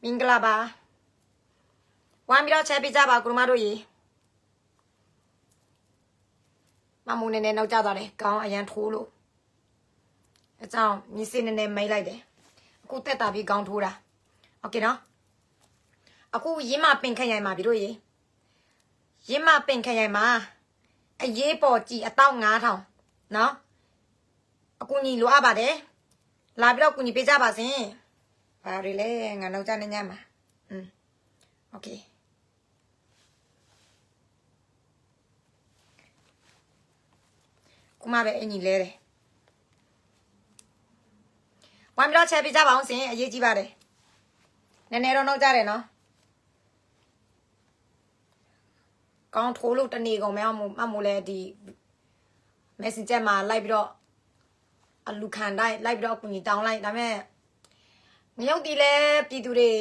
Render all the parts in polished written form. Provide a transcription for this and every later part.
မင်္ဂလာပါဝမ်းပြီးတော့ချက်ပေးကြပါကိုမတို့ရေမမုန်းနေနောက်ကျသွားတယ်ကောင်းအရန်ထိုးလို့အကြောင်းမြစ်စင်းနေမိတ်လိုက်တယ်အခုတက်တာပြီးကောင်းထိုးတာโอเคနော်အခုရင်းမပင်ခက်ရိုင်မှာပြီတို့ရေရင်းမပင်ခက်ရိုင်မှာအရေးပေါ်ကြည်အတောက်9000နော်အကူညီလိုအပ်ပါတယ်လာပြီးတော့ကူညီပေးကြပါစင်ဘာတွေလဲငါနောက်ကျနေညမှာโอเคကုမပဲအင်ကြီးလဲတယ်ဝမ်းပြီးတော့ချက်ပေးကြပါအောင်စင်အရေးကြီးပါတယ်နည်းနည်းတော့နောက်ကျတယ်နော်ကောင်းထိုးလို့တနေကုန်မမို့လဲဒီ Messenger မှာလိုက်ပြီးတော့အလူခံတိုင်းလိုက်ပြီးတော့အကူကြီးတောင်းလိုက်ဒါပေမဲ့ငရုတ်တီလဲပြည်သူတွေ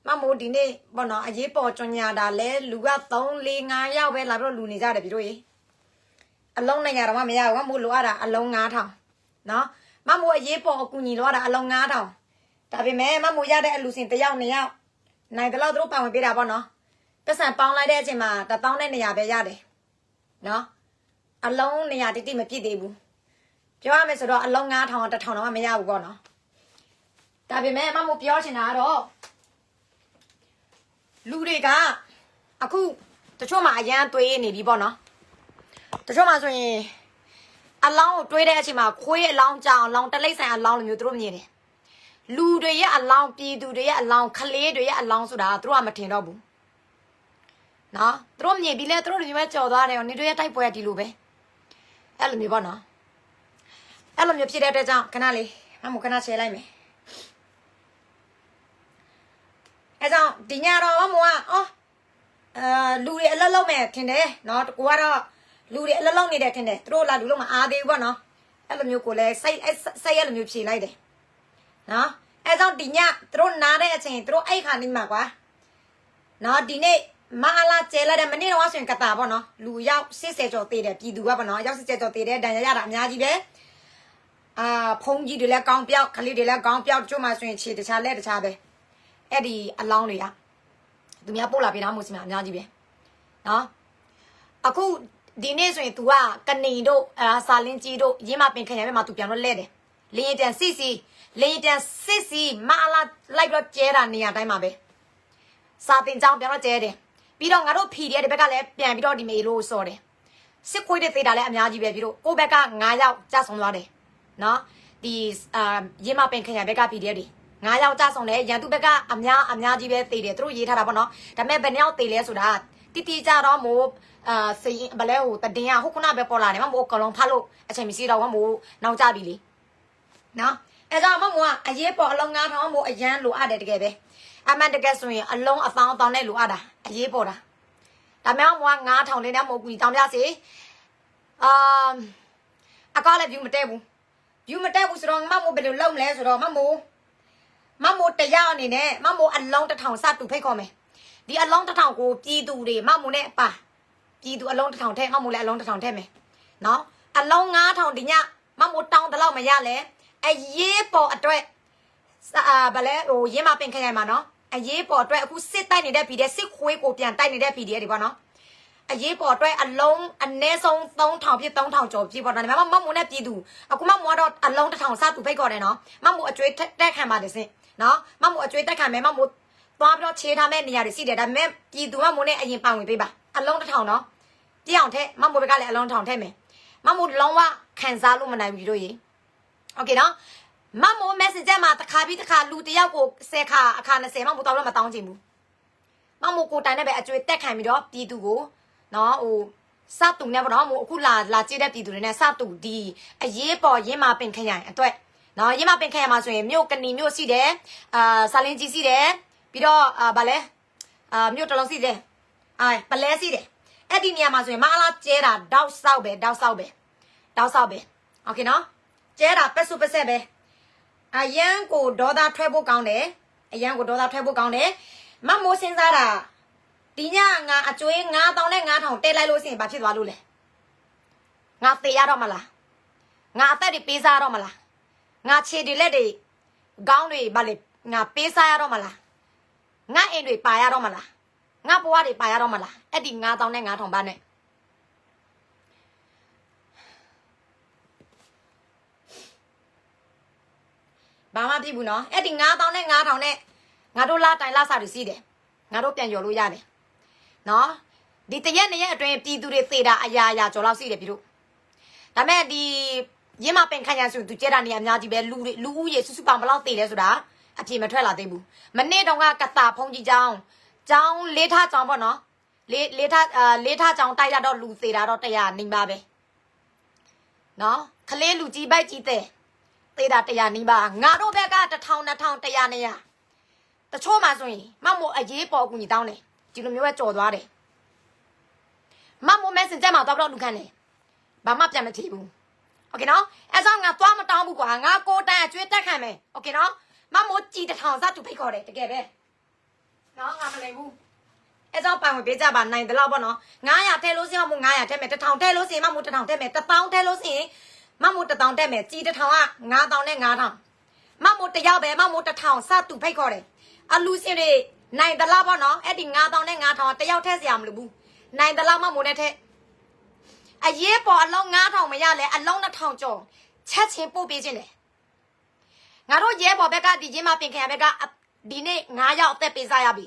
မမို့ဒီနေ့ပေါ့နော်အရေးပေါ်ကြညာတာလဲလူက3 4 5ယောက်ပဲလာပြီးတော့လူနေကြတယ်ပြည်တို့ရေအလုံး900တော့မရဘူးမမို့လိုအပ်တာအလုံး9000နော်မမို့အရေးပေါ်အကူကြီးလိုအပ်တာအလုံး9000ဒါပေမဲ့မမို့ရတဲ့အလူစင်1ယောက်2ယောက်နိုင်တယ်လို့သူတို့ပါဝင်ပေးတာပေါ့နော်ပတ်စံပေါင်းလိုက်တဲ့အချိန်မှာ1000နဲ့200ပဲရတယ်နော်အလုံး200တိတိမပြည့်သေးဘူးပြောရမယ်ဆိုတော့အလုံး9000 1000တော့မရဘူးပေါ့နော်ဒါပေမဲ့မမို့ပြောချင်တာကတော့လူတွေကအခုတချို့မှာအရန်သွေးနေပြီပေါ့နော်တချို့မှာဆိုရင်အလောင်းကိုတွေးတဲ့အချိန်မှာခွေးအလောင်းကြောင်အလောင်းတလိမ့်ဆိုင်အလောင်းလိုမျိုးသူတို့မြင်တယ်လူတွေရဲ့အလောင်းပြည်သူတွေရဲ့အလောင်းခလေးတွေရဲ့အလောင်းဆိုတာသူတို့ကမထင်တော့ဘူးနော်သူတို့မြင်ပြီးလဲသူတို့ဒီမှာကြော်သွားတယ်နေတို့ရဲ့တိုက်ပွဲကဒီလိုပဲအဲ့လိုမျိုးပေါ့နော်အဲ့လိုမျိုးဖြစ်တဲ့အတွက်ကြောင့်ခဏလေးမမို့ခဏရှယ်လိုက်မယ်အဲ့ကြောင့်ဒီညတော့မမို့ကလူတွေအလက်လုံးမဲ့ထင်တယ်နော်ကိုကတော့လူတွေအလက်လုံးနေတယ်ထင်တယ်သူတို့လာလူလုံးမအားသေးဘူးပေါ့နော်အဲ့လိုမျိုးကိုလည်းစိတ်အဲ့လိုမျိုးဖြေလိုက်တယ်နော်အဲ့ကြောင့်ဒီညသူတို့နားတဲ့အချိန်သူတို့အဲ့ခါနေမှာကွာနော်ဒီနေ့မအားလာကျဲလိုက်တယ်မနေ့တော့ဆိုရင်ကတာပေါ့နော်လူရောက်80ကျော်သေးတယ်ပြည်သူကပေါ့နော်ရောက်80ကျော်သေးတယ်ဒဏ်ရာရတာအများကြီးပဲဖုံးကြီးတွေလည်းကောင်းပြောက်ကလေးတွေလည်းကောင်းပြောက်ကျို့မှဆိုရင်ခြေတခြားလက်တခြားပဲအဲ့ဒီအလောင်းတွေကသူများပို့လာပေးတာမို့စီမအများကြီးပဲနော်အခုဒီနေ့ဆိုရင် तू ကကနေတို့စာလင်းကြီးတို့ရင်းမပင်ခရိုင်ဘက်မှာ तू ပြန်တော့လဲတယ်လင်းပြန်စစ်စီမအလာလိုက်တော့ကျဲတာနေရာတိုင်းမှာပဲစာတင်ကြောင်းပြန်တော့ကျဲတယ်ပြီးတော့ငါတို့ PDF ဒီဘက်ကလည်းပြန်ပြီးတော့ဒီမေလို့စော်တယ်စစ်ခွေးတွေသေးတာလည်းအများကြီးပဲပြီးတော့ကိုဘက်က9ယောက်ကြာဆုံးသွားတယ်နော်ဒီရင်းမပင်ခရိုင်ဘက်က PDF တွေ9ယောက်ကြာဆုံးတယ်ရန်သူဘက်ကအများကြီးပဲသေးတယ်သူတို့ရေးထားတာပေါ့နော်ဒါပေမဲ့ဘယ်နှယောက်သေးလဲဆိုတာတိကြတော့မို့စိတ်ဘလဲဟိုတည်င်းဟုတ်ခုနပဲပေါ်လာတယ်မမို့ကလုံးဖတ်လို့အချိန်မရှိတော့မမို့နောက်ကြပြီလေနော်အဲကြောင့်မမို့ကအရေးပေါ်အလုံး9000မို့အရန်လိုအပ်တယ်တကယ်ပဲအမှန်တကယ်ဆိုရင်အလုံး1000နဲ့လိုအပ်တာအရေးပေါ်တာဒါမှမဟုတ်9000လေးနဲ့မဟုတ်ဘူးတောင်းပြစီအကားလည်း view မတက်ဘူးဆိုတော့မမို့ဘယ်လိုလုပ်မလဲဆိုတော့မမို့တရားအနေနဲ့မမို့အလုံး1000စတူဖိတ်ခေါ်မယ်ဒီအလုံး1000ကိုပြည်သူတွေမမို့နဲ့ပါပြည်သူအလုံး1000ထဲမမို့လည်းအလုံး1000ထဲမယ်နော်အလုံး9000ဒီညမမို့တောင်းတလောက်မရလဲအရေးပေါ်အတွက်ဗလဲဟိုရင်းမပင်ခရိုင်မှာနော်အရေးပေါ်အတွက်အခုစစ်တိုက်နေတဲ့ PDF စစ်ခွေးကိုပြန်တိုက်နေတဲ့ PDF တွေပေါ့နော်အရေးပေါ်အတွက်အလုံးအနည်းဆုံး3000ပြည့်3000ကျော်ပြည့်ပေါ့နော်ဒါပေမဲ့မမို့နဲ့ပြည်သူအခုမမို့တော့အလုံး1000စတူဖိတ်ခေါ်တယ်နော်မမို့အကျွေးတက်ခံပါတယ်စင်နော်မမို့အကျွေးတက်ခံမယ်မမို့သွားပြီးတော့ခြေထားမဲ့နေရာတွေရှိတယ်ဒါပေမဲ့ပြည်သူမမို့နဲ့အရင်ပါဝင်ပေးပါအလုံး1000နော်ပြအောင်ထဲမမို့ဘက်ကလည်းအလုံး1000ထဲမယ်မမို့လုံးဝခံစားလို့မနိုင်ဘူးတို့ရေโอเคနော်မမို့ Messenger မှာတစ်ခါပြီးတစ်ခါလူတယောက်ကို10ခါအခါ20မမို့တော့မတောင်းချင်ဘူးမမို့ကိုတိုင်နဲ့ပဲအကျွေးတက်ခံပြီးတော့ပြည်သူကိုနော်ဟိုစတူနဲ့ပေါ့နော်မို့အခုလာကြည့်တဲ့ပြည်သူတွေနဲ့စတူဒီအရေးပေါ်ရင်းမပင်ခရိုင်အတွက်နော်ရင်းမပင်ခရိုင်မှာဆိုရင်မြို့ကဏီမြို့ရှိတယ်စာလင်းကြီးရှိတယ်ပြီးတော့ဗာလဲမြို့တလုံးရှိတယ်ပလဲရှိတယ်အဲ့ဒီနေရာမှာဆိုရင်မအားလားကျဲတာတောက်ဆောက်ပဲโอเคနော်ကျဲတာပက်ဆုပက်ဆက်ပဲအရန်ကိုဒေါသထွက်ဖို့ကောင်းတယ်မမိုးစင်းစားတာဒီညငါအကျွေး9000နဲ့9000တဲလိုက်လို့ရှိရင်ဘာဖြစ်သွားလို့လဲငါသေရတော့မလားငါအသက်တွေပေးစားရတော့မလားငါခြေတွေလက်တွေခေါင်းတွေဗာလေငါပေးစားရတော့မလား ငါအိမ်တွေပါရတော့မလားငါဘဝတွေပါရတော့မလားအဲ့ဒီ9000နဲ့9000ပါနဲ့ဘာမှပြဘူးနော်အဲ့ဒီ9000နဲ့9000နဲ့ငါတို့လာတိုင်လာစားတွေစီးတယ်ငါတို့ပြန်ရော်လို့ရတယ်နော်ဒီတရက်နှစ်ရက်အတွင်းပြည်သူတွေသေတာအရာကျော်လောက်စီးတယ်ပြီတို့ဒါမဲ့ဒီရင်းမပင်ခန့်ရဆိုသူကျဲတာနေရာအများကြီးပဲလူဦးရေစုပေါင်းဘလောက်သေလဲဆိုတာအပြေမထွက်လာသေးဘူးမနေ့တုန်းကကတာဖုန်ကြီးကျောင်းလေးထားကျောင်းပေါ့နော်လေးထားကျောင်းတိုက်ရတော့လူသေတာတော့100နီးပါးပဲနော်ခလေးလူကြီးပိုက်ကြီးတဲ့သေတာ100နီးပါးငါတို့ဘက်က1000 2000 100နေရတချို့မှဆိုရင်မမို့အရေးပေါ်ကူညီတောင်းတယ်ဒီလိုမျိုးပဲကြော်သွားတယ်မမို့ messenger မှာတော့လူခန့်တယ်ဘာမှပြန်မထီဘူးโอเคနော်အဲ့ဆိုငါသွားမတောင်းဘူးကွာငါကိုတန်းအကျွေးတက်ခံမယ်โอเคနော်မမို့ကြည်1000စတူဖိတ်ခေါ်တယ်တကယ်ပဲနော်ငါမလိမ်ဘူးအဲ့ဆိုပိုင်ဝင်ပေးကြပါနိုင်တယ်လို့ပေါ့နော်900ထဲလို့စရင်မမို့900ထဲမယ်1000ထဲလို့စရင်မမို့1000ထဲမယ်1000ထဲလို့စရင်မမို့1000ထဲမယ်ကြည်1000က9000နဲ့9000မမို့တယောက်ပဲမမို့1000စတူဖိတ်ခေါ်တယ်အလူစင်တွေနိုင်တယ်လို့ပေါ့နော်အဲ့ဒီ9000နဲ့9000တယောက်ထဲစရာမလိုဘူးနိုင်တယ်လို့မမို့နဲ့ထဲအရေးပေါ်အလုံး9000မရလဲအလုံး2000ကျော်ချက်ချင်းပို့ပေးခြင်းတယ်ငါတို့ရဲဘော်ဘက်ကဒီချင်းမပင်ခံရဘက်ကဒီနေ့9ရောက်အသက်ပေးစားရပြီ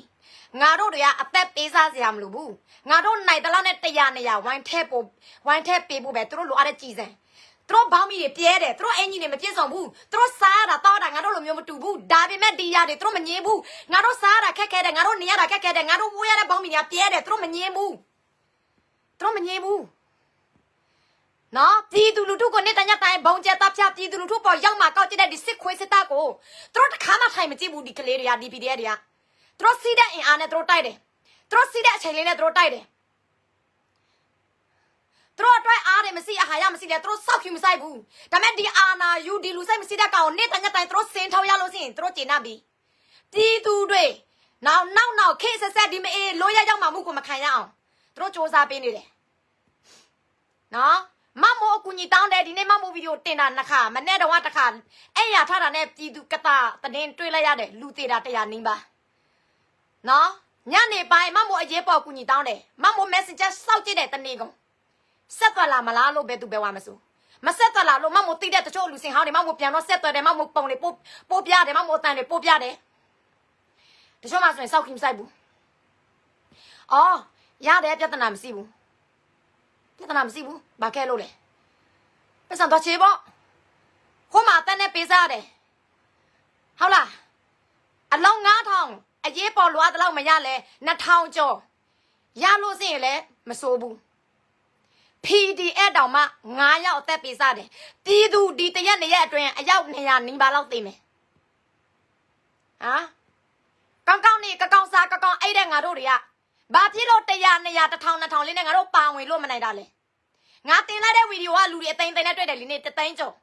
ငါတို့တွေကအသက်ပေးစားစရာမလိုဘူးငါတို့နိုင်တလောက်နဲ့100နေရဝိုင်းထဲပေးဖို့ပဲသူတို့လိုအားတဲ့ကြည်စံသူတို့ဘောင်းမီတွေပြဲတယ်သူတို့အင်ကြီးတွေမပြည့်စုံဘူးသူတို့စားရတာတောက်တာငါတို့လိုမျိုးမတူဘူးဒါပေမဲ့ဒီရတွေသူတို့မငြင်းဘူးငါတို့စားရတာခက်ခဲတယ်ငါတို့နေရတာခက်ခဲတယ်ငါတို့ဝေးရတဲ့ဘောင်းမီတွေကပြဲတယ်သူတို့မငြင်းဘူးနော်ပြည်သူလူထုကိုနေတညတိုင်းဘုံကျက်တပ်ဖြတ်ပြည်သူလူထုပေါ်ရောက်မှာကောက်ကျတဲ့ဒီစစ်ခွေးစစ်တပ်ကိုသူတို့တခါမှထိုင်မကြည့်ဘူးဒီကလေးတွေကဒီ PDF တွေကသူတို့စီးတဲ့အင်အားနဲ့သူတို့တိုက်တယ်သူတို့စီးတဲ့အချိန်လေးနဲ့သူတို့တိုက်တယ်သူတို့အတွက်အားတွေမရှိအဟာရမရှိလေသူတို့စောက်ဖြူမဆိုင်ဘူးဒါမဲ့ဒီအာနာယူဒီလူဆိုင်မရှိတဲ့ကောင်နေတညတိုင်းသူတို့စင်ထောက်ရလို့ရှိရင်သူတို့ကျေနပ်ပြီပြည်သူတွေနောက်ခေဆက်ဒီမအေးလိုရရောက်မှာမှုကိုမခံရအောင်သူတို့စ조사ပေးနေတယ်နော်မမို့အကူညီတောင်းတယ်ဒီနေ့မမို့ဗီဒီယိုတင်တာနှစ်ခါမနေ့တော့တစ်ခါအဲ့ရထားတာနဲ့ပြည်သူကတာတင်းတွေးလိုက်ရတယ်လူသေးတာ100နီးပါနော်ညနေပိုင်းမမို့အရေးပေါ်ကူညီတောင်းတယ်မမို့ messenger စောက်ကြည့်တယ်တနေ့ကုန်ဆက်သွားလာမလားလို့ပဲသူပဲဝါမစိုးမဆက်သွားလာလို့မမို့တိတဲ့တချို့လူစင်ဟောင်းတွေမမို့ပြန်တော့ဆက်သွားတယ်မမို့ပုံတွေပို့ပြတယ်မမို့အတန်တွေပို့ပြတယ်တချို့မှဆိုရင်စောက်ခင်မဆိုင်ဘူးအော်ရတယ်ပြဿနာမရှိဘူးပြဿနာမရှိဘူးဘာခဲလို့လဲပတ်စံတော့ချေပေါ့ဟိုမှာတက်နေပေးစားတယ်ဟုတ်လားအလုံး9000အရေးပေါ်လွားတော့မရလဲ2000ကျော်ရလို့စရင်လဲမစိုးဘူး PDF တောင်မှ9ရောက်အသက်ပေးစားတယ်ပြည်သူဒီတရက်နှစ်ရက်အတွင်းအယောက်200နီးပါးလောက်သိမယ်ကောင်းနေကောင်းစားကောင်းအဲ့တဲ့ငါတို့တွေကဘာဖြစ်လို့100 200 1000 2000လေးနဲ့ငါတို့ပါဝင်လို့မနိုင်တာလဲငါတင်လိုက်တဲ့ဗီဒီယိုကလူတွေအသိန်းသိန်းနဲ့တွေ့တယ်ဒီနေ့3သိန်းကျော်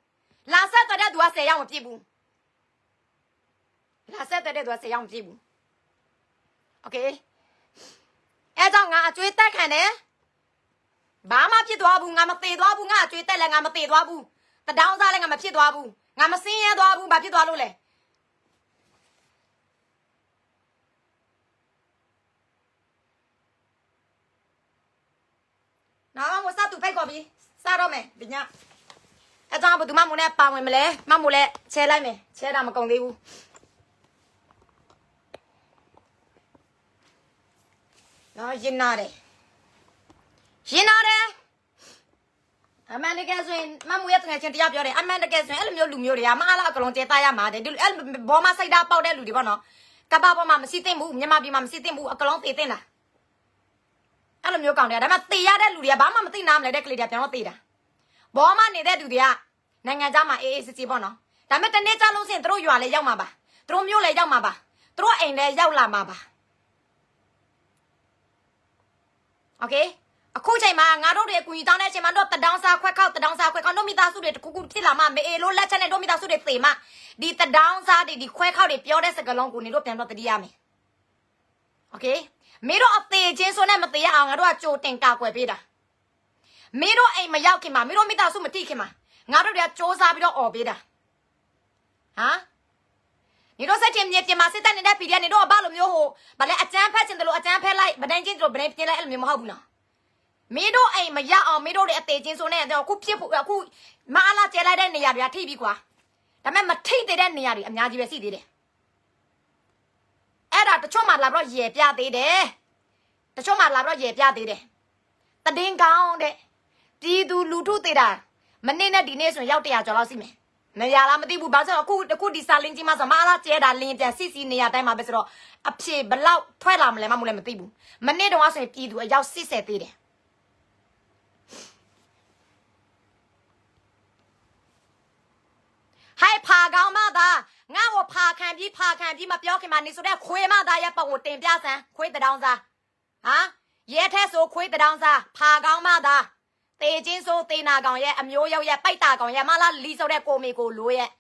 လာဆက်သွားတဲ့သူက10ရောက်မပြည့်ဘူးလာဆက်သွားတဲ့သူက10ရောက်မပြည့်ဘူးโอเคအဲ့ကြောင့်ငါအကျွေးတက်ခံတယ်ဘာမှဖြစ်သွားဘူးငါမသေးသွားဘူးငါအကျွေးတက်လည်းငါမသေးသွားဘူးတဒေါင်းစားလည်းငါမဖြစ်သွားဘူးငါမစင်းရဲသွားဘူးဘာဖြစ်သွားလို့လဲနော်မစတူဖိတ်ခေါ်ပြီးစားတော့မယ်ဒီညအဲ့ကြောင့်ဘယ်သူမှမနဲ့ပါဝင်မလဲမမို့လဲချဲလိုက်မယ်ချဲတာမကုန်သေးဘူးနော်ရင်နာတယ်အမှန်တကယ်ဆိုရင်မမို့ရဲ့တကယ်ချင်းတရားပြောတယ်အမှန်တကယ်ဆိုရင်အဲ့လိုမျိုးလူမျိုးတွေကမအားလားအကလုံးကျဲသားရမှာတယ်ဒီအဲ့ဘောမစိတ်ဓာတ်ပေါက်တဲ့လူတွေပေါ့နော်ကပ္ပပေါ်မှာမရှိသင့်ဘူးမြန်မာပြည်မှာမရှိသင့်ဘူးအကလုံးသေသင့်လားအဲ့လိုမျိုးကောင်းတယ်ဒါပေမဲ့သေရတဲ့လူတွေကဘာမှမသိနားမလဲတဲ့ကလေးတွေပြန်တော့သေတာဘောမနေတဲ့သူတွေကနိုင်ငံသားမှာအေးအေးစစ်စစ်ပေါ့နော်ဒါပေမဲ့တနေ့ကျလို့စရင်တို့ရွာလဲရောက်မှာပါတို့မျိုးလဲရောက်မှာပါတို့အိမ်လဲရောက်လာမှာပါโอเคအခုချိန်မှာငါတို့တွေအကူကြီးတောင်းတဲ့အချိန်မှာတော့တဒေါင်းစားခွက်ခောက်တို့မိသားစုတွေတခုခုဖြစ်လာမှမေအေလို့လက်ချက်နဲ့တို့မိသားစုတွေသေမှဒီတဒေါင်းစားတွေဒီခွဲခောက်တွေပြောတဲ့စကားလုံးကိုနေတို့ပြန်တော့တတိရမယ်โอเคမင်းတို့အသေးချင်းဆိုနဲ့မသေးရအောင်ငါတို့ကကြိုတင်ကာကွယ်ပေးတာမင်းတို့အိမ်မရောက်ခင်မှာမင်းတို့မိသားစုမတိခင်မှာငါတို့တွေကစ조사ပြီးတော့អော်ပေးတာ你都在前面点嘛？是在你那边你都把路没有好，把那阿张拍成的路阿张拍来，把那件路把那边来路没有好不呢？没多哎，没呀哦，没多的带件说呢，就酷皮普酷马拉接来的你呀，就提比瓜，但没提的你呀，你伢子别死的。哎，那这嘛拉不也别的的，这嘛拉不也别的的，但顶高的，地都路途的啦，没那那地那算要的呀，做老师没。没呀，那么地不保证，库地沙林子嘛，什么啦，接单林子，西你呀，带嘛别说，啊撇不老，退了没来嘛，没来没地不，没那种话算地都要四十的的。还爬高嘛的，俺我爬看比嘛，不要看嘛，你说的亏嘛的也把我顶边上，亏得当啥？啊，也太说亏得当啥？爬高嘛的。地金说地那讲嘢，苗有嘢，北大讲嘢，马拉里手的过没过路嘢，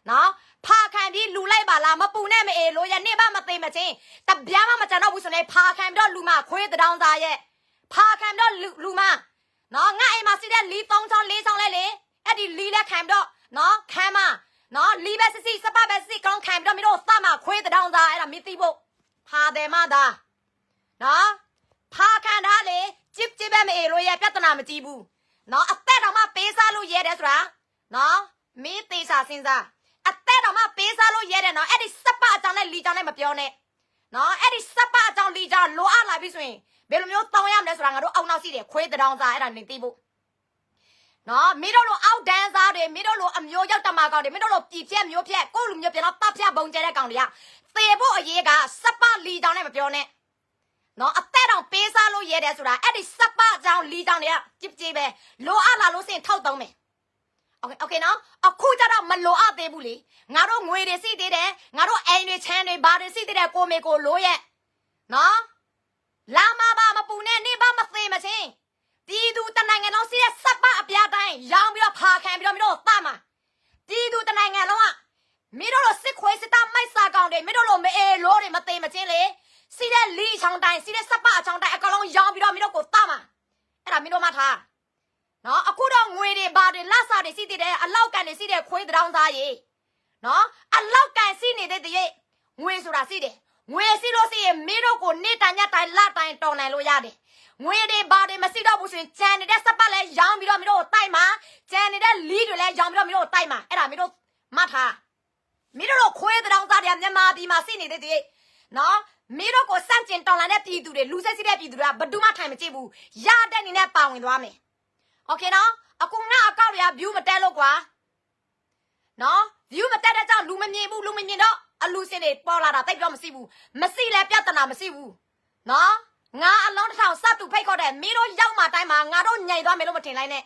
喏，爬看比路来吧啦，嘛不那么爱路嘢，你把嘛对嘛清，但别嘛真到不说呢，爬看不到路嘛，亏得当啥嘢？爬看不到路嘛，喏，俺哎嘛是的里东窗里上来哩，一啲里来看不到，喏，看嘛，喏，里边是18刚看不到，没到啥嘛，亏得当啥？哎啦，没对不？爬的嘛的，喏，爬看他哩。接边没路也别得那么几步，喏，啊带到嘛背山路也得是吧？喏，没对啥身上，啊带到嘛背山路也得喏，哎你18张来里张来没标呢，喏，哎你18张里张路啊那边算，别了没有当样的是吧？我都熬闹死的，亏得当啥？哎啦，你对不？喏，没到路熬单啥的，没到路没有要干嘛搞的，没到路皮片没有片，过路没有片，那大片崩在那讲的呀，这不一个18里张来没标呢？喏，啊，带上背山路也得出来，哎，你18张里张的，接不接呗？路啊那路线套动没 ？OK 喏，啊，苦家到没路啊对不哩？俺都外的是的嘞，俺都爱的、钱的、把的是的嘞，过没过路耶？喏，拉嘛吧嘛不呢，你把嘛飞嘛行？地图的那个老师18边单，让不要爬看不要没到大嘛？地图的那个老啊，没到了10块是打买啥讲的，没到了没爱路的嘛对嘛行嘞？是的里长单，是的18长单，一个人养不了没到过大嘛？哎啦，没到嘛他，喏，啊，苦到外的、把的、拉萨的是的嘞，啊，老干的是的，亏得当啥嘢？喏，啊，老干是你的的嘢，外说啦是的，外是咯是没到过你单家单拉单当来路亚的，外的把的嘛是到不算，真的18来养不了没到带嘛，真的里头来养不了没到带嘛？哎啦，没到嘛他，没到了亏得当啥的，人妈的嘛是你的的，喏。没到过3件当然的地图的，路上是的地图的，不都嘛看没这部，压在你那包围多没 ？OK 喏，啊公那搞的呀，view 没带了过，喏 ，view 没带的张路没面部，路没面到，啊路线的包拉的代表没事部，没事来表得那没事部，喏，我阿老头啥都配搞的，没到要嘛带嘛，我都伢多没那么停来呢，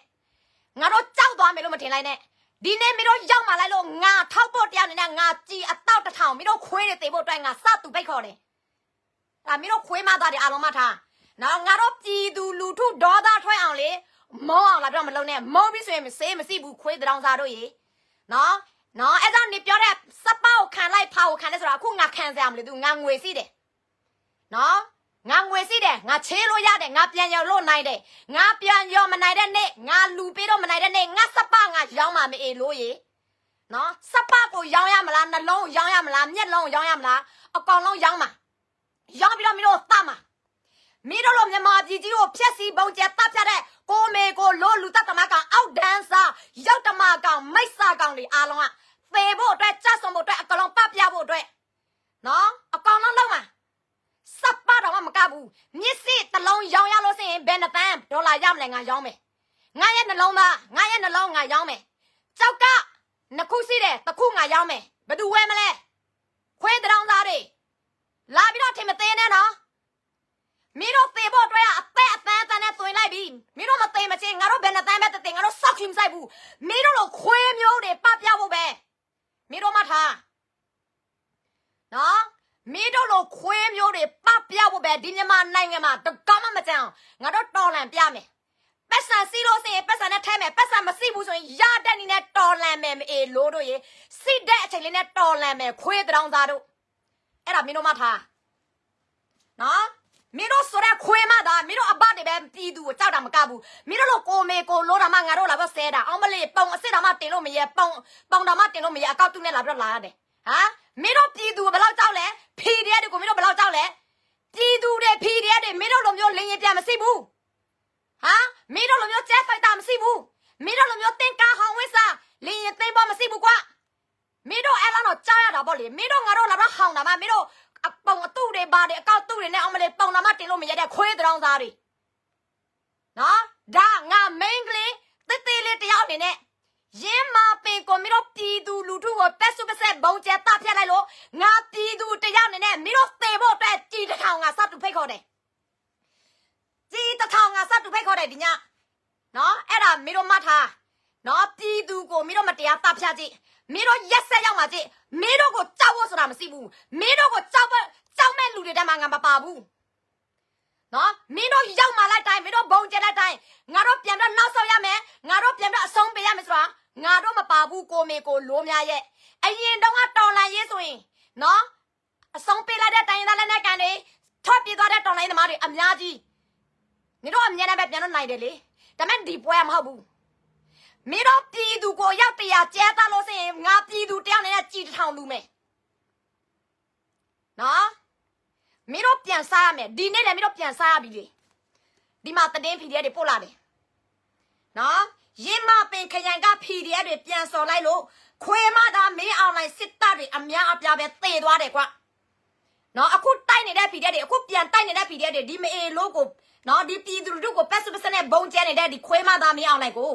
我都早多没那么停来呢。ဒီနေ့မင်းတို့ရောက်มาလိုက်လို့ငါထောက်ဖို့တရားနေနဲ့ငါကြည်အတော့တစ်ထောင်မင်းတို့ခွေးတွေတေဖို့အတွက်ငါစတူပိတ်ခေါ်တယ်။ဒါမင်းတို့ခွေးမသားတွေအားလုံးမှထား။နော်ငါတို့ပြည်သူလူထုဒေါသထွက်အောင်လေမောအောင်လာတော့မလုံးနဲ့မောပြီးဆိုရင်စေးမရှိဘူးခွေးတောင်စားတို့ရေ။နော်အဲ့ဒါနေပြောတဲ့စပောက်ခံလိုက်ဖာကိုခံတယ်ဆိုတာအခုငါခံစရာမလိုဘူးငါငွေစီးတယ်။နော်ငါငွေစီးတယ်ငါချေးလို့ရတယ်ငါပြန်ရောလို့နိုင်တယ်ငါပြန်ရောမနိုင်တဲ့နေ့ငါလူပေးတော့မနိုင်တဲ့နေ့ငါစပငါရောင်းမှာမအေးလို့ရေနော်စပကိုရောင်းရမလားနှလုံးရောင်းရမလားမျက်လုံးရောင်းရမလားအကောင်လုံးရောင်းမှာရောင်းပြီးတော့မင်းတို့တတ်မှာမင်းတို့လိုမြန်မာပြည်ကြီးကိုဖျက်ဆီးပုံကျဲတပ်ဖြတ်တဲ့ကိုမေကိုလိုလူတတ်တမကောင်အောက်ဒန်းစာရောက်တမကောင်မိတ်စာကောင်တွေအားလုံးကသေဖို့အတွက်ကြဆုံဖို့အတွက်အကောင်လုံးပတ်ပြဖို့အတွက်နော်အကောင်လုံးလုံးမှာစပတော့မကဘူးမြစ်စစ်တလုံးရောင်းရလို့ဆိုရင်ဘယ်နှပန်းဒေါ်လာရမလဲငါရောင်းမယ်ငါရဲ့နှလုံးသားငါရဲ့နှလုံးငါရောင်းမယ်ကြောက်ကနှစ်ခုရှိတယ်တစ်ခုငါရောင်းမယ်ဘယ်သူဝဲမလဲခွေးတောင်သားတွေလာပြီးတော့ထင်မသေးနဲ့နော်မင်းတို့သေဖို့အတွက်အသက်အသန်းနဲ့သွင်းလိုက်ပြီမင်းတို့မသေမချင်းငါတို့ဘယ်နှသန်းပဲသေငါတို့စောက်ခင်မဆိုင်ဘူးမင်းတို့လိုခွေးမျိုးတွေပပြဖို့ပဲမင်းတို့မှထားနော်မင်းတို့လိုခွေးမျိုးတွေပပြဖို့ပဲဒီမြန်မာနိုင်ငံမှာတကောင်းမှမကြအောင်ငါတို့တော်လန်ပြမယ်ပတ်စံစီလို့ဆိုရင်ပတ်စံနဲ့ထဲမယ်ပတ်စံမစီဘူးဆိုရင်ရတဲ့နေနဲ့တော်လန်မယ်မအေးလို့တို့ရေစစ်တဲ့အချိန်လေးနဲ့တော်လန်မယ်ခွေးတောင်သားတို့အဲ့ဒါမင်းတို့မှထားနော်မင်းတို့ဆိုတဲ့ခွေးမသားမင်းတို့အဘတွေပဲပြည်သူကိုကြောက်တာမကဘူးမင်းတို့လိုကိုမေကိုလို့တာမှငါတို့လာတော့ဆဲတာအောင်မလေးပုံအစ်စ်တော်မှတင်လို့မရပုံတော်မှတင်လို့မရအကောက်တူနဲ့လာပြီးတော့လာရတယ်ဟာ မင်းတို့ပြည်သူဘယ်လောက်ကြောက်လဲ PDF တွေကိုမင်းတို့ဘယ်လောက်ကြောက်လဲပြည်သူတွေ PDF တွေမင်းတို့လိုမျိုးလင်းရင်ပြန်မသိဘူးဟာမင်းတို့လိုမျိုးကျဲဖိုက်တာမသိဘူးမင်းတို့လိုမျိုးတင်ကားဟောင်းဝစ်စားလင်းရင်သိမ်းပေါ်မသိဘူးကွာမင်းတို့အဲ့လောက်တော့ကြားရတာပေါ့လေမင်းတို့ငါတို့လာတော့ဟောင်းတာမှမင်းတို့အပုံအတုတွေပါတွေအကောက်တုတွေနဲ့အောင်မလေးပုံနာမတင်လို့မရတဲ့ခွေးတောင်သားတွေနော်ဒါငါ main ကလေးတေးသေးလေးတယောက်အနေနဲ့ရင်းမပင်ကိုမင်းတို့ပြည်သူလူထုကိုတက်ဆုပဆက်ဘုံကျဲတပ်ဖြတ်လိုက်လို့ငါပြည်သူတယောက်အနေနဲ့မင်းတို့သေဖို့အတွက်ကြည်တစ်ထောင်ငါစတူဖိတ်ခေါ်တယ်ကြည်တစ်ထောင်ငါစတူဖိတ်ခေါ်တယ်ဒီညနော်အဲ့ဒါမင်းတို့မှတ်ထားနော်ပြည်သူကိုမင်းတို့မတရားတပ်ဖြတ်ကြည့်မင်းတို့ရက်ဆက်ရောက်မှကြည့်မင်းတို့ကိုကြောက်ဖို့ဆိုတာမရှိဘူးမင်းတို့ကိုကြောက်မဲ့လူတွေတည်းမှငါမပါဘူးနော်မင်းတို့ရောက်မှလိုက်တိုင်းမင်းတို့ဘုံကျဲလိုက်တိုင်းငါတို့ပြန်တော့နောက်ဆောက်ရမယ်ငါတို့ပြန်တော့အဆုံးပေးရမယ်ဆိုတာငါတို့မပါဘူးကိုမေကိုလိုများရဲ့အရင်တော့ကတော်လန်ရေးဆိုရင်နော်အဆုံးပေးလိုက်တဲ့တိုင်းသားလက်နဲ့ကန်တွေထွက်ပြေးသွားတဲ့တော်လန်ရေးသမားတွေအများကြီးမင်းတို့အမြဲတမ်းပဲပြန်တော့နိုင်တယ်လေဒါမဲ့ဒီပွဲမဟုတ်ဘူးမင်းတို့ပြည်သူကိုရောက်တရားကျဲသားလို့ဆိုရင်ငါပြည်သူတယောက်နဲ့ကြည်တစ်ထောင်လူမယ်နော်မင်းတို့ပြန်စားရမယ်ဒီနေ့လည်းမင်းတို့ပြန်စားရပြီလေဒီမှာတတင်း PDF တွေပို့လာတယ်နော်ရင်းမပင်ခရိုင်က PDF တွေပြန်စော်လိုက်လို့ခွေမသာမင်းအောင်လိုက်စစ်တပ်တွေအများအပြားပဲတေသွားတယ်ကွာနော်အခုတိုက်နေတဲ့ PDF တွေအခုပြန်တိုက်နေတဲ့ PDF တွေဒီမအေလို့ကိုနော်ဒီပြည်သူတို့ကိုပတ်စပတ်နဲ့ဘုံကျဲနေတဲ့ဒီခွေမသာမင်းအောင်လိုက်ကို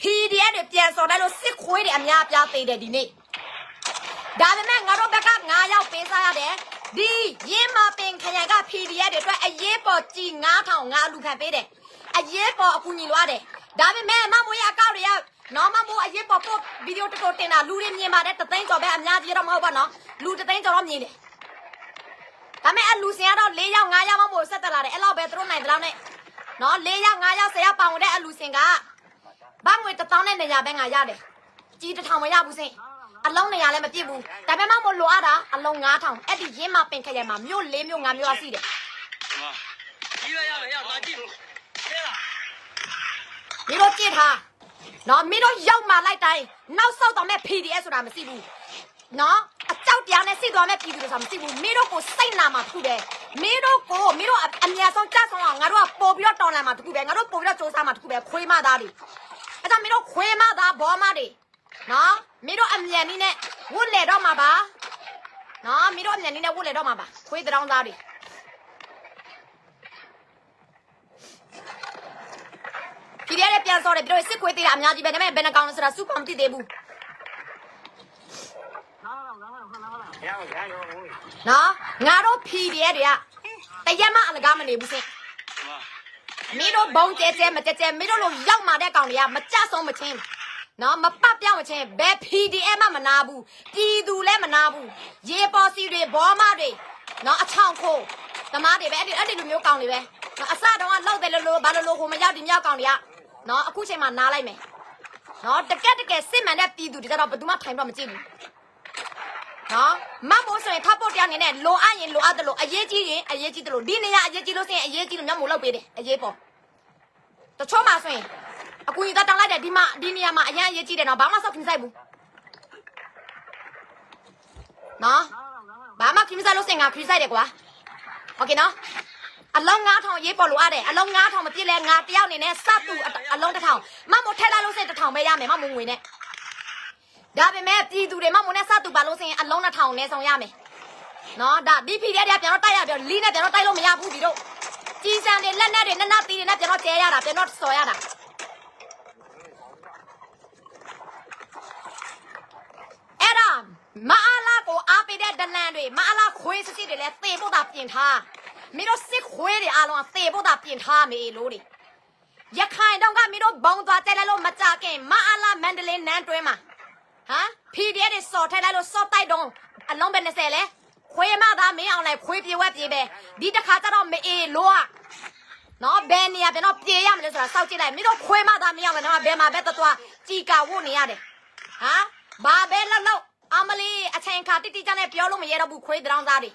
PDF တွေပြန်စော်လိုက်လို့စစ်ခွေးတွေအများအပြားတေတယ်ဒီနေ့ဒါပေမဲ့ငါတို့ဘက်က9ယောက်ပေးစားရတယ်ဒီရင်းမပင်ခရိုင်က PDF တွေအတွက်အရေးပေါ်ကြည်9000ငါလူခံပေးတယ်အရေးပေါ်အကူညီလိုရတယ်ဒါပေမဲ့မမိုးရအကောက်တွေကနော်မမိုးအရေးပေါ်ပို့ဗီဒီယိုတတော်တင်တာလူတွေမြင်ပါတယ်တသိန်းကျော်ပဲအများကြီးတော့မဟုတ်ပါနော်လူတသိန်းကျော်တော့မြင်တယ်ဒါပေမဲ့အလူစင်ကတော့4ယောက်5ယောက်မမို့ဆက်တက်လာတယ်အဲ့လောက်ပဲသူတို့နိုင်တယ်လောက်နဲ့နော်4ယောက်5ယောက်10ယောက်ပေါင်တဲ့အလူစင်ကဘာငွေ1000နဲ့နေရပဲငါရတယ်ကြီး1000မရဘူးစင်အလုံးနေရလည်းမပြည့်ဘူးဒါပေမဲ့မမို့လိုအပ်တာအလုံး9000အဲ့ဒီရင်းမပင်ခရိုင်မှာမြို့4မြို့5မြို့အစီတယ်ကြီးရရမယ်ရငါကြည့်လို့ဟဲ့လားမင်းတို့ကြည့်ထားနော်မင်းတို့ရောက်မှလိုက်တိုင်းနောက်ဆောက်တော့မဲ့ PDF ဆိုတာမရှိဘူးနော်အကြောက်တရားနဲ့စိတ်သွားမဲ့ပြည်သူတွေဆိုတာမရှိဘူးမင်းတို့ကိုစိတ်နာမှာတခုပဲမင်းတို့အမြတ်ဆုံးကြဆုံးအောင်ငါတို့ကပို့ပြီးတော့တော်လန်မှာတခုပဲငါတို့ပို့ပြီးတော့စူးစမ်းမှာတခုပဲခွေးမသားတွေအဲ့ဒါမင်းတို့ခွေးမသားဘောမတွေနော်မင်းတို့အမြန်နည်းနဲ့ဝတ်လေတော့မှာပါနော်မင်းတို့အမြန်နည်းနဲ့ဝတ်လေတော့မှာပါခွေးတောင်းသားတွေပြည်ရတဲ့ပြန်စော်တယ်ပြီးတော့စစ်ခွေးသေးတာအများကြီးပဲဒါပေမဲ့ဘယ်နှကောင်လဲဆိုတာစုပေါင်းမသိသေးဘူးနော်ငါတို့ PDF တွေကတရက်မှအလကားမနေဘူးစင်မင်းတို့ဘုံကျဲကျဲမကျဲကျဲမင်းတို့လိုရောက်มาတဲ့ကောင်တွေကမကြဆုံးမချင်းနော်မပတ်ပြောင်းမချင်းဘယ် PDF မှမနာဘူးပြည်သူလည်းမနာဘူးရေပေါ်စီတွေဘောမတွေနော်အချောင်ခိုးသမားတွေပဲအဲ့ဒီလိုမျိုးကောင်တွေပဲနော်အစတုန်းကလောက်တယ်လို့ဘာလို့ဟိုမရောက်ဒီမြောက်ကောင်တွေကနော်အခုချိန်မှာနားလိုက်မယ်နော်တကယ်စစ်မှန်တဲ့ပြည်သူတွေကတော့ဘယ်သူမှထိုင်တော့မကြည့်ဘူးနော်မမိုးဆိုရင်ထပ်ဖို့တရားနေနဲ့လိုအပ်ရင်လိုအပ်တယ်လို့အရေးကြီးရင်အရေးကြီးတယ်လို့ဒီနေရာအရေးကြီးလို့ဆိုရင်အရေးကြီးလို့မျက်မှောက်လောက်ပေးတယ်အရေးပေါ်တချို့မှာဆိုရင်အကူကြီးတောင်းလိုက်တယ်ဒီနေရာမှာအရင်အရေးကြီးတယ်နော်ဘာမှစောက်ခင်ဆိုင်ဘူးနော်ဘာမှခင်ဆိုင်လို့စင်ငါခင်ဆိုင်တယ်ကွာโอเคနော်အလုံး9000ရေးပေါ်လို့ရတယ်အလုံး9000မပြည့်လဲငါတယောက်နေနဲ့စတူအလုံး1000မမိုးထဲလိုက်လို့စင်1000ပဲရမယ်မမိုးငွေနဲ့ဒါပေမဲ့ပြည်သူတွေမမိုးနဲ့စတူပါလို့စင်အလုံး1000နဲ့ဆောင်ရမယ်နော်ဒါဒီဖီတဲ့ပြန်တော့တိုက်ရပြောလီးနဲ့ပြန်တော့တိုက်လို့မရဘူးဒီတို့ကြီးစံတွေလက်နဲ့တွေနနတီးတွေနဲ့ပြန်တော့ကျဲရတာပြန်တော့စော်ရတာအဲ့ဒါမအားလာကိုအားပေးတဲ့ဒလန်တွေမအားလာခွေးစစ်တွေလည်းသေဖို့တာပြင်ထားမင်းတို့စစ်ခွေးတွေအားလုံးသေဖို့တာပြင်ထားမေလို့တွေရခိုင်တော့ကမင်းတို့ဘုံသွားတိုက်လိုက်လို့မကြခင်မအားလာမန္တလေးနန်းတွင်းမှာဟမ်ဖီတဲ့တွေစော်ထိုက်လိုက်လို့စော်တိုက်တော့အလုံးပဲ20လဲခွေးမသားမင်းအောင်လိုက်ခွေးပြေဝက်ပြေပဲဒီတစ်ခါကျတော့မအေးလို့อ่ะနော်ဘယ်နေရာပြန်တော့ပြေရမလဲဆိုတာစောက်ကြည့်လိုက်မင်းတို့ခွေးမသားမင်းအောင်လည်းတော့ဘယ်မှာပဲသွားကြည်ကာဝတ်နေရတယ်ဟမ်ဘာပဲလောက်အမလီအချိန်ခါတိတိကျကျနဲ့ပြောလို့မရတော့ဘူးခွေးတောင်းသားတွေ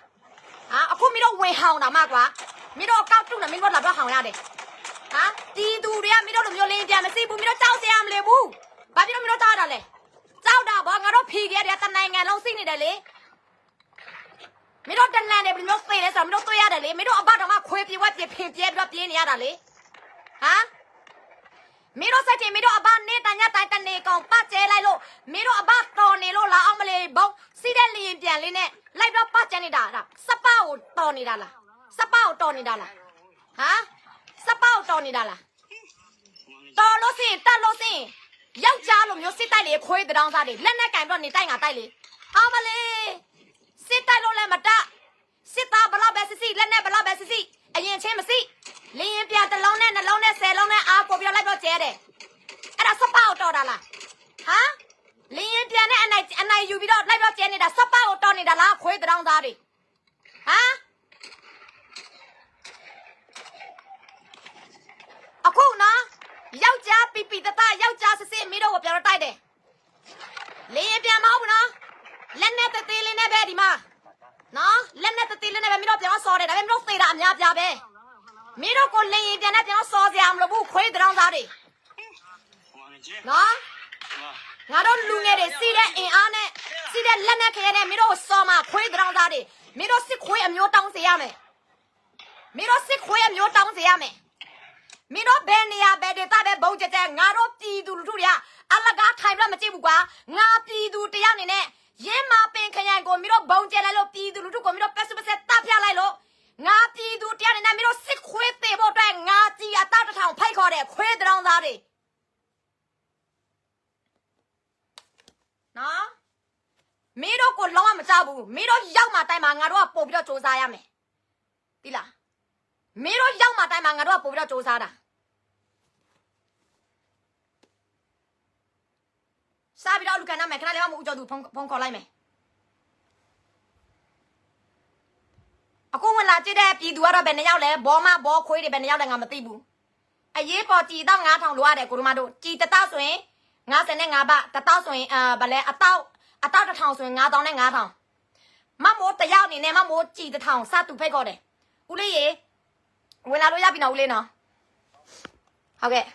ဟာအခုမင်းတို့ဝင်ဟောင်းတာမှကွာမင်းတို့ကောက်တုနဲ့မင်းတို့လာတော့ဟောင်းရတယ်ဟာတီးသူတွေကမင်းတို့လိုမျိုးလင်းပြန်မသိဘူးမင်းတို့ကြောက်စရာမလိုဘူးဘာဖြစ်လို့မင်းတို့ကြောက်တာလဲကြောက်တာဗောငါတို့ဖီတွေကတနိုင်ငံလုံးစိနေတယ်လေ မင်းတို့တလန်နေဘယ်လိုသိလဲဆိုတော့မင်းတို့တွေ့ရတယ်လေမင်းတို့အဘတော်မှခွေးပြေဝက်ပြေဖင်ပြေပြီးတော့ပြေးနေရတာလေဟမ်မင်းတို့စက်တင်မင်းတို့အဘနေတန်ညတိုင်တနေကောင်ပတ်ကျဲလိုက်လို့မင်းတို့အဘတော်နေလို့လာအောင်မလေးဘုံစီးတဲ့လျင်ပြန်လေးနဲ့လိုက်တော့ပတ်ကျဲနေတာစပကိုတော်နေတာလားစပကိုတော်နေတာလားဟမ်စပကိုတော်နေတာလားတော်လို့စင်တက်လို့စင်ယောက်ျားလိုမျိုးစစ်တိုက်လေခွေးတောင်စားတွေလက်နဲ့ကင်တော့နေတိုက်ငါတိုက်လေအောင်မလေးစစ်တိုက်လို့လည်းမတစစ်သားဘလောက်ပဲစစ်လက်နဲ့ဘလောက်ပဲစစ်အရင်ချင်းမစစ်လင်းရင်ပြတစ်လုံးနဲ့နှလုံးနဲ့10လုံးနဲ့အားကိုပြောလိုက်တော့ကျဲတယ်အဲ့ဒါစပကိုတော်တာလားဟမ်လင်းရင်ပြန်နဲ့အနိုင်ယူပြီးတော့လိုက်တော့ကျဲနေတာစပကိုတော်နေတာလားခွေးတောင်သားတွေဟမ်အခုနော်ယောက်ျားပီပီတတယောက်ျားစစ်မီးတော့ကိုပြောတော့တိုက်တယ်လင်းရင်ပြန်မဟုတ်ဘူးနော်လက်နဲ့တသေးလေးနဲ့ပဲဒီမှာနော်လက်နဲ့တသေးလေးနဲ့ပဲမင်းတို့ပြန်ဆော်တယ်ဒါပေမဲ့မင်းတို့သေတာအများပြပဲမင်းတို့ကိုလင်းရင်ပြန်နဲ့ပြန်ဆော်စရာမလိုဘူးခွေးတောင်သားတွေနော်ငါတို့လူငယ်တွေစီးတဲ့အင်အားနဲ့စီးတဲ့လက်နဲ့ခဲနဲ့မင်းတို့ဆော်မှာခွေးတောင်သားတွေမင်းတို့စစ်ခွေးအမျိုးတောင်းစေရမယ်မင်းတို့စစ်ခွေးအမျိုးတောင်းစေရမယ်မင်းတို့ဘယ်နေရာဘယ်ဒေသပဲဘုံကျတဲ့ငါတို့ပြည်သူလူထုတွေကအလကားထိုင်လို့မကြည့်ဘူးကွာငါပြည်သူတရားနေနဲ့ရင်းမာပင်ခရိုင်ကိုမင်းတို့ဘုံကျဲလိုက်လို့ပြည်သူလူထုကိုမင်းတို့ပက်စပဆက်တပ်ပြလိုက်လို့ငါပြည်သူတရားနေနဲ့မင်းတို့စစ်ခွေးသေးဖို့အတွက်ငါကြီးအတောက်တစ်ထောင်ဖိုက်ခေါ်တဲ့ခွေးတောင်သားတွေနော်မင်းတို့ကိုလုံးဝမကြောက်ဘူးမင်းတို့ရောက်မှတိုင်းမှာငါတို့ကပို့ပြီးတော့စူးစမ်းရမယ်ဒီလားမင်းတို့ရောက်မှတိုင်းမှာငါတို့ကပို့ပြီးတော့စူးစမ်းတာစားပြီးတော့လူကန်နာမယ်ခဏလေးမှမဦးကြသူဖုန်းခေါ်လိုက်မယ်အခုဝင်လာကြည့်တဲ့ပြည်သူကတော့ဘယ်နှစ်ယောက်လဲဘောမဘောခွေးတွေဘယ်နှစ်ယောက်လဲငါမသိဘူးအရေးပေါ်ကြည်တော့9000လိုရတယ်ကိုတို့မတို့ကြည်1000ဆိုရင်55ဘတ်1000ဆိုရင်ဗလဲအတောက်1000ဆိုရင်9000နဲ့9000မမိုးတယောက်အနေနဲ့မမိုးကြည်1000စတူဖိတ်ခေါ်တယ်ဦးလေးရေဝင်လာလို့ရပြီနော်ဦးလေးနော်ဟုတ်ကဲ့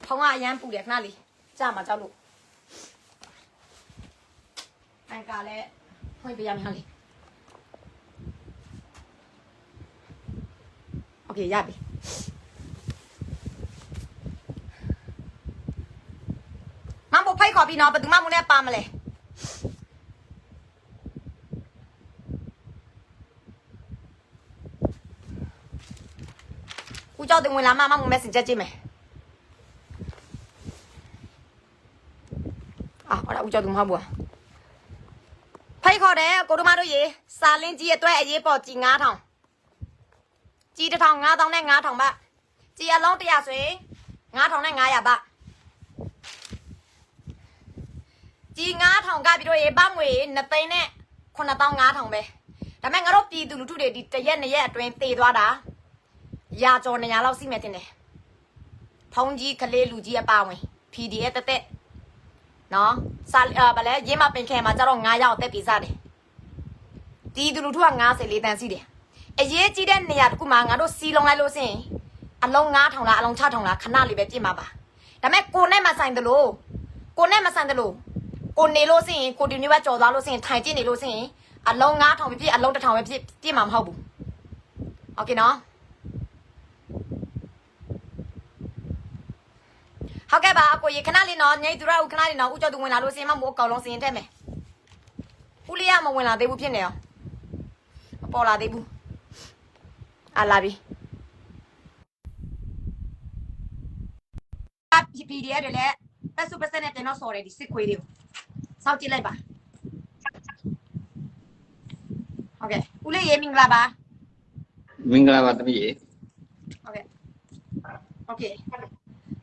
ဖုန်းကအရန်ပူတယ်ခဏလေးကြာမှာကြောက်လို့အန်ကလည်းဖွင့်ပြရမယ်လေโอเคရပြီမမိုးဖိတ်ခေါ်ပြီနော်ဘယ်သူမှမနဲ့ပါမလဲဦးကျော်တင်ဝင်လာမမိုး message ကြည့်မယ်ဟုတ်လားဦးကျော်တင်မဟုတ်ဘူးဖိတ်ခေါ်တယ်ကိုတို့မတို့ရေစာလင်းကြီးအတွက်အရေးပေါ်ကြီး9000ကြီး1000 9000နဲ့9000ဘကြီးအလုံး100ဆိုရင်9000နဲ့900ဘကြီး9000ကပြီးတော့ရေပငွေ2သိန်းနဲ့9500ပဲဒါပေမဲ့ငါတို့ပြည်သူလူထုတွေဒီတရက်2ရက်အတွင်းသေသွားတာရာကျော်200လောက်စီးမယ်တင်တယ်ဖုံးကြီးကလေးလူကြီးအပါဝင် PDF တက်နော်စာဗလဲရင်းမပင်ခဲမှာကျတော့9ရောက်တက်ပြီးစားတယ်ဒီသူလူထုက94တန်းစီးတယ်အရေးကြီးတဲ့နေရာတခုမှာငါတို့စီလုံးလိုက်လို့စင်အလုံး9000လားအလုံး6000လားခဏလေးပဲပြစ်မှာပါဒါပေမဲ့ကိုနဲ့မဆိုင်တယ်လို့ကိုနဲ့မဆိုင်တယ်လို့ကိုနေလို့စင်ကိုဒီမျိုးပဲကြော်သွားလို့စင်ထိုင်ကြည့်နေလို့စင်အလုံး9000ပြည့်အလုံး1000ပဲပြစ်မှာမဟုတ်ဘူးโอเคနော်ဟုတ်ကဲ့ပါအကိုရေခဏလေးနော်ညိတ်သူရဦးခဏလေးနော်ဦးကျော်သူဝင်လာလို့စင်မမိုးအကောင်လုံးစင်ထက်မယ်ဦးလေးကမဝင်လာသေးဘူးဖြစ်နေအောင်မပေါ်လာသေးဘူးလာပြီPDF တွေလည်းပတ်စုပတ်စက်နဲ့တင်တော့စော်တယ်ဒီစစ်ခွေးတွေကိုစောက်ကြည့်လိုက်ပါဟုတ်ကဲ့ဦးလေးရေမင်္ဂလာပါမင်္ဂလာပါသမီးရေဟုတ်ကဲ့โอเค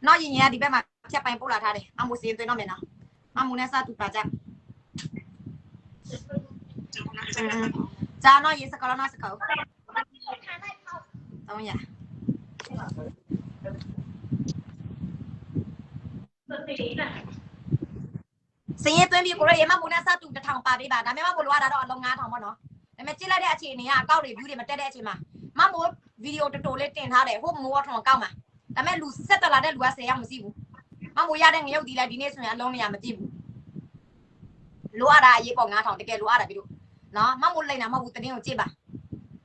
နော်ရင်ရင်ကဒီဘက်မှာဖြတ်ပိုင်ပို့လာထားတယ်အမိုးစင်းသွင်းတော့မယ်နော်အမိုးနဲ့စတူပါကြဂျာနော်ရေစကောနော်စကောတောင်းရစင်းရသွင်းပြီးကိုရရေမမိုးနဲ့စတူ1000ပါပေးပါဒါပေမဲ့မမိုးလိုရတာတော့အလုံး9000ပေါ့နော်ဒါပေမဲ့ကြည့်လိုက်တဲ့အခြေအနေကအကောက်တွေ view တွေမတက်တဲ့အချိန်မှာမမိုးဗီဒီယိုတော်တော်လေးတင်ထားတယ်ဟိုမိုးထောင်ကောက်မှာဒါပေမဲ့လူဆက်တက်လာတဲ့လူက10ယောက်မရှိဘူးမမိုးရတဲ့ငရုတ်ဒီလိုက်ဒီနေ့ဆိုရင်အလုံးနေရမကြည့်ဘူးလိုအပ်တာအရေးပေါ်9000တကယ်လိုအပ်တာပြီလို့ နော်မမို့လိမ့်တာမဟုတ်ဘူးတင်းကိုကြည့်ပါ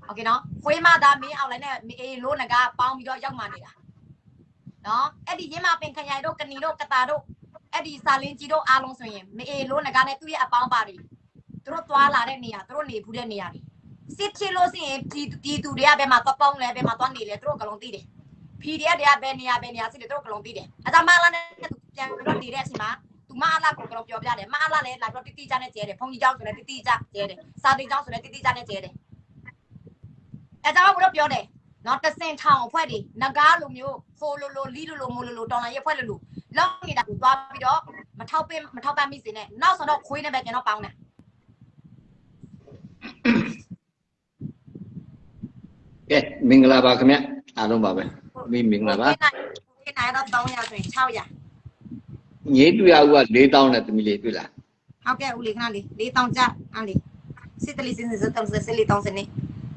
โอเคနော်ခွေးမသားမင်းအောင်လိုက်နဲ့အေးလို့ငကားပေါင်းပြီးတော့ရောက်မှနေတာနော်အဲ့ဒီရင်းမပင်ခရိုင်တို့ကဏီတို့ကတာတို့အဲ့ဒီစာလင်းကြီးတို့အားလုံးဆိုရင်မအေးလို့ငကားနဲ့သူ့ရဲ့အပေါင်းပါတွေသူတို့သွားလာတဲ့နေရာသူတို့နေဘူးတဲ့နေရာတွေစစ်ချလို့ဆိုရင်ဒီသူတွေကဘယ်မှာသွားပေါင်းလဲဘယ်မှာသွားနေလဲသူတို့ကလုံးသိတယ် PDF တွေကဘယ်နေရာစစ်တယ်သူတို့ကလုံးသိတယ်အဲ့ဒါမှလာနဲ့ပြန်ပြီးတော့နေတဲ့အချိန်မှာသူမအလားကိုကလုံးပြောပြတယ်မအလားလည်းလာပြီးတော့တိတိကျနဲ့ကျဲတယ်ဖုန်ကြီးเจ้าဆိုလည်းတိတိကျကျဲတယ်စာတိเจ้าဆိုလည်းတိတိကျနဲ့ကျဲတယ်အဲ့ဒါကတော့ပြောတယ်နော်တစင်ထောင်အဖွဲ့တွေငကားလိုမျိုးဖိုလိုလိုလီလိုလိုမိုလိုလိုတော်လိုင်းရဲ့အဖွဲ့လိုလိုလောက်နေတာကိုသွားပြီးတော့မထောက်ပံ့မိစေနဲ့နောက်ဆိုတော့ခွေးနဲ့ပဲကျွန်တော်ပေါင်းတယ် ကဲမင်္ဂလာပါခင်ဗျအားလုံးပါပဲမိမင်္ဂလာပါ ဒီနိုင်တော့300ဆိုရင်600 ညေးတွေ့ရဦးက4000နဲ့သမီးလေးတွေ့လား ဟုတ်ကဲ့ဦးလေးခဏလေး4000ကျအဲ့လေးစစ်တလီစင်းစ30စစ်လေး30နဲ့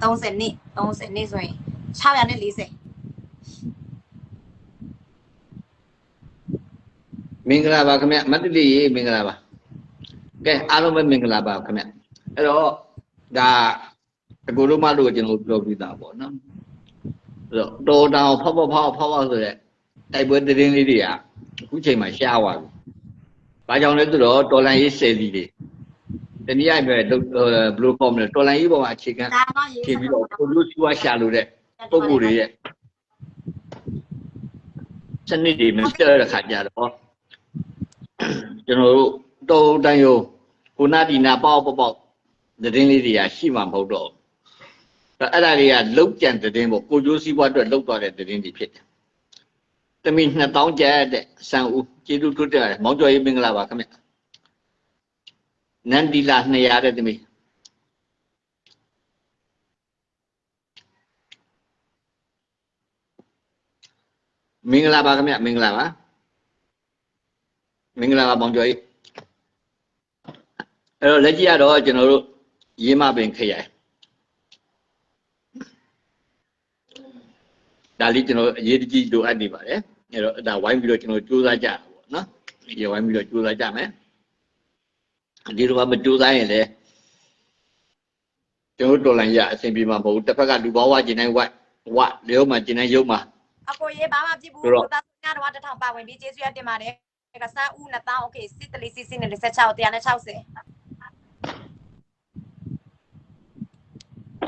30နဲ့ဆိုရင်640 မင်္ဂလာပါခင်ဗျမတ်တလေးရေမင်္ဂလာပါကဲအားလုံးပဲမင်္ဂလာပါခင်ဗျအဲ့တော့ဒါအကိုတို့မတို့ကျွန်တော်ပြောပြတာပေါ့နော်အဲ့တော့တော်တောင်ဖောက်ဆိုတဲ့တိုက်ပွဲသတင်းလေးတွေကအခုချိန်မှာရှားသွားပြီဘာကြောင့်လဲဆိုတော့တော်လန်ရေး10စီတွေတနည်းအားဖြင့်ဘလိုကောမလဲတော်လန်ရေးပေါ်မှာအခြေခံဖြည့်ပြီးတော့ကိုလိုစီဝါရှာလို့တဲ့ပုံကိုယ်တွေရဲ့စနစ်တွေမစတဲ့ခါကြတော့ကျွန်တော်တို့တော်တန်ရုံကိုနာဒီနာပေါက်သတင်းလေးတွေကရှိမှမဟုတ်တော့အဲ့ဒါတွေကလုတ်ကြံသတင်းပေါ့ကိုကျိုးစည်းပွားအတွက်လုတ်သွားတဲ့သတင်းတွေဖြစ်တယ်။တမီ2000ကျပ်တဲ့စံဦးကျေးဇူးထွတ်တယ်မောင်ကျော်ရေးမင်္ဂလာပါခင်ဗျ။နန္ဒီလာ200တဲ့တမီမင်္ဂလာပါခင်ဗျမင်္ဂလာပါမောင်ကျော်ရေးအဲ့တော့လက်ကြည့်ရတော့ကျွန်တော်တို့ရေးမပင်ခရိုင်ဒါလေးကျွန်တော်အရေးတကြီးလိုအပ်နေပါတယ်အဲ့တော့ဒါဝိုင်းပြီးတော့ကျွန်တော်စူးစမ်းကြပါပေါ့နော်ဒီဝိုင်းပြီးတော့စူးစမ်းကြမယ်ဒီလိုမှမစူးစမ်းရင်လည်းကျွန်တော်တော်လိုင်းရအဆင်ပြေမှာမဟုတ်ဘူးတစ်ဖက်ကလူပေါင်းဝကျင်တိုင်းဝရုံးမှာကျင်တိုင်းရုံးမှာအကိုရေးဘာမှပြစ်ဘူးကိုသားညတော့1000ပါဝင်ပြီးကျေးဇူးရတင်ပါတယ်ကစမ်းဦး2000โอเคစစ်တလီစစ်နဲ့16 160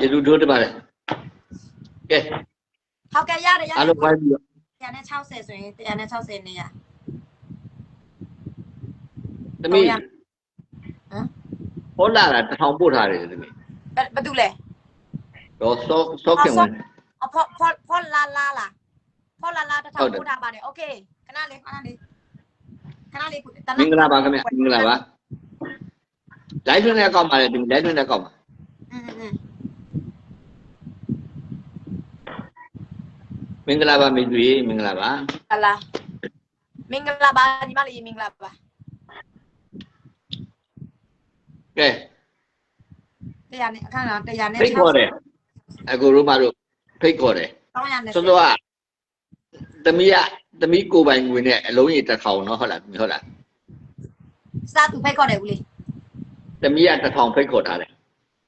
ကျေးဇူးတို့တင်ပါတယ်ကဲဟုတ်ကဲ့ရတယ်အားလုံးပိုင်းပြီးတော့160ဆိုရင်160နေရသမီးဟောလာတာ1000ပို့ထားတယ်သမီးဘာတူလဲတော့စောခင်ဝင်ဖောလာ1000ပို့ထားပါတယ်โอเคခဏလေးမင်္ဂလာပါခင်ဗျမင်္ဂလာပါ live ထွန်းတဲ့အကောင့်ပါလေဒီ live ထွန်းတဲ့အကောင့်ပါမင်္ဂလာပါမိတ်ဆွေမင်္ဂလာပါမင်္ဂလာပါညီမလေးမင်္ဂလာပါကဲတရားနဲ့အခန်းလားတရားနဲ့ဖိတ်ခေါ်တယ်အကိုတို့မတို့ဖိတ်ခေါ်တယ်စောစောကသမီးကိုပိုင်ငွေနဲ့အလုံးကြီး1000เนาะဟုတ်လားစာသူဖိတ်ခေါ်တယ်ဦးလေးသမီးက1000ဖိတ်ခေါ်ထားတယ်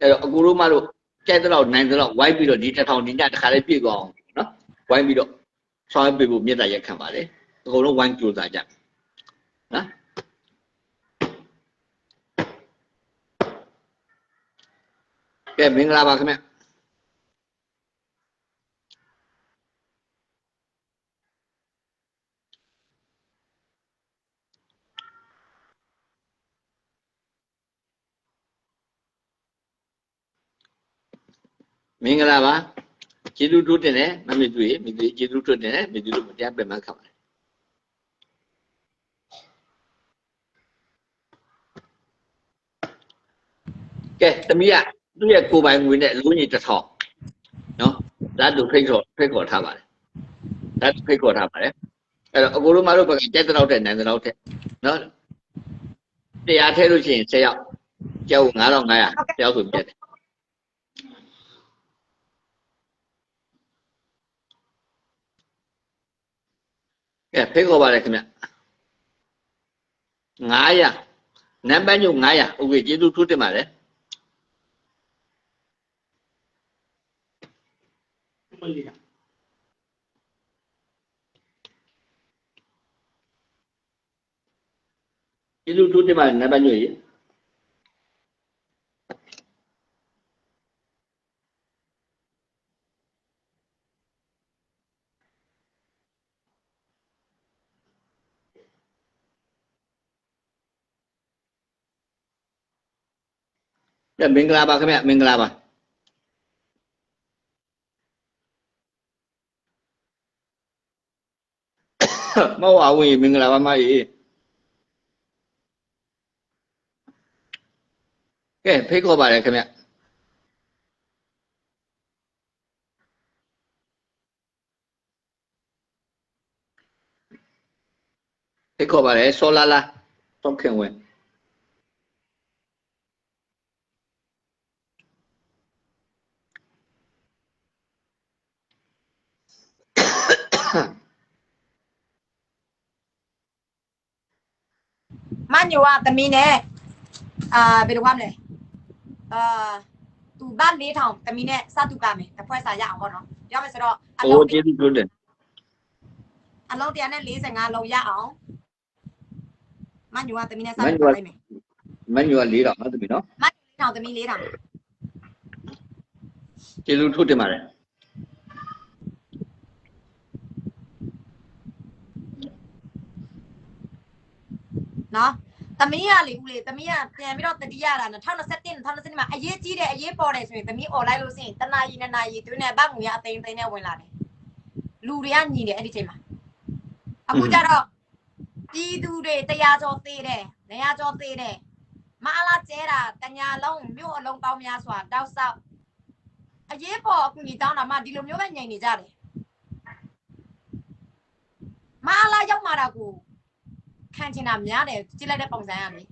အဲ့တော့အကိုတို့မတို့ကြိုက်တော့နိုင်တော့ဝိုင်းပြီးတော့ဒီ1000ဒီညတစ်ခါလေးပြည့်သွားအောင်เนาะဝိုင်းပြီးတော့ဆောင်းပေးဖို့မြတ်တာရက်ခံပါလေအကုန်လုံးဝိုင်းကြိုးစားကြနော်ကဲမင်္ဂလာပါခင်ဗျမင်္ဂလာပါကျေးဇူးတိုးတင်တယ်မမေသူရေမိသူကျေးဇူးတိုးတင်တယ်မိသူတို့မတရားပြန်မှခံပါတယ်ကဲသမီးကသူ့ရဲ့ကိုယ်ပိုင်ငွေနဲ့လုံးကြီး1000နော်ဓာတ်တူဖိတ်ခေါ်ထားပါတယ်ဓာတ်ဖိတ်ခေါ်ထားပါတယ်အဲ့တော့အကိုတို့မတို့ဘက်ကကြက်တဲ့လောက်တဲ့နိုင်တဲ့လောက်တဲ့နော်တရားထဲလို့ရှိရင်10ယောက်ကျောက်9500ကျောက်ဆိုပြတ်တယ်ကဲဖိတ်ခေါ်ပါလေခင်ဗျ900နံပါတ်ညို့900โอเคကျေးဇူးထူးတင်ပါတယ် ကျေးဇူးတူတင်ပါတယ်နံပါတ်ညွှန်ကြီးမင်္ဂလာပါခင်ဗျမင်္ဂလာပါမဟုတ်ပါဘူးမင်္ဂလာပါမကြီးကဲဖိတ်ခေါ်ပါတယ်ခင်ဗျဖိတ်ခေါ်ပါတယ်စောလာလာတောက်ခင်ဝင်မညိုကသမီးနဲ့ဘယ်လိုမှမလဲသူဘာ၄ထောင်သမီးနဲ့စတူကမယ်တစ်ဖွဲ့စာရအောင်ပေါ့နော်ပြောမယ်ဆိုတော့အလုံးကျေးဇူးတူတယ်အလုံး145လုံးရအောင်မညိုကသမီးနဲ့စတူကလိုက်မယ်မညိုက4တောင်နော်သမီးနော်မညို4ထောင်သမီး4ထောင်ကျေးဇူးထူးတင်ပါတယ်နော်သမီးရလေဦးလေသမီးကပြန်ပြီးတော့တတိယလာ2021မှာအရေးကြီးတယ်အရေးပေါ်တယ်ဆိုရင်သမီး online လို့ဆိုရင်တနာရီ2နာရီတွင်းနဲ့ဗတ်ငွေအသိနဲ့ဝင်လာတယ်လူတွေကညီတယ်အဲ့ဒီချိန်မှာအခုကျတော့ပြည်သူတွေ100ကျော်သေးတယ်100ကျော်သေးတယ်မအားလားကျဲတာတညာလုံးမြို့အလုံးပေါင်းများစွာတောက်ဆောက်အရေးပေါ်အကူကြီးတောင်းတာမှဒီလိုမျိုးပဲညင်နေကြတယ်မအားလားရောက်มาတာကိုခံချင်တာများတယ်ကြည့်လိုက်တဲ့ပုံစံရမယ်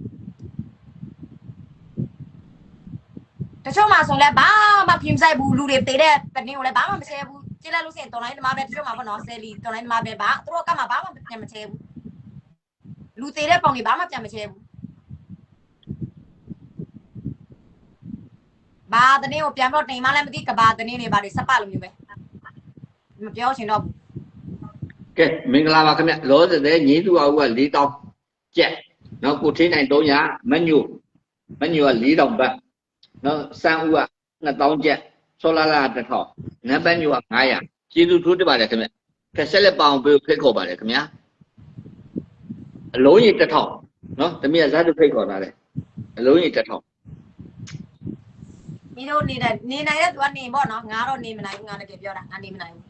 တချို့မှာဆိုလဲဘာမှပြင်ဆိုင်ဘူးလူတွေတေးတဲ့တနည်းကိုလည်းဘာမှမချဲဘူးကြည့်လိုက်လို့ရှိရင်တော်လိုင်းသမားပဲတချို့မှာပေါ့နော်ဆယ်လီတော်လိုင်းသမားပဲဘာသူတို့ကမှဘာမှပြန်မချဲဘူးလူတေးတဲ့ပုံတွေဘာမှပြန်မချဲဘူးဘာတနည်းကိုပြန်တော့တင်မှလည်းမသိကဘာတနည်းတွေဘာတွေစပလိုမျိုးပဲမပြောချင်တော့ဘူးကဲမင်္ဂလာပါခင်ဗျလောစတဲ့ညီသူအောင်က4တောင်းကျက်နော်ကိုထင်းနိုင်300မညိုက4တောင်းပတ်နော်စံဦးက2000ကျက်ဆောလာလာ1000နံပါတ်ညိုက900ကျေးဇူးထူးတင်ပါတယ်ခင်ဗျကဲဆက်လက်ပအောင်ပေးဖိတ်ခေါ်ပါတယ်ခင်ဗျာအလုံးကြီး1000နော်တမီးကဇာတ်ဖိတ်ခေါ်တာလေအလုံးကြီး1000မင်းတို့နေနိုင်တဲ့သူကနေပေါ့နော်ငါတော့နေမနိုင်ဘူးငါလည်းပြောတာငါနေမနိုင်ဘူး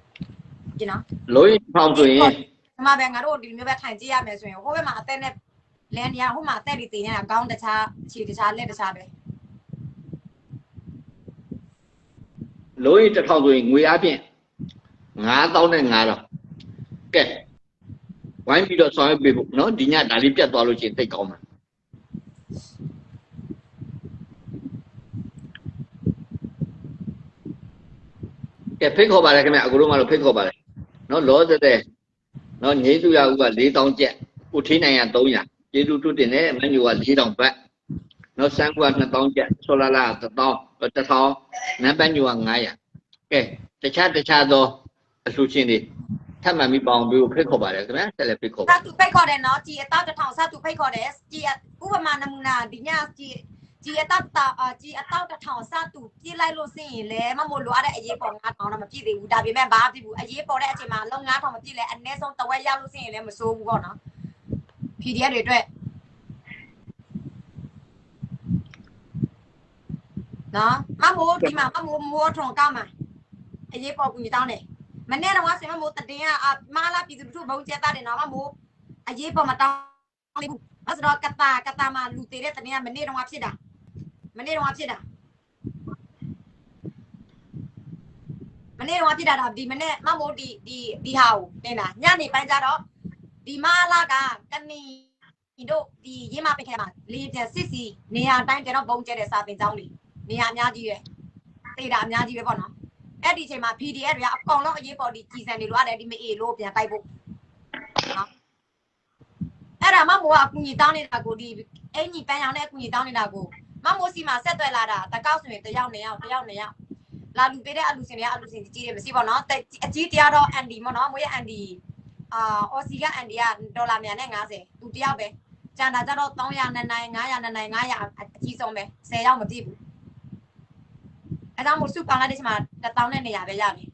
ကြည့်နော်လုံးကြီး1000ဆိုရင်ဒီမှာပဲငါတို့ဒီမျိုးပဲထိုင်ကြည့်ရမယ်ဆိုရင်ဟိုဘက်မှာအသက်နဲ့လန်နေရဟိုမှာအသက်တွေတည်နေတာကောင်းတခြားခြေတခြားလက်တခြားပဲလုံးကြီး1000ဆိုရင်ငွေအပြင်9000နဲ့9000ကဲဝိုင်းပြီးတော့ဆောင်ရွက်ပေးဖို့နော်ဒီညဒါလေးပြတ်သွားလို့ချင်းသိကောင်းမှာကဲဖိတ်ခေါ်ပါတယ်ခင်ဗျအခုတို့မှလို့ဖိတ်ခေါ်ပါတယ်နော်လောစတဲ့နော်ငိမ့်သူရဦးက4000ကျက်ကိုထင်းနိုင်ရ300ကျေးဇူးတူတင်တယ်မညိုက4000ဘတ်နော်စံကူက2000ကျက်ဆောလာလာ1000နံပါတ်ညိုက900ကဲတခြားသောအလှချင်းတွေထပ်မှန်ပြီးပေါအောင်ပြီးဖိတ်ခေါ်ပါတယ်ခင်ဗျဆက်လက်ဖိတ်ခေါ်ပါစတူဖိတ်ခေါ်တယ်နော်ကြည်အတောက်1000စတူဖိတ်ခေါ်တယ်ကြည်ဥပမာနမူနာဒီညကြည်အတောက်1000စတူပြည့်လိုက်လို့စရင်လဲမမို့လိုအပ်တဲ့အရေးပေါ်9000တော့မပြည့်သေးဘူးဒါပေမဲ့ဘာဖြစ်ဘူးအရေးပေါ်တဲ့အချိန်မှာလုံး9000မပြည့်လဲအနည်းဆုံးတဝက်ရောက်လို့စရင်လဲမစိုးဘူးပေါ့နော် PDF တွေအတွက်နော်မမို့ဒီမှာမမို့ထုံကောက်မှာအရေးပေါ်ကူညီတောင်းတယ်မနေ့တော့ဆင်မမို့တတင်ကမာလာပြည်သူတို့ဘုံကျဲတာတယ်နော်မမို့အရေးပေါ်မတောင်းဘူးအဲ့ဆိုတော့ကတာမှာလူသေးတဲ့တတင်ကမနေ့တော့ဖြစ်တာမနေ့တော့ဖြစ်တာဒါဒီမနေ့မမို့ဒီဟာကိုတင်တာညနေပိုင်းကျတော့ဒီမာလာကကနီတို့ဒီရင်းမပင်ခဲမှာလေးပြန်စစ်စီနေရာတိုင်းကျတော့ဘုံကျဲတဲ့စာတင်ကျောင်းလေးနေရာအများကြီးပဲတေးတာအများကြီးပဲပေါ့နော်အဲ့ဒီအချိန်မှာ PDF တွေကအကောင်လုံးအရေးပေါ်ဒီကြီးစံတွေလိုရတယ်ဒီမအေးလို့ပြန်တိုက်ဖို့နော်အဲ့ဒါမမိုးကအကူကြီးတောင်းနေတာကိုဒီအင်ကြီးပန်းရောင်နဲ့အကူကြီးတောင်းနေတာကိုမမိုးစီမှာဆက်သွယ်လာတာတကောက်ဆိုရင်တယောက်2ယောက် လာလူပေးတဲ့အလူစင်တွေကအလူစင်ကြီးတယ်မရှိပါတော့အကြီးတရားတော့အန်ဒီမော်နော်မွေးအန်ဒီအော်စီကအန်ဒီကဒေါ်လာမြန်နဲ့50သူတယောက်ပဲကျန်တာကြတော့300နဲ့နိုင်900နဲ့နိုင်900အကြီးဆုံးပဲ10ရောက်မပြည့်ဘူးအဲဒါမို့စုပေါင်းလိုက်တဲ့ချိန်မှာ1000နဲ့100ပဲရပြီ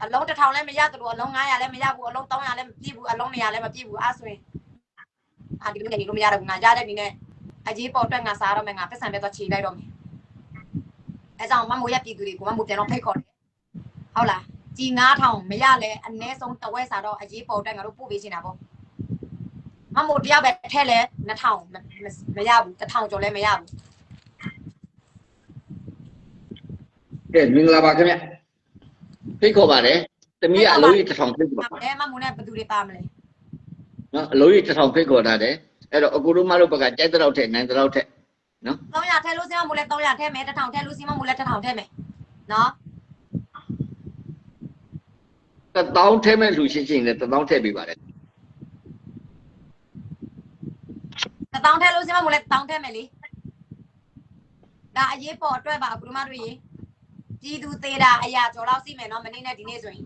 အလုံး1000လည်းမရသလိုအလုံး900လည်းမရဘူးအလုံး300လည်းမပြည့်ဘူးအလုံး100လည်းမပြည့်ဘူးအဲ့ဆိုရင်ဒီလိုနေလို့မရတော့ဘူးငါရတဲ့ဒီနဲ့အကြီးပေါ်အတွက်ငါစားတော့မယ်ငါပတ်စံပဲတော့ခြေလိုက်တော့မယ်အဲကြောင့်မမိုးရပြည်သူတွေကိုမမိုးပြန်တော့ဖိတ်ခေါ်တယ်ဟုတ်လားကြီး9000မရလဲအနည်းဆုံးတဝက်စားတော့အကြီးပေါ်အတွက်ငါတို့ပို့ပေးချင်တာပေါ့မမိုးတယောက်ပဲထဲလဲ2000မရဘူး1000ကျော်လဲမရဘူးကဲမင်္ဂလာပါခင်ဗျဖိတ်ခေါ်ပါတယ်တမီးကအလုံးကြီး1000ဖိတ်ခေါ်ပါအဲမမိုးနဲ့ဘယ်သူတွေပါမလဲနော်အလုံးကြီး1000ဖိတ်ခေါ်ထားတယ်အဲ့တော့အကူတို့မတို့ဘက်ကကြိုက်တဲ့လောက်ထက်နိုင်တဲ့လောက်ထက်နော်300ထဲလို့စီမမိုးလဲ300ထဲမယ်1000ထဲလို့စီမမိုးလဲ1000ထဲမယ်နော်1000ထဲမဲ့လူရှင်းရှင်းနဲ့1000ထည့်ပေးပါတယ်1000ထဲလို့စီမမိုးလဲ1000ထဲမယ်လေဒါအရေးပေါ်အတွက်ပါအကူတို့မတို့ရေပြည်သူသေးတာအရာကျော်လောက်စီမယ်နော်မနေ့နဲ့ဒီနေ့ဆိုရင်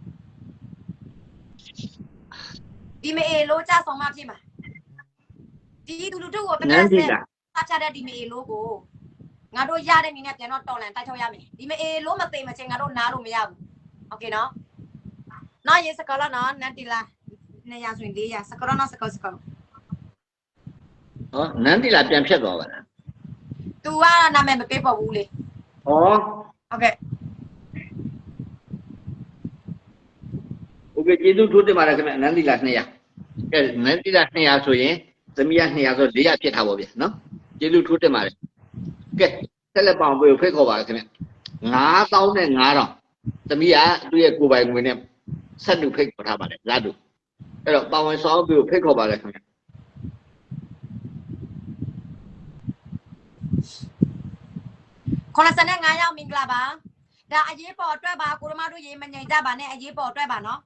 ဒီမေလို့ကြဆောင်မှဖြစ်မှာဒီသူလူတို့ကိုပကတ်ဆက်အချတဲ့ဒီမေလို့ကိုငါတို့ရတဲ့နည်းနဲ့ပြန်တော့တော်လန်တိုက်ထုတ်ရမယ်ဒီမေလို့မသိမချင်းငါတို့နားလို့မရဘူးโอเคနော်နော်ရေစကလာနော်နန်တီလာနေရဆိုရင်400စကလာနော်စကဟောနန်တီလာပြန်ဖြတ်သွားပါလား तू ကနာမည်မပေးပေါ်ဘူးလေဟုတ်ကဲ့โอเคကျေးဇူးထိုးတင်ပါတယ်ခင်ဗျနန်တီလာ200ကဲနန်တီလာ200ဆိုရင်သမီးက200ဆို400ဖြစ်ထားပါဗျာနော်ကျေးဇူးထိုးတင်ပါတယ်ကဲဆက်လက်ပေါင်ပေးကိုဖိတ်ခေါ်ပါခင်ဗျ9000နဲ့9000သမီးကသူ့ရဲ့ကိုယ်ပိုင်ငွေနဲ့ဆက်တူဖိတ်ခေါ်ထားပါတယ်လာတူအဲ့တော့ပါဝင်ဆောင်ပေးကိုဖိတ်ခေါ်ပါလေခင်ဗျ95ရောက်မင်္ဂလာပါဒါအရေးပေါ်အတွက်ပါကိုရမတို့ရေမငြိမ်ကြပါနဲ့အရေးပေါ်အတွက်ပါနော်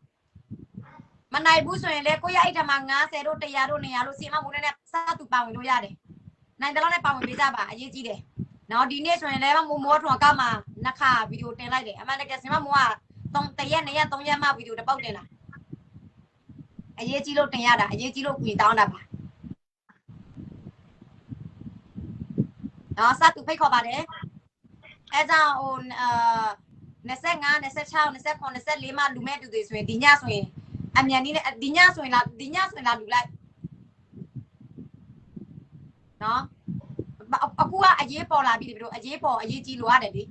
မနိုင်ဘူးဆိုရင်လေကိုရအိတ်ထမှာ90တို့100တို့200တို့စီမမိုးနဲ့စတူပါဝင်လို့ရတယ်နိုင်တယ်လို့လည်းပါဝင်ပေးကြပါအရေးကြီးတယ်နော်ဒီနေ့ဆိုရင်လည်းမိုးမောထွန်ကောက်မှာနှစ်ခါဗီဒီယိုတင်လိုက်တယ်အမှန်တကယ်စီမမိုးက3ရက်2ရက်3ရက်မှဗီဒီယိုတစ်ပုတ်တင်တာအရေးကြီးလို့တင်ရတာအရေးကြီးလို့ကြွေတောင်းတာပါနော်စတူဖိတ်ခေါ်ပါတယ်အဲကြောင့်ဟို25 26 29 24မှလူမဲ့တူတွေဆိုရင်ဒီညဆိုရင်အမြန်နည်းနဲ့ဒီညဆိုရင်လာလူလိုက်နော်အခုကအရေးပေါ်လာပြီဒီလိုအရေးပေါ်အရေးကြီးလိုရတယ်လေ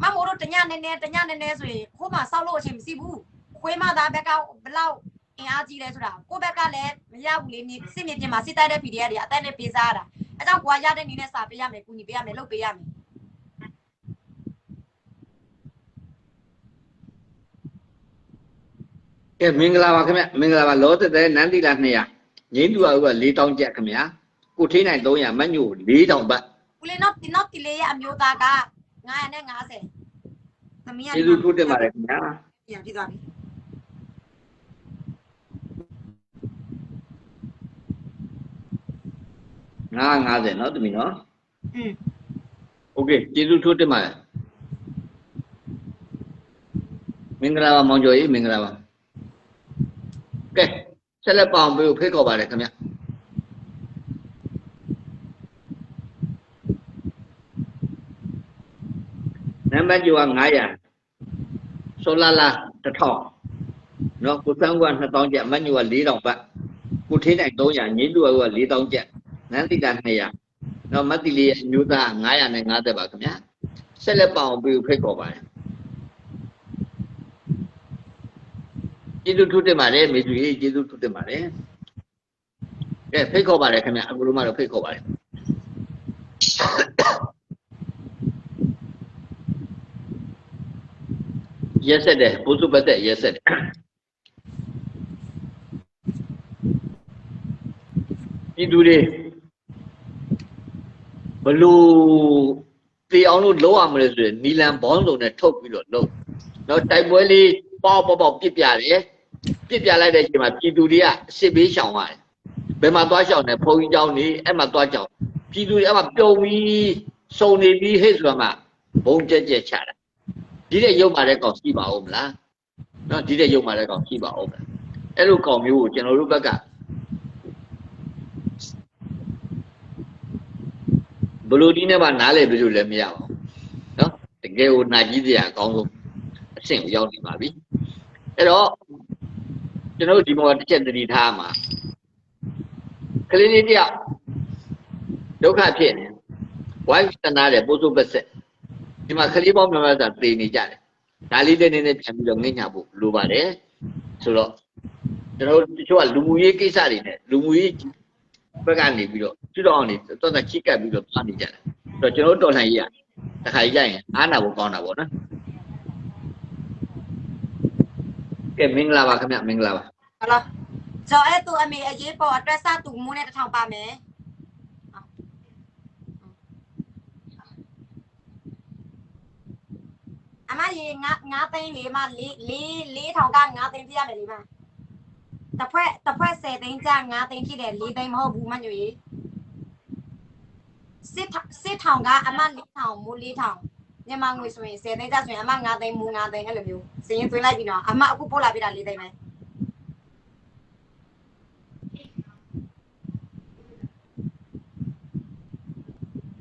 မမိုးတို့တညနေနေဆိုရင်ခိုးမှစောက်လို့အချိန်မရှိဘူးခွေးမသားဘက်ကဘလောက်အင်အားကြီးလဲဆိုတာကိုယ့်ဘက်ကလည်းမရဘူးလေစစ်မြေပြင်မှာစစ်တိုက်တဲ့ PDF တွေအသက်နဲ့ပေးစားရတာအဲကြောင့်ကိုကရတဲ့နည်းနဲ့စာပေးရမယ်ကူညီပေးရမယ်လုပ်ပေးရမယ်ကဲမင်္ဂလာပါခင်ဗျမင်္ဂလာပါလောသက်တဲ့နန်းတီလာ200ငိမ့်သူက4000ကျပ်ခင်ဗျာကိုထိနိုင်300မညို့4000ဘတ်ဦးလေးနော်တီလေးရဲ့အမျိုးသားက950သမီးကကျေးဇူးထိုးတင်ပါတယ်ခင်ဗျာပြန်ပြသွားပြီ950နော်သမီးနော်โอเคကျေးဇူးထိုးတင်ပါတယ်မင်္ဂလာပါမောင်ကျော်ကြီးမင်္ဂလာပါကဲဆက်လက်ပေါင်ပေးကိုဖိတ်ခေါ်ပါတယ်ခင်ဗျနံပါတ်ကျော်က900ဆိုလာလာ1000နော်ကိုစန်းက2000ကျပ်မညိုက4000ဘတ်ကိုထိနိုင်300ငိမ့်သူက4000ကျပ်နန်းတိတာ200နော်မတ်တီလေးအမျိုးသား950ပါခင်ဗျာဆက်လက်ပေါင်ပေးကိုဖိတ်ခေါ်ပါတယ်ကျေးဇူးထိုးတင်ပါတယ်မေသူကြီးကျေးဇူးထိုးတင်ပါတယ်ကဲဖိတ်ခေါ်ပါတယ်ခင်ဗျအခုလိုမှတော့ဖိတ်ခေါ်ပါတယ်ရက်ဆက်တယ်ဘုစုပတ်တဲ့ရက်ဆက်တယ်ဒီသူတွေဘလို့တေအောင်လို့လောက်ရမလဲဆိုရင်နီလန်ဘောင်းစုံနဲ့ထုတ်ပြီးတော့လုပ်တော့တိုက်ပွဲလေးပေါက်ပြစ်ပြတယ်ပြစ်ပြလိုက်တဲ့အချိန်မှာပြည်သူတွေကစစ်ဘေးရှောင်ရတယ်ဘယ်မှာသွားရှောင်လဲဘုံကြီးเจ้าနေအဲ့မှာသွားကြောင်ပြည်သူတွေအဲ့မှာပြုံပြီး စုံနေပြီးဟဲ့ဆိုတာမှဘုံကြက်ကြက်ချတာဒီတဲ့ရုပ်ပါတဲ့ကောင်ရှိပါဦးမလားနော်ဒီတဲ့ရုပ်ပါတဲ့ကောင်ရှိပါဦးမလားအဲ့လိုကောင်မျိုးကိုကျွန်တော်တို့ဘက်ကဘလူဒီနဲ့ပါနားလေပြီးလို့လည်းမရပါဘူးနော်တကယ်ကိုနာကြီးစရာအကောင်းဆုံးအဆင့်ကိုရောက်နေပါပြီအဲ့တော့ကျွန်တော်တို့ဒီမှာတစ်ချက်သတိထားမှာကလေးလေးတယောက်ဒုက္ခဖြစ်နေဝိုင်းတနာတဲ့ပိုးစုပ်ပတ်ဆက်ဒီမှာကလေးပေါင်းများများသာတည်နေကြတယ်ဒါလေးတဲ့နေနဲ့ပြန်ပြီးတော့ငိမ့်ညာဖို့လိုပါတယ်ဆိုတော့ကျွန်တော်တို့တချို့ကလူမှုရေးကိစ္စတွေနဲ့လူမှုရေးဘက်ကနေပြီးတော့ကျွတ်တော့အောင်နေတော်တော်ချိကပ်ပြီးတော့သွားနေကြတယ်ဆိုတော့ကျွန်တော်တို့တော်လှန်ရေးရတခါကြီးကြရင်အားနာဖို့ကောင်းတာပေါ့နော်ကဲမင်္ဂလာပါခင်ဗျမင်္ဂလာပါဟုတ်လားကျော်အဲ့သူအမေအရေးပေါ်အတွက်စသူမူးနဲ့1000ပါမယ်အမရေ9သိန်းလေးမ4000က9သိန်းပြရမယ်လေးမတစ်ဖွဲ့10သိန်းကြ9သိန်းဖြစ်တယ်4သိန်းမဟုတ်ဘူးမညိုရေစစ်ထောင်ကအမ4000မူး4000မြန်မာငွေဆိုရင်10သိန်းကြဆိုရင်အမ9သိန်းမူး9သိန်းအဲ့လိုမျိုးစရင်သွင်းလိုက်ပြီနော်အမအခုပို့လာပြတာ4သိန်းပဲ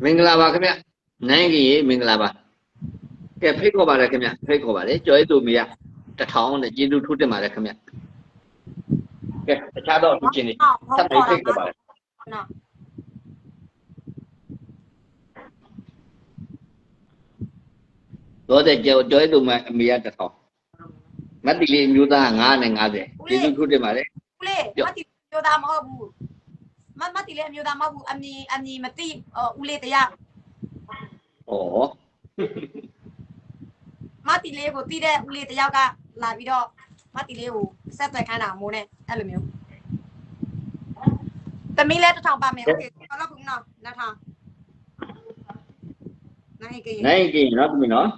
မင်္ဂလာပါခင်ဗျနိုင်ကြီးမင်္ဂလာပါကဲဖိတ်ခေါ်ပါရခင်ဗျဖိတ်ခေါ်ပါလေကျော်ရည်သူမီး1000နဲ့ကျေးဇူးထိုးတင်ပါတယ်ခင်ဗျကဲတခြားတော့ဒီချင်းနေဆက်ပြီးဖိတ်ခေါ်ပါလေနော်တော့တဲ့ကျော်ရည်သူမအမီး1000မတ်တီလေးမျိုးသား950ကျေးဇူးထိုးတင်ပါတယ်ဦးလေးမတ်တီမျိုးသားမဟုတ်ဘူးမတ်တီလေးအမျိုးသားမဟုတ်ဘူးအမီမသိဦးလေးတရားဩမတီလေးကိုတီးတဲ့ဦးလေးတယောက်ကလာပြီးတော့မတီလေးကိုဆက်သွယ်ခိုင်းတာမိုးနဲ့အဲ့လိုမျိုးသမီးလည်း1000ပါမယ်โอเคဘာလို့ခုနော်1000နိုင်ကင်းနော်သမီးနော်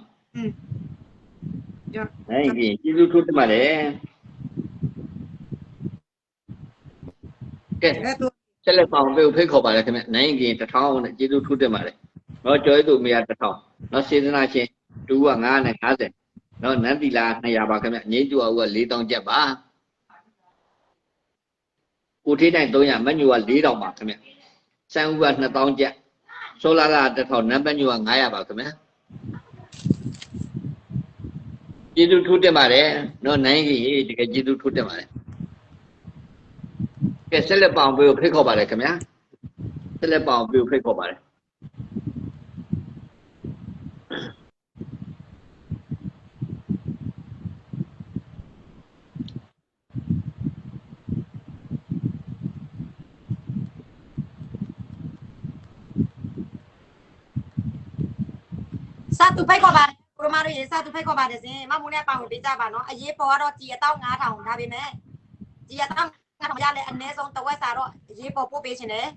နိုင်ကင်းကျေးဇူးထိုးတင်ပါတယ်ကဲဆက်လက်ပေါင်းပေးဖိတ်ခေါ်ပါလေခင်ဗျနိုင်ကင်း1000နဲ့ကျေးဇူးထိုးတင်ပါတယ်တော့ကျော်ရည်သူမီး1000နော်စေတနာရှင်တူက950နော်နန်းတီလာ200ပါခင်ဗျငိမ့်တူအောင်က4000ကျပ်ပါကိုထေးတိုင်း300မညူက4000ပါခင်ဗျစံဦးက2000ကျပ်ဆိုလာလာ1000နန်းပညူက900ပါခင်ဗျကျေးဇူးထိုးတင်ပါတယ်နော်နိုင်ကြီးတကယ်ကျေးဇူးထိုးတင်ပါတယ်ကဲဆက်လက်ပေါင်းပေးဖိတ်ခေါ်ပါလေခင်ဗျဆက်လက်ပေါင်းပေးဖိတ်ခေါ်ပါလေစသူဖိတ်ခေါ်ပါတယ်ကိုရမတို့ရေစသူဖိတ်ခေါ်ပါတယ်စင်မမူနဲ့ပေါင်ပေးကြပါနော်အရေးပေါ်ကတော့ကြီး15000ဒါပေမဲ့ကြီး15000ရလဲအနည်းဆုံးတဝက်စာတော့အရေးပေါ်ပို့ပေးခြင်းတယ်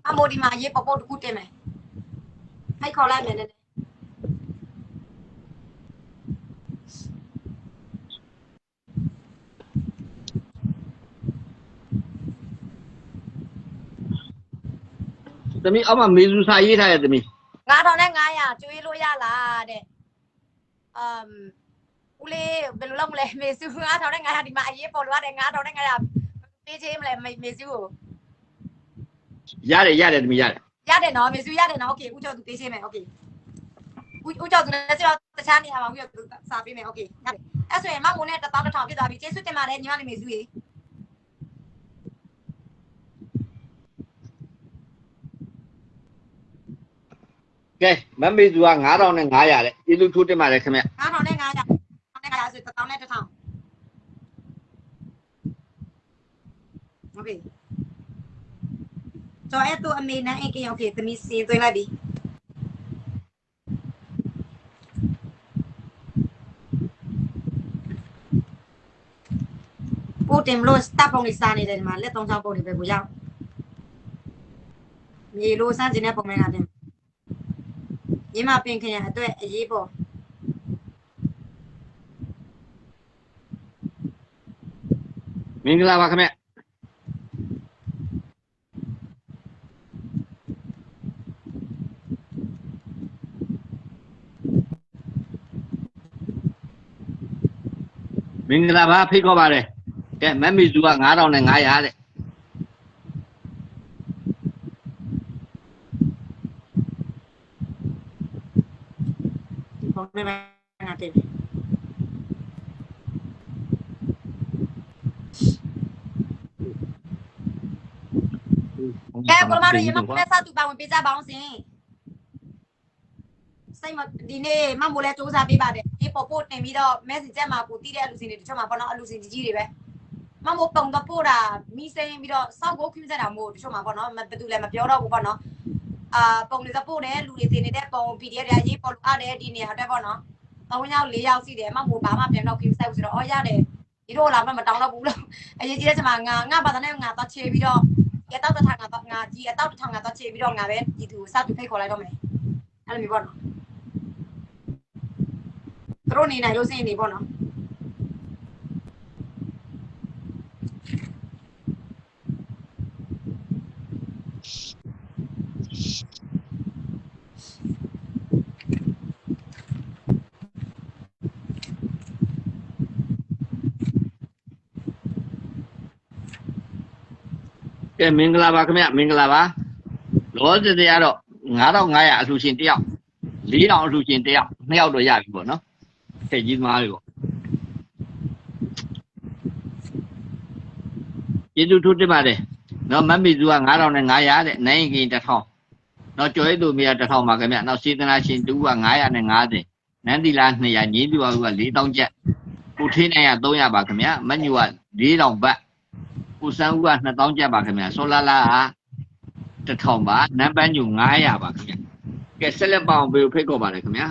အမိုဒီမှာရေးပေါ်တခုတင်မယ်ဖိတ်ခေါ်လိုက်မယ်နည်းသမီးအောက်မှာမေစုစာရေးထားရသမီး9500ကျွေးလို့ရလားတဲ့ဦးလေးဘယ်လိုလုပ်မလဲမေစု9500ဒီမှာအရေးပေါ်လို့ရတယ်9500ပေးချေးမလဲမေစုကိုရတယ်သမီးရတယ်နော်မေစုရတယ်နော်โอเคဦးကျော်သူပေးချေးမယ်โอเคဦးကျော်သူလည်းကျွန်တော်တခြားနေရာမှာဦးကျော်သူစာပေးမယ်โอเคရတယ်အဲ့ဆိုရင်မမိုးနဲ့1000ဖြစ်သွားပြီကျေးဇူးတင်ပါတယ်ညီမလေးမေစုရေကဲမမေစုက9500တဲ့ကျေးဇူးထိုးတင်ပါတယ်ခင်ဗျ9500ဆို1000နဲ့1000โอเคကျော်အဲ့သူအမေနဲ့အင်ကင်โอเคသမီးစီသွင်းလိုက်ပြီဦး တင်မလို့စတပ်ပုံလေးစားနေတယ်ဒီမှာလက်သုံးချောင်းပုံလေးပဲကိုရောက်မြေလိုစမ်းကျင်တဲ့ပုံလေးကတင်ညီမပင်ခရအတွက်အရေးပေါ် မင်္ဂလာပါခင်ဗျမင်္ဂလာပါဖိတ်ခေါ်ပါတယ်ကဲမမ်မီစုက9500တဲ့ဒီပုံလေးပဲငါတင်ကဲကိုမတို့ရမမဲစားသူပါဝင်ပေးကြပါအောင်စင်စိတ်မဒီနေ့မမိုးလဲစူးစမ်းပေးပါတယ်ဒီပေါ်ပို့တင်ပြီးတော့ message မှာကိုတီးတဲ့အလူစင်တွေတချို့မှာပေါ့နော်အလူစင်ကြီးတွေပဲမမိုးပုံတော့ပို့တာမိစိမ့်ပြီးတော့စောက်ကိုခင်းစက်တာမို့တချို့မှာပေါ့နော်ဘယ်သူလဲမပြောတော့ဘူးပေါ့နော်ပုံလေးစပို့တယ်လူတွေတင်နေတဲ့ပုံ PDF တွေအရေးပေါ်လို့အားတယ်ဒီနေရာအတွက်ပေါ့နော်3ယောက်4ယောက်စီတယ်မမိုးဘာမှပြန်တော့ခင်းစက်ဘူးဆိုတော့အော်ရတယ်ဒီတော့လာမတောင်းတော့ဘူးလို့အရေးကြီးတဲ့ချက်မှာငါဘာသာနဲ့ငါတော့ချေပြီးတော့အတောက်တစ်ထောင်ငါတော့ငါကြီးအတောက်တစ်ထောင်ငါတော့ချေပြီးတော့ငါပဲဒီသူစောက်သူဖိတ်ခေါ်လိုက်တော့မယ်အဲ့လိုမျိုးပေါ့နော်တို့နေနိုင်လို့စင်နေပေါ့နော်ကဲမင်္ဂလာပါခင်ဗျမင်္ဂလာပါလောစတဲ့ကတော့9500အလှရှင်တယောက်4000အလှရှင်တယောက်2ယောက်တော့ရပြီပေါ့နော်ထည့်ကြီးသမားတွေပေါ့ကျေးဇူးထူးတင်ပါတယ်နော်မမ်မီစုက9500တဲ့နိုင်ရင်1000နော်ကျော်ရည်သူမြေ1000ပါခင်ဗျနောက်စေတနာရှင်တူက950နန်းတီလာ200ညီးသူက4000ကျပ်ကိုထင်းနိုင်က300ပါခင်ဗျမညူက4000ဘတ်ကိုစန်းဦးက2000ကျပ်ပါခင်ဗျဆောလာလာက1000ပါနန်းပန်းညူ900ပါခင်ဗျကဲဆက်လက်ပါအောင်ပေးဖိတ်ခေါ်ပါတယ်ခင်ဗျ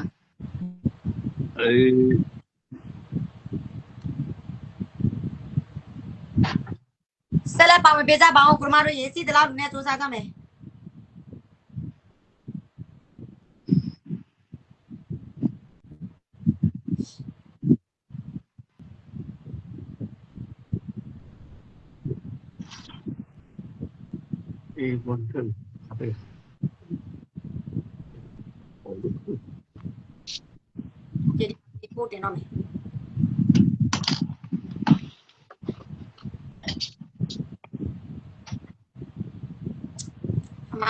ဆက်လက်ပါဝင်ပေးကြပါအောင်ကိုမတို့ရေးစီတလားလူနဲ့စူးစမ်းကြမယ်ဝန်ထမ်းအပေးဒီပို့တင်တော့မယ်အမ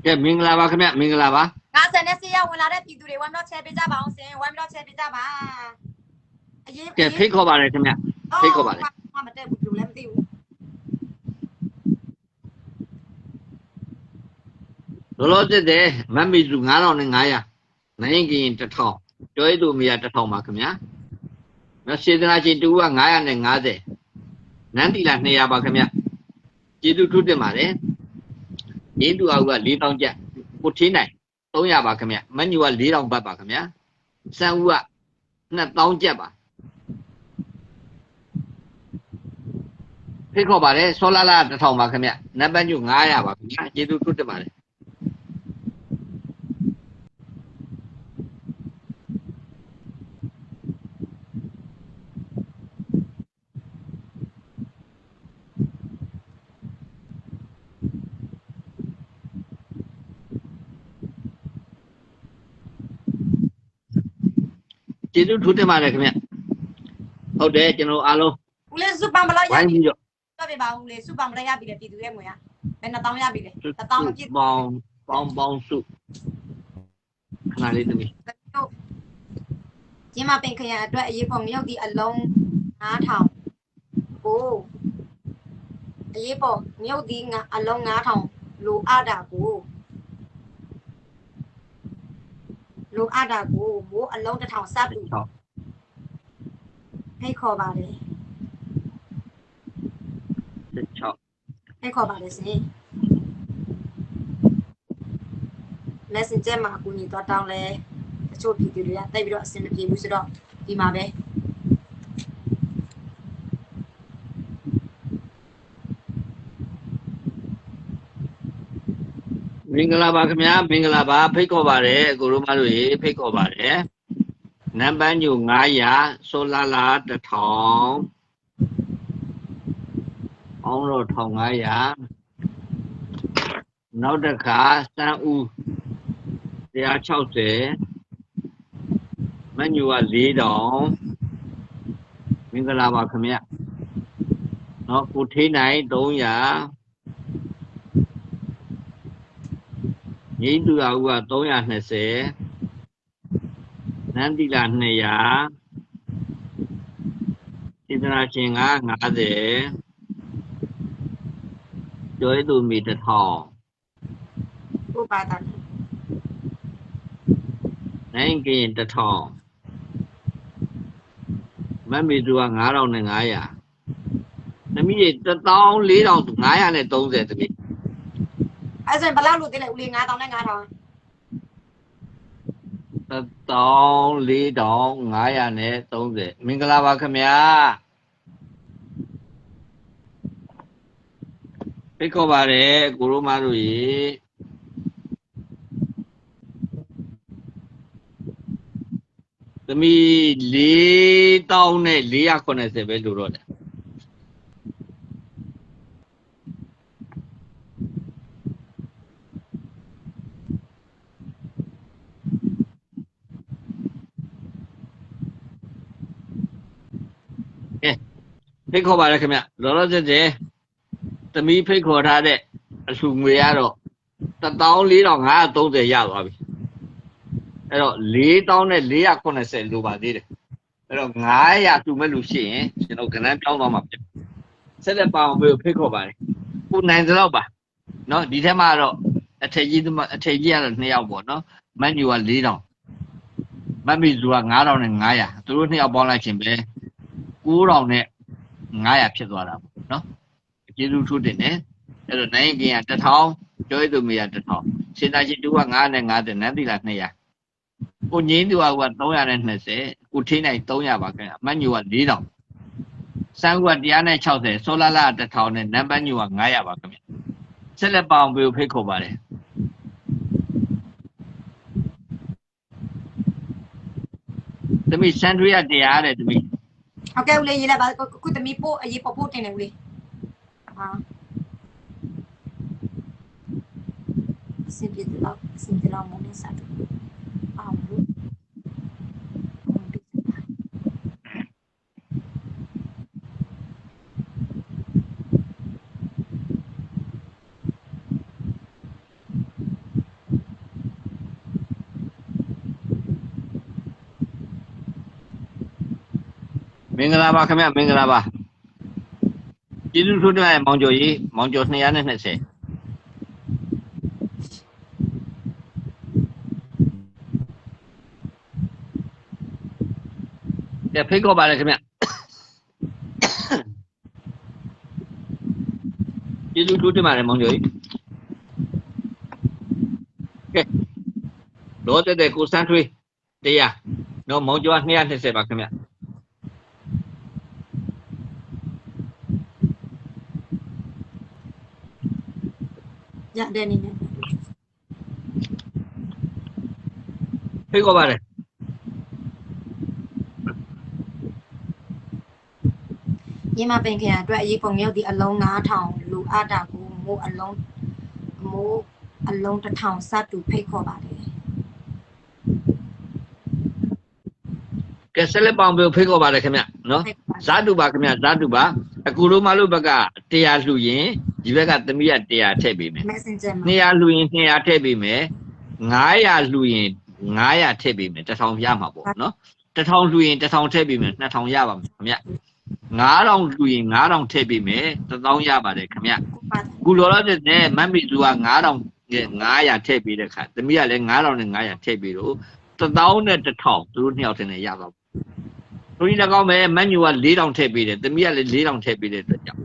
ကဲမင်္ဂလာပါခင်ဗျမင်္ဂလာပါ90နဲ့6ရောက်ဝင်လာတဲ့ပြည်သူတွေဝမ်းတော့ချဲပေးကြပါအောင်စင်ဝမ်းတော့ချဲပေးကြပါအရေးကဲဖိတ်ခေါ်ပါတယ်ခင်ဗျဖိတ်ခေါ်ပါတယ်မတက်ဘူးလို့လည်းမသိဘူးလောလောဆယ်တဲ့မမ်မီစု9500နိုင်ရင်ကရင်1000ကျော်ရည်သူမြေ1000ပါခင်ဗျနော်စေတနာရှင်တူက950နန်းတီလာ200ပါခင်ဗျကျေးဇူးထူးတင်ပါတယ်ရင်းသူအောက်က4000ကျပ်ကိုထင်းနိုင်300ပါခင်ဗျမညူက4000ဘတ်ပါခင်ဗျစံဦးက2000ကျပ်ပါဖိတ်ခေါ်ပါတယ်ဆောလာလာ1000ပါခင်ဗျနန်းပန်းညူ900ပါခင်ဗျကျေးဇူးထူးတင်ပါတယ်ကျေးဇူးထူးတင်ပါတယ်ခင်ဗျဟုတ်တယ်ကျွန်တော်အားလုံးဦးလေးစုပန်မလိုက်ရပြီတော့ပြပါဦးလေးစုပန်မလိုက်ရပြီလေပြည်သူရဲ့ငွေကဘယ်2000ရပြီလေ1000မပြည့်ပေါင်းစုခဏလေးသမီးကျင်းမပင်ခရံအတွက်အရေးပေါ်မြုပ်ဒီအလုံး9000ကိုအရေးပေါ်မြုပ်ဒီအလုံး9000လိုအပ်တာကိုလိုအပ်တာကိုမိုးအလုံး1000စပ်လို့ဖိတ်ခေါ်ပါတယ်ဖိတ်ခေါ်ပါတယ်စင် Messenger မှာအကူအညီတော့တောင်းလဲတချို့ပြည်သူတွေကတိတ်ပြီးတော့အဆင်မပြေဘူးဆိုတော့ဒီမှာပဲ မင်္ဂလာပါခင်ဗျာမင်္ဂလာပါဖိတ်ခေါ်ပါတယ်ကိုရိုမတို့ရေဖိတ်ခေါ်ပါတယ်နံပါတ်ညို900ဆိုလာလာ1000အောင်တော့1500နောက်တစ်ခါစမ်းဦး160မညိုက4000မင်္ဂလာပါခင်ဗျာနော်ကိုထေးနိုင်300ငိမ့်သူအောင်က320နန်းတိလာ200စေတနာရှင်က50ကျော်ရသူမီ1000 ဥပါဒနာ နိုင်ကရင်1000မမီသူက9500သမီး14530သမီး အဲ့ဆိုဘယ်လောက်လို့တင်လဲဦးလေး9000နဲ့9000 14530မင်္ဂလာပါခင်ဗျာဖိတ်ခေါ်ပါတယ်ကိုရိုမတို့ရေသမီး4480ပဲလို့တော့တယ်ဖိတ်ခေါ်ပါရခင်ဗျလောလောဆယ်သမီးဖိတ်ခေါ်ထားတဲ့အလှူငွေကတော့14530ရသွားပြီအဲ့တော့4480လိုပါသေးတယ်အဲ့တော့900လှူမဲ့လူရှိရင်ကျွန်တော်ကဏ္ဍပြောင်းသွားမှာဖြစ်ဆက်လက်ပါအောင်ပြေဖိတ်ခေါ်ပါတယ်ကိုနိုင်သလောက်ပါနော်ဒီထက်မှတော့အထက်ကြီးကတော့2ယောက်ပေါ့နော်မန်ယူက4000မမီဇူက9000နဲ့900သူတို့2ယောက်ပေါင်းလိုက်ခြင်းပဲ9000နဲ့900ဖြစ်သွားတာပေါ့နော်ကျေးဇူးထူးတင်တယ်အဲ့တော့နိုင်ကင်က1000ကျော်ရသူမီက1000စင်တာရှိတူက950နန်းသီလာ200ကိုငင်းသူက320ကိုထိနိုင်300ပါခင်ဗျမန်ညူက4000စမ်းက160ဆိုလာလာ1000နဲ့နံပါတ်ညူက900ပါခင်ဗျဆက်လက်ပေါအောင်ပြေဖိတ်ခေါ်ပါတယ်သမီးစန်ဒရီယာတရားတဲ့သမီးဟုတ်ကဲ့ဦးလေးရေးလိုက်ပါခုသမီးပို့အရေးပို့တင်တယ်ဦးလေးဟာစင်ပြေတော့မနေစားတော့အောင်လို့မင်္ဂလာပါခင်ဗျမင်္ဂလာပါကျေးဇူးထူးတင်မောင်ကျော်ကြီးမောင်ကျော်220ကဲဖိတ်ခေါ်ပါလေခင်ဗျကျေးဇူးထူးတင်ပါတယ်မောင်ကျော်ကြီးကဲတော့တဲ့ကိုစန်းထွေးတရားနော်မောင်ကျော်220ပါခင်ဗျရတယ်နေနဲ့ဖိတ်ခေါ်ပါလေညီမပင်ခင်အတွက်အရေးပုံမြုပ်ဒီအလုံး9000လူအတာကိုမိုးအလုံး1000စတူဖိတ်ခေါ်ပါတယ်ကဲဆက်လက်ပေါင်းပြီးဖိတ်ခေါ်ပါလေခင်ဗျနော်ဇာတုပါခင်ဗျဇာတုပါအခုလိုမလို့ဘက်က100လှူရင်ဒီဘက်ကသမီးက100ထည့်ပေးမယ် Messenger 200လှူရင်200ထည့်ပေးမယ်900လှူရင်900ထည့်ပေးမယ်1000ရမှာပေါ့နော်1000လှူရင်1000ထည့်ပေးမယ်2000ရပါမယ်ခင်ဗျ9000လှူရင်9000ထည့်ပေးမယ်1000ရပါတယ်ခင်ဗျအခုလောလောဆယ်နဲ့မမီသူက9000 900ထည့်ပေးတဲ့ခါသမီးကလည်း9000နဲ့900ထည့်ပေးလို့1000နဲ့1000သူတို့2ယောက်ထည့်နေရပါဘူးသူကြီးလည်းကောင်းမယ်မန်ညူက4000ထည့်ပေးတယ်သမီးကလည်း4000ထည့်ပေးတဲ့အတွက်ကြောင့်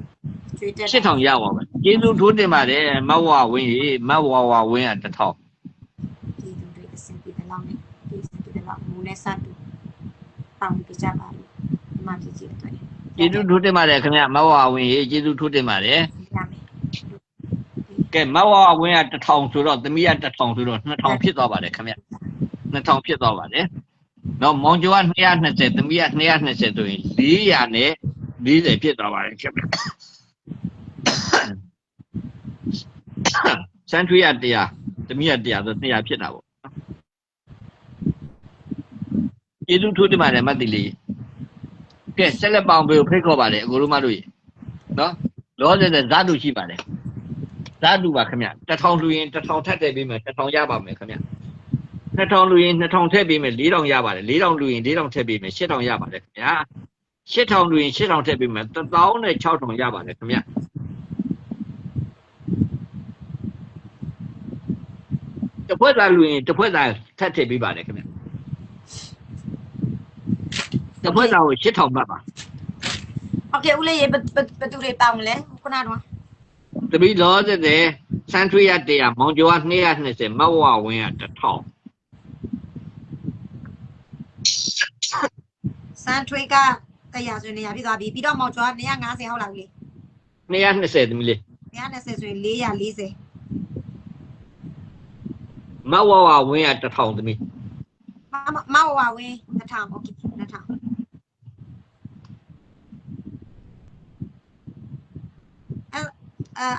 8000ရပါမယ်ကျေးဇူးထိုးတင်ပါတယ်မဝဝင်းရေမဝဝဝင်းက1000ဒီတို့တွေအစင်ပြတယ်လောက်နေဒီစင်ပြတယ်လောက်မူနဲ့စတူတောင်းပြကြပါလို့ဒီမှာဖြစ်ကြည့်တယ်ကျေးဇူးထိုးတင်ပါတယ်ခင်ဗျမဝဝင်းရေကျေးဇူးထိုးတင်ပါတယ်ရမယ် ကဲမဝဝင်းက1000ဆိုတော့သမီးက1000ဆိုတော့2000ဖြစ်သွားပါတယ်ခင်ဗျ2000ဖြစ်သွားပါတယ်နော်မောင်ကျော်က220သမီးက220ဆိုရင်400နဲ့40ဖြစ်သွားပါတယ်ခင်ဗျစန်ထွေးက100သမီးက100ဆို200ဖြစ်တာပေါ့ကျေးဇူးထိုးတင်ပါတယ်မတ်တီလေးကဲဆက်လက်ပေါင်းပေးဖိတ်ခေါ်ပါတယ်အကိုတို့မတို့ရေနော်လောဆယ်ဇာတုရှိပါတယ်ဇာတုပါခင်ဗျ1000လူရင်1000ထပ်ထည့်ပေးမယ်1000ရပါမယ်ခင်ဗျ2000လူရင်2000ထည့်ပေးမယ်4000ရပါတယ်4000လူရင်4000ထည့်ပေးမယ်8000ရပါတယ်ခင်ဗျာ8000လူရင်8000ထည့်ပေးမယ်16000ရပါတယ်ခင်ဗျတဖွဲ့သားလူရင်တဖွဲ့သားထပ်ထည့်ပေးပါတယ်ခင်ဗျတဖွဲ့သားကို8000မှတ်ပါโอเคဦးလေးရေဘယ်သူတွေပေါင်းမလဲခုနကတော့တပီလောစတဲ့စန်ထွေးရ100မောင်ကျော်က220မဝဝင်းက1000စန်ထွေးက100ဆိုရင်100ဖြစ်သွားပြီပြီးတော့မောင်ကျော်က250ဟုတ်လားဦးလေး220သမီးလေး220ဆိုရင်440မဝဝဝင်းက1000သမီးမဝဝဝင်း1000โอเค1000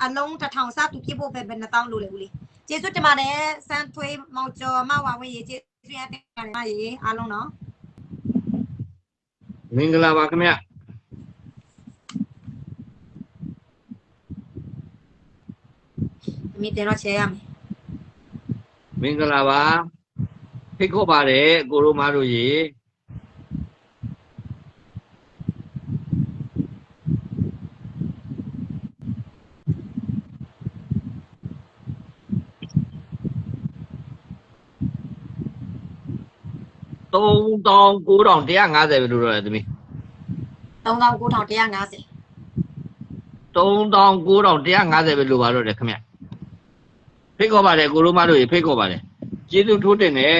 အလုံး1000စသူပြဖို့ပဲ2000လို့လေဦးလေးကျေးဇူးတင်ပါတယ်စန်ထွေးမောင်ကျော်မဝဝင်းရေကျေးဇူးရတင်ပါတယ်ရေအားလုံးနော်မင်္ဂလာပါခင်ဗျမိတင်တော့ချဲရမယ်မင်္ဂလာပါဖိတ်ခေါ်ပါတယ်ကိုရိုမတို့ရေ3950ပဲလို့ရတယ်သမီး3950 3950ပဲလို့ပါတော့တယ်ခင်ဗျဖိတ်ခေါ်ပါတယ်ကိုရိုမတို့ရေဖိတ်ခေါ်ပါတယ်ကျေးဇူးထိုးတင်တယ်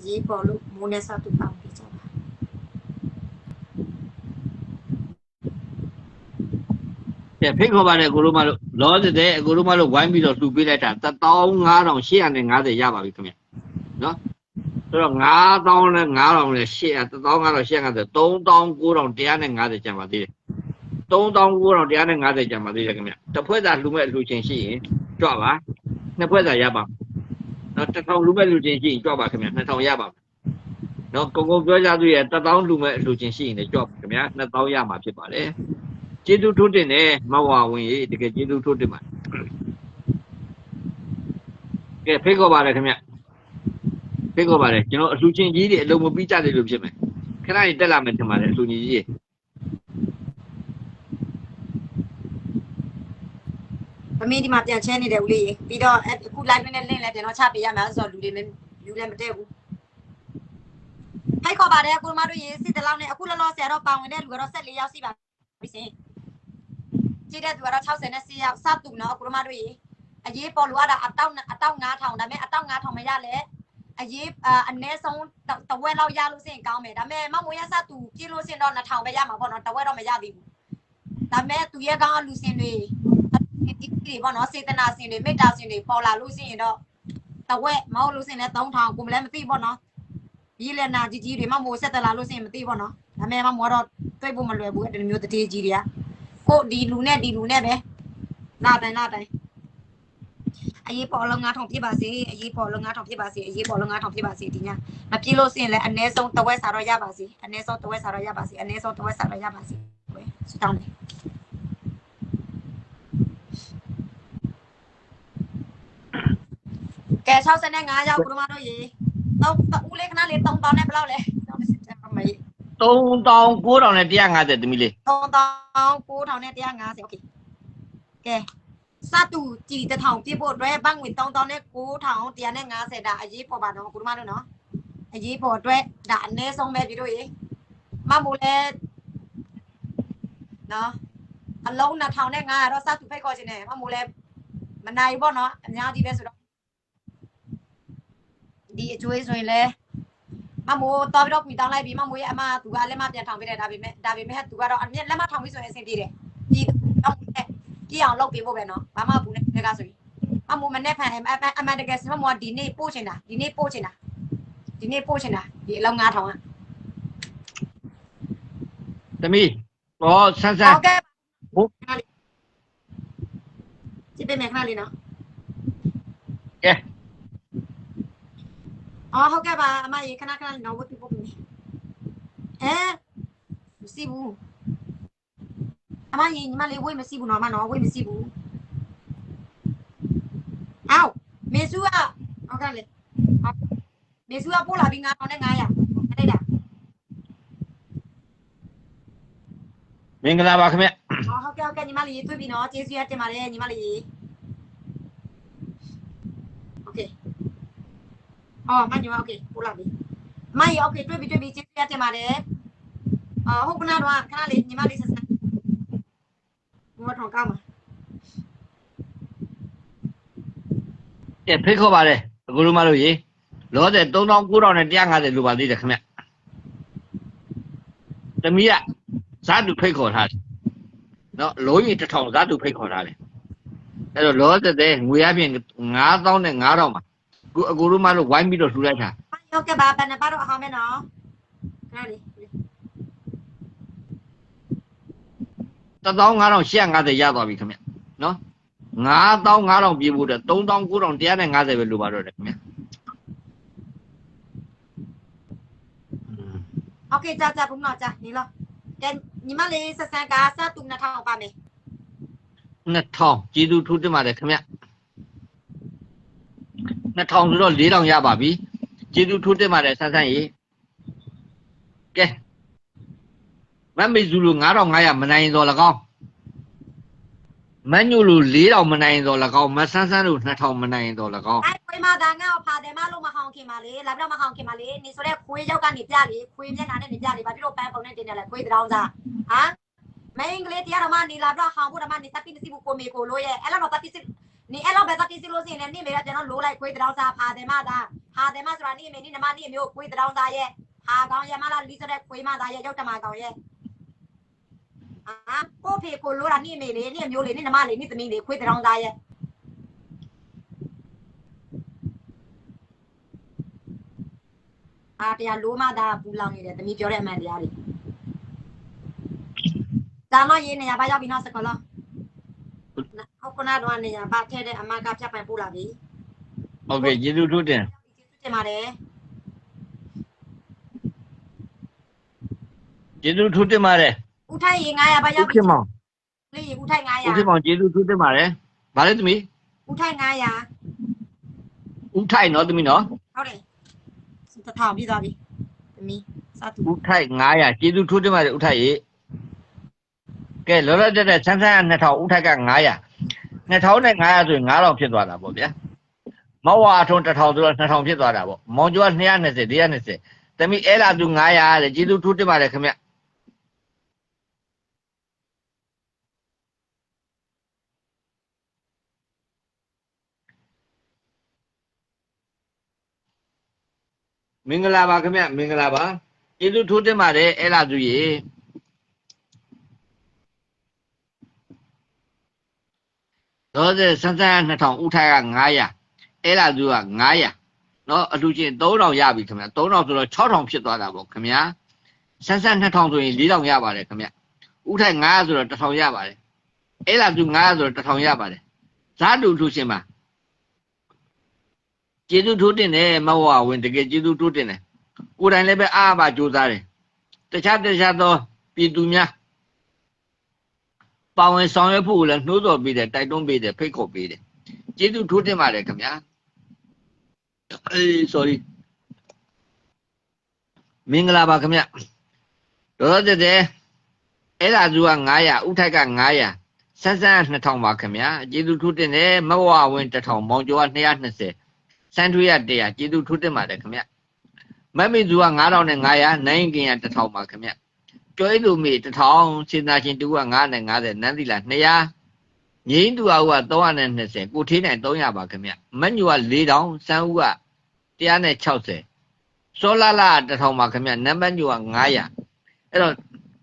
ရေးပေါ်လို့မိုးနဲ့ဆောက်တူပေါင်းပြီးကြပါဖိတ်ခေါ်ပါတယ်ကိုရိုမတို့လောစတဲ့ကိုရိုမတို့ဝိုင်းပြီးတော့လှူပေးလိုက်တာ15850ရပါပြီခင်ဗျနော်ဆိုတော့9000နဲ့9000နဲ့15850 39150ကျန်ပါသေးတယ်39150ကျန်ပါသေးတယ်ခင်ဗျတစ်ဖွဲ့သာလှူမဲ့လှူချင်းရှိရင်ကြွပါနှစ်ဖွဲ့သာရပါနော်1000လှူမဲ့လှူချင်းရှိရင်ကြွပါခင်ဗျ2000ရပါနော်ကိုပြောကြသူရဲ့1000လှူမဲ့လှူချင်းရှိရင်လည်းကြွပါခင်ဗျ2000ရမှာဖြစ်ပါတယ်ကျေးဇူးထိုးတင်တယ်မဝဝင်ရေတကယ်ကျေးဇူးထိုးတင်ပါကဲဖိတ်ခေါ်ပါတယ်ခင်ဗျဖိတ်ခေါ်ပါတယ်ကျွန်တော်အလှူချင်းကြီးတွေအလုံးမပြီးကြတယ်လို့ဖြစ်မယ်ခဏကြီးတက်လာမယ်ထင်ပါတယ်အလှူကြီးကြီးသမီးဒီမှာပြန်ချဲနေတယ်ဦးလေးရေပြီးတော့အခု live နဲ့ link လည်းပြန်တော့ချပေးရမှာဆိုတော့လူတွေလည်းမတည့်ဘူးဖိတ်ခေါ်ပါတယ်ကိုမတို့ရေစစ်တလောက်နဲ့အခုလောလောဆယ်တော့ပါဝင်တဲ့လူကတော့14ယောက်ရှိပါပြီစင်ကြည့်တဲ့သူကတော့64ယောက်စတူနော်ကိုမတို့ရေအရေးပေါ်လို့ရတာအတောက်9000ဒါပေမဲ့အတောက်9000မရလဲအရေးအနည်းဆုံးတဝက်လောက်ရလို့စင်ကောင်းမယ်ဒါပေမဲ့မမွေးရစတူကြည့်လို့စင်တော့2000ပဲရမှာပေါ့နော်တဝက်တော့မရသေးဘူးဒါပေမဲ့သူရဲ့ကောင်းလူစင်တွေဒီပေါ့နော်စေတနာစင်တွေမေတ္တာစင်တွေပေါ်လာလို့စင်ရင်တော့တဝက်မဟုတ်လို့စင်လဲ3000ကိုမလဲမသိပေါ့နော်ဒီလက်နာကြီးတွေမမိုးဆက်တလာလို့စင်မသိပေါ့နော်ဒါပေမဲ့မမိုးတော့တွေ့ဖို့မလွယ်ဘူးအဲ့ဒီမျိုးတတိကြီးတွေကကိုဒီလူနဲ့ပဲလာတိုင်းအရေးပေါ်လုံး9000ဖြစ်ပါစေအရေးပေါ်လုံး9000ဖြစ်ပါစေအရေးပေါ်လုံး9000ဖြစ်ပါစေဒီညမပြေလို့စင်လဲအနည်းဆုံးတဝက်စာတော့ရပါစေအနည်းဆုံးတဝက်စာတော့ရပါစေအနည်းဆုံးတဝက်စာတော့ရပါစေပဲစတောင်းတယ်ကဲ65ရောက်ဘုရားတို့ရေတော့ဦးလေးခဏလေး3000နဲ့ဘယ်လောက်လဲ39000နဲ့150သမီးလေး39000နဲ့150โอเคကဲစတူကြည်1000ပြည့်ဖို့အတွက်ဘတ်ငွေ3000နဲ့9150ဒါအရေးပေါ်ပါတော့ဘုရားတို့နော်အရေးပေါ်အတွက်ဒါအနည်းဆုံးပဲဒီတို့ရေမမိုးလဲနော်အလုံး2000နဲ့900တော့စတူဖိတ်ခေါ်ခြင်းနဲ့မမိုးလဲမနိုင်ပေါ့နော်အများကြီးပဲဆိုတော့ဒီအကျွေးဆိုရင်လဲ မမိုးတော်ပြီးတော့ခွေတောင်းလိုက်ပြီးမမိုးရဲ့အမသူကလက်မပြန်ထောင်ပေးတယ်ဒါပေမဲ့သူကတော့အမြက်လက်မထောင်ပြီးဆိုရင်အဆင်ပြေတယ်ဒီတော့ကြည့်အောင်လုပ်ပေးဖို့ပဲနော်ဘာမှဘူးနဲ့ကဆိုရင်မမိုးမနဲ့ဖန်အမတကယ်စမမိုးဒီနေ့ပို့ချင်တာဒီနေ့ပို့ချင်တာဒီအလောင်း9000อ่ะ သမီးဟောဆန်းဆန်း ဟုတ်ကဲ့ကြည့်ပေးမယ်ခဏလေးနော် ကဲ ဟုတ်ကဲ့ပါအမရေခဏလေးနော်ဝတ်ပြဖို့ပြီမရှိဘူးအမရေညီမလေးဝေးမရှိဘူးနော်အမနော်ဝေးမရှိဘူးအော်မေစုကဟုတ်ကဲ့လေမေစုကပို့လာပြီး9000နဲ့900အဲ့ဒါ မင်္ဂလာပါခင်ဗျ ဟုတ်ကဲ့ညီမလေးတွေ့ပြီနော်ကျေးဇူးရတင်ပါတယ်ညီမလေးโอเคမညီမโอเคပို့လာပြီမကြီးโอเคတွေ့ပြီကျေးဇူးရတင်ပါတယ်ဟုတ်ကနာတော့ခဏလေးညီမလေးဆက်ဆက်ဘောထောင်ကောင်းပါ ကဲဖိတ်ခေါ်ပါတယ်အခုလိုမှလို့ရေလောတဲ့3950နဲ့150လိုပါသေးတယ်ခင်ဗျသမီးကဇာတုဖိတ်ခေါ်ထားတယ်နော်လုံးကြီး1000ဇာတုဖိတ်ခေါ်ထားတယ်အဲ့တော့လောတဲ့ငွေအပြင်9000နဲ့9000ပါအခုလိုမှလို့ဝိုင်းပြီးတော့လှူလိုက်တာ ဟုတ်ကဲ့ပါဘယ်နှပါတော့အောင်မယ်နော်ခဏလေး 15850ရသွားပြီခင်ဗျနော်9500ပြေးဖို့တဲ့3950ပဲလိုပါတော့တယ်ခင်ဗျ โอเคจ้าผมหน่อยจ้านี่เหรอแกညီမလေးဆက်ဆန်းကစတူ2000ပါမယ်2000ကျေးဇူးထူးတင်ပါတယ်ခင်ဗျ2000ဆိုတော့4000ရပါပြီကျေးဇူးထူးတင်ပါတယ်ဆန်းဆန်းရေကဲမမေဇူလို9500မနိုင်တော့၎င်းမညိုလို4000မနိုင်တော့၎င်းမဆန်းဆန်းလို2000မနိုင်တော့၎င်းไอ้ခွေးမသားငါ့ကိုဖာတယ်မလို့မဟောင်းခင်ပါလေလာပြီးတော့မဟောင်းခင်ပါလေနေဆိုတဲ့ခွေးရောက်ကနေပြလေခွေးမျက်နှာနဲ့နေပြလေဘာဖြစ်လို့ပန်းပုံနဲ့တင်တယ်လဲခွေးတောင်းစားဟာမင်းကလေးတရားတော်မနေလာပြီးတော့ဟောင်းဖို့တော်မနေတက်ပြီးစီဖို့ကိုမေကိုလို့ရဲ့အဲ့လောက်တော့တက်ပြီးနေအဲ့လောက်ပဲတက်ပြီးစီလို့စရင်လည်းနေမေကကျွန်တော်လိုးလိုက်ခွေးတောင်းစားဖာတယ်မသားဖာတယ်မဆိုတာနေမေနေနမနေမျိုးခွေးတောင်းစားရဲ့ဟာကောင်းရမလားလီဆိုတဲ့ခွေးမသားရဲ့ရောက်တမကောင်ရဲ့ကိုဖေကိုလိုးတာနေမေလေနေမျိုးလေနေနမလေနေသမီးလေခွေးတောင်းစားရဲ့တရားလိုးမသားပူလောင်နေတယ်သမီးပြောတဲ့အမှန်တရားတွေဒါမှရေးနေရပါရောက်ပြီနော်စကောလားဟုတ်ကနာတော့နေရပါထဲတဲ့အမကဖြတ်ပိုင်ပို့လာပြီโอเคကျေးဇူးထူးတင်ကျေးဇူးတင်ပါတယ်ကျေးဇူးထူးတင်ပါတယ်ဦးထိုင်ရေ900ပါရောက်ပြီလေးရေဦးထိုင်900ဦးခင်မောင်ကျေးဇူးထူးတင်ပါတယ်ဗါလဲသမီးဦးထိုင်900ဦးထိုင်နော်သမီးနော်ဟုတ်တယ်1000ပြီးသွားပြီသမီးစတူဦးထိုင်900ကျေးဇူးထူးတင်ပါတယ်ဦးထိုင်ရေကဲလောလောတက်တက်ဆန်းဆန်း2000ဦးထိုက်က900 2000နဲ့900ဆိုရင်9000ဖြစ်သွားတာပေါ့ဗျာမောက်ဝါထုံး1000ဆိုတော့2000ဖြစ်သွားတာပေါ့မောင်ကျော်က220 420သမီးအဲ့လာသူ900တဲ့ကျေးဇူးထူးတင်ပါတယ်ခင်ဗျမင်္ဂလာပါခင်ဗျမင်္ဂလာပါကျေးဇူးထူးတင်ပါတယ်အဲ့လာသူရေတော့ဆန်းဆန်း2000ဥထိုက်က900အဲ့လာသူက900เนาะအလူချင်း3000ရပြီခင်ဗျ3000ဆိုတော့6000ဖြစ်သွားတာပေါ့ခင်ဗျာဆန်းဆန်း2000ဆိုရင်4000ရပါတယ်ခင်ဗျဥထိုက်900ဆိုတော့1000ရပါတယ်အဲ့လာသူ900ဆိုတော့1000ရပါတယ်ဇာတူထူရှင်ပါကျေးဇူးထိုးတင်တယ်မဝဝင်တကယ်ကျေးဇူးထိုးတင်တယ်ကိုယ်တိုင်လည်းပဲအားပါကြိုးစားတယ်တခြားသောပြည်သူများပါဝင်ဆောင်ရွက်ဖို့လည်းနှိုးဆော်ပေးတယ်တိုက်တွန်းပေးတယ်ဖိတ်ခေါ်ပေးတယ်ကျေးဇူးထိုးတင်ပါတယ်ခင်ဗျာsorry မင်္ဂလာပါခင်ဗျတော်တဲ့အဲ့ဒါသူက900ဥထိုက်က900ဆန်းဆန်း2000ပါခင်ဗျာကျေးဇူးထိုးတင်တယ်မဝဝင်1000မောင်ကျော်က220စန်ထွေးရ100ကျေးဇူးထူးတင်ပါတယ်ခင်ဗျမမေသူက9000နဲ့900နိုင်ကင်ရ1000ပါခင်ဗျကျွဲသူမေ1000စေနာရှင်တူက950နန်းသီလာ200ငိမ့်သူက320ကိုထေးနိုင်300ပါခင်ဗျမညူက4000စန်းဦးက160 စောလာလာတထောင်ပါခင်ဗျနံပါတ်ညိုက900အဲ့တော့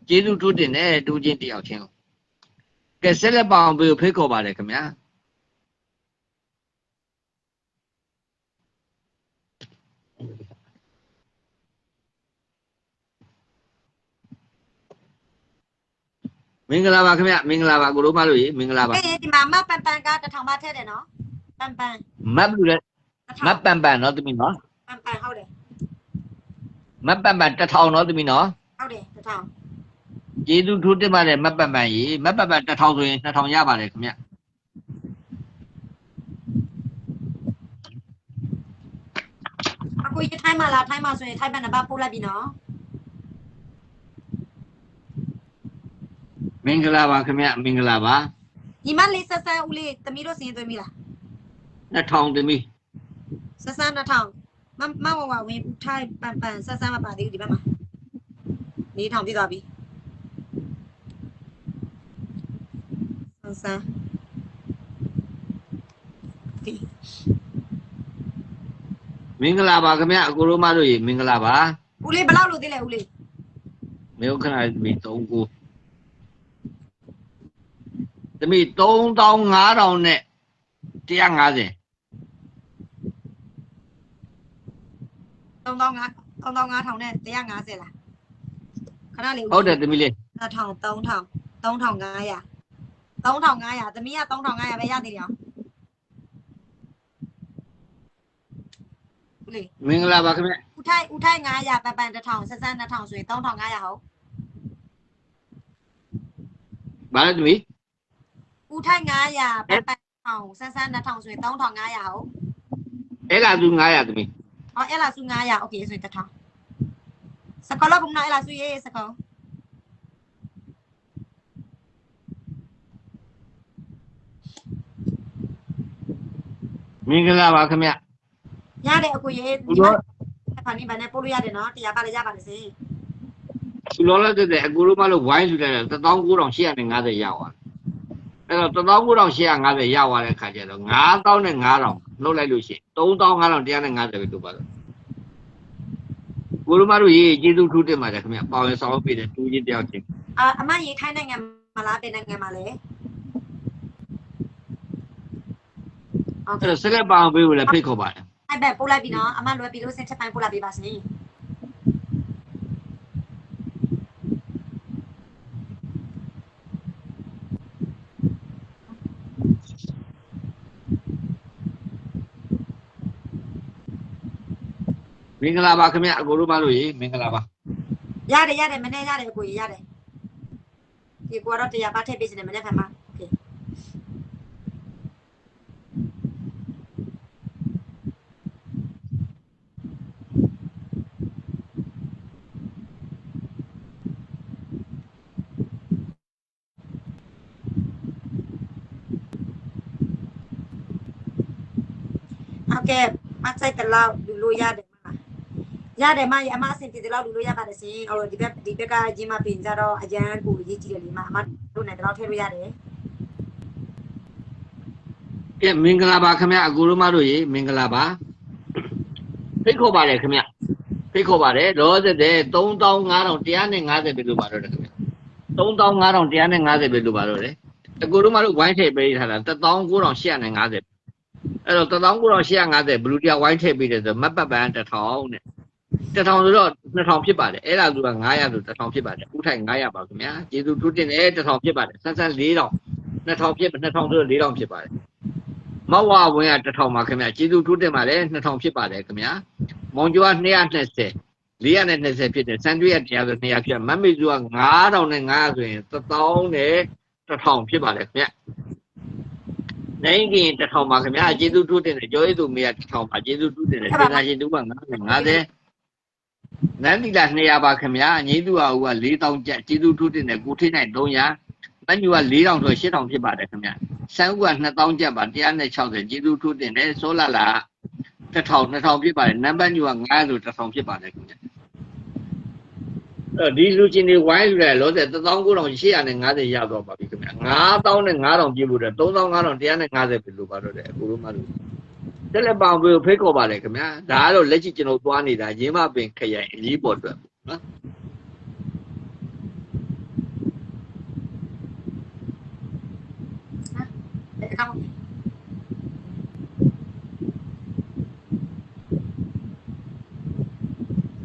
ကျေးဇူးထူးတင်တယ်တူချင်းတယောက်ချင်းကဲဆက်လက်ပါအောင်ပြေဖိတ်ခေါ်ပါတယ်ခင်ဗျာမင်္ဂလာပါခင်ဗျမင်္ဂလာပါကိုတို့မလို့ရေမင်္ဂလာပါအေးဒီမှာမပန်ပန်ကတထောင်ပါထည့်တယ်နော်ပန်ပန်မတ်ဘူးလေမတ်ပန်ပန်နော်တမီနော်ပန်ပန်ဟုတ်တယ်မတ်ပန်ပန်1000နော်တမီနော်ဟုတ်တယ်တထောင်ကျေးဇူးထူးတင်ပါတယ်မတ်ပန်ပန်ရေမတ်ပန်ပန်1000ဆိုရင်2000ရပါတယ်ခင်ဗျအခုရထိုင်းမှာလားထိုင်းမှာဆိုရင်ထိုင်းဘက်နံပါတ်ပို့လိုက်ပြီနော်မင်္ဂလာပါခင်ဗျမင်္ဂလာပါညီမလေးဆက်ဆန်းဦးလေးတမီးတို့စရင်သွင်းပြီလား2000တမီးဆက်ဆန်း2000မဝဝဝင်ဦးထိုင်းပန်ပန်ဆက်ဆန်းမပါသေးဘူးဒီဘက်မှာ4000ပြည့်သွားပြီဆက်ဆန်းမင်္ဂလာပါခင်ဗျအကိုတို့မတို့ရေမင်္ဂလာပါဦးလေးဘယ်လောက်လို့သေးလဲဦးလေးမေခဏမီ39တမီ3500နဲ့150 3500နဲ့150လားခဏလေးဟုတ်တယ်တမီလေး3500 3500သမီးက3500ပဲရသေးတယ်ဦးလေးမင်္ဂလာပါခင်ဗျဦးထိုင်း900ပန်1000ဆက်ဆန်း2000ဆိုရင်3500ဟုတ်ဘာလဲတမီးဦးထိုင်း900ပန်1000ဆက်ဆန်း2000ဆိုရင်3500ဟုတ်အဲ့လားသူ900တမီးဟောအဲ့လားစု900โอเคဆိုရင်1000စကောလောက်ဘုံနာအဲ့လားစုရေးစကောမင်္ဂလာပါခင်ဗျရတယ်အကိုရေးဒီမှာခါနေပါနဲ့ပို့လို့ရတယ်နော်တရားပါလေရပါလေစေသူလောလာတဲ့အကိုတို့မလို့ဝိုင်းစုတယ်19850ရသွားအဲ့တော့19850ရသွားတဲ့ခါကျတော့9000နဲ့9000နှုတ်လိုက်လို့ရှိရင်3550ပဲတို့ပါတော့ကိုတို့မတို့ရေးကျေးဇူးထူးတင်ပါတယ်ခင်ဗျပေါင်ရဆောင်ပေးတယ်တူချင်းတယောက်ချင်းအမရေးထိုင်းနိုင်ငံမှာလားပြည်နိုင်ငံမှာလဲအဲ့တော့ဆက်လက်ပါအောင်ပေးဖို့လည်းဖိတ်ခေါ်ပါတယ်အဲ့ဘက်ပို့လိုက်ပြီနော်အမလွယ်ပြီလို့စင်ချက်ပိုင်းပို့လိုက်ပေးပါစေမင်္ဂလာပါခင်ဗျအကိုတို့မလို့ရေမင်္ဂလာပါရတယ်မနေ့ရတယ်အကိုကြီးရတယ်ဒီကွာတော့တရားပါထည့်ပေးစနေမနေ့ဖန်ပါโอเคโอเคမဆိုင်တလောက်လူလို့ရတယ်ရတယ်မအမအစင်တီတလောက်လူလို့ရပါတယ်ရှင်ဟိုဒီဘက်ကဂျင်းမပင်ကြတော့အရန်ကိုရေးကြည့်တယ်လေမအမတို့နဲ့တလောက်ထည့်လို့ရတယ်ကဲမင်္ဂလာပါခင်ဗျအကိုတို့မတို့ရေမင်္ဂလာပါဖိတ်ခေါ်ပါတယ်ခင်ဗျဖိတ်ခေါ်ပါတယ်လောစတဲ့3550ပဲလို့ပါတော့တယ်ခင်ဗျ3550ပဲလို့ပါတော့တယ်အကိုတို့မတို့ဝိုင်းထည့်ပေးထားတာ19850အဲ့တော့19850ဘလူတရားဝိုင်းထည့်ပေးတယ်ဆိုမတ်ပတ်ပန်း1000နဲ့1000ဆိုတော့2000ဖြစ်ပါတယ်အဲ့ဒါက900ဆို1000ဖြစ်ပါတယ်ဦးထိုင်900ပါခင်ဗျာကျေးဇူးထူးတင်တယ်1000ဖြစ်ပါတယ်ဆန်း4000 2000ဖြစ်2000ဆိုတော့4000ဖြစ်ပါတယ်မဝဝင်က1000ပါခင်ဗျာကျေးဇူးထူးတင်ပါတယ်2000ဖြစ်ပါတယ်ခင်ဗျာမောင်ကျော်က220 420ဖြစ်တယ်စံတွေ့ရတရားဆို200ဖြစ်မမေစုက9000နဲ့900ဆိုရင်1000နဲ့1000ဖြစ်ပါတယ်ခင်ဗျာနိုင်ကင်1000ပါခင်ဗျာကျေးဇူးထူးတင်တယ်ကျော်ရည်သူမေက1000ပါကျေးဇူးထူးတင်တယ်ဒေသရှင်သူက950နန်းတီလာ200ပါခင်ဗျာညီသူက4000ကျပ်ကျေးဇူးထူးတင်တယ်ကိုထိနိုင်300မညူက4000ဆို8000ဖြစ်ပါတယ်ခင်ဗျာဆန်းဦးက2000ကျပ်ပါ160ကျေးဇူးထူးတင်တယ်စောလာလာ1000ဖြစ်ပါတယ်နံပါတ်ညူက900ဆို1000ဖြစ်ပါတယ်ခင်ဗျာအဲ့ဒီလူချင်းတွေဝိုင်းယူတယ်လောဆယ်19850ရတော့ပါပြီခင်ဗျာ9000နဲ့9000ပြည့်ဖို့တဲ့3550ပဲလို့ပါတော့တယ်အခုလိုမှလို့ ဆက်လက်ပေါင်ပြီးဖိတ်ခေါ်ပါလေခင်ဗျာဒါကတော့လက်ရှိကျွန်တော်သွားနေတာရင်းမပင်ခရိုင်အရေးပေါ်အတွက်နော်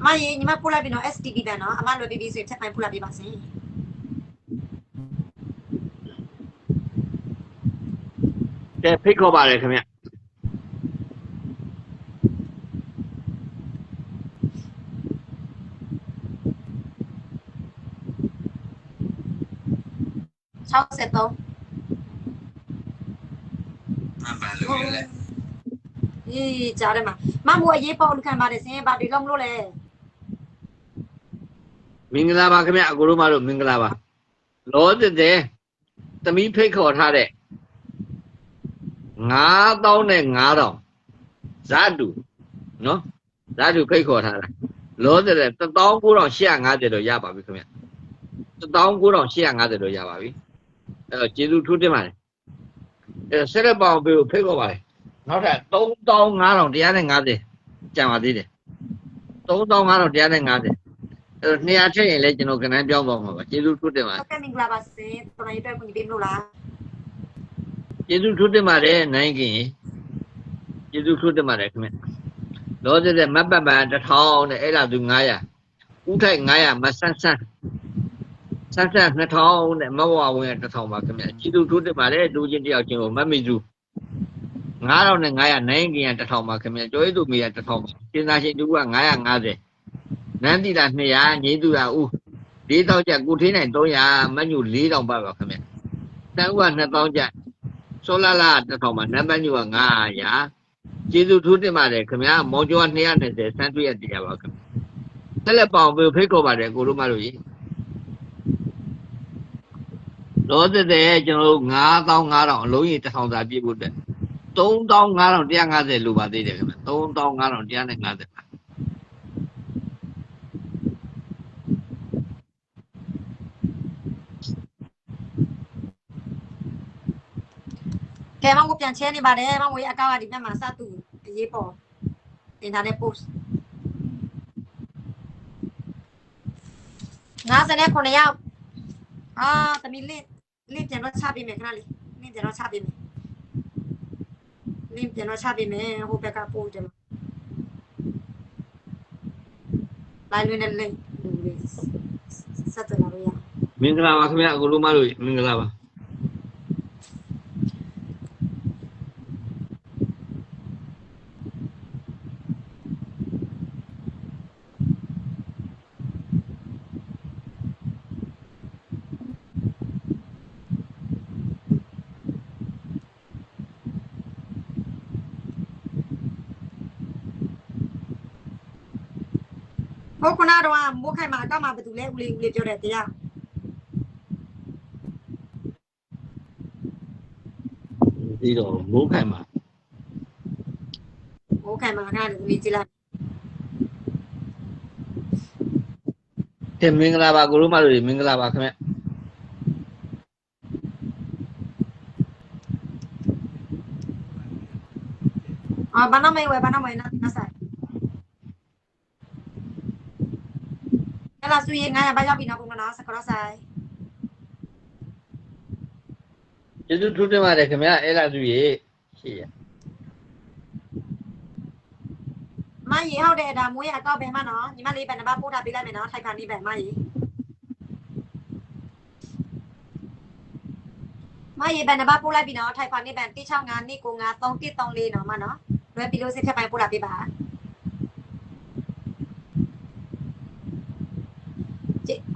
မရေညီမပို့လိုက်ပြီနော် STD ပဲနော်အမလွယ်ပြီးပြီဆိုရင်ဖြတ်ပိုင်းပို့လိုက်ပြပါစေကဲဖိတ်ခေါ်ပါလေခင်ဗျာ63မှန်ပါလို့လေအေးကြားတယ်မမိုးအရေးပေါ်လူခံပါတယ်စင်ဘာတွေလုံးမလို့လဲမင်္ဂလာပါခင်ဗျအကိုတို့မတို့မင်္ဂလာပါလောတဲ့သမီးဖိတ်ခေါ်ထားတဲ့9000နဲ့9000ဇာတူနော်ဇာတူဖိတ်ခေါ်ထားတာလောတဲ့19850တော့ရပါပြီခင်ဗျ19850တော့ရပါပြီအဲ့တော့ကျေးဇူးထူးတင်ပါတယ်အဲ့ဆက်လက်ပေါအောင်ပေးဖိတ်ခေါ်ပါတယ်နောက်ထပ်35150ကျန်ပါသေးတယ်35150အဲ့တော့200ထည့်ရင်လည်းကျွန်တော်ကဏ္ဍပြောင်းသွားမှာပါကျေးဇူးထူးတင်ပါတယ်ဟုတ်ကဲ့မင်္ဂလာပါစင်တော်ရည်အတွက်ကိုညီပေးမလို့လားကျေးဇူးထူးတင်ပါတယ်နိုင်ခင်ကျေးဇူးထူးတင်ပါတယ်ခင်ဗျလောတဲ့မတ်ပတ်ပန်1000နဲ့အဲ့ဒါသူ900ဥထိုက်900မဆန်း2000နဲ့မဝဝင်း1000ပါခင်ဗျကျေးဇူးထူးတင်ပါတယ်တူချင်းတယောက်ချင်းကိုမတ်မီစု9000နဲ့900နိုင်ခင်1000ပါခင်ဗျကျော်ရည်သူမီ1000ပါစဉ်းစားရှင်တူက950နန်းတိတာ200ငိမ့်သူကဥ4000ကျပ်ကိုထင်းနိုင်300မညူ4000ပါပါခင်ဗျတန်ဥက2000ကျပ်စောလာလာ1000ပါနံပါတ်ညူက900ကျေးဇူးထူးတင်ပါတယ်ခင်ဗျမောင်ကျော်က220စမ်းတွေ့ရတရားပါခင်ဗျဆက်လက်ပေါအောင်ဖိတ်ခေါ်ပါတယ်ကိုတို့မတို့ကြီးလောတဲ့ကျွန်တော်တို့9500အလုံးကြီး1000စာပြည့်ဖို့အတွက်35150လိုပါသေးတယ်ခင်ဗျ35150ပါကဲမမိုးပြန်ချဲနေပါတယ်မမိုးရဲ့အကောင့်ကဒီဘက်မှာစတူအရေးပေါ်တင်ထားတဲ့ post 59ရောက်သမီးလင့်ပြန်တော့ချပေးမယ်ခဏလေးလင့်ပြန်တော့ချပေးမယ်လင့်ပြန်တော့ချပေးမယ်ဟိုဘက်ကပို့တယ်လိုက်လွင်းနဲ့လင့်ဆက်တယ်လို့ရမင်္ဂလာပါခင်ဗျအကိုလိုမတို့မင်္ဂလာပါဟုတ်ခုနတော့မိုးခိုင်မှာအကောက်မှာဘယ်သူလဲဦးလေးပြောတယ်တရားဒီတော့မိုးခိုင်မှာခါမှာခါလေးသမီးကြည့်လိုက်ကဲမင်္ဂလာပါကိုတို့မတို့မင်္ဂလာပါခင်ဗျဘာနာမည်ဝယ်နာဆိုင်အဲ့လာစုရေး900ဘာရောက်ပြီနော်ပုံမနော်စကရောဆိုင်ကျေးဇူးထူးတင်ပါတယ်ခင်ဗျအဲ့လာစုရေးရှိရမကြီးဟုတ်တယ်ဒါမွေးရအကောက်ပဲမနော်ညီမလေးပဲနံပါတ်ပို့ထားပေးလိုက်မယ်နော်ထိုက်ခါနေပဲမကြီးပဲနံပါတ်ပို့လိုက်ပြီနော်ထိုက်ခါနေပဲ165 295 3134နော်မနော်လွယ်ပြီးလို့စစ်ထက်ပိုင်းပို့လာပေးပါ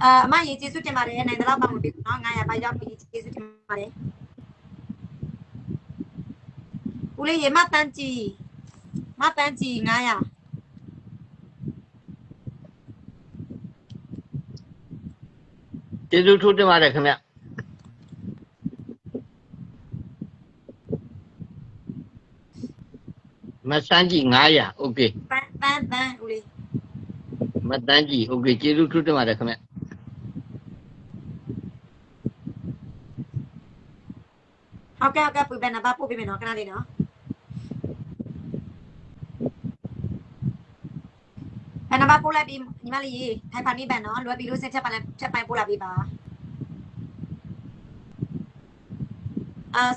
အမကြီးကျေးဇူးတင်ပါတယ်နိုင်တော့ပါမပြီနော်900ဘာရောက်ပြီကျေးဇူးတင်ပါတယ်ဦးလေးရေမတန်းကြီး900ကျေးဇူးထူးတင်ပါတယ်ခင်ဗျမစန်းကြီး900โอเคပန်းဦးလေးမတန်းကြီးโอเคကျေးဇူးထူးတင်ပါတယ်ခင်ဗျဟုတ်ကဲ့ပြပဲနံပါတ်ပို့ပေးမယ်နော်ခဏလေးနော် ဘယ်နံပါတ်ပို့လိုက်ပြီးညီမလေးထိုင်ဖာနေပန်နော်လွယ်ပြီးလို့စက်ချက်ပိုင်းပို့လာပြီးပါ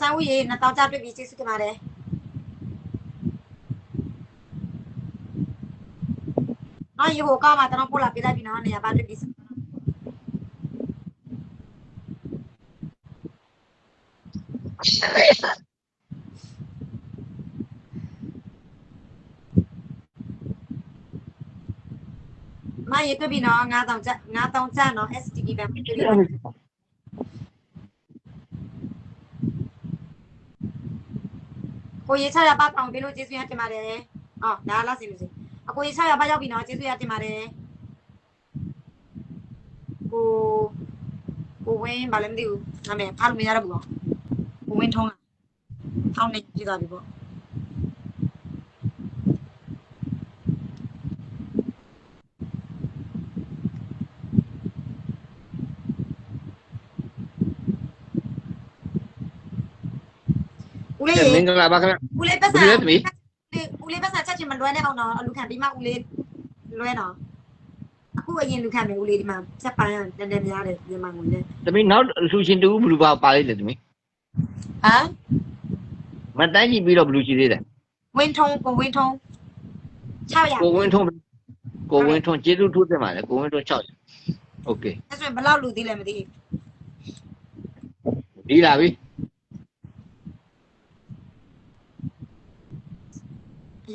ဆိုင်ဦးရေ2000ကျတွေ့ပြီးကျေးဇူးတင်ပါတယ်ရေဟိုကောက်မှာတော့ပို့လာပေးလိုက်ပြီနော်နေရာပါတွေ့ပြီးရေတွေ့ပြီနော်9000ကျနော် STD ပဲတွေ့ပြီကိုရေ600ပါအောင်ပေးလို့ကျေးဇူးရတင်ပါတယ်ဒါလားစီလို့စီအကိုရေ600ပါရောက်ပြီနော်ကျေးဇူးရတင်ပါတယ်ကိုဝင်းဘာလဲမသိဘူးနာမည်ဖားလို့မရတော့ဘူးပေါ့ကိုဝင်းထုံးထောင်းနေကြည့်သွားပြီပေါ့ဦးလေးမင်္ဂလာပါခင်ဗျဦးလေးပတ်စာဦးလေးပတ်စာချက်ချင်းမလွဲနဲ့အောင်နော်အလူခံပြီးမှဦးလေးလွဲနော်အခုအရင်လူခံမယ်ဦးလေးဒီမှာချက်ပန်းတန်များတယ်မြန်မာငွေနဲ့သမီးနောက်လူရှင်တူဘလူးပါလေးလေသမီးမတန်းကြည့်ပြီးတော့ဘလူးရှိသေးတယ်ဝင်းထုံးကိုဝင်းထုံး600ကိုဝင်းထုံးကျေးဇူးထူးတင်ပါတယ်ကိုဝင်းထုံး600โอเคအဲ့ဆိုရင်ဘယ်လောက်လူသေးလဲမသိဒီလာပြီ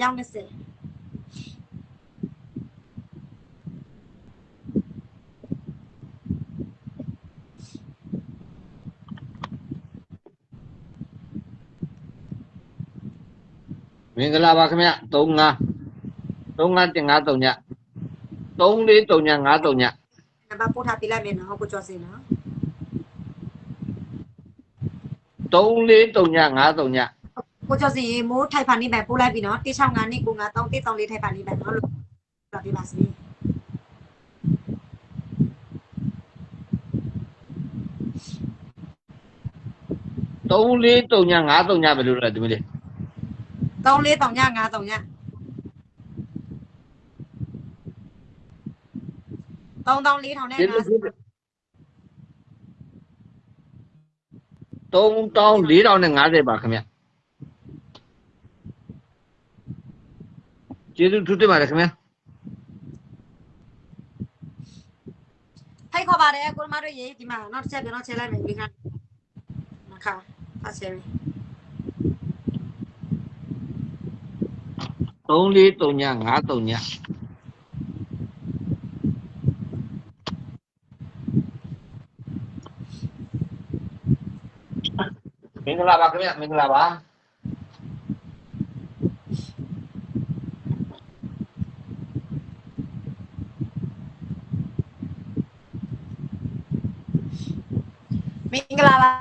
ရောက်နေစေမင်္ဂလာပါခင်ဗျ35တင်53ည343953ညနံပါတ်ပို့ထားပေးလိုက်မယ်နော်ကိုကျော်စင်နော်343953ညကိုကျော်စီမိုးထိုက်ဖာနေပဲပို့လိုက်ပြီနော်165နှစ်ကို9 3 1 3 4ထိုက်ဖာနေပဲနော်လို့လာပြပါစီ343953ညပဲလို့လဲဒီမလေး3439 53ည33 4ထောင်နဲ့3450ပါခင်ဗျကျေးဇူးထူးတင်ပါတယ်ခင်ဗျဖိတ်ခေါ်ပါတယ်ကိုမတို့ရေဒီမှာနောက်တစ်ချက်ပြန်တော့ချဲလိုက်မယ်ဒီကခါဆက်ဆယ်343953ညမင်္ဂလာပါခင်ဗျမင်္ဂလာပါမင်္ဂလာပါ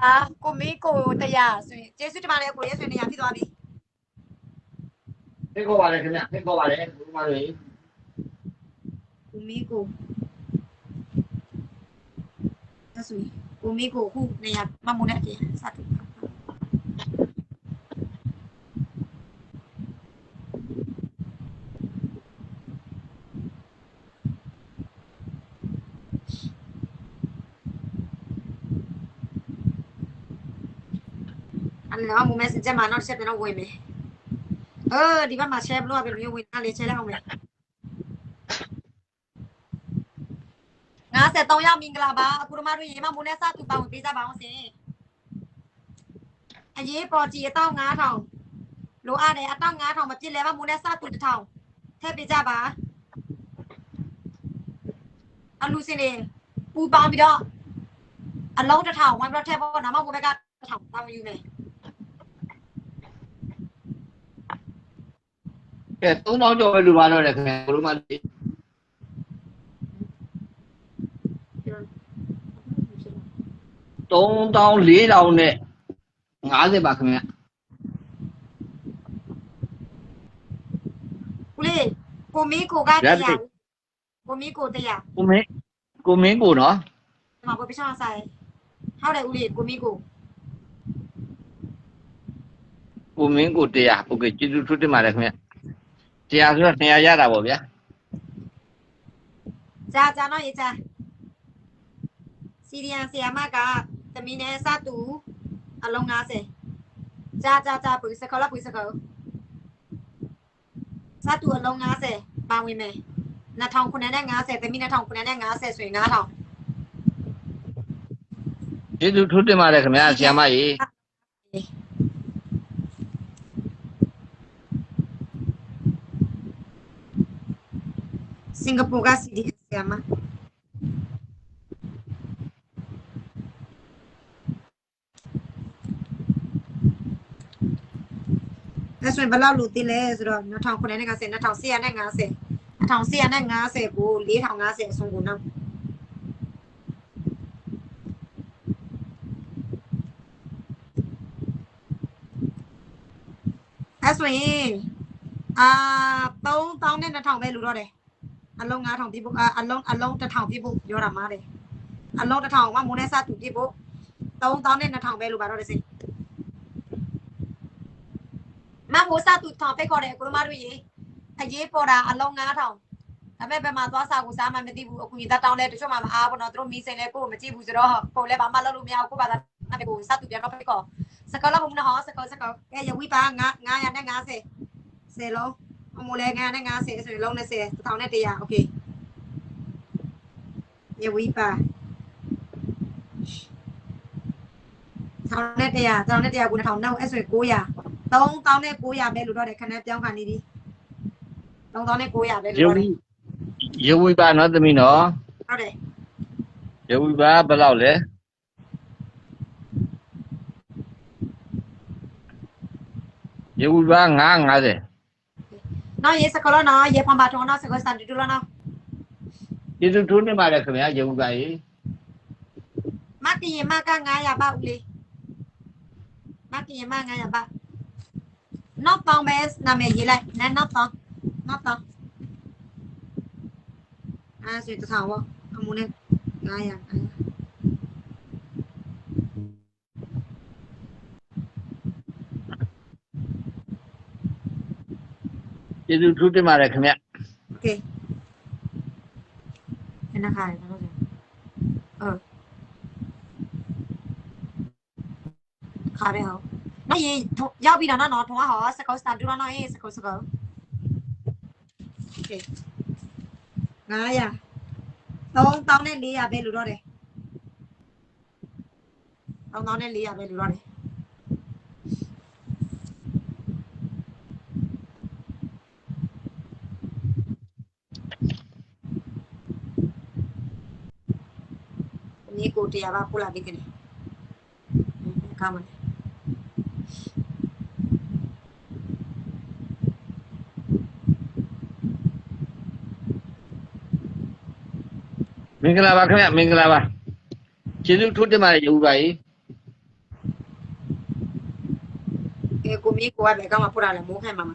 ကိုမီးကိုတရားဆိုရင်ကျေးဇူးတင်ပါတယ်ကိုရဲဆိုရင်နေရာဖြစ်သွားပြီဖိတ်ခေါ်ပါတယ်ခင်ဗျဖိတ်ခေါ်ပါတယ်ဘုရားတွေကိုမီးကိုဒါဆိုရင်ကိုမီးကိုခုနေရာမမုန်းတဲ့အပြင်စတူနော်မူမဲစကြမှာနောက်ဆက်ပြန်တော့ဝင်မယ်ဒီဘက်မှာ share ဘလို့ပဲမျိုးဝင်လာလေ share လိုက်အောင်မယ်53ရောက်မင်္ဂလာပါအခုတို့မတို့ရေမမူနဲ့စတူပါဝင်ပေးကြပါအောင်ရှင်အရေးပေါ်ကြီး15000လိုအပ်တယ်15000မပြည့်လဲမမူနဲ့စတူ1000ထည့်ပေးကြပါအလူစင်နေပူပေါင်းပြီးတော့အလုံး1000ဝိုင်းပြီးတော့ထည့်ဖို့နောက်မှကိုဘက်က1000တောင်းယူမယ်3000ကျော်ပဲလူပါတော့တယ်ခင်ဗျဘလို့မှလေး3450နဲ့50ပါခင်ဗျဦးလေးကိုမီးကိုကတရားကိုမီးကိုတရားကိုမင်းကိုနော်မဘယ်ပြချောင်းဆိုင်ဟုတ်တယ်ဦးလေးကိုမီးကိုတရားโอเคကျေးဇူးထူးတင်ပါတယ်ခင်ဗျတရားဆိုတော့200ရတာပေါ့ဗျာ ကြာနော်ရေကြာစီရီယန်ဆီယာမကသမီးနဲ့စတူအလုံး90ကြာပူစကောလာပူစကောစတူအလုံး90ပါဝင်မယ်2950သမီး2950ဆိုရင်9000ကျေးဇူးထူးတင်ပါတယ်ခင်ဗျာဆီယာမကြီးစင်ကာပူကစီရီယန်ဆီယာမအဲ့ဆိုရင်ဘယ်လောက်လို့သိလဲဆိုတော့2950 2450 2450ကို4050အဆုံးကိုနောက်အဲ့ဆိုရင်3000နဲ့2000ပဲလူတော့တယ်အလုံး9000ပြဖို့အလုံး1000ပြဖို့ပြောတာမားတယ်အလုံး1000ကမိုးနဲ့စတူပြဖို့3000နဲ့2000ပဲလူပါတော့တယ်စိမမိုးစတူထောင်ပဲခေါ်တယ်ကိုတို့မတို့ရေအရေးပေါ်တာအလုံး9000ဒါပေမဲ့ဘယ်မှာသွားစာကိုစားမှမသိဘူးအခုညီသားတောင်းလဲတချို့မှမအားဘူးနော်သူတို့မီးစင်လဲကိုမကြည့်ဘူးဆိုတော့ကိုလည်းဘာမှလုပ်လို့မရဘူးကိုဘာသာနာပဲကိုစတူပြန်တော့ပဲခေါ်စကောလောက်ဘုံနော်စကောကဲရဝိပါ950 10လုံးအမိုးလဲ950ဆိုရင်လုံး20 1100โอเคရဝိပါ1100ကို2000နောက်အဲ့ဆိုရင်900 3900ပဲလို့တော့တယ်ခဏပြောင်းခါနေပြီ3900ပဲလို့တော့တယ်ရေဝိပါနော်သမီးနော်ဟုတ်တယ်ရေဝိပါဘယ်လောက်လဲရေဝိပါ950နော်ရေစကလောနော်ရေဖန်ပါထုံနော်စကစတန်တူလောနော်ကျေးဇူးထူးတင်ပါတယ်ခင်ဗျာရေဝိပါကြီးမကရင်မက900ပါဦးလေးမကရင်မ900ပါနောက်တောင်းပဲနာမည်ရေးလိုက်နဲ့နောက်တောင်းဆိုတထောင်ပေါ့အမုန်းနဲ့900ကျေးဇူးထူးတင်ပါတယ်ခင်ဗျโอเคခဏခါရနော်ခါရဟောနော်ရေရောက်ပြီနော်ထုံးဟောစကောစတန်တူနော်ရေးစကောโอเค900 3400ပဲလို့တော့တယ်3400ပဲလို့တော့တယ်ဒီကိုတရားပါပို့လာပြီကနေကာမန်မင်္ဂလာပါခင်ဗျမင်္ဂလာပါကျေးဇူးထူးတင်ပါတယ်ရေဝိပါကြီးကိုမီကိုကလည်းကောင်းမှပို့လာတယ်မိုးခိုင်မှာ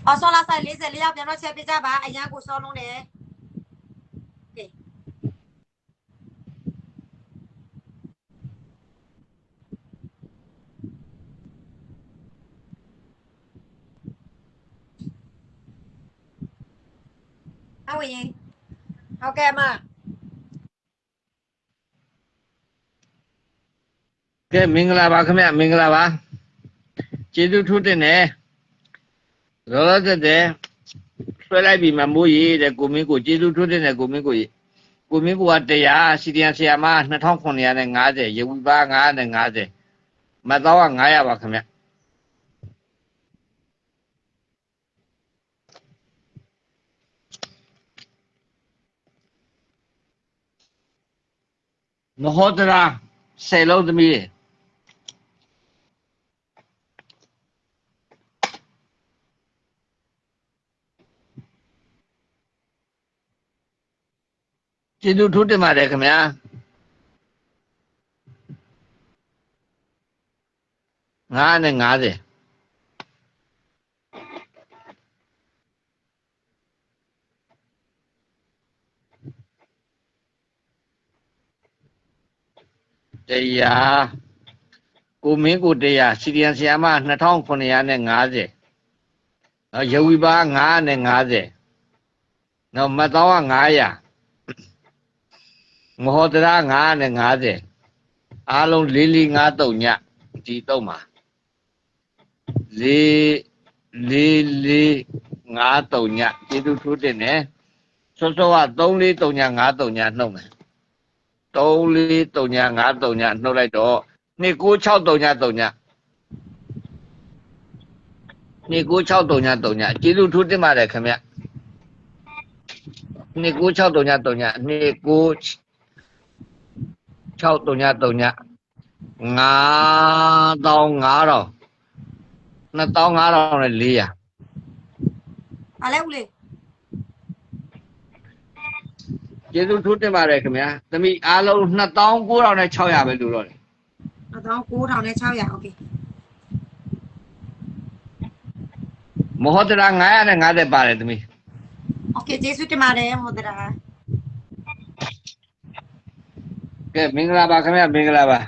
အော်ဆောလာဆိုင်44ရောက်ပြန်တော့ချက်ပြကြပါအရန်ကိုစောလုံးတယ်ဟုတ်ရင်ဟုတ်ကဲ့မကဲမင်္ဂလာပါခင်ဗျမင်္ဂလာပါကျေးဇူးထူးတင်တယ်ရောလောဆက်တဲ့ဆွဲလိုက်ပြီမမိုးရီတဲ့ကိုမင်းကိုကျေးဇူးထူးတင်တယ်ကိုမင်းကိုက100စီရီယန်ဆီယာမ2950ရေဝိပါ950မတ်တော့900ပါခင်ဗျမဟုတ်တလား10လုံးသမီးကျေးဇူးထူးတင်ပါတယ်ခင်ဗျာ950တရားကိုမင်းကိုတရားစီရီယန်ဆီယာမ2950ရေဝိပါ950 နော်မတောင်းက900မဟောတရာ950အားလုံး4453ညဒီတော့မှာ4453ညကျေးဇူးထိုးတင်တယ်စောစောက343953ညနှုတ်မယ်343953ညနှုတ်လိုက်တော့2963ည2963ညကျေးဇူးထိုးတင်ပါတယ်ခင်ဗျ2963ည2963ည2500 အားလဲဦးလေး ကျေးဇူးထိုးတင်ပါတယ်ခင်ဗျာသမီးအားလုံး29,600ပဲလို့တော့တယ် 29,600 okay မဟုတ်တာ950ပါတယ်သမီး okay ကျေးဇူးတင်ပါတယ်ဟုတ်တယ် ကဲမင်္ဂလာပါခင်ဗျာမင်္ဂလာပါ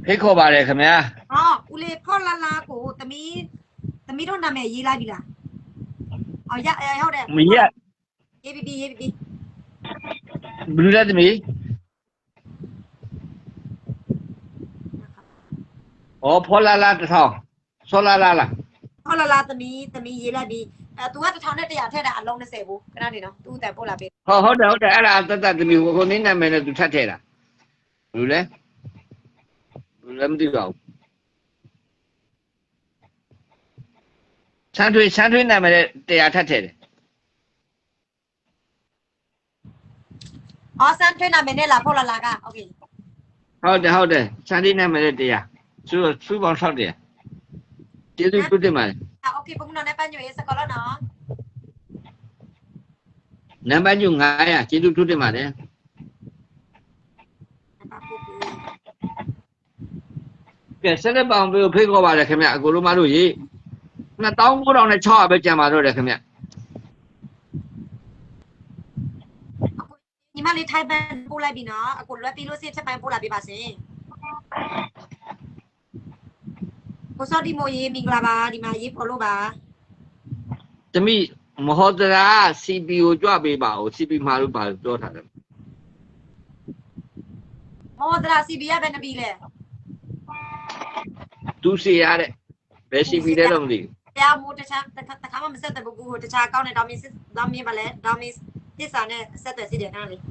ဖိတ်ခေါ်ပါတယ်ခင်ဗျာ ဟောဦးလေးဖော်လာလာကိုသမီးတို့နာမည်ရေးလိုက်ပြီလားအော်ရဟုတ်တယ် မရ ရေးပြီဘယ်လိုလဲသမီးဩဖော်လာလာတစ်ထောင်ဆောလာလာလား ဖော်လာလာသမီးရေးလိုက်ပြီသူက1100ထည့်တာအလုံး20ဘူးခဏနေနော်သူ့အတန်ပို့လာပေး ဟုတ်တယ်အဲ့ဒါတတ်သမီးကိုနင်းနာမည်နဲ့သူထပ်ထည့်တာဘယ်လိုလဲမသိပါဘူးဆန်းထွေးနာမည်နဲ့တရားထပ်ထည့်တယ် အော်ဆန်ထွေးနာမည်နဲ့လာဖော်လာလာက okay ဟုတ်တယ်ဆန်းထွေးနာမည်နဲ့တရားစူပေါင်း6တရားကျေးဇူးပြုတင်ပါတယ် okay ပုံနော်နဲ့ပန်းညွေစကောလောနော် နံပါတ်900ကျေးဇူးပြုတင်ပါတယ်ကဲဆက်လက်ပေါင်းပြီးဖိတ်ခေါ်ပါတယ်ခင်ဗျအကိုလိုမတို့ရေ29,600ပဲကြံပါတော့တယ်ခင်ဗျ ညီမလေးထိုင်ပန်ပို့လိုက်ပြီနော်အခုလွယ်ပြီးလို့စိချက်ပန်ပို့လာပေးပါရှင်ကိုစောဒီမိုရေးမင်္ဂလာပါဒီမှာရေးဖော်လို့ပါ တမိမဟောတရာ CP ကိုကြွပေးပါဦး CP မှာလို့ပါပြောထားတယ် ဟောတရာ CB ရပဲနပြီလဲ သူစီရတဲ့ဘယ် CP လဲတော့မသိဘူး တရားမို့တခြားမှမဆက်တဲ့ဘူးကိုတခြားကောင်းတဲ့ဒေါမင်းပါလဲဒေါမင်းသစ္စာနဲ့ဆက်တဲ့စီတယ်ခဏလေး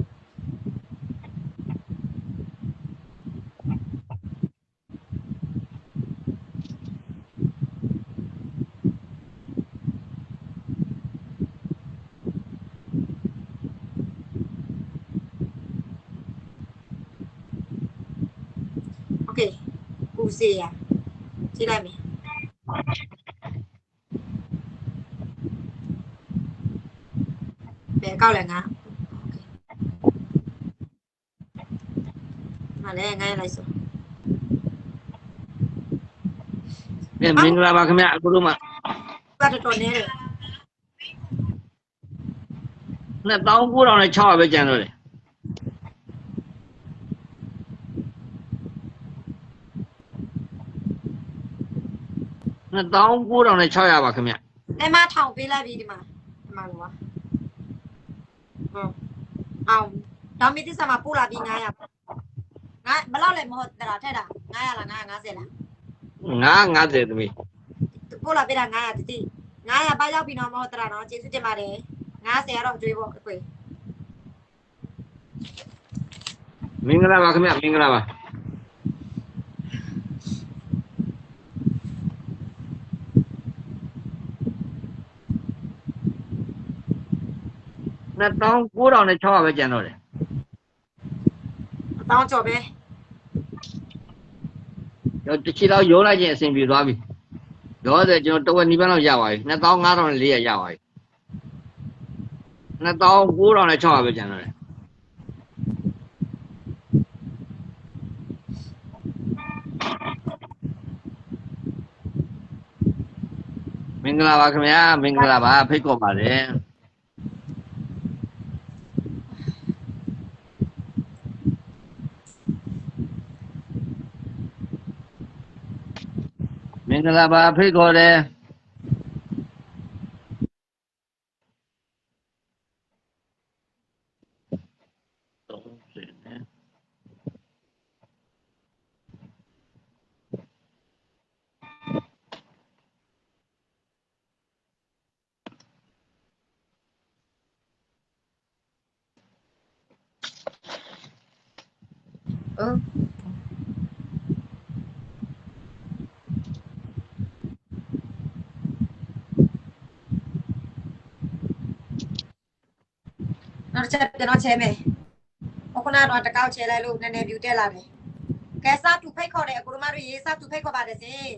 โอเคဦးစီရကြည့်လိုက်မယ်ဘယ်ကောက်လဲငါမလဲငါလိုက်စို့ မင်္ဂလာပါခင်ဗျအခုတို့မှ ပတ်တော်နေတယ် 29,600ပဲကြံတော့တယ်29,600ပါခင်ဗျ အဲ့မထောင်ပေးလိုက်ပြီဒီမှာလို့ပါဟုတ်အောင်ဒေါမင်းသစ္စာမှာပို့လာပြီး900ငါဘယ်လောက်လဲမဟုတ်တရာထက်တာ900လား950လား 950သမီး ပို့လာပေးတာ900တိ900ပါရောက်ပြီနော်မဟုတ်တရာနော်ကျေးဇူးတင်ပါတယ်90ကတော့ကြွေးဖို့အကွေ မင်္ဂလာပါခင်ဗျမင်္ဂလာပါ29,600ပဲကြံတော့တယ် အတောင်းကြော်ပဲ တချီတော့ရိုးလိုက်ခြင်းအဆင်ပြေသွားပြီရောတဲ့ကျွန်တော်တဝက်နီးပါးလောက်ရပါပြီ25,400ရပါပြီ29,600ပဲကြံတော့တယ်မင်္ဂလာပါခင်ဗျာမင်္ဂလာပါဖိတ်ခေါ်ပါတယ်မင်္ဂလာပါဖိတ်ခေါ်တယ် နောက်ချက်ကျွန်တော်ချဲမယ်ခုနကတော့တကောက်ချဲလိုက်လို့နည်းနည်း view တက်လာတယ်ကဲစတူဖိတ်ခေါ်တယ်အခုတို့မတို့ရေးစတူဖိတ်ခေါ်ပါတယ်စင်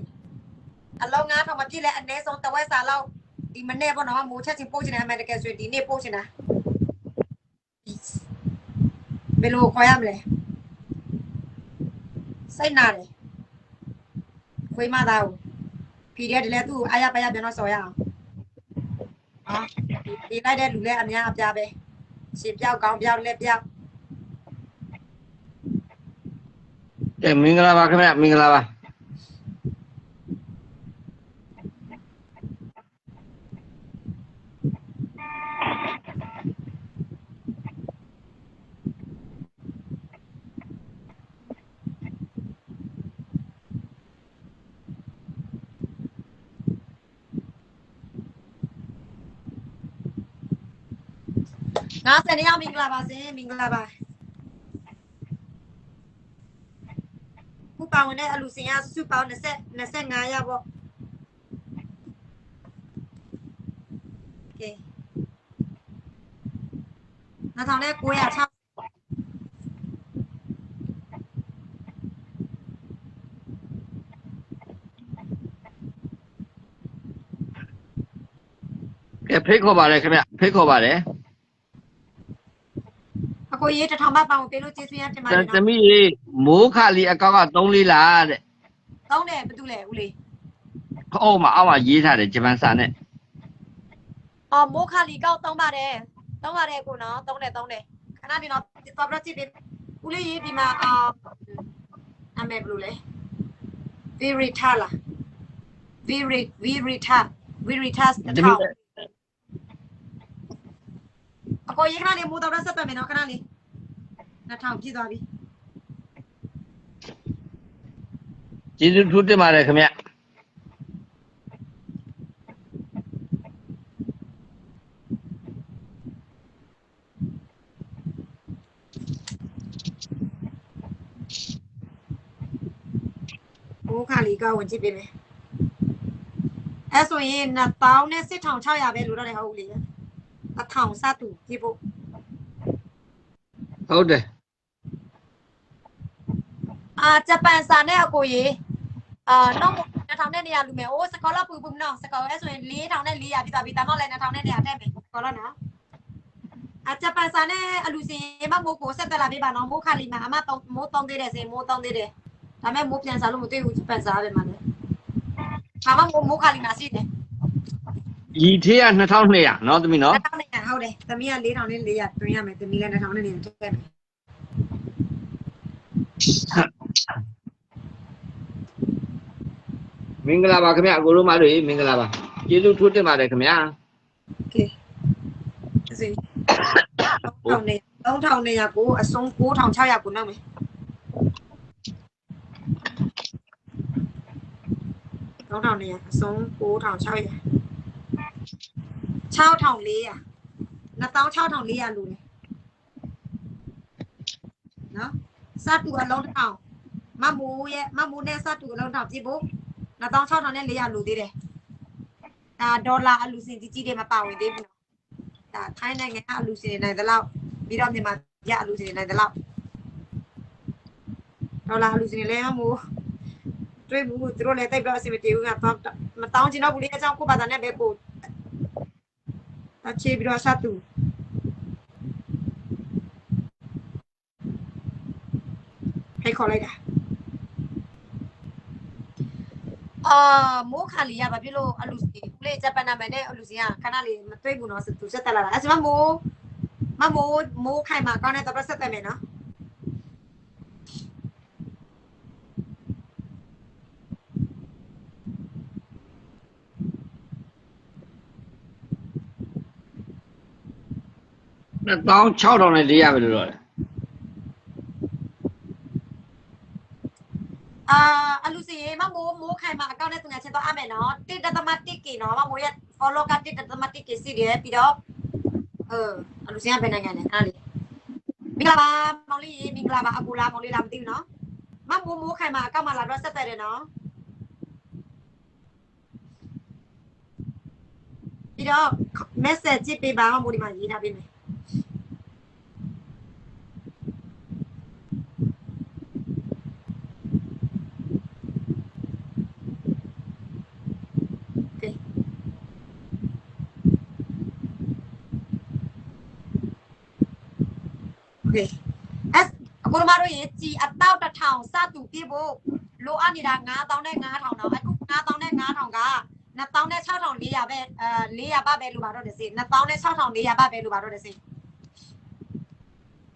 အလုံး9000မပြည့်လဲအနည်းဆုံးတဝက်စာလောက်ဒီမနေ့ပေါ့နော်မိုးချက်ချင်းပို့ချင်တယ်အမေတကယ်ဆိုဒီနေ့ပို့ချင်တာဘယ်လိုခေါ်ရမလဲစိတ်နာတယ်ခွေးမသားကိုဖြီးတဲ့တလဲသူ့အားရပါရပြန်တော့စော်ရအောင်ဟာဒီလိုက်တဲ့လူလဲအများအပြားပဲရှင်ပြောက်ကောင်းပြောက်လက်ပြောက် ကဲမင်္ဂလာပါခင်ဗျမင်္ဂလာပါငါစနေအောင်မင်္ဂလာပါစင်မင်္ဂလာပါခုပါဝင်တဲ့အလူစင်ရစုပေါင်း25ရက်ပေါ့ကဲ2960ကဲဖိတ်ခေါ်ပါလေခင်ဗျဖိတ်ခေါ်ပါလေအကိုရေး1000ဘတ်ပေါင်ပေးလို့ကျေးဇူးရတင်ပါတယ်နော်သမီးရေမိုးခလီအကောက်က3-4လားတဲ့တောင်းတယ်ဘာတူလဲဦးလေးအောက်မှာရေးထားတယ်ဂျပန်စာနဲ့အော်မိုးခလီကောက်တောင်းပါတယ်ကိုနော်တောင်းတယ်ခဏဒီနော်တော်ပြကြည့်ပြီဦးလေးရေးဒီမှာအမေဘလူးလဲ Virita လား Virita တောင်းအကိုရေးခဏလေးမိုးတော်ရဆက်ပတ်မယ်နော်ခဏလေး2000ပြည့်သွားပြီကျေးဇူးထူးတင်ပါတယ်ခင်ဗျမိုးခလီကောက်ဝင်ကြည့်ပေးမယ်အဲ့ဆိုရင်1000နဲ့1600ပဲလို့တော့တယ်ဟုတ်ဦးလေး1000စတူကြည့်ဖို့ဟုတ်တယ်ဂျပန်စာနဲ့အကိုရေနောက်2000နဲ့200လူမယ်အိုးစကောလာပူပူနော်စကောအဲ့ဆိုရင်4000နဲ့400ပြသွားပြီဒါမှလည်း2000နဲ့200ထည့်မယ်စကောလာနော်ဂျပန်စာနဲ့အလူစင်မမိုးကိုဆက်တက်လာပေးပါနော်မိုးခလီမှာအမမိုး3သေးတယ်စင်မိုး3သေးတယ်ဒါမဲ့မိုးပြန်စားလို့မတွေ့ဘူးဂျပန်စာပဲမှာလေဘာမှမိုးခလီမှာရှိတယ်ရီထေးက2200เนาะသမီးเนาะ2200ဟုတ်တယ်သမီးက4000နဲ့400တွင်းရမယ်သမီးလည်း2000နဲ့400ထည့်မယ်မင်္ဂလာပါခင်ဗျအကိုတို့မတို့မင်္ဂလာပါကျေးဇူးထူးတင်ပါတယ်ခင်ဗျာโอเคစီ3000နဲ့ကိုအစုံ9600ကိုနောက်မယ်3000နဲ့အစုံ9600 6400 26400လူနေနော်စတူအလုံး1000မမိုးနဲ့စတူအလုံး1000ပြဖို့26400နဲ့400လူသေးတယ်ဒေါ်လာအလူစင်ကြီးတွေမပါဝင်သေးဘူးဒါထိုင်းနိုင်ငံအလူစင်နိုင်သလောက်ပြီးတော့မြန်မာရအလူစင်နိုင်သလောက်ဒေါ်လာအလူစင်လည်းမို့တွေ့ဘူးသူတို့လည်းတိတ်ပြီးအစီမပြေဘူးကမတောင်းချင်တော့ဘူးလေအကြောင်းကိုဘာသာနဲ့ပဲကိုအခြေပြီးတော့စတူให้ခေါ်လိုက်တာမိုးခါလီရဘာဖြစ်လို့အလူစီဦးလေးဂျပန်နာမည်နဲ့အလူစီကခဏလေးမတွေ့ဘူးနော်သူဆက်တက်လာတာအဲ့ဒါမိုးခိုင်မှာကောင်းတဲ့တော့ဆက်တက်မယ်နော်26400နဲ့400ပဲလို့တော့တယ်အလူစီမမိုးခိုင်မှာအကောင့်နဲ့သူငါချင်းတော့အမယ်နော်1.1 k နော်မမိုးရဲ့ follow က1.1 k စီတယ်ပြီးတော့အလူစီကဘယ်နိုင်ငံလဲအဲ့ဒါလေး မင်္ဂလာပါမောင်လေးရေမင်္ဂလာပါအကူလားမောင်လေးလားမသိဘူးနော်မမိုးခိုင်မှာအကောက်မှာလာတော့ဆက်တယ်တယ်နော်ပြီးတော့ message ကြည့်ပေးပါမိုးဒီမှာရေးထားပေးမယ်အခုတို့မတို့ရေကြည်အတောက်တစ်ထောင်စတူပြေးဖို့လိုအပ်နေတာ9000နဲ့9000တော့အခု9000နဲ့9000က2000နဲ့6400ပဲ400ပါပဲလို့ပါတော့တယ်စေ2000နဲ့6400ပါပဲလို့ပါတော့တယ်စေ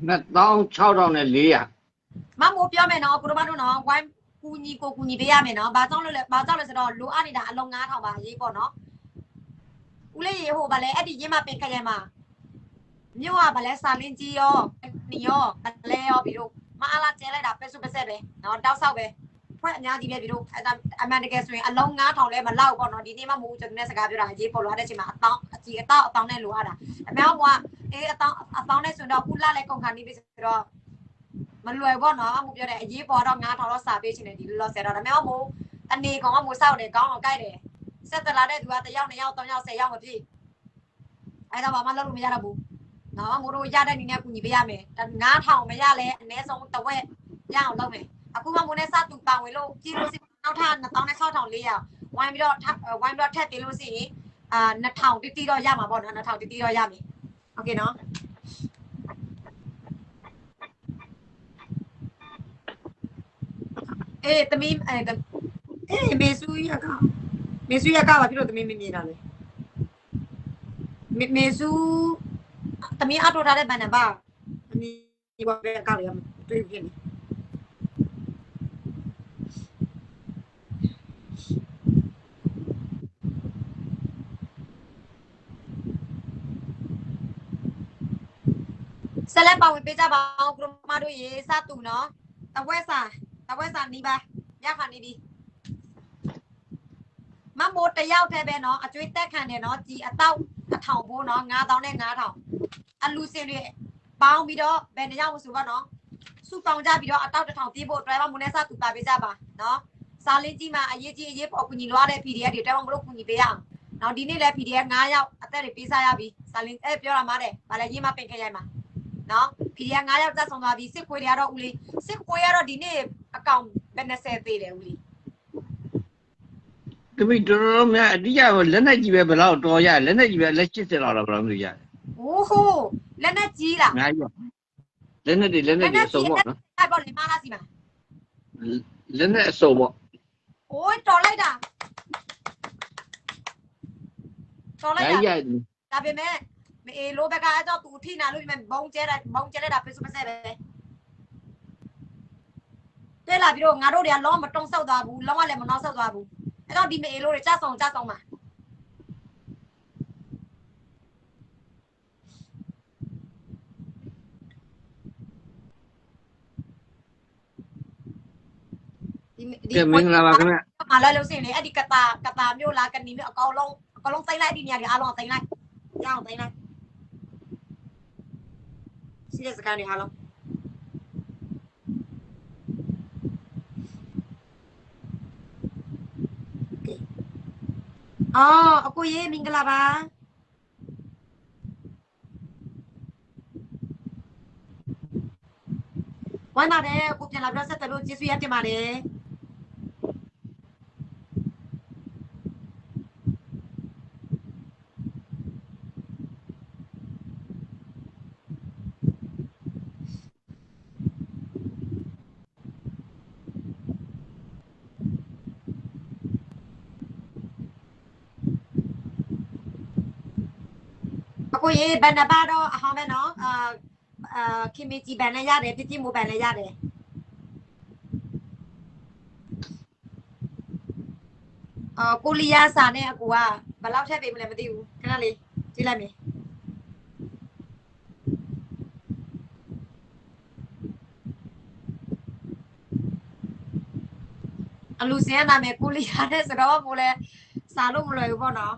26,400မမိုးပြောမယ်နော်ကိုတို့မတို့နော်ဝိုင်းကူညီပေးရမယ်နော်ဘာကြောင့်လဲဆိုတော့လိုအပ်နေတာအလုံး9000ပါရေးပေါ့နော်ဦးလေးရေဟိုဗာလဲအဲ့ဒီရင်းမပင်ခရိုင်မှာမြို့ကဗာလဲစာလင်းကြီးရောနီရောဗလဲရောပြီးတော့မအားလာကျဲလိုက်တာပဲစုပဆက်ပဲနော်တောက်ဆောက်ပဲဖွဲ့အများကြီးပဲပြီးတော့အမှန်တကယ်ဆိုရင်အလုံး9000လဲမလောက်ပေါ့နော်ဒီနေ့မှမဟုတ်ကျွန်တော်နဲ့စကားပြောတာရေးပေါ်လာတဲ့ချိန်မှာအတောင်းနဲ့လိုအပ်တာအများကအတောင်းနဲ့ဆိုတော့ကုလာလဲကုန်ခါနေပြီဆိုတော့မလွယ်ပေါ့နော်အမှုပြောတယ်အရေးပေါ်တော့9000တော့စာပေးချင်တယ်ဒီလိုတော့ဆယ်တော့ဒါပေမဲ့မို့အနေကောင်ကမို့စောက်တယ်ကောင်းအောင်ကြိုက်တယ်ဆက်တလာတဲ့သူက1ယောက်2ယောက်3ယောက်10ယောက်မပြည့်အဲ့တော့ဘာမှလုပ်လို့မရတော့ဘူးနော်မို့တို့ရတဲ့နေနဲ့ကူညီပေးရမယ်9000မရလဲအနည်းဆုံးတစ်ဝက်ရအောင်လုပ်မယ်အခုမှမို့နဲ့စတူပါဝင်လို့ကြည့်လို့စီနောက်ထပ်26,400ဝိုင်းပြီးတော့ထက်တင်လို့စီရင်2000တိတိတော့ရမှာပေါ့နော်2000တိတိတော့ရမယ်โอเคနော်အေးသမီးမေဆူရကဘာဖြစ်လို့သမီးမမြင်တာလဲမေဆူသမီးအထောက်ထားတဲ့ဘန်နံပါတ်သမီးဒီဘောပဲကောက်ရမှာတွေ့ဖြစ်နေဆက်လက်ပါဝင်ပေးကြပါအောင်ကရမတို့ရေစတူနော်တဝက်စာနီးပါရခါနေပြီမမိုးတယောက်တည်းပဲနော်အကျွေးတက်ခံတယ်နော်ကြည်အတောက်1000ဘိုးနော်9000နဲ့9000အလူစင်တွေပေါင်းပြီးတော့ဘယ်နှယောက်မဆိုပါနော်စုပေါင်းကြပြီးတော့အတောက်1000ပြေးဖို့ driver မနဲ့စတူပါပေးကြပါနော်စာလင်းကြီးမှာအရေးပေါ်ကူညီလွှားတဲ့ PDF တွေ driver မလို့ကူညီပေးရအောင်နော်ဒီနေ့လဲ PDF 9ယောက်အသက်တွေပေးစားရပြီစာလင်းပြောရမှာတဲ့ဗာလဲရေးမပင်ခရိုင်မှာနော် PDF 9ယောက်တက်ဆောင်သွားပြီစစ်ခွေးတွေကတော့ဦးလေးစစ်ခွေးကတော့ဒီနေ့အကောင့်ဘယ်20သေးတယ်ဦးလေးကမိတော်တော်များအတိအကျလက်နဲ့ကြီးပဲဘယ်လောက်တော်ရလက်နဲ့ကြီးပဲလက်80လောက်တော့ဘယ်လောက်မျိုးရတယ်โอ้โหလက်နဲ့ကြီးလားအများကြီးပါလက်နဲ့တွေအစုံပေါ့နော်အဲ့ပေါ့လေမလားစီမှာလက်နဲ့အစုံပေါ့โอ้ยတော်လိုက်တာဒါပေမဲ့အေးလိုဘက်ကအဲ့တော့သူထိနာလို့ဒီမဲ့ဘုံကျဲတာဖေးစုမဆက်ပဲတဲ့လာပြီးတော့ငါတို့တွေကလုံးဝမတုံဆောက်သွားဘူးလုံးဝလည်းမနှောက်ဆောက်သွားဘူးအဲ့တော့ဒီမေလိုတွေကြဆောင်ပါကဲမင်္ဂလာပါခင်ဗျမလာလို့စင်လေအဲ့ဒီကတာမျိုးလားကနီမျိုးအကောင်လုံးသိမ့်လိုက်ဒီနေရာတွေအားလုံးသိမ့်လိုက်ရအောင်သိမ့်လိုက်စီးတဲ့စကားတွေအားလုံးအော်အကိုရေမင်္ဂလာပါဝမ်းပါတယ်ကိုပြန်လာပြီးဆက်တယ်လို့ကျေးဇူးရတင်ပါတယ်ကိုရေဘန်နပါတော့အဟောင်းပဲနော်ခင်မကြီးဘန်နဲ့ရတယ်ပြည့်မိုးဘန်နဲ့ရတယ်ကိုလီယာစာနဲ့အကူကဘယ်လောက်ထည့်ပေးမလဲမသိဘူးခဏလေးကြည့်လိုက်မယ်အလူစင်းနာမယ်ကိုလီယာနဲ့ဆိုတော့မို့လဲစာလို့မလွယ်ဘူးပေါ့နော်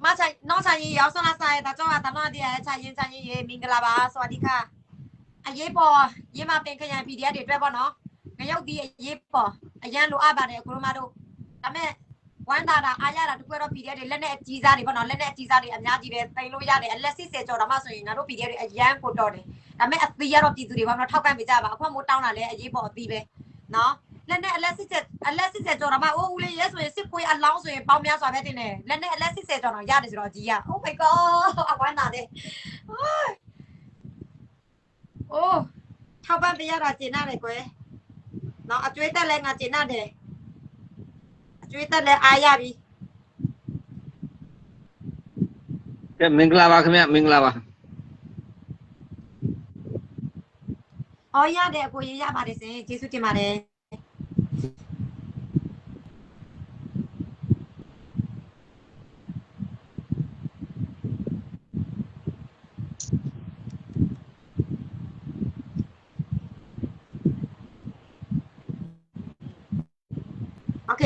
มาใช่น้องชายยีเอาโซลาไซแต่เจ้าตามน้องเดียชายยีมิงกลาบาสวัสดีค่ะไอ้ยีปอยีมาเป็นขยันพีเดียเด็ดด้วยป่ะเนาะงั้นยกดีไอ้ยีปอไอ้ยันรู้อาบานเนี่ยคุณมาดูแต่แม่วันดาราอายาละทุกคนเราพีเดียเด็ดเล่นเนี่ยจีซ่าดิป่ะเนาะเล่นเนี่ยจีซ่าดิอันนี้จีเด็ดแต่รู้ยาเด็ดอันเล็กสิเสียจอดมาส่วนงั้นเราพีเดียเด็ดไอ้ยันกูโดนแต่แม่ตียาเราตีตัวดิว่าเราเท่ากันไปจ้าบ่ะเพราะมุดต้านั่นเลยไอ้ยีปอตีไปเนาะလက်နဲ့အလက်စစ်ကျော်တော့မှအိုးဦးလေးရဲဆိုရင်စစ်ပွေးအလောင်းဆိုရင်ပေါင်းများစွာပဲတင်တယ်လက်နဲ့အလက်စစ်ကျော်တော့ရတယ်ဆိုတော့ကြီးอ่ะ Oh my god အဝမ်းသာတယ်အိုးထောက်ပံ့ပေးရတာကျင်ရတယ်ကွယ်နော်အကျွေးတက်လဲငါကျင်ရတယ်အကျွေးတက်လဲအားရပြီ ကဲမင်္ဂလာပါခင်ဗျမင်္ဂလာပါ အော်ရတယ်အကိုရရပါတယ်စင်ကျေးဇူးတင်ပါတယ်โอเค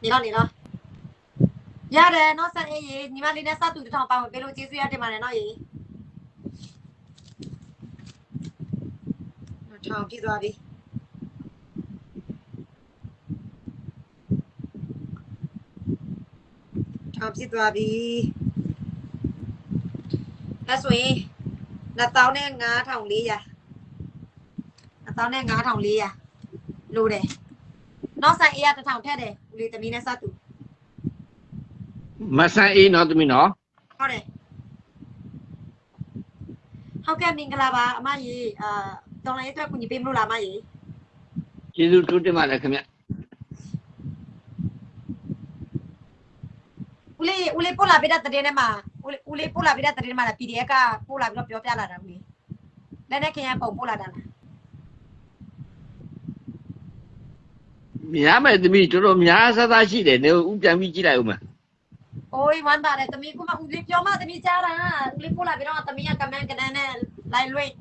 နေတော့ရတယ်နော်ဆက်အေးရေညီမလေးနဲ့စတူတစ်ထောင်ပေါင်းပေးလို့ကျေးဇူးရတင်ပါတယ်နော်ရေထောင်ပြသွားပြီထောင်ပြသွားပြီဒါဆိုရင်25,400လိုတယ်နောက်ဆိုင်အေးရတစ်ထောင်ထက်တယ်ဦးလေးသမီးနဲ့စတူ မဆန်းအေးနော်သမီးနော် ဟုတ်တယ်ဟုတ်ကဲ့မင်္ဂလာပါအမကြီးတော်လိုင်းအတွက်ကူညီပေးမလို့လားအမကြီး ကျေးဇူးတူးတင်ပါတယ်ခင်ဗျ ဦးလေးပို့လာပေးတဲ့တရင်ထဲမှာဦးလေးပို့လာပေးတဲ့တရင်ထဲမှာ PDF ကပို့လာပြီးတော့ပြောပြလာတာဦးလေးလက်နဲ့ခင်ရပုံပို့လာတာလား များမယ်သမီးတော်တော်များဆသားရှိတယ်နေဦးပြန်ပြီးကြည့်လိုက်ဦးမယ် โอ้ยวันตาเลยตะมีกูมาဦးလေးပြောမှတမီကြားတာဦးလေးပို့လာပြီးတော့တမီကကမန်းကနန်းနဲ့လိုက်လွိတ်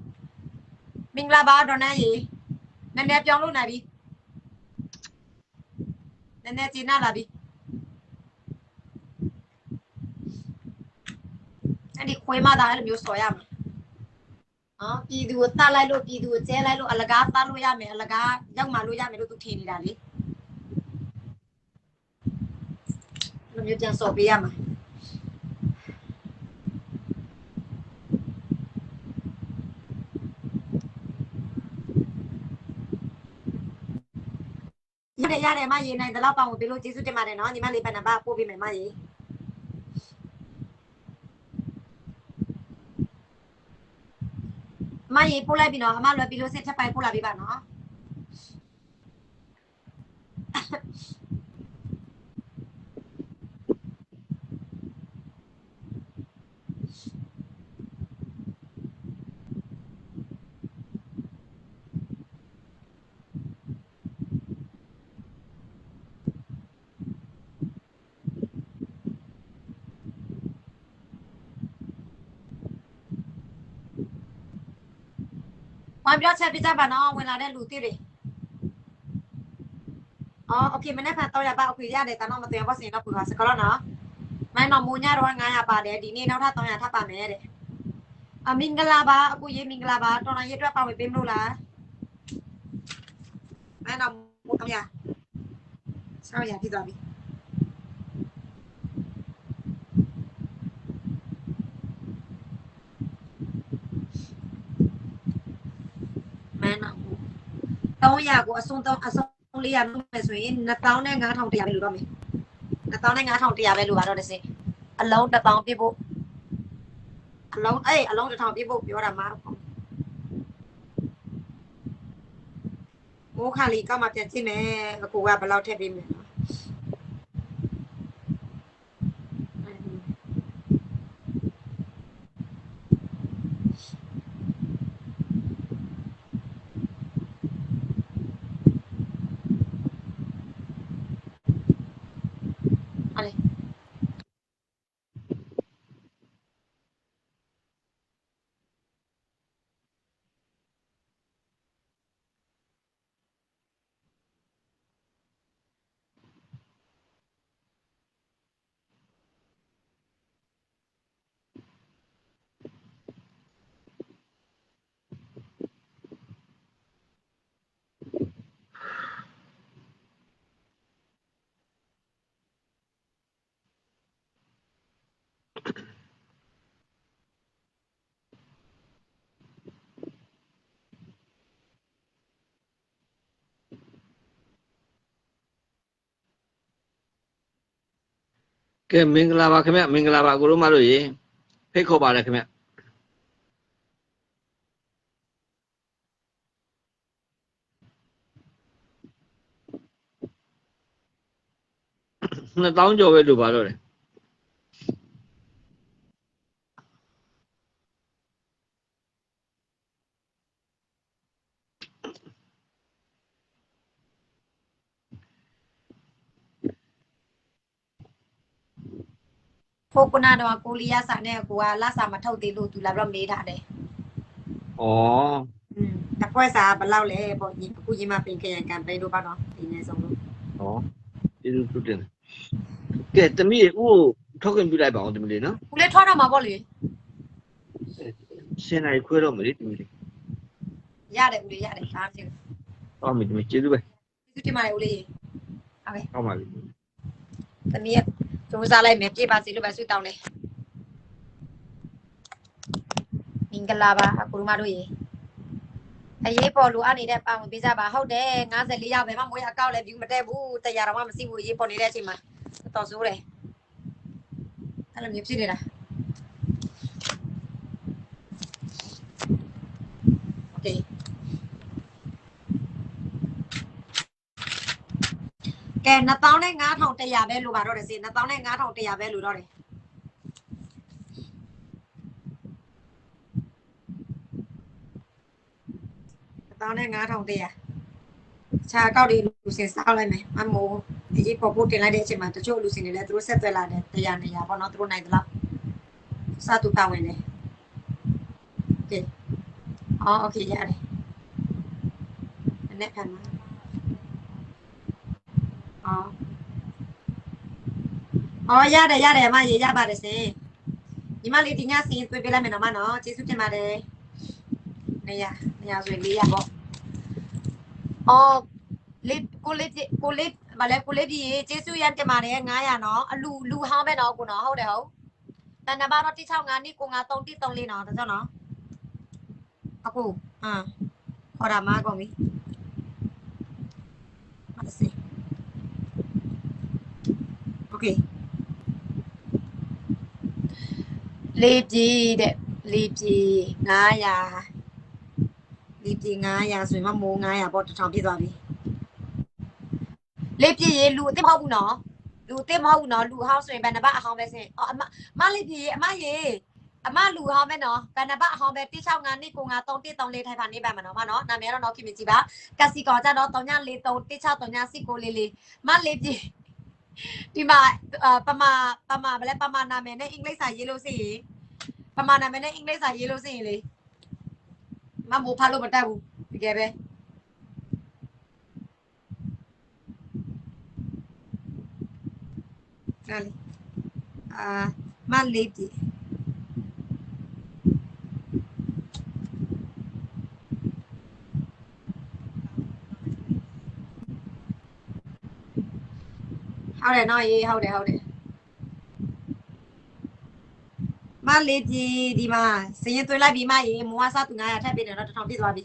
မင်္ဂလာပါဒေါ်နန်းကြီးနည်းနည်းပြောင်းလို့နိုင်ပြီနည်းနည်းကျင်းလာပြီအဲ့ဒီခွေးမသားအဲ့လိုမျိုးစော်ရမှာနော်ပြည်သူကိုတတ်လိုက်လို့ပြည်သူကိုကျဲလိုက်လို့အလကားတတ်လို့ရမယ်အလကားရောက်မှလို့ရမယ်လို့သူထင်နေတာလေအဲ့လိုမျိုးကြံစော်ပေးရမှာရတယ်မရေနိုင်တလောက်ပေါင်ကိုပေးလို့ကျေးဇူးတင်ပါတယ်နော်ညီမလေးပတ်နံပါတ်ပို့ပေးမယ်မရေမရေပို့လိုက်ပြီနော်အမလွယ်ပြီးလို့စစ်ထပ်ပိုင်ပို့လာပေးပါနော်ဝန်ပြောချက်ပြကြပါနော်ဝင်လာတဲ့လူတိတွေအော်โอเคမနေ့ကတော့ရပါโอเคရတယ်တနော်မတင်ပါစင်တော့ပူပါစကောနော်မင်းတော့မူညတော့900ပါတယ်ဒီနေ့နောက်ထပ်300ထပ်ပါမယ်တဲ့အမင်္ဂလာပါအခုရေးမင်္ဂလာပါတော်တော်ရေးအတွက်ပါဝင်ပေးမလို့လားမင်းတော့မူ300ဆောက်ရဖြစ်သွားပြီမင်းတော့300ကိုအဆုံး400လုပ်မယ်ဆိုရင်25,100ပဲလို့တော့မယ်25,100ပဲလို့ပါတော့တစ်စင်အလုံး1000ပြဖို့အလုံး1000ပြဖို့ပြောတာမှာမိုးခါလီကောက်မှပြန်ကြည့်မယ်အကူကဘယ်လောက်ထည့်ပေးမယ် ကဲမင်္ဂလာပါခင်ဗျမင်္ဂလာပါကိုတို့မတို့ရေဖိတ်ခေါ်ပါတယ်ခင်ဗျ2000ကျော်ပဲလို့ပါတော့တယ်ဖိုကနာတော့ကိုလီယာစာနဲ့ကိုကလာစာမထုတ်သေးလို့သူလာတော့မေးထားတယ်ဩတပွဲစာဘယ်လောက်လဲပေါ့ညီအခုညီမပင်ခရန်ကမ်ပိန်းတို့ပါတော့ဒီနေ့ဆုံးလို့ဩကျေးဇူးပြုတင်ကဲတမီးဦးထောက်ခင်ပြလိုက်ပါအောင်တမီးလေးနော်ဦးလေးထွက်တော့မှာပေါ့လေရှင်းလိုက်ခွဲတော့မယ်လေတမီးလေးရတယ်ဦးလေးရတယ်အားချင်းဟောမယ်တမီးကျေးဇူးပဲကျေးဇူးတင်ပါတယ်ဦးလေးဟုတ်ကဲ့ဟုတ်ပါပြီတမီးကျိုးစားလိုက်မယ်ပြေးပါစီလို့ပဲဆွတောင်းတယ်မင်္ဂလာပါကိုတို့မတို့ရေအရေးပေါ်လိုအပ်နေတဲ့ပါဝင်ပေးကြပါဟုတ်တယ်54ရောက်ပဲမမွေးအကောက်လည်း view မတက်ဘူးတရားတော်မှမရှိဘူးရေးပေါ်နေတဲ့အချိန်မှာတော်ဆိုးတယ်အဲ့လိုမျိုးဖြစ်နေတာโอเคကဲ25,100ပဲလိုပါတော့တယ်စီ25,100ပဲလိုတော့တယ်25,100ခြာကောက်တွေလူစင်စောက်လိုက်မယ်အမိုးဒီပေါ်ပို့တင်လိုက်တဲ့အချိန်မှာတချို့လူစင်တွေလည်းသူတို့ဆက်သွယ်လာတယ်100 200ပေါ့နော်သူတို့နိုင်သလားစတူပါဝင်တယ်โอเคโอเคရတယ်နဲ့ဖမ်းမှာရတယ်အမရေရပါတယ်စင်ညီမလေးဒီညစီတွေ့ပြလိုက်မယ်နော်မနော်ကျေးဇူးတင်ပါတယ်နေရဆို400ပေါ့ကိုလေးမလဲကိုလေးပြည်ကျေးဇူးရတင်ပါတယ်900နော်အလူဟောင်းပဲနော်ကိုနော်ဟုတ်တယ်ဟုတ်တန်နဘာတော့165နိကိုငါ334နော်ဒါကြောင့်နော်အခုခေါ်တာမကုန်ပြီဟုတ်စီโอเคလေးပြည်တဲ့လေးပြည်900လေးပြည်900ဆိုရင်မမိုး900ပေါ့1000ပြည့်သွားပြီလေးပြည်ရေလူအစ်မဟုတ်ဘူးနော်လူအစ်မဟုတ်ဘူးနော်လူဟောင်းဆိုရင်ဘယ်နှပတ်အဟောင်းပဲစင်မလေးပြည်အမရေအမလူဟောင်းပဲနော်ဘယ်နှပတ်အဟောင်းပဲ165နိကိုငါ3134ထိုင်ပါနေပါမနော်မနော်နာမည်တော့နော်ခင်မကြည့်ပါကစီကောကြတော့394316394944မလေးပြည်ဒီမှာပမာဘလဲပမာနာမည်နဲ့အင်္ဂလိပ်စာရေးလို့စီပမာနာမည်နဲ့အင်္ဂလိပ်စာရေးလို့စီရင်လေမမိုးဖားလို့မတတ်ဘူးတကယ်ပဲမလေးပြည်ဟုတ်တယ်နော်ရေးဟုတ်တယ်မလေးပြည်ဒီမှာစရင်သွင်းလိုက်ပြီးမရေးမွားစားသူ900ထပ်ပြီးတယ်တော့1000ပြည့်သွားပြီ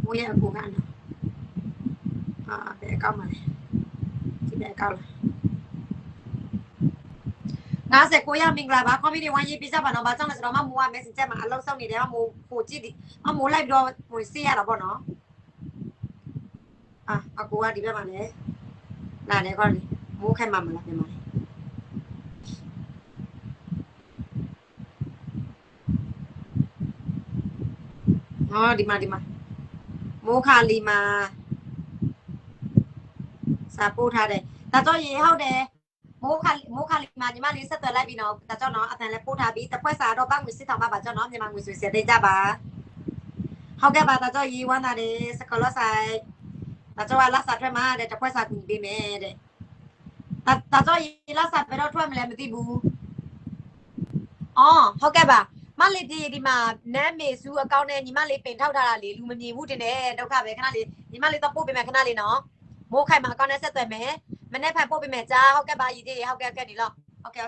မိုးရအကူကန်ဘယ်ကောက်မှာလဲဒီဘယ်ကောက်လား59ရမင်္ဂလာပါကွန်ပျူတာဝိုင်းရေးပြကြပါတော့ဘာကြောင့်လဲဆိုတော့မမိုးက Messenger မှာအလုပ်ဆောင်နေတယ်မမိုးပိုကြည့်ဒီမမိုးလိုက်တော့ဝင်စေးရတာပေါ့နော်အကူကဒီဘက်မှာလဲလာတယ်ခေါ်လေမိုးခိုင်မှာမလားပြန်မလဲဒီမှာမိုးခါလီမှာစာပို့ထားတယ်ဒါတော့ရေဟုတ်တယ်မိုးခါလီမှာညီမလေးဆက်သွယ်လိုက်ပြီနော်ဒါကြောင့်နော်အတန်လည်းပို့ထားပြီတစ်ခွက်စာတော့ပတ်ငွေ1000ပါကြောင့်နော်မြန်မာငွေဆွေ7သိန်းကြပါဟုတ်ကဲ့ပါဒါကြောင့်ရေဝမ်းတာတယ်စကလောဆိုင်ဒါကြောင့်လာစာထွက်မှာတဲ့တစ်ခွက်စာကူပေးမယ်တဲ့ဒါကြောင့်ရေလာစာဘယ်တော့ထွက်မလဲမသိဘူးဟုတ်ကဲ့ပါမလေးဒီမှာနမ်းမေစုအကောင့်နဲ့ညီမလေးပင်ထောက်ထားတာလေလူမမြင်ဘူးတင်တယ်ဒုက္ခပဲခဏလေးညီမလေးတော့ပို့ပေးမယ်ခဏလေးနော်မိုးခိုင်မှာအကောင့်နဲ့ဆက်သွယ်မယ်မနေ့ဖန်ပို့ပေးမယ်ကြားဟုတ်ကဲ့ပါရည်ကြီးဟုတ်ကဲ့ဒီလောက်ဟုတ်ကဲ့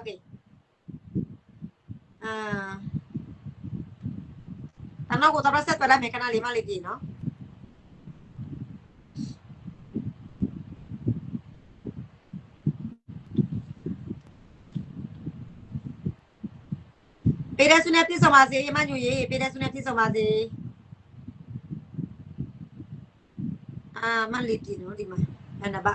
နောက်ကိုတော့ဆက်သွားလိုက်မယ်ခဏလေးမလေးကြည့်နော်ပေးတဲ့ဆုနဲ့ပြည့်စုံပါစေမညူရေးပေးတဲ့ဆုနဲ့ပြည့်စုံပါစေမလေးကြည့်နော်ဒီမှာအဲ့ဒါပါ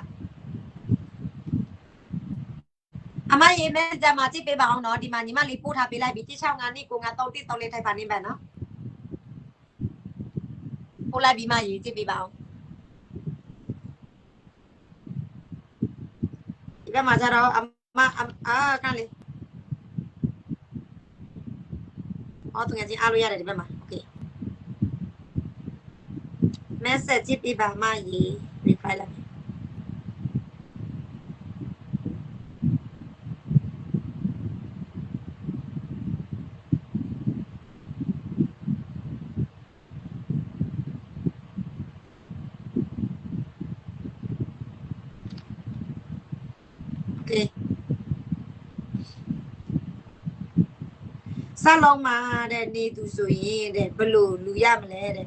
အမရေးမဲ့ကြမှာကြည့်ပေးပါအောင်နော်ဒီမှာညီမလေးပို့ထားပေးလိုက်ပြီ165နှစ်ကိုငါ3တိ3လေးထိုက်ပါနေပါနော်ပို့လိုက်ပြီးမှရေးကြည့်ပေးပါအောင်ဒီဘက်မှာကျတော့အမကန်းလေးသူငယ်ချင်းအားလို့ရတယ်ဒီဘက်မှာโอเค message ကြည့်ပေးပါမရေး reply လိုက်โอเคစလုံးမှာတဲ့နေသူဆိုရင်တဲ့ဘလို့လူရမလဲတဲ့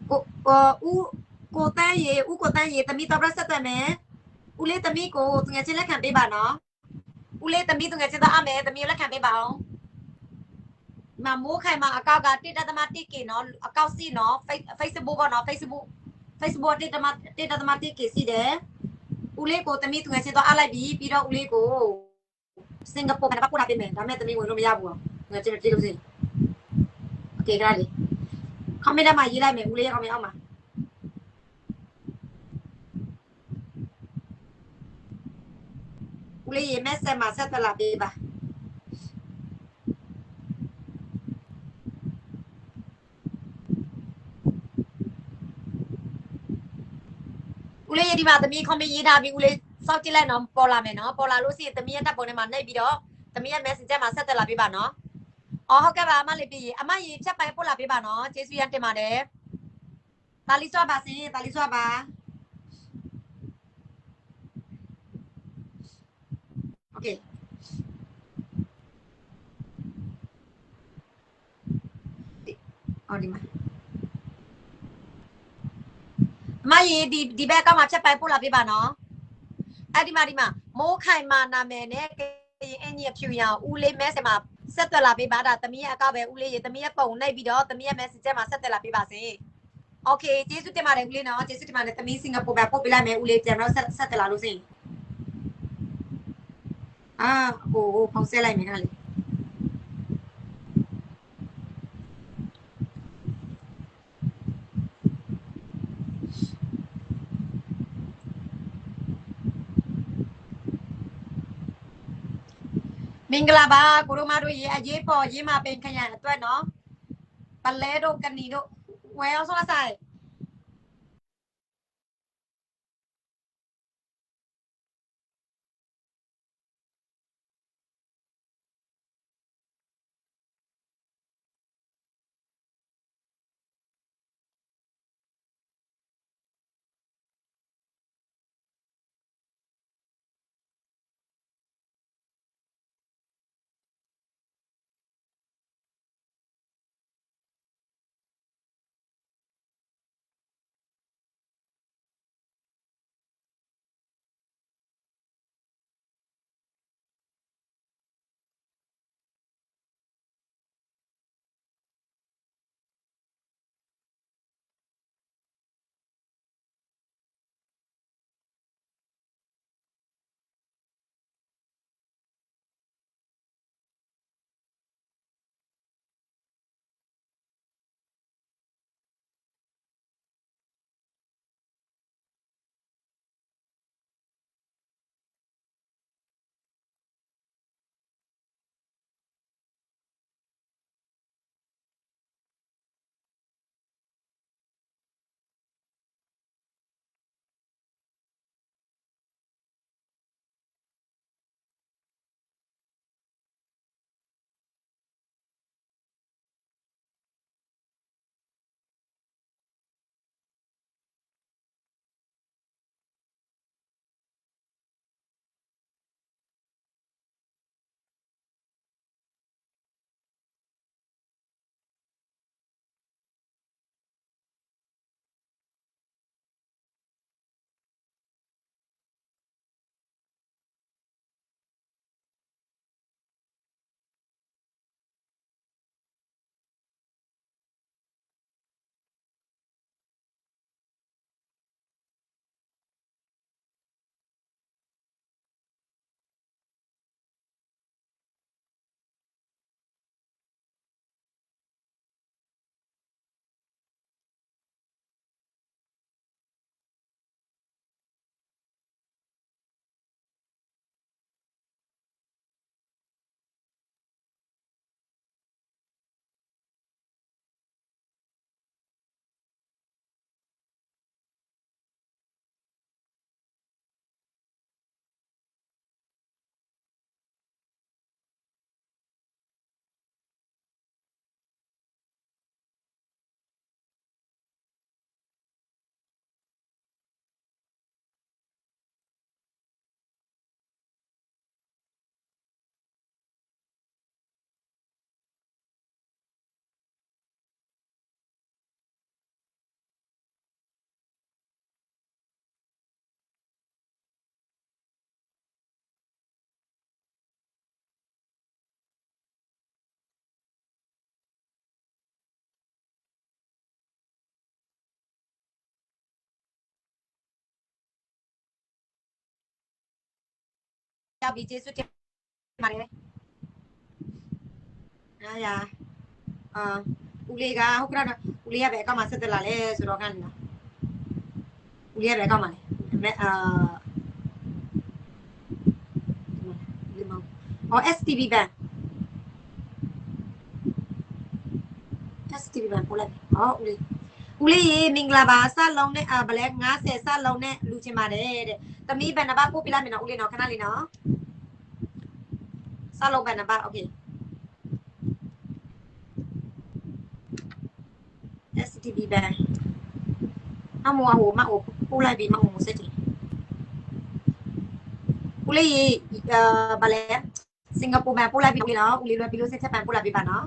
ကိုတန်းရေသမီးတော့ပြဆက်တယ်မယ်ဦးလေးသမီးကိုသူငယ်ချင်းလက်ခံပေးပါနော်ဦးလေးသမီးသူငယ်ချင်းတော့အမယ်သမီးလက်ခံပေးပါအောင်မမိုးခိုင်မှာအကောက်က1.1k နော်အကောက်စီနော် Facebook ပေါ့နော် Facebook 1.1k စီတယ်ဦးလေးကိုသမီးသူငယ်ချင်းတော့အလိုက်ပြီးတော့ဦးလေးကိုစင်ကာပူမှာပို့ထားပေးမယ်ဒါမဲ့သမီးဝင်လို့မရဘူးငါကြည့်လို့စိโอเคကြတယ်คอมเมนต์မှာရေးလိုက်မယ်ဦးလေးအောင်မအောင်မှာဦးလေးရေး message မှာဆက်သက်လာပေးပါဦးလေးရေးဒီမှာသမီး comment ရေးထားပြီးဦးလေးစောင့်ကြည့်လိုက်နော်ပေါ်လာမယ်နော်ပေါ်လာလို့ရှိရင်သမီးရဲ့တပ်ပုံထဲမှာနှိပ်ပြီးတော့သမီးရဲ့ message မှာဆက်သက်လာပေးပါနော်ဟုတ်ကဲ့ပါအမလေးပြေးအမရေဖြတ်ပိုင်ပို့လာပေးပါနော်ကျေးဇူးရတင်ပါတယ်တာလီစွာပါစင်တာလီစွာပါโอเคဒီမှာအမရေဒီဘက်ကမှဖြတ်ပိုင်ပို့လာပေးပါနော်အဲ့ဒီမှာမိုးခိုင်မာနာမည်နဲ့အင်ကြီးဖြူရအောင်ဦးလေး message မှာဆက်သွယ်လာပေးပါဒါသမီးရဲ့အကောက်ပဲဦးလေးရေသမီးရဲ့ပုံနှိပ်ပြီးတော့သမီးရဲ့ message မှာဆက်သွယ်လာပေးပါစေโอเคကျေးဇူးတင်ပါတယ်ဦးလေးနော်ကျေးဇူးတင်ပါတယ်သမီးစင်ကာပူပဲပို့ပေးလိုက်မယ်ဦးလေးပြန်တော့ဆက်သွယ်လာလို့စိဟိုဖောင်ဆက်လိုက်မယ်ခါလေးမင်္ဂလာပါကိုတို့မတို့ရေအရေးပေါ်ရေးမှာပင်ခရံအတွက်နော်ပလဲတို့ကနီတို့ဝဲအောင်ဆိုလိုက် ရောက်ပြီးကျေးဇူးတင်ပါတယ်အားရဦးလေးကဟုတ်ကဲ့ဦးလေးကပဲအကောင့်မှာဆက်တက်လာလဲဆိုတော့ကနေနော်ဦးလေးကပဲအကောင့်မှာလေဒီမှာဟော STB bank STB bank ပို့လိုက်ဟောဦးလေးရေမင်္ဂလာပါစလုံးနဲ့ဗလဲ90စလုံးနဲ့လူချင်ပါတယ်တဲ့သမီးဘယ်နှပါပို့ပြလိုက်မယ်နော်ဦးလေးနော်ခဏလေးနော်စလုံးဘယ်နှပါโอเค STB bank အမောဟိုမအိုပို့လိုက်ပြီမအိုစက်ချင်ဦးလေးရေဗလဲစင်ကာပူဘန်ပို့လိုက်ပြီဦးလေးနော်ဦးလေးလွယ်ပြီးလို့စစ်ချက်ပန်ပို့လိုက်ပြီပါနော်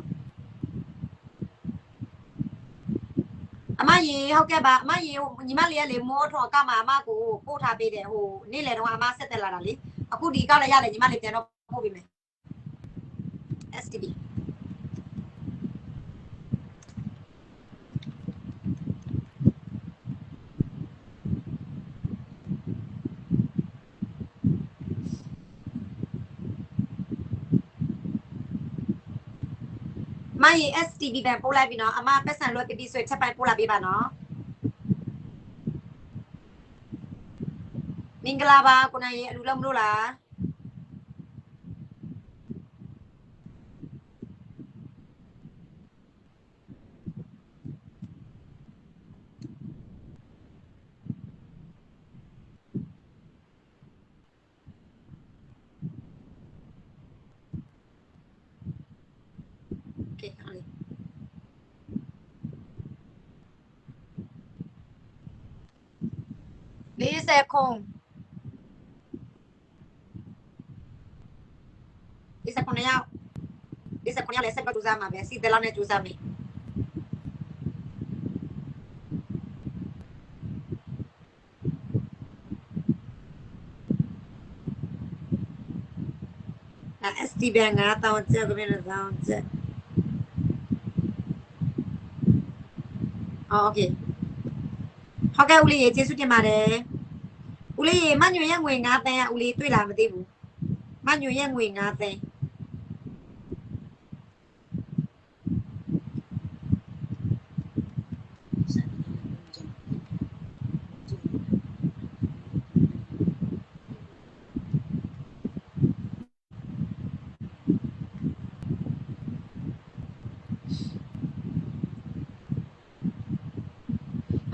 အမရေဟုတ်ကဲ့ပါအမရေညီမလေးကလေမောထော်ကမှအမကိုပို့ထားပေးတယ်ဟိုနေ့လေတော့အမဆက်တက်လာတာလေအခုဒီကောက်လည်းရတယ်ညီမလေးပြန်တော့ပို့ပေးမယ် STB မရေ STB ဘန်ပို့လိုက်ပြီနော်အမပတ်စံလွယ်ပြပြဆွဲချက်ပိုင်းပို့လာပေးပါနော်မင်္ဂလာပါကိုနိုင်ရေအလူလုံးမလို့လားโอเคเอาเลย40ခု49ရောက်49ရောက်လဲဆက်ပတ်ကြိုးစားမှာပဲစီတလောက်နဲ့ကြိုးစားမယ်STB ဘန်9000ကျပ်ကိုပြန်1000ကျပ်โอเคဟုတ်ကဲ့ဦးလေးရေကျေးဇူးတင်ပါတယ်ဦးလေးရေမညွန့်ရဲ့ငွေ9တန်းကဦးလေးတွေ့လားမသိဘူးမညွန့်ရဲ့ငွေ9တန်း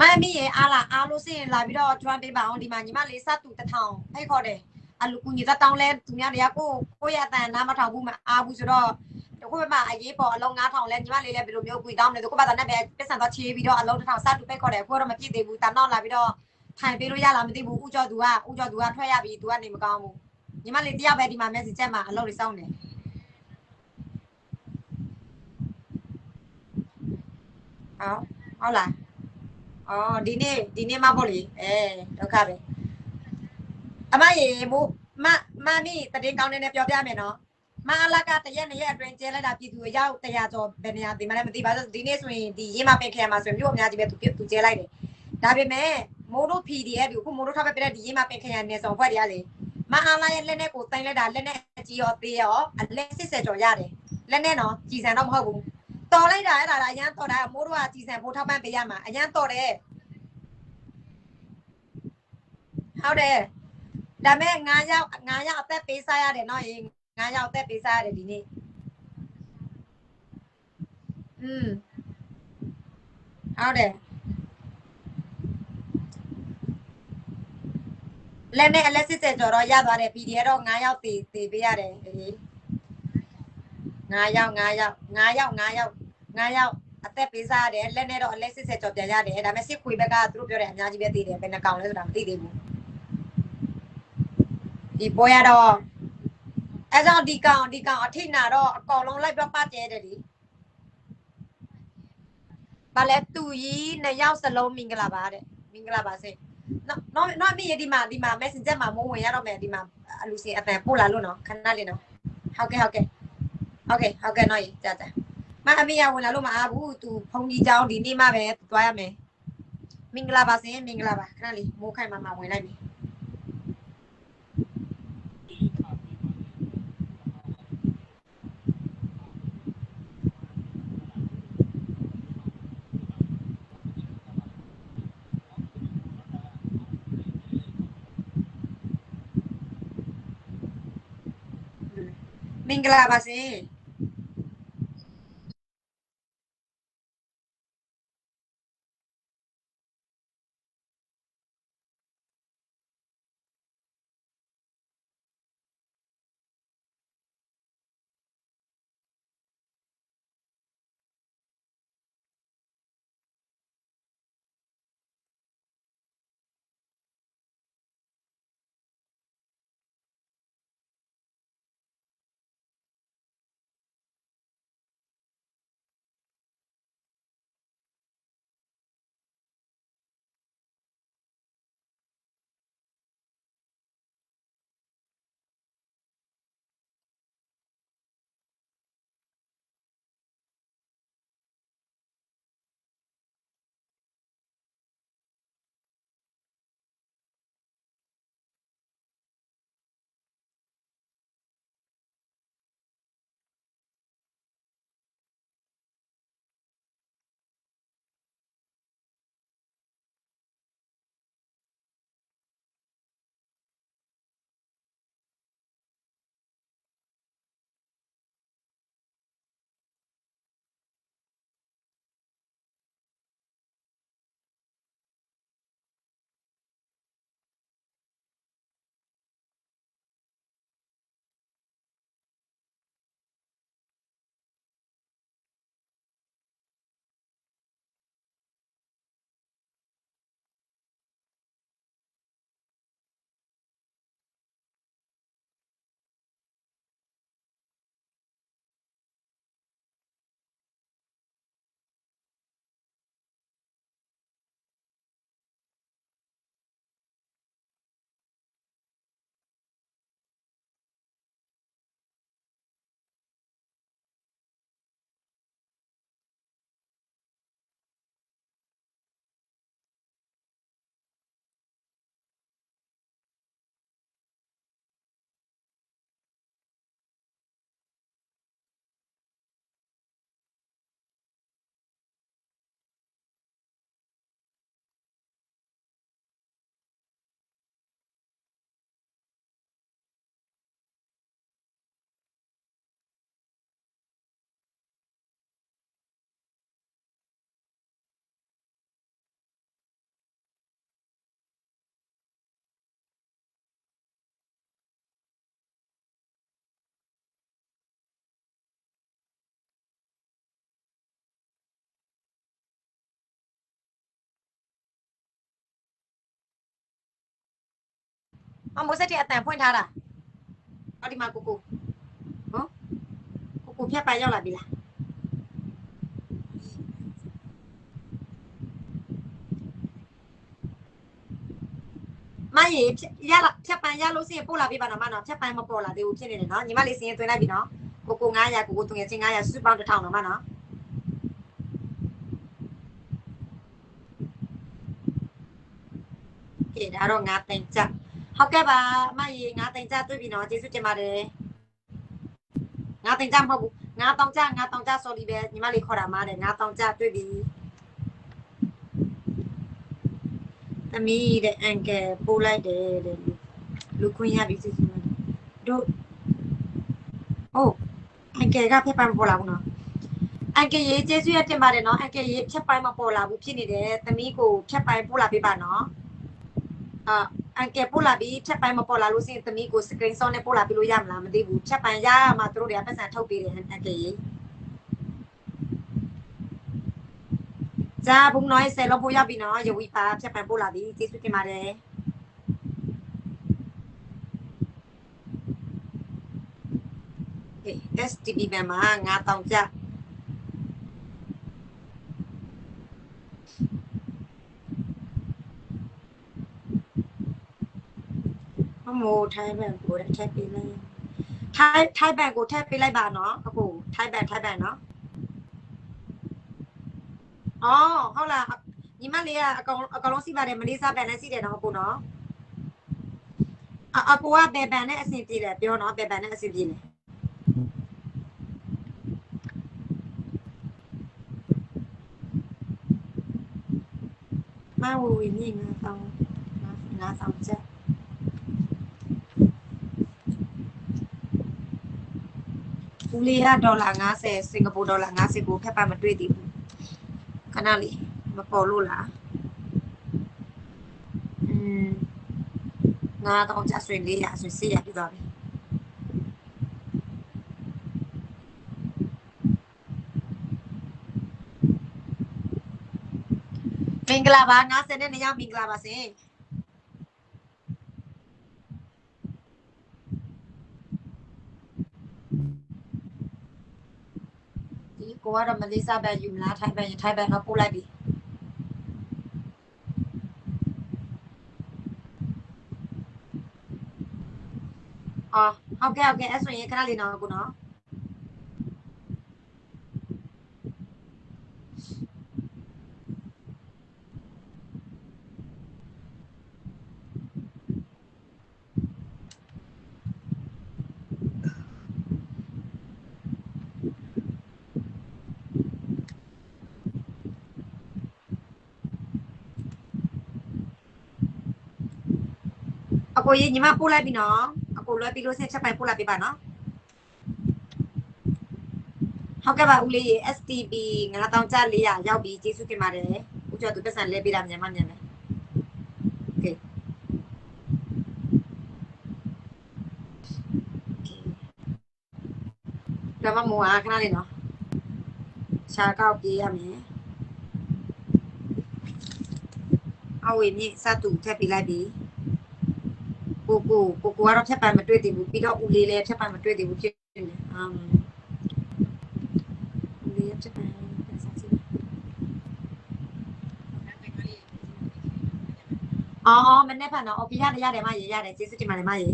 မမီးရေအားလို့စရင်လာပြီးတော့ join ပေးပါအောင်ဒီမှာညီမလေးစတူ1000ဖိတ်ခေါ်တယ်အလူကူညီတောင်းလဲသူများတွေကကိုရအတန်နားမထောင်ဘူးမအားဘူးဆိုတော့တခုမှအရေးပေါ်အလုံး9000လဲညီမလေးလည်းဘယ်လိုမျိုးကွေတောင်းလဲကိုပါတာနဲ့ပဲပတ်စံတော့ချေးပြီးတော့အလုံး1000စတူဖိတ်ခေါ်တယ်အခုတော့မပြည့်သေးဘူးတန်းတော့လာပြီးတော့ထိုင်ပေးလို့ရလားမသိဘူးဥကျော်သူကထွက်ရပြီသူကနေမကောင်းဘူးညီမလေးတယောက်ပဲဒီမှာ message ချက်မှာအလုံးလေးစောင်းတယ်ဟုတ်လားအော်ဒီနေ့မပေါ့လေဒုက္ခပဲအမရေမို့မမီတရင်ကောင်းနေပြောပြမယ်နော်မအလကတရက်2ရက်အတွင်းကျဲလိုက်တာပြည်သူရောက်100ကျော်ဘယ်နေရာဒီမှလည်းမသိပါဘူးဒီနေ့ဆိုရင်ဒီရင်းမပင်ခဲမှာဆိုရင်မြို့အများကြီးပဲသူကျဲလိုက်တယ်ဒါပေမဲ့မိုးတို့ PDF ကိုမိုးတို့ထားပဲပြတဲ့ဒီရင်းမပင်ခဲရနေဆောင်ဖွဲ့တွေကလေမအလာရဲ့လက်နဲ့ကိုတိုင်းလိုက်တာလက်နဲ့အကြီးရောသေးရောအလက်80ကျော်ရတယ်လက်နဲ့နော်ကြည်စံတော့မဟုတ်ဘူးတော်လိုက်တာအဲ့ဒါအရန်တော်တာမိုးတို့ကကြည်စံဖို့ထောက်ပံ့ပေးရမှာအရန်တော်တယ်ဟုတ်တယ်ဒါမဲ့9ရောက်အသက်ပေးစားရတယ်နော်ရေ9ရောက်အသက်ပေးစားရတယ်ဒီနေ့ဟုတ်တယ်လက်နဲ့အလက်စစ်ကျော်တော့ရသွားတယ် PDF တော့9ရောက်သေးပေးရတယ်9ရောက်အသက်ပေးစားရတယ်လက်နဲ့တော့အလက်စစ်ကျော်ပြန်ရတယ်ဒါပေမဲ့စစ်ခွေဘက်ကသူတို့ပြောတယ်အများကြီးပဲသေးတယ်ဘယ်နှကောင်လဲဆိုတာမသိသေးဘူးဒီပွဲရတော့အဲကြောင့်ဒီကောင်အထိနာတော့အကောင်လုံးလိုက်ပြပကျဲတယ်ဒီဘာလဲသူကြီး2ယောက်စလုံးမင်္ဂလာပါတဲ့မင်္ဂလာပါစေနော်မိရဒီမှာ messenger မှာမိုးဝင်ရတော့မယ်ဒီမှာအလူစင်အတန်ပို့လာလို့နော်ခဏလေးနော်ဟုတ်ကဲ့နော်ကြာမအမေရဝင်လာလို့မအားဘူးသူဖုန်ကြီးเจ้าဒီနေ့မှပဲသွားရမယ်မင်္ဂလာပါစင်မင်္ဂလာပါခဏလေးမိုးခိုင်မှာဝင်လိုက်ပြီ င်္ဂလာပါစေမိုးစက်တီအတန်ဖွင့်ထားတာဟောဒီမှာကိုကိုဟမ်ကိုဖြတ်ပိုင်ရောက်လာပြီလားမရေရလာဖြတ်ပိုင်ရလို့စရင်ပို့လာပြပါတော့မနော်ဖြတ်ပိုင်မပေါ်လာသေးဘူးဖြစ်နေတယ်နော်ညီမလေးစရင်သွင်းလိုက်ပြီနော်ကို900ကိုသူငယ်ချင်း900စုပေါင်း1000တော့မနော်ကဲဒါတော့9သိန်းကျဟုတ်ကဲ့ပါအမရေ9သိန်းကျတွေ့ပြီနော်ကျေးဇူးတင်ပါတယ်9သိန်းကျမဟုတ်ဘူး9000ကျ sorry ပဲညီမလေးခေါ်တာမားတယ်9000ကျတွေ့ပြီသမီးတဲ့အန်ကယ်ပို့လိုက်တယ်တဲ့လူခွင့်ရပြီစစ်စစ်တို့ဟုတ်အန်ကယ်ကဖက်ပန်းပေါ်လာဘူးနော်အန်ကယ်ရေးကျေးဇူးရတင်ပါတယ်နော်အန်ကယ်ရေးဖြတ်ပိုင်းမပေါ်လာဘူးဖြစ်နေတယ်သမီးကိုဖြတ်ပိုင်းပို့လာပေးပါနော်အန်ကယ်ပို့လာပြီးဖြတ်ပိုင်းမပေါ်လာလို့စရင်သမီးကို screen shot နဲ့ပို့လာပေးလို့ရမလားမသိဘူးဖြတ်ပိုင်းရမှတို့တွေကပတ်စံထုတ်ပေးတယ်အန်ကယ်ရေးဇာဘုံน้อย10လောက်ပို့ရပြီနော်ယဝီပါဖြတ်ပိုင်းပို့လာပြီကျေးဇူးတင်ပါတယ်STB ဘက်မှာ9000ကျမို့ထိုင်းဘက်ကိုထည့်ပေးလိုက်ထိုင်းဘက်ကိုထည့်ပေးလိုက်ပါနော်အခုထိုင်းဘက်နော်အော်ဟုတ်လားညီမလေးကအကောင်လုံးစီးပါတယ်မလေးစားဘက်နဲ့စီးတယ်နော်အခုနော်အကူကဘယ်ဘန်နဲ့အဆင်ပြေတယ်ပြောနော်ဘယ်ဘန်နဲ့အဆင်ပြေလဲမဝဝီမြင့်9000ကျ ဦးလေးကဒေါ်လာ50စင်ကာပူဒေါ်လာ50ကိုဖက်ပါမတွေ့သေးဘူးခဏလေးမပေါ်လို့လားငါတော့ကြဆွေလေးရဆွေစီရပြသွားပြီမင်္ဂလာပါ90နဲ့ညမင်္ဂလာပါစင်ဒီကိုကတော့မလေးစားဘက်ယူမလားထိုင်ဘက်ရင်ထိုင်ဘက်တော့ပို့လိုက်ပြီအော်ဟုတ်ကဲ့အဲ့ဆိုရင်ခဏလေးနော်ကိုနော်အကိုကြီးညီမပို့လိုက်ပြီနော်အကိုလွှဲပြီးလို့ဆက်ချက်ပိုင်ပို့လိုက်ပေးပါနော်ဟုတ်ကဲ့ပါဦးလေး STB 9000ကျ400ရောက်ပြီကျေးဇူးတင်ပါတယ်ဦးကျော်သူပတ်စံလဲပေးတာမြန်မယ်โอเคဒါမှမဟုတ်ခဏလေးနော်ရှားကောက်ပြေးရမယ်အဝေးမြင့်စတူထပ်ပြလိုက်ပြီကိုကတော့ဖြတ်ပန်မတွေ့သေးဘူးပြီးတော့ဦးလေးလည်းဖြတ်ပန်မတွေ့သေးဘူးဖြစ်နေဦးလေးဖြတ်ပန်စားစီအော်မနေ့ဖန်တော့အော်ပြရတယ်မရေရတယ်ကျေးဇူးတင်ပါတယ်မရေ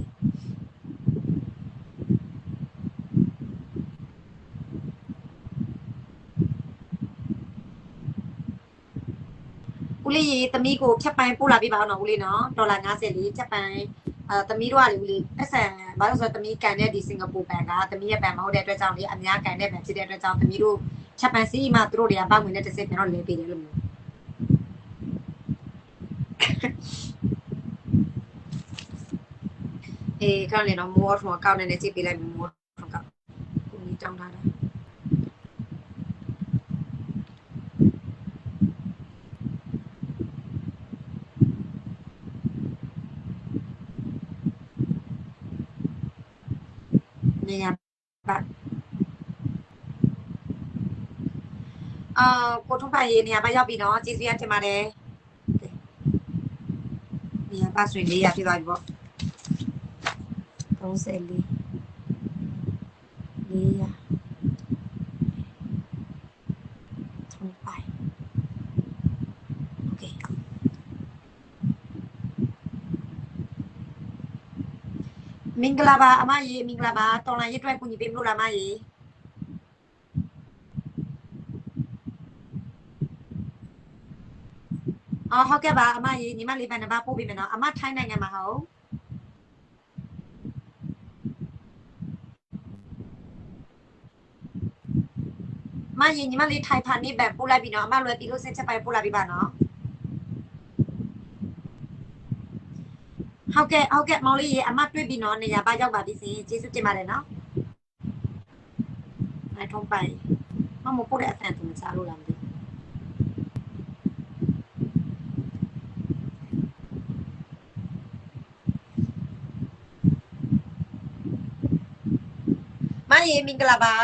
ဦးလေးရေသမီးကိုဖြတ်ပန်ပို့လာပေးပါအောင်နော်ဦးလေးနော်ဒေါ်လာ50လေးဖြတ်ပန်သမီးတို့ကလေဦးလေးပတ်စံဘာလို့ဆိုတော့သမီးကန်တဲ့ဒီစင်ကာပူဘဏ်ကသမီးရဲ့ဘဏ်မဟုတ်တဲ့အတွက်ကြောင့်လေအများကန်တဲ့ဘဏ်ဖြစ်တဲ့အတွက်ကြောင့်သမီးတို့ချက်ပန်စီမှသူတို့တွေကပေါက်ဝင်တဲ့တစ်စက်ပြန်တော့လဲပေးတယ်လို့မျိုးခဏလေးတော့မိုးထွန်းကောက်နေနေကြည့်ပေးလိုက်မိုးထွန်းကောက်ကိုကြီးတောင်းထားတာနေရပါကိုထုံးပိုင်ရေနေရာပါရောက်ပြီနော်ကျေးဇူးရတင်ပါတယ်နေရာပါဆွေ400ပြသွားပြီပေါ့34 400ထုံးပိုင်โอเคမင်္ဂလာပါအမရေမင်္ဂလာပါတော်လိုင်းရအတွက်ကူညီပေးမလို့လားအမရေဟုတ်ကဲ့ပါအမရေညီမလေးဘယ်နှပါပို့ပေးမယ်နော်အမထိုင်းနိုင်ငံမှာဟုတ်မရေညီမလေးထိုင်ဖာနေဘက်ပို့လိုက်ပြီနော်အမလွယ်ပြီးလို့ဆက်ချက်ပိုင်ပို့လာပြီပါနော်ဟုတ်ကဲ့မောင်လေးရေအမတွေ့ပြီနော်နေရာပါရောက်ပါပြီစင်ကျေးဇူးတင်ပါတယ်နော်နိုင်ထုံးပိုင်မမပို့တဲ့အဆန်သူမစားလို့လားမသိမရေမင်္ဂလာပါ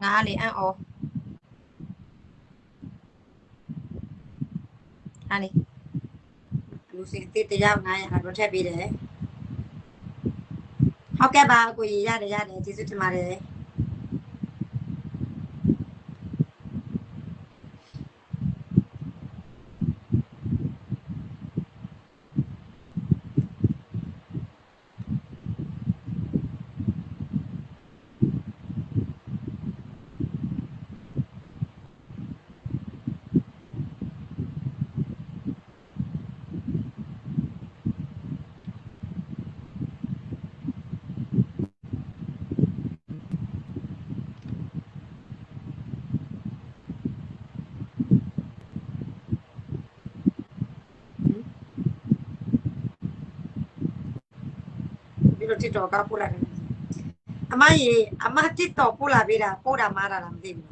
ငါလေအန်အောဟာလေလူစင်တစ်တရား900တော့ထည့်ပေးတယ်ဟုတ်ကဲ့ပါကိုကြီးရတယ်ကျေးဇူးတင်ပါတယ်ဒီလို TikTok ကပို့လိုက်တယ်အမကြီးအမ TikTok ပို့လာပေးတာပို့တာမားတာလားမသိဘူး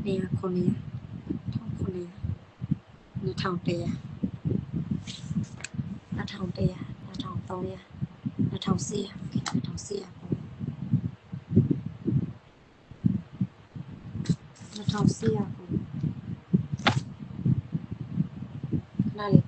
နေရခုနေ2100 နားလေ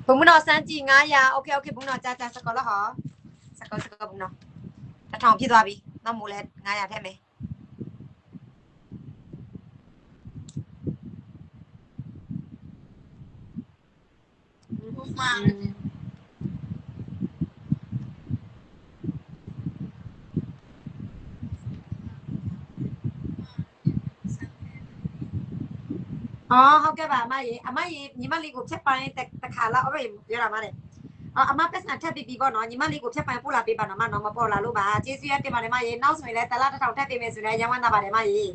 ဘုံမနော်စမ်းကြည့်900 โอเคဘုံနော်ကြာစကောလားဟောစကောဘုံနော်1000ဖြစ်သွားပြီနောက်မို့လဲ900ထည့်မယ်အော်ဟုတ်ကဲ့ပါအမကြီးညီမလေးကိုဖြတ်ပိုင်းတခါလောက်အဲ့ပြောတာမတဲ့အမပတ်စံထပ်ပြီးပြီပေါ့နော်ညီမလေးကိုဖြတ်ပိုင်းပို့လာပေးပါနော်မနော်မပေါ်လာလို့ပါကျေးဇူးရတင်ပါတယ်မကြီးနောက်ဆိုရင်လည်းတလား1000ထပ်ပေးမယ်ဆိုလည်းရမ်းဝမ်းသာပါတယ်မကြီး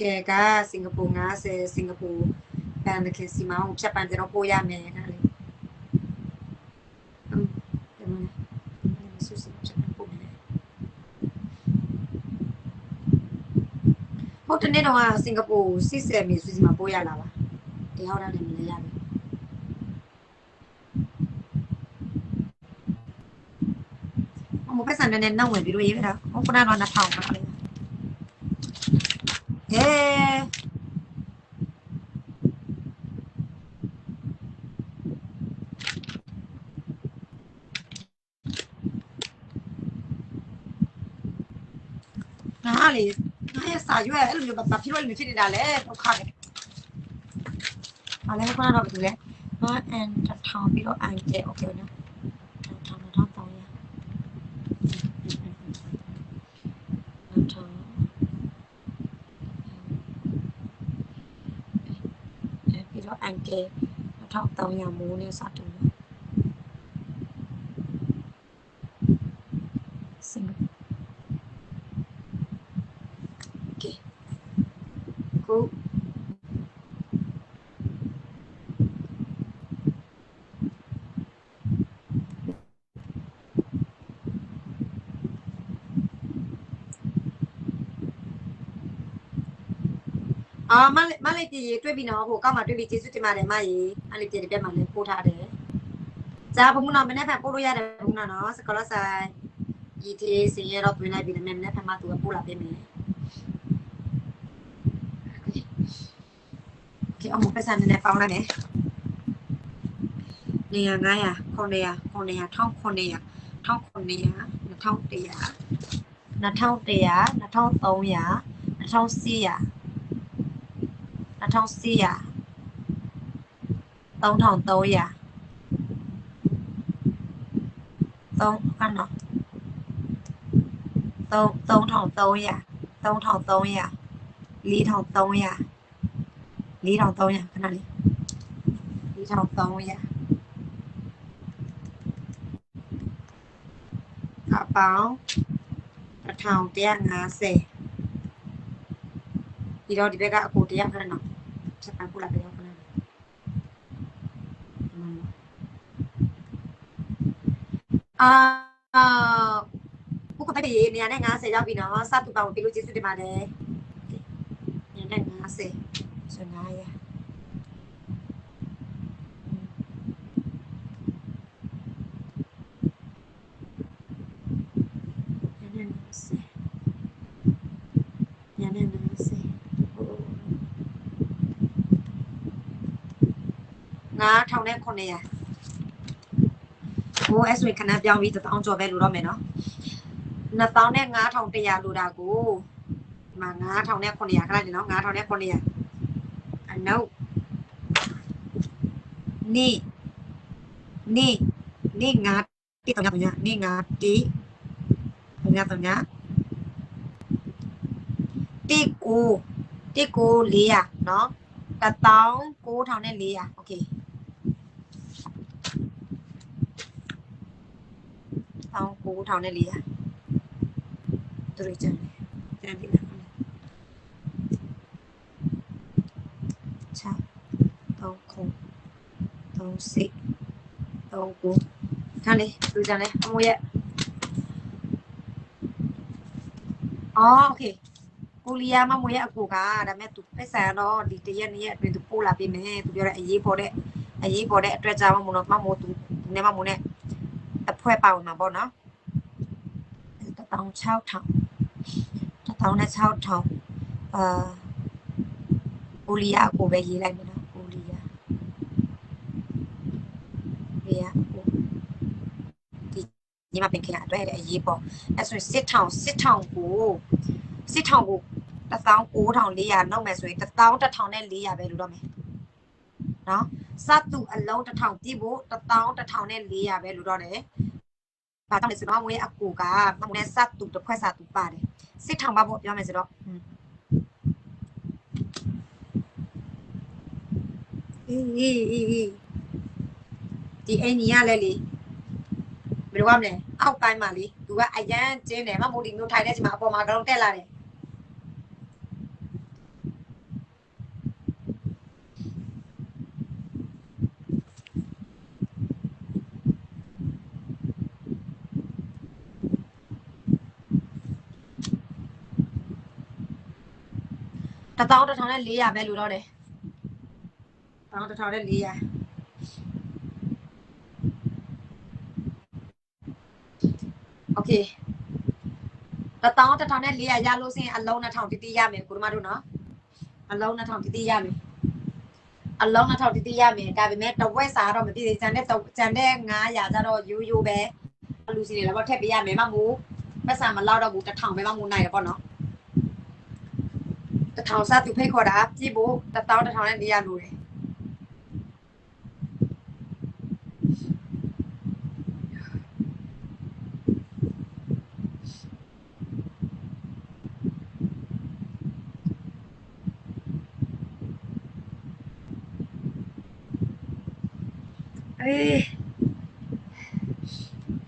ကဲကစင်ကာပူ50စင်ကာပူပန်တခင်စီမောင်းဖြတ်ပန်ကျွန်တော်ပို့ရမယ်နားလေဒီမှာဆူစီဖြတ်ပန်ပို့မယ်ဟုတ်တဲ့နေ့တော့စင်ကာပူ60မီဆူစီမှာပို့ရလာပါဒီဟောက်တာလည်းမလဲရဘူးမပတ်စံနဲ့နောက်ဝင်ပြီးတော့ရေးရတာခုနကတော့2000ပါလေဟဲ လေငါရဲ့စာရွက်အဲ့လိုမျိုးဘာဖြစ်လို့လဲဖြစ်နေတာလဲဒုက္ခပဲအားလည်းခဏတော့ဘူးလေဘာအန်ထောင်ပြီးတော့အန်ကဲโอเคနော်ထောင်တော့တောင်းရထောင်ပြီးတော့အန်ကဲထောင်တောင်းရမိုးနဲ့စတူစင်โอเคကိုမလေးပြေတွေ့ပြီနော်ဟိုကောက်မှတွေ့ပြီကျေးဇူးတင်ပါတယ်မကြီးအဲ့လေးပြေပြတ်မှလည်းပို့ထားတယ်ဂျာဘုံမနော်မနေ့ကပို့လို့ရတယ်ဘုံနော်စကလဆိုင်ဒီတီစင်ရတော့တွင်လိုက်ပြီမနေ့ကမှသူကပို့လာပေးမယ်โอเคအမှုပတ်စံနဲ့ပေါင်းလိုက်မယ်နေရ900 900 900 1900 1900 2100 2100 2300 2400 2400 3300 3ခဏနော်3300 3300 4300 4300ခဏလေး4300အပေါင်း1150ပြီးတော့ဒီဘက်ကအကို100ခဏနော်စပန်ပို့လာပြတော့ခဏကိုကပဲနေရာနဲ့50ရောက်ပြီနော်စတူပါကိုပြလို့ကျေးဇူးတင်ပါတယ်နေရာနဲ့50ဆို9009,900ဟိုအဲ့ဆိုရင်ခဏပြောင်းပြီး1000ကျော်ပဲလို့တော့မယ်နော်2000နဲ့9100လို့တာကိုဒီမှာ9,900ခဏနေနော်9,900အနောက်နေ9တိတော့ညနေ9တိတော့ညတိကို400နော်19400โอเค19400တို့ကြတယ်ပြန်ပြီလားချာ3 ခါလေးတို့ကြတယ်အမိုးရဲ့โอเคကိုလီယာမမွေးအကူကဒါမဲ့သူပက်ဆန်တော့ဒီတရက်2ရက်အတွင်းသူပို့လာပေးမယ်သူပြောတဲ့အရေးပေါ်တဲ့အတွက်ကြောင့်မမို့သူနဲ့မမို့နဲ့အဖွဲပါဝင်မှာပေါ့နော်16000ကိုလီယာကိုပဲရေးလိုက်မယ်နော်ကိုလီယာဒီမှာပင်ခင်အတွက်အရေးပေါ်အဲ့ဆိုစစ်ထောင်ကို19400နောက်မယ်ဆိုရင်11400ပဲလို့တော့မယ်နော်စတူအလုံး1000ပြည့်ဖို့11400ပဲလို့တော့တယ်ဘာကြောင့်လဲဆိုတော့မွေးအကူကမမနဲ့စတူတစ်ခွက်စာတူပါတယ်စစ်ထောင်ပါဖို့ပြောမယ်ဆိုတော့ဒီအိမ်ကြီးရလဲလေဘယ်လိုရမလဲအောက်တိုင်းမှာလေသူကအရန်ကျင်းတယ်မမို့ဒီမျိုးထိုင်တဲ့အချိန်မှာအပေါ်မှာကလုံးတက်လာတယ်11400ပဲလို့တော့တယ်11400โอเค11400ရလို့စရင်အလုံး2000တိတိရမယ်ကိုတို့မတို့နော်အလုံး2000တိတိရမယ်အလုံး2000တိတိရမယ်ဒါပေမဲ့တဝက်စာတော့မပြည့်သေးကျန်တဲ့900ကျတော့ရိုးပဲလူစီတွေလည်းပေါ့ထည့်ပေးရမယ်မမို့ပတ်စံမလောက်တော့ဘူး1000ပဲမမို့နိုင်ရပေါ့နော် တထောင်စသူဖိတ်ခေါ်တာပြည့်ဖို့1000နဲ့400လိုတယ်အေး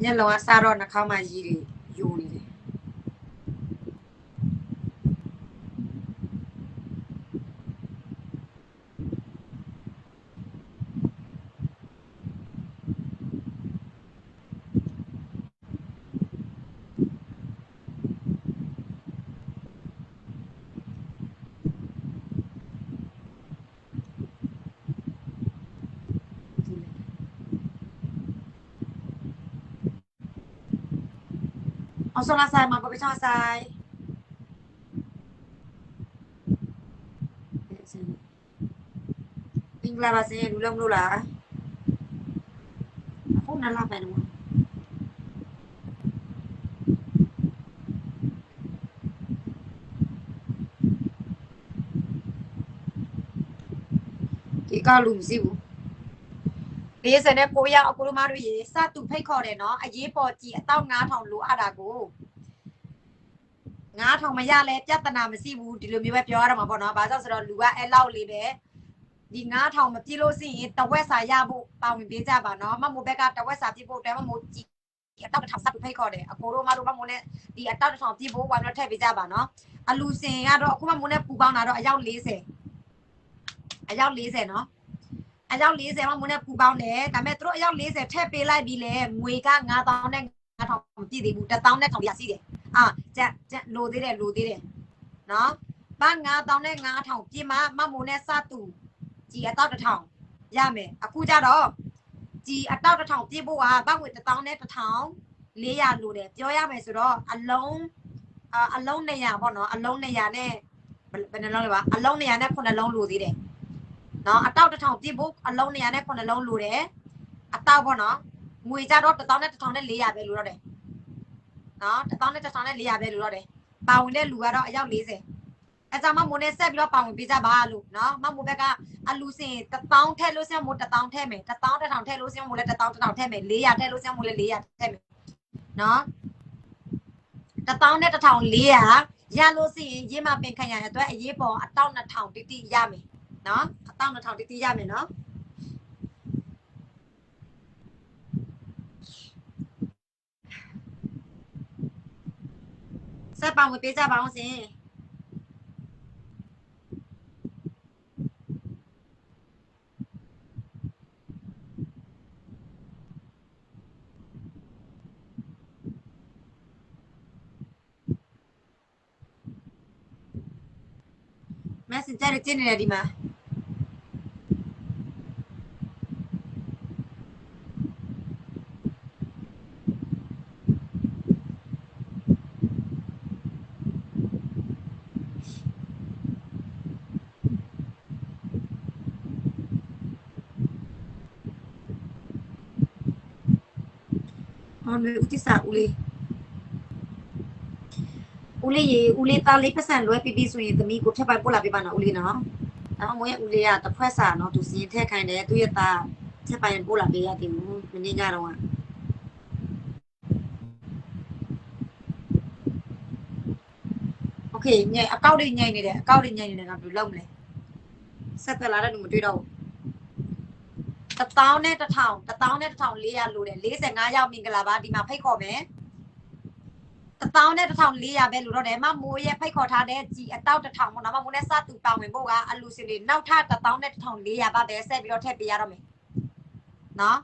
ညလုံးအစားတော့နှာခေါင်းမှာကြီးတွေယိုနေတယ်เอาโซลาร์ไซด์มาก็ไปช่อไซด์ปิงลาบาเซรู้เรื่องรู้ล่ะพวกนั้นลาไปนะมั้งဒီကလူမရှိဘူး40နဲ့9ရောက်အခုလိုမှတို့ရေစတူဖိတ်ခေါ်တယ်နော်အရေးပေါ်ကြီးအတော့9000လိုအပ်တာကို9000မရလဲပြဿနာမရှိဘူးဒီလိုမျိုးပဲပြောရမှာပေါ့နော်ဘာကြောင့်ဆိုတော့လူကအဲ့လောက်လေးပဲဒီ9000မပြည့်လို့ရှိရင်တဝက်စာရဖို့ပါဝင်ပေးကြပါနော်မမိုးဘက်ကတဝက်စာပြည့်ဖို့တဲမမိုးကြီးအတော့1000စတူဖိတ်ခေါ်တယ်အကိုတို့မတို့မမိုးနဲ့ဒီအတော့1000ပြည့်ဖို့ဝိုင်းတော့ထည့်ပေးကြပါနော်အလူစင်ကတော့အခုမမိုးနဲ့ပူပေါင်းတာတော့အယောက်40နော်အယောက်40မမိုးနဲ့ပူပေါင်းတယ်ဒါပေမဲ့တို့အယောက်40ထည့်ပေးလိုက်ပြီးလဲငွေက9000နဲ့9000မပြည့်သေးဘူး1000နဲ့1000ရရှိတယ်ကျက်လိုသေးတယ်နော်ဘာ9000နဲ့9000ပြည့်မှမမိုးနဲ့စတူကြီးအတော့1000ရမယ်အခုကြတော့ကြီးအတော့1000ပြည့်ဖို့ကဘငွေ1000နဲ့1400လိုတယ်ပြောရမယ်ဆိုတော့အလုံး200ပေါ့နော်အလုံး200နဲ့ဘယ်နှလုံးလဲပါအလုံး200နဲ့9လုံးလိုသေးတယ်နော်အတော့1000ပြည့်ဖို့အလုံး200နဲ့9လုံးလိုတယ်အတော့ပေါ့နော်ငွေကြတော့1000နဲ့1400ပဲလိုတော့တယ်နော်1000နဲ့1400ပဲလိုတော့တယ်ပါဝင်တဲ့လူကတော့အယောက်40အဲကြောင့်မမိုးနဲ့ဆက်ပြီးတော့ပါဝင်ပေးကြပါလို့နော်မမိုးဘက်ကအလူစင်1000ထည့်လို့စင်မိုး1000ထည့်မယ်1000ထည့်လို့စင်မိုးလည်း1000ထည့်မယ်400ထည့်လို့စင်မိုးလည်း400ထည့်မယ်နော်1000နဲ့1400ရလို့စင်ရေးမပင်ခံရတဲ့အတွက်အရေးပေါ်အတော့2000တိတိရမယ်နော်အတော့2000တိတိရမယ်နော်ဆက်ပါဝင်ပေးကြပါအောင်စင်Messenger ကျင်းနေတယ်ဒီမှာဦးတိစာဦးလေးသားလေးပတ်စံလွဲပြီးဆိုရင်သမီးကိုဖြတ်ပိုက်ပို့လာပေးပါနော်ဦးလေးနော်အဲ့မိုးရဲ့ဦးလေးကတစ်ဖွဲ့စာနော်သူစီရင်ထည့်ခိုင်းတယ်သူရဲ့သားဖြတ်ပိုက်ပို့လာပေးရတယ်မနေ့ကတော့โอเคညအကောက်တွေညိုင်နေတယ်အကောက်တွေညိုင်နေတယ်တော့ဘယ်လိုလုပ်မလဲဆက်သက်လာတဲ့လူမတွေ့တော့ဘူး1000နဲ့1400လိုတယ်45ရောက်မင်္ဂလာပါဒီမှာဖိတ်ခေါ်မယ်1000နဲ့1400ပဲလို့တော့တယ်မမိုးရဲ့ဖိတ်ခေါ်ထားတဲ့ကြီးအတော့1000ပေါ့နော်မမိုးနဲ့စတူပါဝင်ဖို့ကအလူစင်လေးနောက်ထပ်1000နဲ့1400ပါပဲဆက်ပြီးတော့ထည့်ပေးရတော့မယ်နော်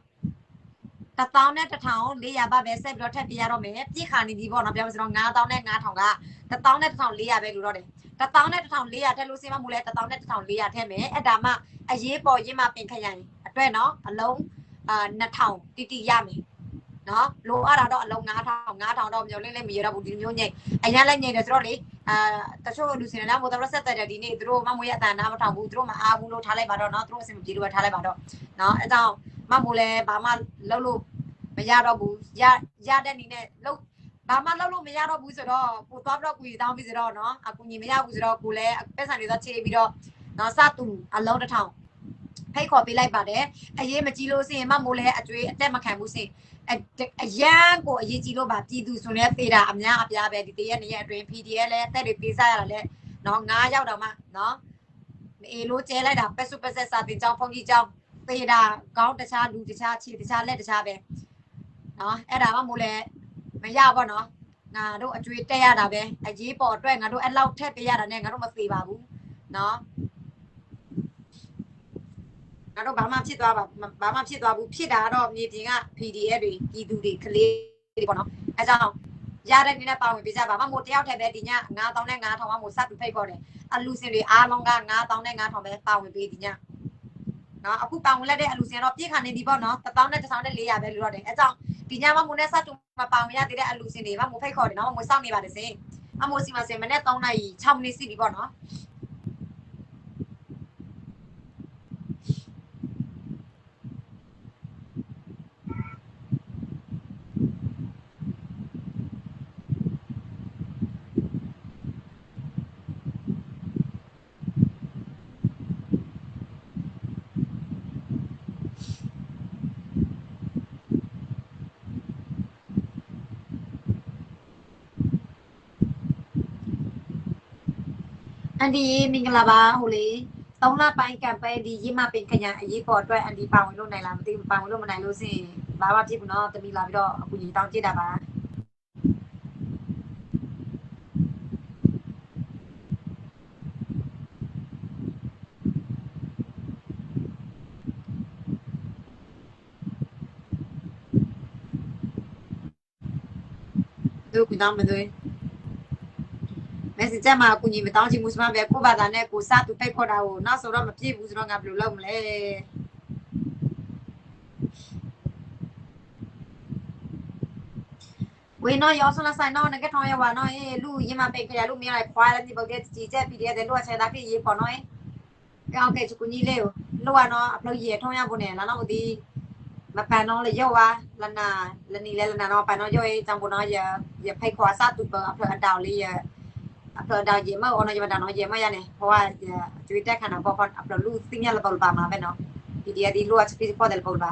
1000နဲ့1400ပါပဲဆက်ပြီးတော့ထည့်ပေးရတော့မယ်ပြည့်ခါနေပြီပေါ့နော်ပြောမစတော့9000နဲ့9000က1000နဲ့1400ပဲလို့တော့တယ်1000နဲ့1400ထည့်လို့စင်မမိုးလဲ1000နဲ့1400ထည့်မယ်အဲ့ဒါမှအရေးပေါ်ရင်းမပင်ခရိုင်အတွက်နော်အလုံး2000တိတိရမယ်နော်လိုအပ်တာတော့အလုံး9000တော့မျိုးလေးမရတော့ဘူးဒီမျိုးညိတ်အရင်လည်းညိတ်တယ်ဆိုတော့လေတချို့လူစင်လာမို့တော့ဆက်တဲ့ဒီနေ့သူတို့မမိုးရအတန်နာမထောင်ဘူးသူတို့မအားဘူးလို့ထားလိုက်ပါတော့နော်သူတို့အဆင်မပြေလို့ပဲထားလိုက်ပါတော့နော်အဲကြောင့်မမိုးလည်းဘာမှလုံးလို့မရတော့ဘူးရတဲ့နေနဲ့လုံး ဘာမှလုပ်လို့မရတော့ဘူးဆိုတော့ကိုသွားပြီးတော့ကိုကြီးတောင်းပြီးဆိုတော့နော်အကူညီမရဘူးဆိုတော့ကိုလည်းပတ်စံတွေတော့ချေပြီးတော့နော်စတူအလုံးတစ်ထောင်ဖိတ်ခေါ်ပေးလိုက်ပါတယ်အရေးမကြီးလို့စင်မမိုးလဲအကျွေးအတက်မခံဘူးစင်အရန်ကိုအရေးကြီးလို့ပါပြည်သူဆိုလဲသေးတာအများအပြားပဲဒီတရက်နေ့အတွင်း PDF လဲအသက်တွေပေးစားရတာလဲနော်9ရောက်တော့မှနော်အေးလို့ကျဲလိုက်တာပက်စုပက်ဆက်စာတင်ကြောင်းဖုန်ကြီးကြောင်းသေးတာခေါင်းတခြားလူတခြားခြေတခြားလက်တခြားပဲနော်အဲ့ဒါမှမိုးလဲမရပါတော့ငါတို့အကျွေးတက်ရတာပဲအရေးပေါ်အတွက်ငါတို့အဲ့လောက်ထက်ပေးရတာနဲ့ငါတို့မသေးပါဘူးနော်ငါတို့ဘာမှဖြစ်သွားဘူးဖြစ်တာတော့မြေပြင်က PDF တွေပြည်သူတွေကလေးတွေပေါ့နော်အဲကြောင့်ရတဲ့နေ့နဲ့ပါဝင်ပေးကြပါမမို့တယောက်ထက်ပဲဒီည9000နဲ့9000မှမို့စတူဖိတ်ခေါ်တယ်အလူစင်တွေအားလုံးက9000နဲ့9000ပဲပါဝင်ပေးဒီညနော်အခုပါဝင်လက်တဲ့အလူစင်တော့ပြည့်ခါနေပြီပေါ့နော်1000နဲ့1400ပဲလို့တော့တယ်အဲကြောင့်ဒီညမှမို့နဲ့စတူမပါဝင်ရသေးတဲ့အလူစင်တွေမှမို့ဖိတ်ခေါ်တယ်နော်မို့စောင့်နေပါတယ်စင်အမို့စီမစင်မနေ့3နာရီ6မိနစ်စီပြီပေါ့နော်အန်ဒီမင်္ဂလာပါဟိုလေ3လပိုင်းကမ်ပိန်းဒီရေးမပင်ခညာအရေးပေါ်အတွက်အန်ဒီပါဝင်လို့နိုင်လားမသိဘူးပါဝင်လို့မနိုင်လို့စင်ဘာမှဖြစ်ဘူးနော်တမီလာပြီးတော့အခုကြီးတောင်းကြည့်တာပါတို့ကူတောင်းမသွေးmessage မှာအကူညီမတောင်းချင်ဘူးစမပဲကိုဘာသာနဲ့ကိုစတူပိတ်ခေါ်တာကိုနောက်ဆိုတော့မပြည့်ဘူးဆိုတော့ငါဘယ်လိုလုပ်မလဲဝေနော်ရောစလာဆိုင်နော်ငကထောင်းရပါနော်လူရမပိတ်ခရလူမရခွာလည်းဒီပုတ်တဲ့ကြီးချက်ပြီးတဲ့လို့ချက်တာဖြစ်ရေးပေါ်နော်ကောင်းကဲ့ကူညီလေးကိုလို့ရနော်အပလို့ရေထောင်းရဖို့နဲ့လာတော့ဒီမပန်တော့လေရောလနာလနီလဲလနာတော့ပန်တော့ရောចောင်းပေါ်နော်ရဖိတ်ခွာစတူပအပအတောင်လေးupload ဒါရေမအောင်ရမတာနော်ရေမရနေဟိုကကျွေးတက်ခဏပေါ့ပေါ့ upload လူသိညလပေါ်ပါမှာပဲနော်ဒီဒီလူအချစ်ပေါ်တယ်ပေါ်ပါ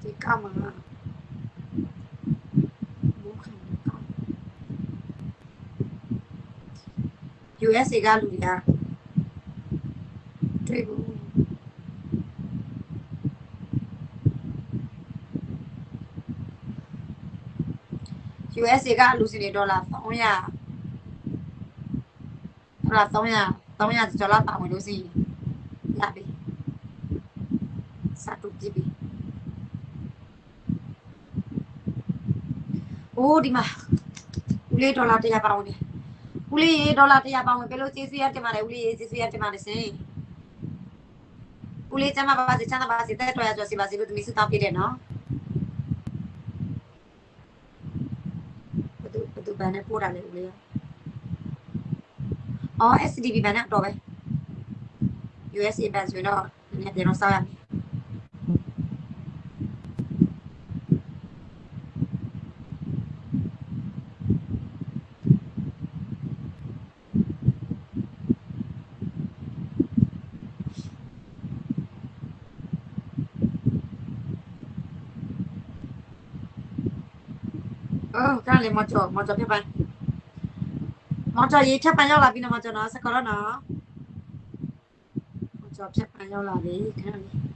ဒီကမလာUSA ကလူတွေကတွေ့ဘူး USA ကလူစင်တွေဒေါ်လာ300ကျော်လာပါဝင်လို့စီရပြီစတူကြည့်ပြီအိုးဒီမှာဦးလေးဒေါ်လာ100ပါဝင်နေဦးလေးဒေါ်လာ100ပါဝင်ဘယ်လိုကျေးဇူးရတင်ပါတယ်ဦးလေးကျေးဇူးရတင်ပါတယ်ရှင်ဦးလေးကျမပါစေချမ်းသာပါစေတက်တော်ရကျော်စီပါစေလို့တမီးစုတောင်းပြတယ်နော်ဘယ်သူဘန်နဲ့ပို့တာလဲဦးလေးအော် SDB ဘန်နဲ့တော့ပဲ USA ဘန်ဆိုတော့နည်းနည်းတော့စောက်ရမယ်ကလေမချောပြပန်းမချောရေးဖြတ်ပန်းရောက်လာပြီနော်မချောနော်စကောနော်မချောဖြတ်ပန်းရောက်လာပြီခဏလေး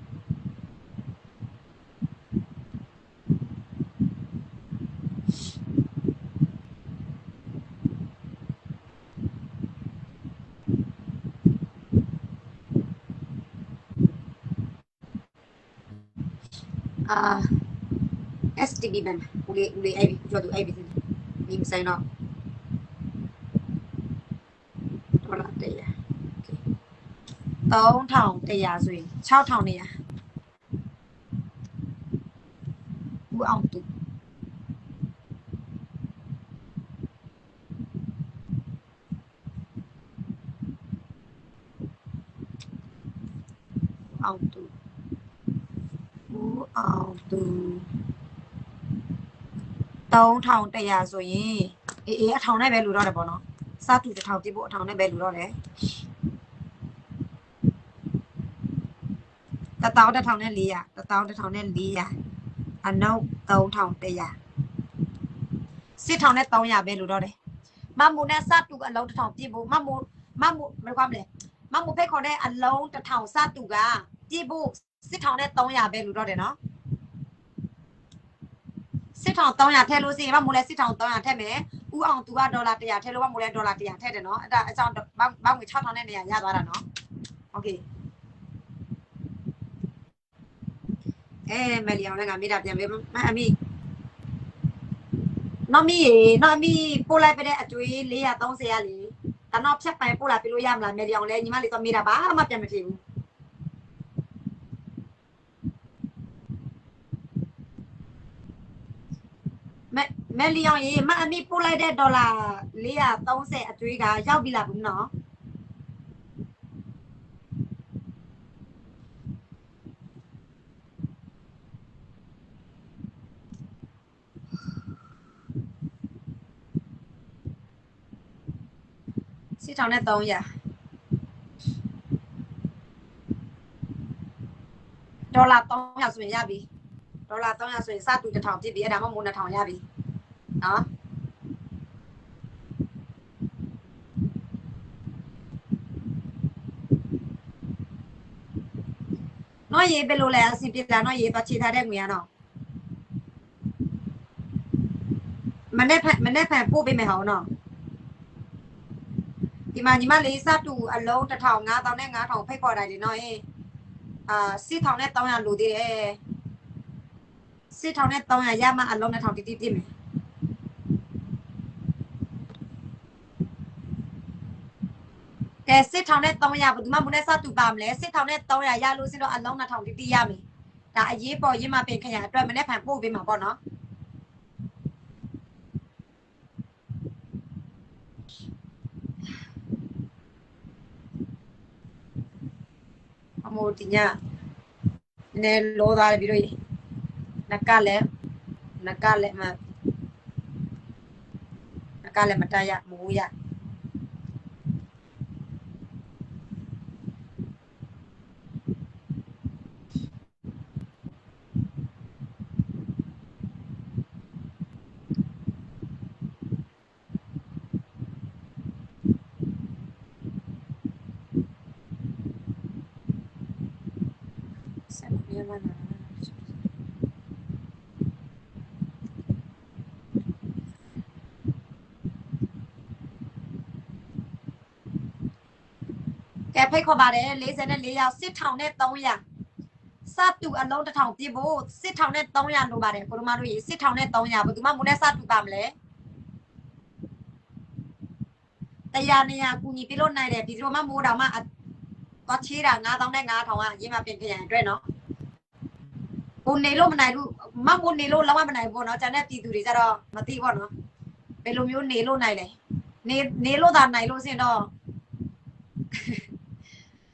STB ဘန်ဦးလေးအဲ့ဒီကျော်သူအဲ့ဒီဒီမဆိုင်တော့ဒေါ်လာ100 3100ဆိုရင်6000နေရ အောင်သူဦးအောင်သူ3100ဆိုရင်အေးအထောင်နဲ့ပဲလူတော့တယ်ပေါ့နော်စတူ1000ပြဖို့အထောင်နဲ့ပဲလူတော့တယ်11400အနုပ်3100 8300ပဲလူတော့တယ်မမူနဲ့စတူအလုံး1000ပြဖို့မမူဘယ်ကွာမလဲမမူဖိတ်ခေါ်တဲ့အလုံး1000စတူကပြဖို့8300ပဲလူတော့တယ်နော်8300ထည့်လို့စီမမူလဲ8300ထည့်မယ်ဥအောင်သူကဒေါ်လာ100ထည့်လို့မမူလဲဒေါ်လာ100ထည့်တယ်နော်အဲ့ဒါအကြောင်းဘောင်းငွေ6000နဲ့နေရသွားတာနော်โอเคမယ်လီအောင်လည်းငါမိတာပြန်ပေးအမိနော်မီပို့လိုက်ပြတဲ့အကျွေး430ရလေဒါတော့ဖြတ်ပိုင်ပို့လာပြလို့ရမလားမယ်လီအောင်လည်းညီမလေးတော့မိတာဘာမှပြန်မဖြစ်ဘူးမယ်လီအောင်ရေမအမိပို့လိုက်တဲ့ဒေါ်လာ430အကျွေးကရောက်ပြီလားဘူးနော်8300ဒေါ်လာ300ဆိုရင်ရပြီဒေါ်လာ300ဆိုရင်စတူ1000ပြည့်ပြီအဲ့ဒါမှမိုး2000ရပြီနော်နော်ရေးဘယ်လိုလဲအစီပြလာနော်ရေးတော့ခြေထားတဲ့ငွေရနော်မနေ့ဖန်ပို့ပေးမယ်ဟောနော်ဒီမှာညီမလေးစတူအလုံး1000 5000နဲ့9000ဖိတ်ခေါ်တိုင်းဒီနော်4300လိုသေးတယ်4300ရမှအလုံး2000တိတိပြည့်မယ်ကဲ4300ဘယ်သူမှမနဲ့စတူပါမလဲ4300ရလို့စတော့အလုံး2000တိတိရမယ်ဒါအရေးပေါ်ရင်းမပင်ခရအတွက်မနေ့ဖန်ပို့ပေးမှာပေါ့နော်အမိုဒီညာနဲလောသားပြီးတော့နကလည်းမတရမိုးရကဲဖိတ်ခေါ်ပါတယ်44ရောက်4300စတူအလုံး1000ပြဖို့4300လိုပါတယ်ကိုတို့မတို့ရေ4300ဘယ်သူမှမနဲ့စတူပါမလဲတရားနေရကူညီပြလို့နိုင်တယ်ဒီလိုမှမိုးတော်မှတော့ချေးတာ9000နဲ့9000ကရေးမပြင်ခရံအတွက်နော်ကိုနေလို့မနိုင်ဘူးမမိုးနေလို့လောက်မနိုင်ဘူးနော်ကျန်တဲ့ပြည်သူတွေကြတော့မသိဘူးနော်ဘယ်လိုမျိုးနေလို့နိုင်လဲနေလို့သာနိုင်လို့စင်တော့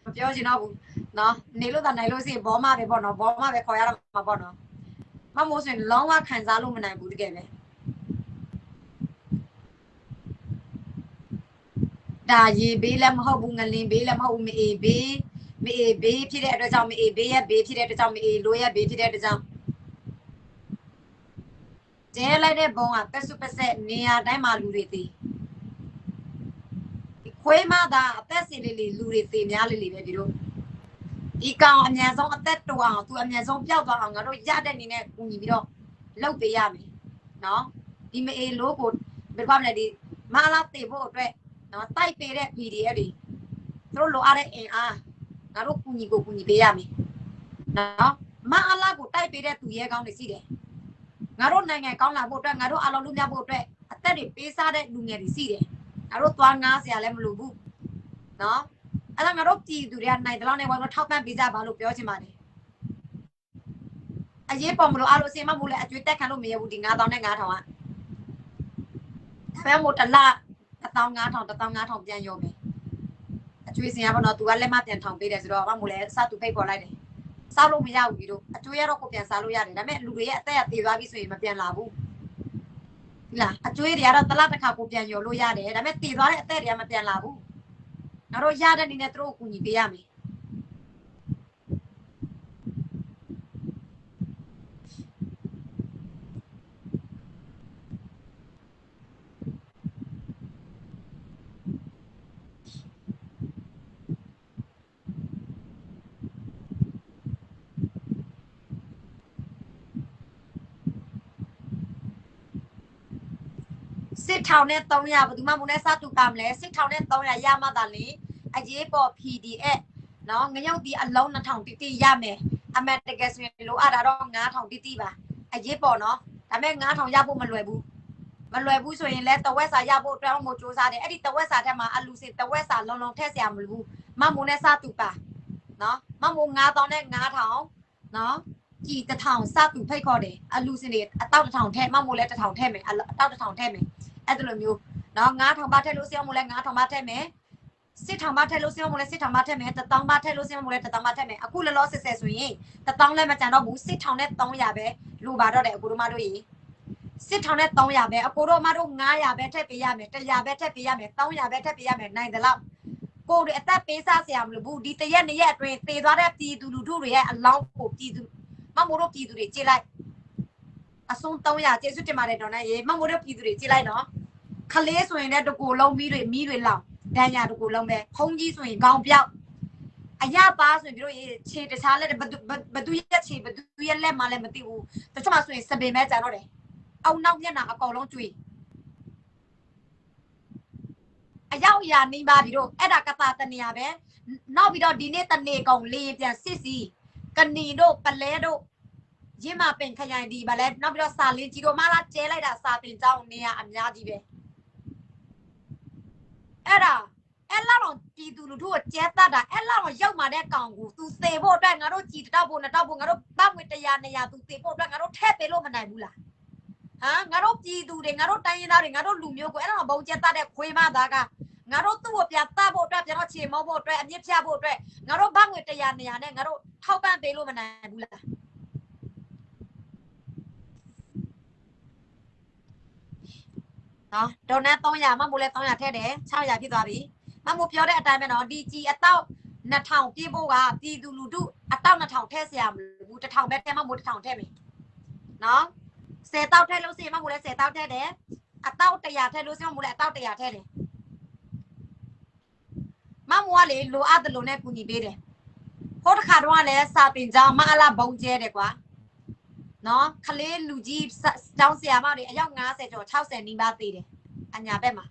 မပြောချင်တော့ဘူးနော်နေလို့သာနိုင်လို့စင်ဘောမပဲပေါ့နော်ဘောမပဲခေါ်ရတော့မှာပေါ့နော်မမိုးစင်လုံးဝခံစားလို့မနိုင်ဘူးတကယ်ပဲဒါရေဘေးလည်းမဟုတ်ဘူးငလင်ဘေးလည်းမဟုတ်ဘူးမအေးဘေးဖြစ်တဲ့အတွက်ကြောင့်မအေးဘေးရဲ့ဘေးဖြစ်တဲ့အတွက်ကြောင့်မအေးလိုရဲ့ဘေးဖြစ်တဲ့အတွက်ကြောင့်ကျဲလိုက်တဲ့ဘုံကပက်စုပဆက်နေရာတိုင်းမှာလူတွေသေးခွေးမသာအသက်စီလေးလူတွေသေးများလေးပဲဒီတို့ဒီကောင်အမြန်ဆုံးအသက်တူအောင်သူအမြန်ဆုံးပျောက်သွားအောင်ငါတို့ရတဲ့နေနဲ့ကူညီပြီးတော့လုပ်ပေးရမယ်နော်ဒီမအေးလို့ကိုဘယ်ပါမလဲဒီမလာတေဖို့အတွက်နော်တိုက်ပေးတဲ့ PDF တွေသူတို့လိုအပ်တဲ့အင်အားငါတို့ကူညီပေးရမယ်နော်မအလာကိုတိုက်ပေးတဲ့သူရဲကောင်းတွေရှိတယ်ငါတို့နိုင်ငံကောင်းလာဖို့အတွက်ငါတို့အလုံးလူများဖို့အတွက်အသက်တွေပေးစားတဲ့လူငယ်တွေရှိတယ်ငါတို့သွားငားစရာလည်းမလိုဘူးနော်အဲ့ဒါငါတို့ပြည်သူတွေကနိုင်တဲ့လောက်နဲ့ဝိုင်းတော့ထောက်ပံ့ပေးကြပါလို့ပြောချင်ပါတယ်အရေးပေါ်မလို့အလိုအစင်မမို့လဲအကျွေးတက်ခံလို့မရဘူးဒီ9000နဲ့9000ကဒါပေမဲ့မို့တလား15000ပြန်ရောမယ်အကျွေးစင်ရပါတော့သူကလက်မပြန်ထောင်ပေးတယ်ဆိုတော့မမို့လဲစသူဖိတ်ခေါ်လိုက်တယ် စားလို့မရဘူးပြီးတော့အကျွေးရတော့ကိုပြန်စားလို့ရတယ်ဒါပေမဲ့လူတွေရဲ့အသက်အသေးသွားပြီဆိုရင်မပြန်လာဘူးလားအကျွေးတွေကတော့တစ်လတစ်ခါကိုပြန်ရော်လို့ရတယ်ဒါပေမဲ့တည်သွားတဲ့အသက်တွေကမပြန်လာဘူးငါတို့ရတဲ့နေနဲ့သူတို့ကိုကူညီပေးရမယ်စစ်ထောင်နဲ့300ဘယ်သူမှမနဲ့စတူပါမလဲစစ်ထောင်နဲ့300ရမှသာလေအရေးပေါ် PDF နော်ငရုတ်ဒီအလုံး2000တိတိရမယ်အမေတကယ်ဆိုရင်လိုအပ်တာတော့9000တိတိပါအရေးပေါ်နော်ဒါပေမဲ့9000ရဖို့မလွယ်ဘူးဆိုရင်လဲတဝက်စာရဖို့အတွက်မို့စူးစမ်းတယ်အဲ့ဒီတဝက်စာထက်မှာအလူစီတဝက်စာလုံးထည့်เสียမလို့ဘူးမမိုးနဲ့စတူပါနော်မမိုး9000နဲ့9000နော်ကြည်1000စတူဖိတ်ခေါ်တယ်အလူစင်တွေအတောက်1000ထည့်မမိုးလဲ1000ထည့်မယ်အတောက်1000ထည့်မယ်အဲ့ဒါလိုမျိုးနော်9000ဘတ်ထည့်လို့စရမိုးလဲ9000ဘတ်ထည့်မယ်စစ်ထောင်ဘတ်ထည့်လို့စရမိုးလဲစစ်ထောင်ဘတ်ထည့်မယ်1000ဘတ်ထည့်လို့စရမိုးလဲ1000ဘတ်ထည့်မယ်အခုလောလောဆယ်ဆိုရင်1000လဲမကြံတော့ဘူးစစ်ထောင်နဲ့300ပဲလိုပါတော့တယ်အခုတို့မတို့ရေစစ်ထောင်နဲ့300ပဲအကိုတို့မတို့900ပဲထည့်ပေးရမယ်100ပဲထည့်ပေးရမယ်300ပဲထည့်ပေးရမယ်နိုင်တယ်လို့ကိုတွေအသက်ပေးစားစရာမလိုဘူးဒီတရက်2ရက်အတွင်းသေသွားတဲ့ပြည်သူလူထုတွေရဲ့အလောင်းကိုပြည်သူမမိုးတို့ပြည်သူတွေကြည့်လိုက်အဆုံး300ကျေးဇူးတင်ပါတယ်တော်နဲ့ရေမမိုးတို့ပြည်သူတွေကြည့်လိုက်နော်ခလေးဆိုရင်လည်းတကူလုံးမီးတွေလောင်ဒဏ်ရာတကူလုံးပဲဖုံးကြီးဆိုရင်ခေါင်းပြောက်အရပါဆိုရင်တို့ရေခြေတခြားလက်ဘသူရဲ့ခြေဘသူရဲ့လက်မှလည်းမသိဘူးတချို့မှဆိုရင်စပင်ပဲကြာတော့တယ်အောက်နောက်မျက်နှာအကောင်လုံးကျွေးအရောက်ရာနေပါပြီတို့အဲ့ဒါကတာတနေရပဲနောက်ပြီးတော့ဒီနေ့တနေကောင်လေပြန်စစ်စီကနေတို့ပလဲတို့ရင်းမပင်ခရိုင်ဒီပါလဲနောက်ပြီးတော့စာလင်းကြီးတို့မလားကျဲလိုက်တာစာပင်เจ้าနေရအများကြီးပဲအဲ့လောက်ပြည်သူလူထုကိုကျဲတတ်တာအဲ့လောက်ရောက်มาတဲ့ကောင်ကို तू သေဖို့အတွက်ငါတို့ကြည်တောက်ဖို့2000ဖို့ငါတို့ပတ်ငွေ100 200 तू သေဖို့အတွက်ငါတို့ထည့်ပေးလို့မနိုင်ဘူးလားငါတို့ပြည်သူတွေငါတို့တိုင်းရင်းသားတွေငါတို့လူမျိုးကိုအဲ့တော့ဘုံကျက်တတ်တဲ့ခွေးမသားကငါတို့သူ့ကိုပြန်တတ်ဖို့အတွက်ပြန်တော့ချေမောဖို့အတွက်အမြင့်ဖြတ်ဖို့အတွက်ငါတို့ဘငွေ100 200နဲ့ငါတို့ထောက်ပံ့ပေးလို့မနိုင်ဘူးလားနော်ဒေါ်နတ်300မမိုးလဲ300ထည့်တယ်600ဖြစ်သွားပြီမမိုးပြောတဲ့အတိုင်းပဲနော်ဒီကြီးအတောက်2000ပြေးဖို့ကပြည်သူလူထုအတောက်2000ထည့်เสียမလို့ဘူး1000ပဲထည့်မမိုး1000ထည့်မယ်နော်10တောက်ထည့်လို့စီမမိုးလဲ10တောက်ထည့်တယ်အတောက်100ထည့်လို့စီမမိုးလဲအတောက်100ထည့်တယ်မမိုးကလေလိုအပ်တယ်လို့နဲ့ကူညီပေးတယ်ဟိုတစ်ခါတော့လည်းစာပင်ကြောင်းမအလားဘုံကျဲတယ်ကွာနော်ခလေးလူကြီးတောင်းဆရာမတွေအယောက်50ကျော်60နီးပါးသေးတယ်အညာဘက်မှာ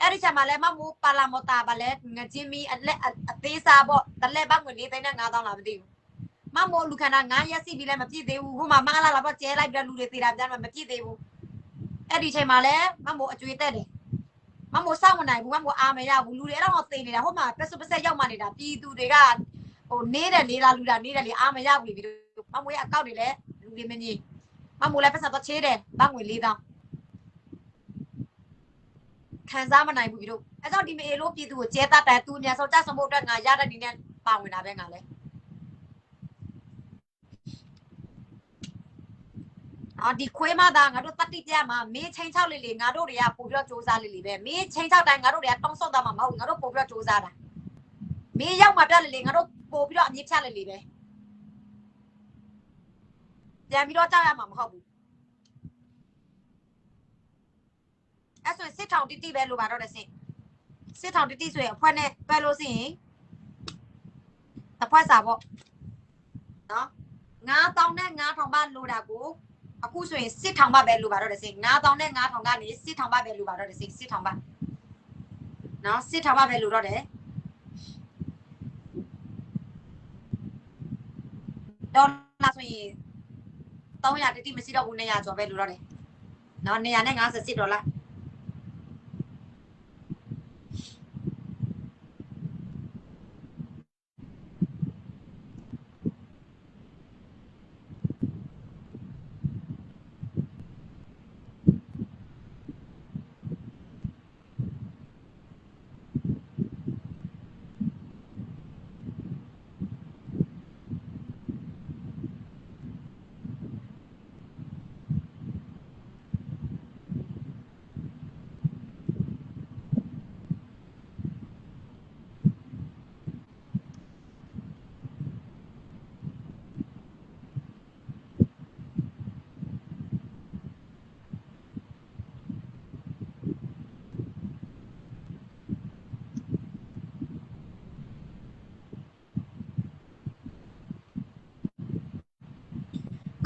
အဲ့ဒီချက်မှာလဲမမိုးပါလာမော်တာပါလဲငချင်းမီအလက်အသေးစားပေါ့တလက်ပတ်ငွေ4သိန်းနဲ့5000လားမသိဘူးမမိုးလူခန္ဓာ9ရက်စီပြီးလဲမပြည့်သေးဘူးဟိုမှာမအလားလာပေါ့ကျဲလိုက်ပြီးလူတွေသေးတာပြန်မပြည့်သေးဘူးအဲ့ဒီချိန်မှာလဲမမိုးအကျွေးတက်တယ်မမိုးစောင့်မနိုင်ဘူးမမိုးအာမရဘူးလူတွေအဲ့တော့သေနေတာဟိုမှာပက်စပက်ရောက်မှနေတာပြည်သူတွေကဟိုနေတယ်လေလားလူတာနေတယ်လေအာမရဘူးပြီးမမိုးရဲ့အကောက်တွေလဲလူတွေမငြိမမိုးလဲပတ်စတော့ချေးတယ်ဘငွေ4000ခံစားမနိုင်ဘူးပြီးတော့အဲ့ကြောင့်ဒီမေလို့ပြည်သူကိုကျဲတတ်တယ်သူအများဆုံးကြဆုံးဖို့အတွက်ငါရတဲ့နေနဲ့ပါဝင်တာပဲငါလဲဒီခွေးမသားငါတို့တတိပြမှာမင်းချင်းချောက်လေငါတို့တွေကပို့ပြီးတော့စူးစမ်းလေပဲမင်းချင်းချောက်တိုင်းငါတို့တွေကတောင်းဆော့တာမှမဟုတ်ငါတို့ပို့ပြီးတော့စူးစမ်းတာမင်းရောက်မှပြလေငါတို့ပို့ပြီးတော့အမြင့်ဖြတ်လေပဲပြန်ပြီးတော့ကြောက်ရမှာမဟုတ်ဘူးအဲ့ဆိုစစ်ထောင်တိတိပဲလိုပါတော့တဲ့စစ်ထောင်တိတိဆိုရင်အဖွဲနဲ့တွဲလို့စရင်အဖွဲစာပေါ့နော်9000နဲ့9000ပါလိုတာကိုအခုဆိုရင်စစ်ထောင်ပါပဲလိုပါတော့တဲ့9000နဲ့9000ကနေစစ်ထောင်ပါပဲလိုပါတော့တဲ့စစ်ထောင်ပါနော်စစ်ထောင်ပါပဲလိုတော့တယ်ဒေါ်လာဆိုရင်300တိတိမရှိတော့ဘူး200ကျော်ပဲလိုတော့တယ်နော်250ဒေါ်လာ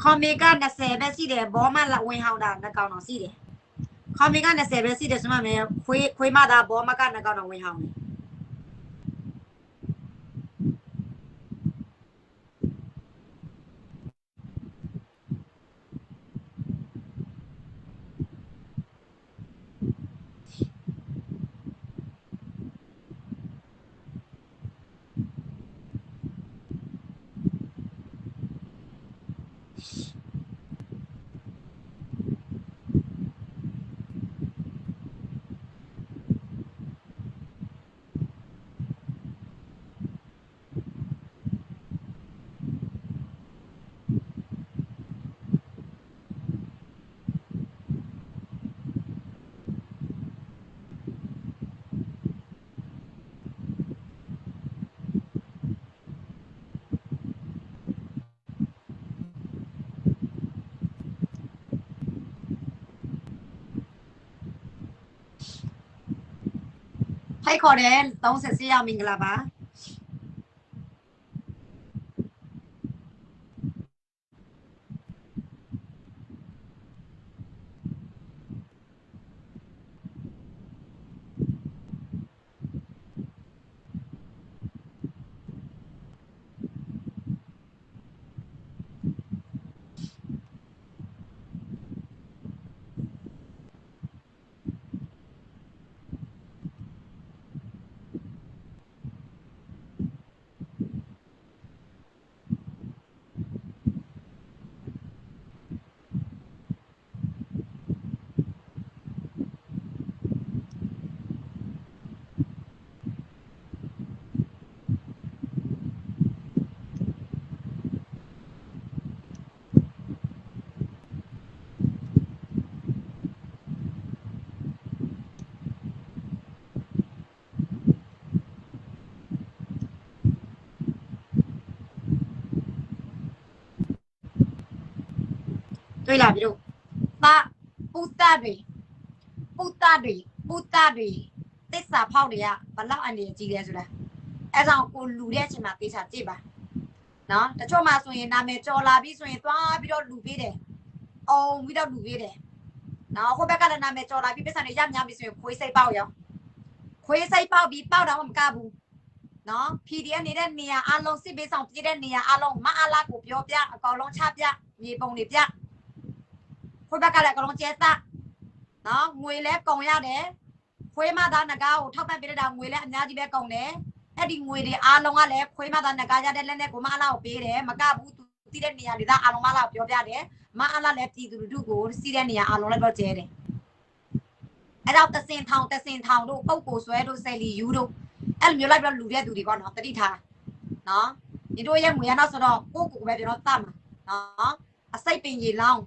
คอมเมก้าน่ะเซပဲရှိတယ်ဘောမလာဝင်ဟောင်းတာနှစ်ကောင်တော့ရှိတယ်คอมเมก้าน่ะเซပဲရှိတယ်ဆိုမှမင်းခွေးမသားဘောမကနှစ်ကောင်တော့ဝင်ဟောင်းတယ် ให้ขอแดนต้องเสร็จสิยามิงกะลาบาတွေ့လားပြီတို့သာပူတာတွေသစ္စာဖောက်တွေကဘလောက်အန်ဒီကြီးလဲဆိုတာအဲကြောင့်ကိုလူတဲ့အချိန်မှာတေချာကြည့်ပါနော်တချို့မှဆိုရင်နာမည်ကြော်လာပြီးဆိုရင်သွားပြီးတော့လူပေးတယ်အောင်ပြီးတော့လူပေးတယ်နော်ဟိုဘက်ကလည်းနာမည်ကြော်လာပြီးပတ်စံတွေရများပြီးဆိုရင်ခွေးစိတ်ပေါက်ရောခွေးစိတ်ပေါက်ပြီးပေါက်တော့မကဘူးနော် PDF နေတဲ့နေရာအလုံးစစ်ပေးဆောင်ပြည့်တဲ့နေရာအလုံးမအားလားကိုပြောပြအကောင်လုံးချပြမြေပုံတွေပြခွေးဘက်ကလည်းအကောင်လုံးကျဲသနော်ငွေလဲကုံရတယ်ခွေးမသားငကားကိုထောက်ပံ့ပေးတဲ့ငွေလဲအများကြီးပဲကုံတယ်အဲ့ဒီငွေတွေအားလုံးကလည်းခွေးမသားငကားရတဲ့လက်နဲ့ကိုမအားလားကိုပေးတယ်မကဘူးသူတည်တဲ့နေရာတွေသားအားလုံးမအားလားကိုပြောပြတယ်မအားလားလည်းပြည်သူလူထုကိုစီးတဲ့နေရာအားလုံးလည်းတော့ကျဲတယ်အဲ့တော့တစင်ထောင်တို့ပုတ်ကိုဆွဲတို့ဆယ်လီယူတို့အဲ့လိုမျိုးလိုက်ပြီးတော့လူတဲ့သူတွေပေါ့နော်တတိထားနော်ဒီတို့ရဲ့ငွေရတော့ဆိုတော့ကိုကိုပဲကျွန်တော်တတ်မှာနော်အစိတ်ပင်ရေလောင်း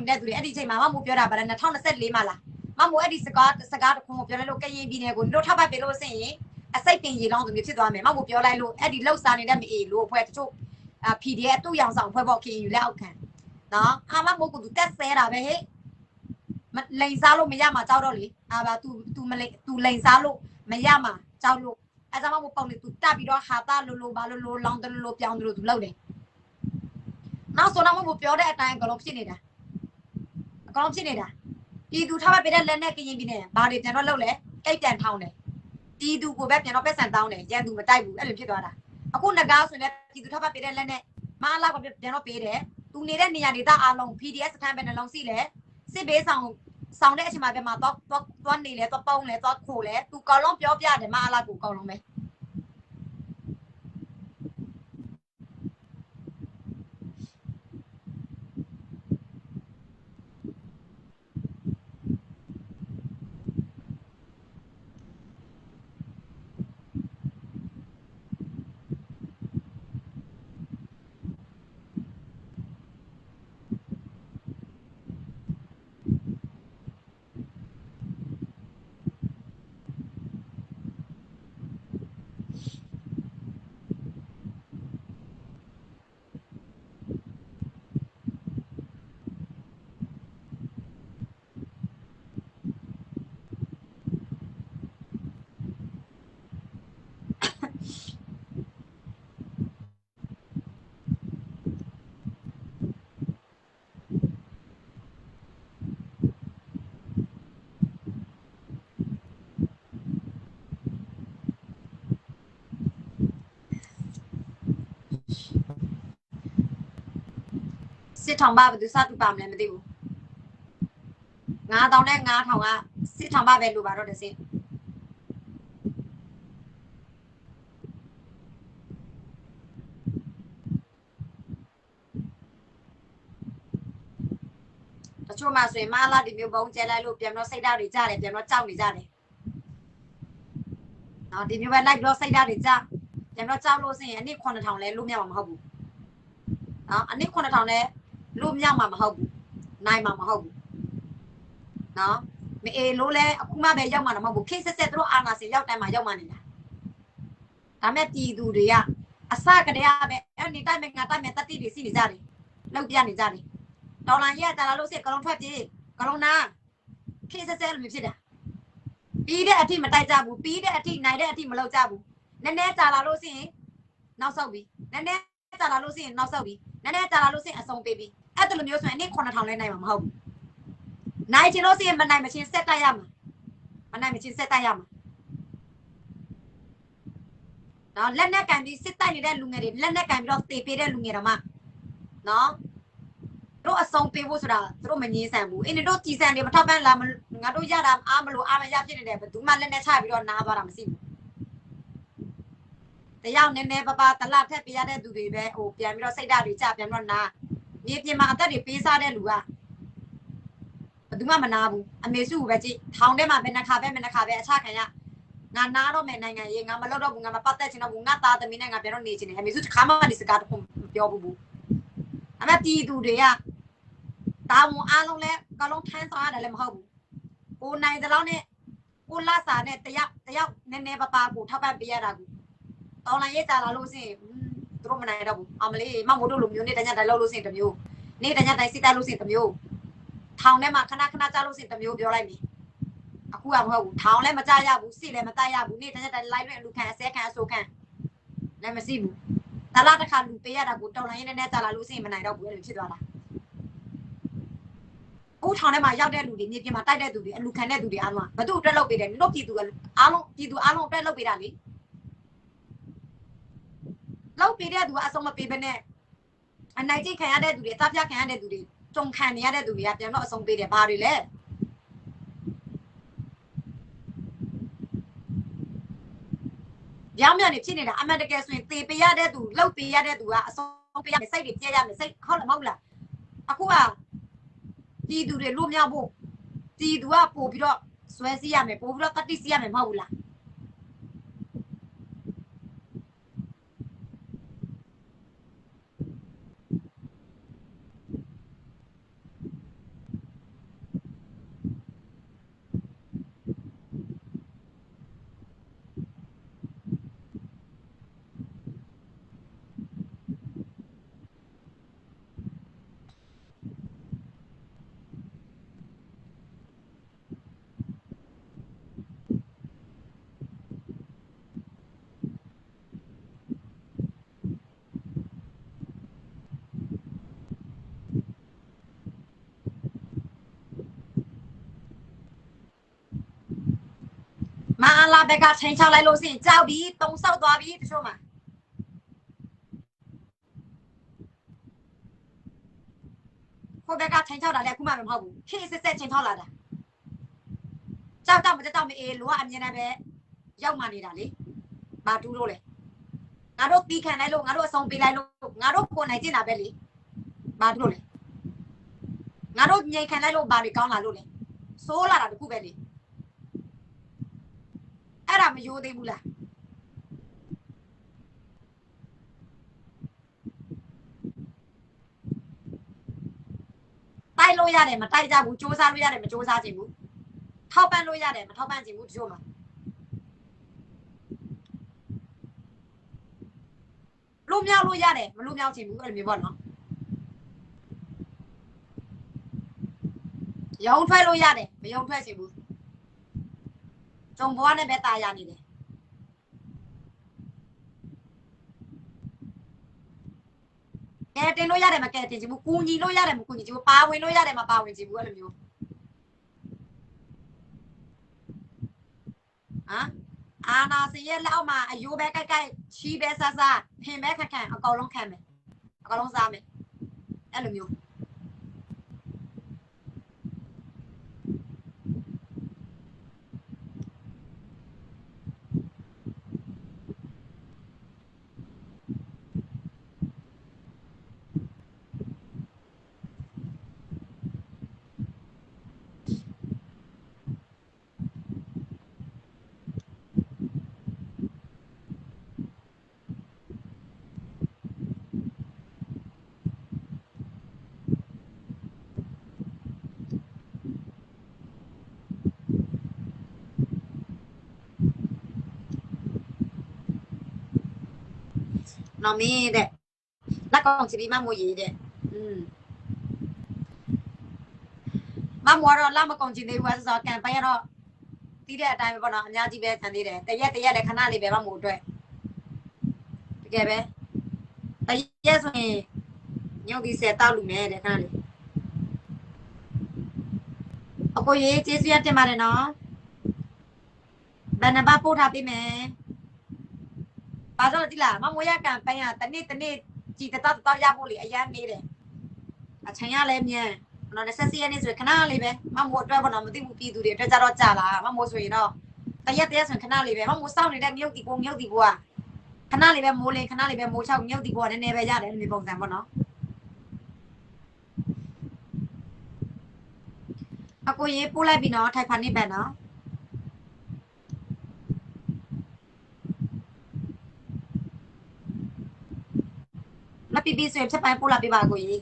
နေတဲ့သူတွေအဲ့ဒီချိန်မှာမမိုးပြောတာဗါလဲ2024မှာလားမမိုးအဲ့ဒီစကားတစ်ခုကိုပြောလိုက်လို့ကရင်ပြည်နယ်ကိုတို့ထောက်ပတ်ပေးလို့စင်ရင်အစိတ်ပင်ရေလောင်းသူမျိုးဖြစ်သွားမယ်မမိုးပြောလိုက်လို့အဲ့ဒီလောက်စားနေတဲ့မအေးလို့အဖွဲ့တချို့PDF တူရောင်ဆောင်ဖွဲ့ပေါ့ခင်ယူလက်အောက်ခံနော်အာမမိုးကသူတက်ဆဲတာပဲဟဲ့လိန်စားလို့မရမှာကြောက်တော့လေဘာ तू မလိန် तू လိန်စားလို့မရမှာကြောက်လို့အဲကြောင့်မမိုးပုံနေ तू တက်ပြီးတော့ဟာတာလိုဘာလိုလောင်းတယ်လိုပြောင်းတယ်လို့ तू လောက်တယ်နောက်ဆိုတော့မမိုးပြောတဲ့အတိုင်းအကောင်လုံးဖြစ်နေတာပြည်သူထားပေးတဲ့လက်နဲ့ကရင်ပြည်နယ်ဘာတွေပြန်တော့လောက်လဲအိတ်တန်ထောင်းတယ်ပြည်သူကိုပဲပြန်တော့ပတ်စံတောင်းတယ်ရန်သူမတိုက်ဘူးအဲ့လိုဖြစ်သွားတာအခုငကားဆိုရင်ပြည်သူထားပေးတဲ့လက်နဲ့မအားလားကပြန်တော့ပေးတယ်သူနေတဲ့နေရာဒေသအားလုံး PDF စခန်းပဲနှလုံးစီလဲစစ်ဘေးဆောင်တဲ့အချိန်မှာပဲမှာသွားနေလဲသွားပုံးလဲသွားခိုလဲသူကောင်လုံးပြောပြတယ်မအားလားကိုကောင်လုံးပဲ စစ်ထောင်ပါဘယ်သူစတူပါမလဲမသိဘူး9000နဲ့9000ကစစ်ထောင်ပါပဲလို့ပါတော့တစင်းတချို့မှဆိုရင်မလာဒီမျိုးဘုံကျဲလိုက်လို့ပြန်တော့စိတ်ဓာတ်တွေကြတယ်ပြန်တော့ကြောက်နေကြတယ်နော်ဒီမျိုးပဲလိုက်တော့စိတ်ဓာတ်တွေကြပြန်တော့ကြောက်လို့ဆိုရင်အနည်း9000လဲလို့မြောက်မှာမဟုတ်ဘူးနော်အနည်း9000လဲလို့မြောက်မှာမဟုတ်ဘူးနိုင်မှာမဟုတ်ဘူးနော်မအေးလို့လဲအခုမှပဲရောက်မှာတော့မဟုတ်ဘူးခေတ်ဆက်ဆက်တို့အာနာစီရောက်တိုင်းမှာရောက်မှာနေတာဒါမဲ့ပြည်သူတွေကအစကတည်းကပဲအဲ့ဒီတိုင်းမဲ့ငါတိုင်းမဲ့တတိတွေစီနေကြတယ်လောက်ပြနေကြတယ်တော်လိုင်းရတာလာလို့စိတ်ကလုံးထွက်ပြေးကလုံးနာခေတ်ဆက်ဆက်လို့ဖြစ်တာပြီးတဲ့အထိမတိုက်ကြဘူးပြီးတဲ့အထိနိုင်တဲ့အထိမလောက်ကြဘူးနည်းနည်းကြာလာလို့ရှိရင်နောက်ဆုတ်ပြီနည်းနည်းကြာလာလို့ရှိရင်နောက်ဆုတ်ပြီနည်းနည်းကြာလာလို့ရှိရင်အဆုံးပေးပြီအဲ့ဒါလိုမျိုးဆိုရင်နေ့9000လဲနိုင်မှာမဟုတ်ဘူးနိုင်ချင်လို့ရှိရင်မနိုင်မချင်းဆက်တိုက်ရမှာမနိုင်မချင်းဆက်တိုက်ရမှာနော်လက်နဲ့ကန်ပြီးစစ်တိုက်နေတဲ့လူငယ်တွေလက်နဲ့ကန်ပြီးတော့တေပေးတဲ့လူငယ်တော်မှနော်တို့အဆုံးပေးဖို့ဆိုတာတို့မငြင်းဆန်ဘူးအင်းတို့ကြည်ဆန်တွေမထောက်ပံ့လာငါတို့ရတာအားမလို့အားမရဖြစ်နေတယ်ဘယ်သူမှလက်နဲ့ချပြီးတော့နားသွားတာမရှိဘူးတရားနည်းနည်းပါတလထက်ပေးရတဲ့သူတွေပဲဟိုပြန်ပြီးတော့စိတ်ဓာတ်တွေကြပြန်တော့နာမြေပြင်မှာအသက်တွေပေးစားတဲ့လူကဘယ်သူမှမနာဘူးအမေစုပဲကြည့်ထောင်ထဲမှာပဲနှခါပဲမနှခါပဲအချခံရငါနာတော့မယ်နိုင်ငံရေးငါမလုပ်တော့ဘူးငါမပတ်သက်ချင်တော့ဘူးငါသားသမီးနဲ့ငါပြန်တော့နေချင်တယ်အမေစုတစ်ခါမှဒီစကားတခုမပြောဘူးအမေပြည်သူတွေကတာဝန်အားလုံးလဲကလုံးထမ်းဆောင်ရတယ်လည်းမဟုတ်ဘူးကိုနိုင်တဲ့လောက်နဲ့ကိုလာစာနဲ့တယောက်နည်းနည်းပါကိုထောက်ပံ့ပေးရတာကူတော်လိုင်းရေးတာလာလို့ရှိရင်တို့မနိုင်တော့ဘူးအမလေးမမို့တို့လိုမျိုးနေတညတိုင်းလောက်လို့ရှိရင်တမျိုးနေတညတိုင်းစစ်တိုက်လို့ရှိရင်တမျိုးထောင်ထဲမှာခဏကြားလို့ရှိရင်တမျိုးပြောလိုက်ပြီအခုကမဟုတ်ဘူးထောင်လည်းမကြရဘူးစစ်လည်းမတိုက်ရဘူးနေတညတိုင်း live နဲ့လူခံအစဲခံအဆိုခံလည်းမရှိဘူးတလားတစ်ခါလူပေးရတာကိုတော်လိုင်းရေးနဲ့ကြာလာလို့ရှိရင်မနိုင်တော့ဘူးအဲ့လိုဖြစ်သွားတာဦးထောင်ထဲမှာရောက်တဲ့လူတွေမြေပြင်မှာတိုက်တဲ့သူတွေအလူခံတဲ့သူတွေအားလုံးကဘသူ့အတွက်လုပ်ပေးတယ်လို့ပြည်သူအားလုံးအတွက်လုပ်ပေးတာလေလောက်ပေးတဲ့သူကအဆုံးမပေးဘဲနဲ့အနိုင်ကျင့်ခံရတဲ့သူတွေအသားပြခံရတဲ့သူတွေကြုံခံနေရတဲ့သူတွေကပြန်တော့အဆုံးပေးတယ်ဘာတွေလဲပြောင်းပြန်နေဖြစ်နေတာအမှန်တကယ်ဆိုရင်တေပေးရတဲ့သူလောက်ပေးရတဲ့သူကအဆုံးပေးရမယ်စိတ်တွေပြည့်ရမယ်စိတ်ဟုတ်လားမဟုတ်လားအခုကပြည်သူတွေလွတ်မြောက်ဖို့ပြည်သူကပို့ပြီးတော့ဆွဲစီးရမယ်ပို့ပြီးတော့တတိစီးရမယ်မဟုတ်ဘူးလားမအားလာဘက်ကချိန်ချလိုက်လို့ရှိရင်ကြောက်ပြီးတုံဆောက်သွားပြီးတချို့မှာကိုဘက်ကချိန်ချတာလည်းအခုမှမဟုတ်ဘူးခေတ်ဆက်ချိန်ချလာတာကြောက်တော့မကြောက်မအေးလိုကအမြင်နဲ့ပဲရောက်မှနေတာလေဘာတူးလို့လဲငါတို့ပြီးခံလိုက်လို့ငါတို့အဆုံးပေးလိုက်လို့ငါတို့ကိုနိုင်ကျင်တာပဲလေဘာတူးလို့လဲငါတို့ငြိမ်ခံလိုက်လို့ဘာတွေကောင်းလာလို့လဲစိုးလာတာတခုပဲလေအဲ့ဒါမယိုးသေးဘူးလားတိုက်လို့ရတယ်မတိုက်ကြဘူးစူးစမ်းလို့ရတယ်မစူးစမ်းချင်ဘူးထောက်ပံ့လို့ရတယ်မထောက်ပံ့ချင်ဘူးတချို့မှာလူမြောက်လို့ရတယ်မလူမြောက်ချင်ဘူးအဲ့လိုမျိုးပေါ့နော်ရုံထွက်လို့ရတယ်မရုံထွက်ချင်ဘူးကြုံဘွားနဲ့ပဲတာရနေတယ်ကဲတင်လို့ရတယ်မကဲတင်ချင်ဘူးကူညီလို့ရတယ်မကူညီချင်ဘူးပါဝင်လို့ရတယ်မပါဝင်ချင်ဘူးအဲ့လိုမျိုးဟမ်အာနာစရဲ့လက်အောက်မှာအယိုးပဲကိုက်ကိုက်ချီးပဲဆဆဖင်ပဲခက်ခန့်အကောင်လုံးခံမယ်အကောင်လုံးစားမယ်အဲ့လိုမျိုး နော်မင်းတဲ့လက်ကောင်ချီပြီးမမိုးရေးတဲ့မမိုးတော့လက်မကောင်ချီသေးဘူးဆိုတော့ကန်ပိုင်းကတော့တီးတဲ့အတိုင်းပဲပေါ့နော်အများကြီးပဲခံသေးတယ်တရက်လည်းခဏလေးပဲမမိုးအတွက်တကယ်ပဲတရက်ဆိုရင်ညောင်ဒီ10တောက်လူမယ်တဲ့ခဏလေးအကိုရေးကျေးဇူးရတင်ပါတယ်နော်ဘယ်နှပါပို့ထားပေးမယ်ဘာလို့ဒီလားမမိုးရကန်ပိုင်းကတနေ့ကြည်တောက်ရဖို့လေအရန်နေတယ်အချိန်ရလဲမြန်နော်24ရက်နေ့ဆိုခဏလေးပဲမမိုးအတွက်ပေါ့နော်မသိဘူးပြည်သူတွေအတွက်ကြတော့ကြာလာမမိုးဆိုရင်တော့တရက်ဆိုခဏလေးပဲမမိုးစောင့်နေတဲ့မြုပ်တီကိုကခဏလေးပဲမိုးလင်းခဏလေးပဲမိုးချောက်မြုပ်တီကိုနည်းနည်းပဲရတယ်ဒီပုံစံပေါ့နော်အကိုရေးပို့လိုက်ပြီနော်ထိုင်ဖာနေပဲနော်မပီပီဆိုရင်ချက်ပိုင်းပို့လာပေးပါအကိုရေး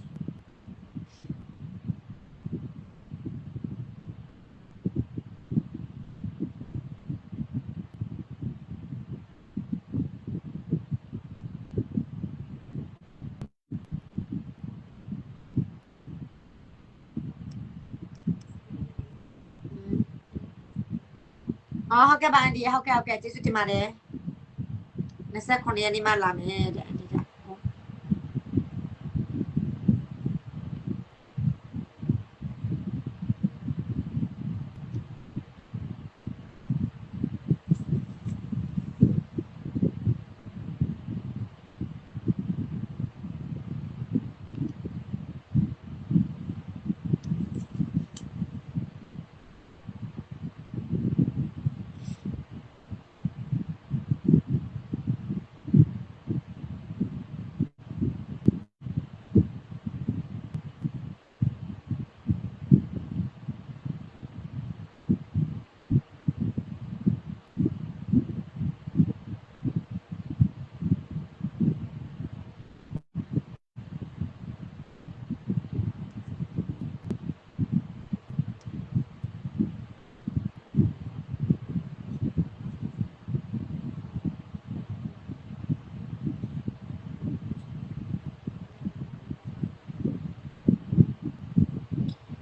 ဟုတ်ကဲ့ပါအန်ဒီဟုတ်ကဲ့ကျေးဇူးတင်ပါတယ်29ရက်နေ့မှလာမယ်တဲ့အန်ဒီက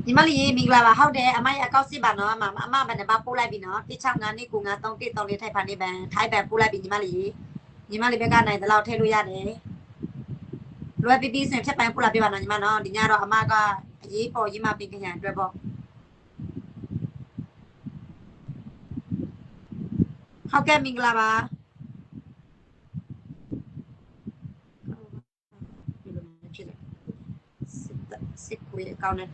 ညီမလေးမင်္ဂလာပါဟုတ်တယ်အမရဲ့အကောက်စစ်ပါနော်အမဘယ်နှပါပို့လိုက်ပြီနော်165နှစ်9 3 1 3 4ထိုက်ဖာနေပန်ထိုက်ပန်ပို့လိုက်ပြီညီမလေးဘက်ကနိုင်တဲ့လောက်ထည့်လို့ရတယ်လွယ်ပီပီဆိုရင်ဖြတ်ပိုင်းပို့လာပြပါနော်ညီမနော်ဒီညတော့အမကအရေးပေါ်ရေးမပင်ကြံအတွက်ပေါ့ဟုတ်ကဲ့မင်္ဂလာပါစစ်ကိုရကောင်းတဲ့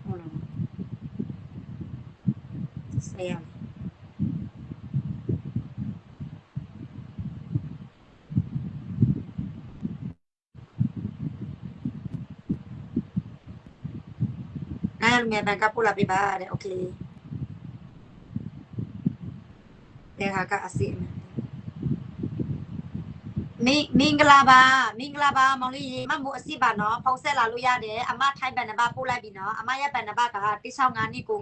ဟုတ်လားဆရာအဲ့လိုမြန်ဘန်ကပို့လာပြပါတဲ့โอเคတဲ့ဟာကအစီမင်္ဂလာပါမောင်လေးမမို့အစီပါနော်ဖုန်းဆက်လာလို့ရတယ်အမထိုင်ဘန်နံပါတ်ပို့လိုက်ပြီနော်အမရဲ့ဘန်နံပါတ်က165နှစ်9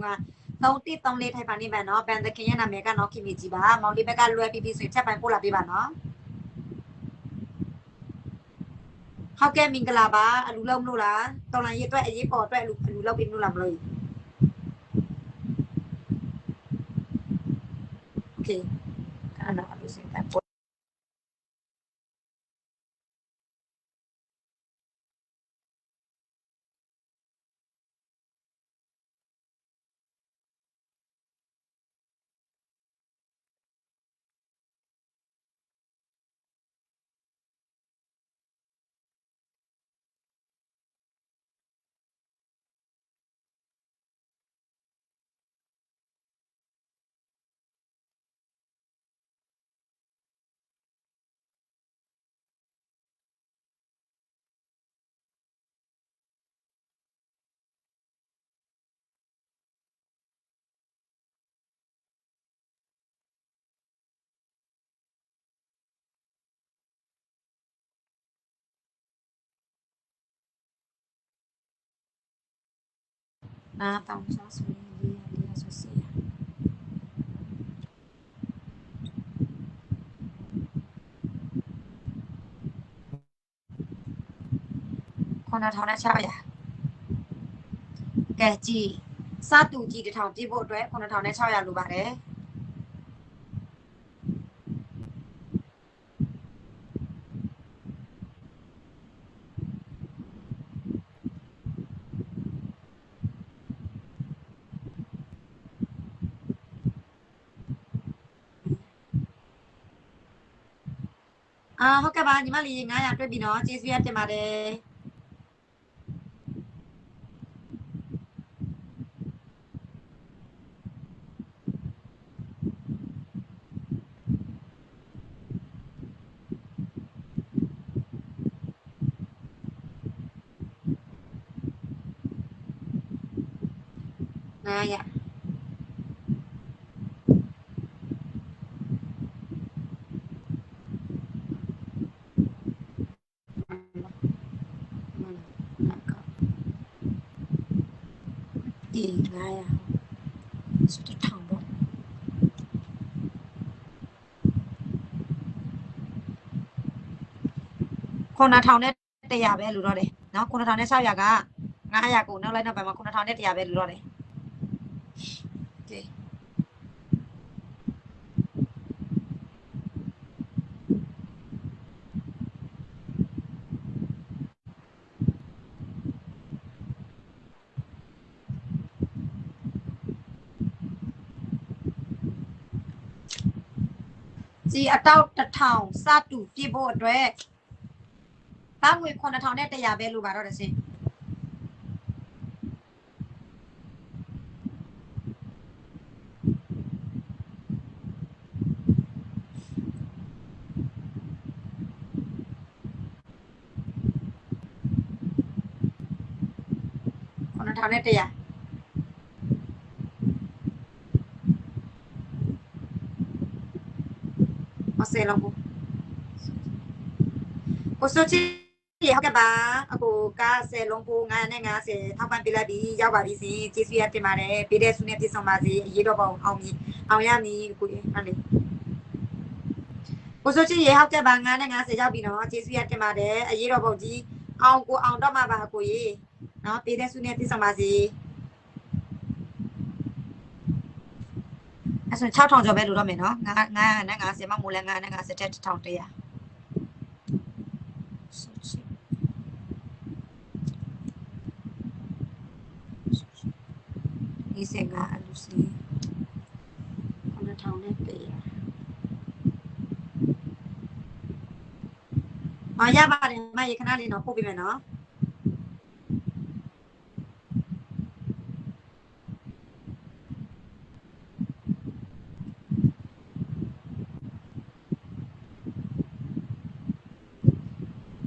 3134ထိုင်ပါနေဘန်နော်ဘန်သခင်ရဲ့နာမည်ကနော်ခင်မကြီးပါမောင်လေးဘက်ကလွယ်ပြီးဆိုရင်ချက်ပိုင်းပို့လာပေးပါနော်ဟုတ်ကဲ့မင်္ဂလာပါအလူလုံးမလို့လားတော်လိုင်းရေးအတွက်အရေးပေါ်အတွက်အလူလောက်ပြီးမလို့လားမလို့โอเคအဲ့တော့အလူစင်တိုင်းပို့နားတောင်းစားဆိုရင်လေးဆိုစီ 9600ကဲကြည်စတူကြည်1000ပြည့်ဖို့အတွက်9600လိုပါတယ်ဟုတ်ကဲ့ပါညီမလေး900တွေ့ပြီနော်ကျေးဇူးရတင်ပါတယ်900900สุดทางบ่9000နဲ့100ပဲလူတော့တယ်เนาะ9600နဲ့600က900ကိုနောက်လိုက်နောက်ပိုင်းမှာ9000နဲ့100ပဲလူတော့တယ်โอเคจีအတောက်1000စတူပြည့်ဖို့အတွက်တောင်းငွေ9000နဲ့100ပဲလိုပါတော့တယ်ရှင်9000နဲ့100မဆယ်လုံးကိုစိုးချီဟုတ်ကဲ့ပါအကိုက10လုံးကို950ထောက်ပံ့ပေးလိုက်ပြီရောက်ပါပြီရှင်ကျေးဇူးရတင်ပါတယ်ပေးတဲ့ဆုနဲ့ပြည့်စုံပါစေအရေးတော်ပုံအောင်ရမည်ကိုဟုတ်လေကိုစိုးချီဟုတ်ကဲ့ပါ950ရောက်ပြီနော်ကျေးဇူးရတင်ပါတယ်အရေးတော်ပုံကြီးအောင်တော့မှာပါကိုရေနော်ပေးတဲ့ဆုနဲ့ပြည့်စုံပါစေအဲ့ဆို6000ကျော်ပဲလို့တော့မယ်နော်950မှမိုးလဲ950တက်1100ဒီစင်ကအလူစီ9000နဲ့100ရပါတယ်မရေခဏလေးတော့ပို့ပေးမယ်နော်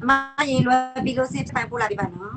မရေလွယ်ပြီးလို့စစ်ထိုင်ပို့လာပြီပါနော်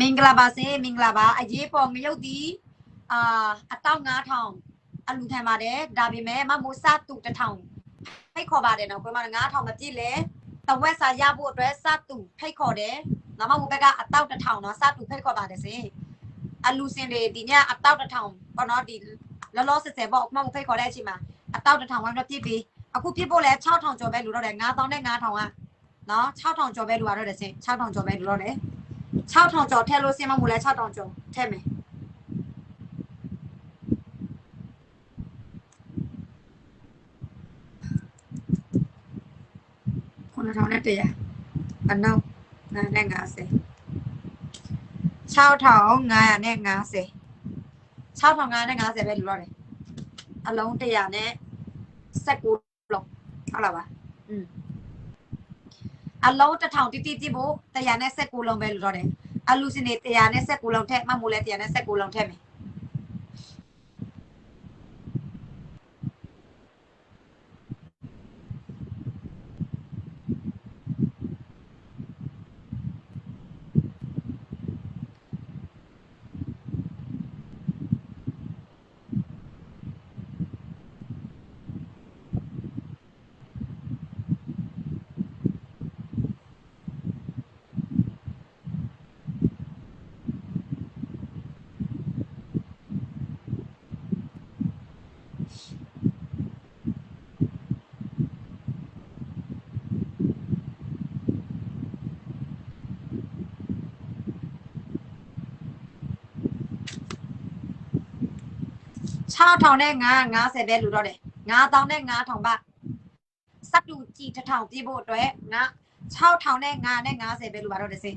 မင်္ဂလာပါစေမင်္ဂလာပါအရေးပေါ်ငရုတ်ဒီအတောက်9000အလူခံပါတယ်ဒါပေမဲ့မမိုးစတူ1000ဖိတ်ခေါ်ပါတယ်နော်ဘယ်မှာ9000မပြည့်လဲတဝက်စာရဖို့အတွက်စတူဖိတ်ခေါ်တယ်ငါမမိုးဘက်ကအတောက်1000နော်စတူဖိတ်ခေါ်ပါတယ်စေအလူစင်တွေဒီညအတောက်1000ပေါ့နော်ဒီလောဆယ်ပေါ့မမိုးဖိတ်ခေါ်တဲ့အချိန်မှာအတောက်1000ဝမ်းတော့ပြည့်ပြီအခုပြည့်ဖို့လဲ6000ကျော်ပဲလူတော့တယ်9000နဲ့9000ကနော်6000ကျော်ပဲလူရတော့တယ်စင်6000ကျော်ပဲလူတော့တယ်6000ကျော်ထည့်လို့စင်မမိုးလဲ6000ကျော်ထည့်မယ်9000နဲ့100အနောက်950 6550 6550ပဲလူတော့တယ်အလုံး100နဲ့19လုံးဟုတ်လားပါ အလုံးတစ်ထောင်တိတိပြဖို့119လုံးပဲလို့တော့တယ်အလူစင်နေ119လုံးထက်မမိုးလဲ119လုံးထက်မယ်6,000နဲ့950ပဲလို့တော့တယ်9,000နဲ့9,000ပါစတူကြည်1,000ပြဖို့အတွက်ငါ6,000နဲ့950ပဲလို့ပါတော့တယ်စေ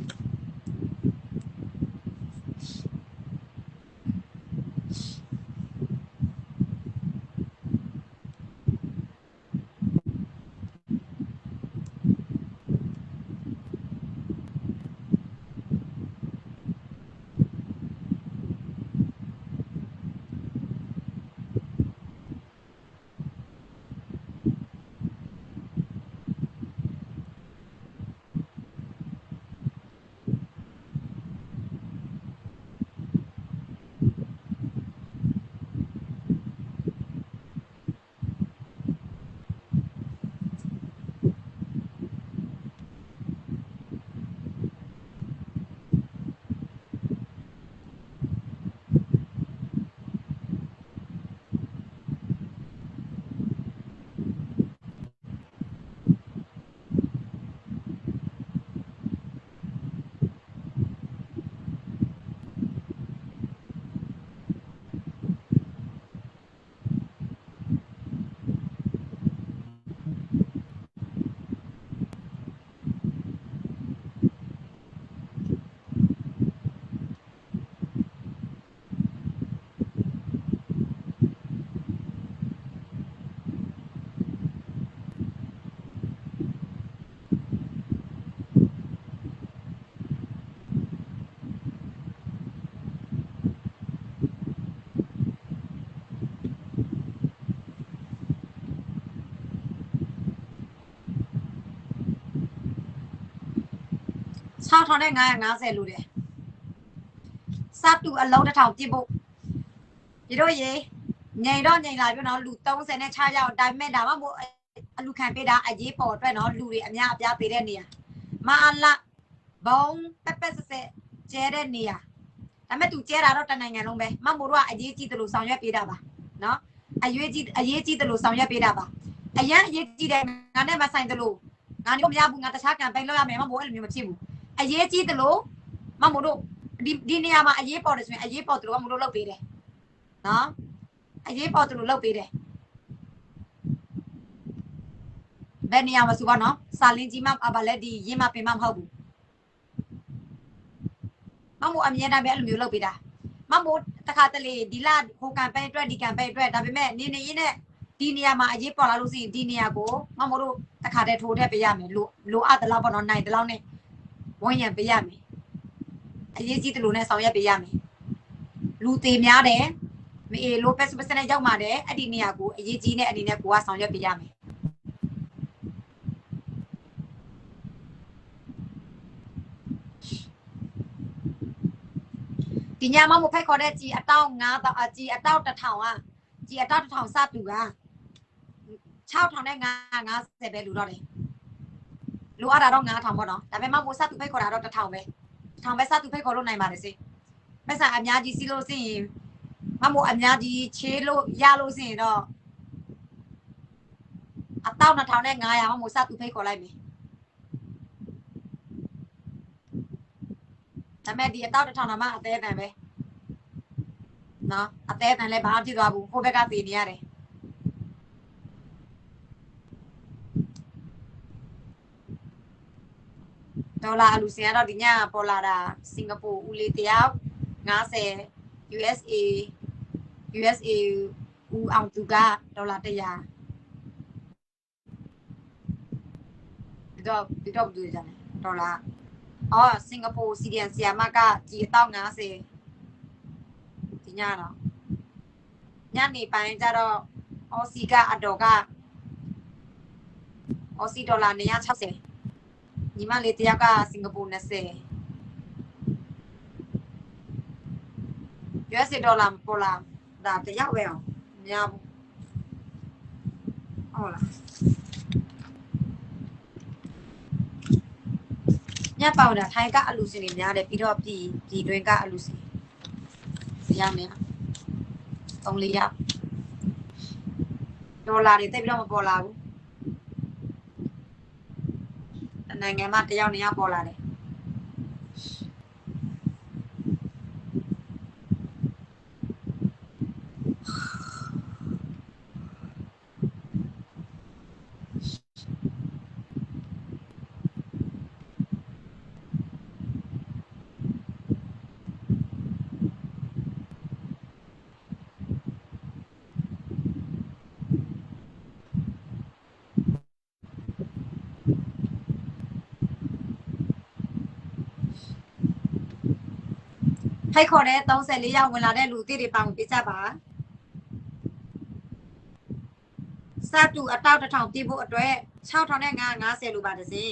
6,000နဲ့950လို့တယ်စတူအလုံး1,000ပြဖို့ဒီတို့ရေငိန်တော့ငိန်လာပြီနော်လူ30နဲ့6ရောက်ဒါပေမဲ့ဒါမှမဟုတ်အလူခံပေးတာအရေးပေါ်အတွက်နော်လူတွေအများအပြားပေးတဲ့နေရာမအလဘုံပက်ပက်ဆက်ကျဲတဲ့နေရာဒါပေမဲ့သူကျဲတာတော့တနိုင်ငံလုံးပဲမမိုးတို့ကအရေးကြီးတယ်လို့ဆောင်ရွက်ပေးတာပါနော်အရေးကြီးတယ်လို့ဆောင်ရွက်ပေးတာပါအရန်အရေးကြီးတယ်ငါနဲ့မဆိုင်တယ်လို့ငါတို့မရဘူးငါတခြားကံပိန်းလောက်ရမယ်မမိုးအဲ့လိုမျိုးမဖြစ်ဘူးအရေးကြီးတယ်လို့မမိုးတို့ဒီနေရာမှာအရေးပေါ်တယ်ဆိုရင်အရေးပေါ်တယ်လို့မမိုးတို့လုပ်ပေးတယ်နော်အရေးပေါ်တယ်လို့လုပ်ပေးတယ်ဘယ်နေရာမှာဆိုပါနော်စာလင်းကြီးမှဗာလဲဒီရင်းမပင်မမဟုတ်ဘူးမမိုးအမြဲတမ်းပဲအဲ့လိုမျိုးလုပ်ပေးတာမမိုးတခါတလေဒီလဟိုကံပိန်းအတွက်ဒီကံပိန်းအတွက်ဒါပေမဲ့နေရင်းနဲ့ဒီနေရာမှာအရေးပေါ်လာလို့ရှိရင်ဒီနေရာကိုမမိုးတို့တခါတည်းထိုးထည့်ပေးရမယ်လိုအပ်သလားပေါ့နော်နိုင်သလားနဲ့ဝန်ရံပေးရမယ်အရေးကြီးတယ်လို့နဲ့ဆောင်ရွက်ပေးရမယ်လူသေးများတယ်မအေလိုပဲစပစနဲ့ရောက်มาတယ်အဲ့ဒီနေရာကိုအရေးကြီးတဲ့အနေနဲ့ကိုကဆောင်ရွက်ပေးရမယ်ဒီညမမို့ဖိတ်ခေါ်တဲ့ကြီးအတောက်9ကြီးအတောက်1000อ่ะကြီးအတောက်1000စတူက6,000နဲ့950ပဲလူတော့တယ်လူအပ်တာတော့9,000ပေါ့နော်ဒါပေမဲ့မမို့စတူဖိတ်ခေါ်တာတော့1000ပဲ1000ပဲစတူဖိတ်ခေါ်လို့နိုင်ပါတယ်စေပတ်စံအများကြီးစီးလို့စင်မမို့အများကြီးချေးလို့ရလို့စင်တော့အတောက်2,000နဲ့900မမို့စတူဖိတ်ခေါ်လိုက်မယ်ဒါမဲ့ဒီအတောက်1000တော့မှအသေးအတန်ပဲနော်အသေးအတန်လည်းဘာမှဖြစ်သွားဘူးဟိုဘက်ကတည်နေရတယ်ဒေါ်လာအလူစင်ကတော့ဒီညပေါ်လာတာစင်ကာပူဦးလေးတယောက်50 USA ဦးအောင်သူကဒေါ်လာ100 ပြီးတော့ဘူးကြတယ်ဒေါ်လာအော်စင်ကာပူစီဒီယန်ဆီယာမကကြီး1050ဒီညတော့ညနေပိုင်းကျတော့အော်စီကအတော်ကအော်စီဒေါ်လာ160ညီမလေးတယောက်ကစင်ကာပူ20 US ဒေါ်လာပေါ်လာဒါတယောက်ပဲအောင်များဘူးဟုတ်လားညပေါင်တာထိုင်းကအလူစင်တွေများတယ်ပြီးတော့ပြည်တွင်းကအလူစင်ရမယ်3-4ယောက်ဒေါ်လာတွေတိတ်ပြီးတော့မပေါ်လာဘူးနိုင်ငံမှာတယောက်2ယောက်ပေါ်လာတယ်ให้ခေါ်တဲ့34ယောက်ဝင်လာတဲ့လူတိတွေပေါင်ပြကြပါစတူအတောက်1000ပြဖို့အတွက်6550လူပါတစေ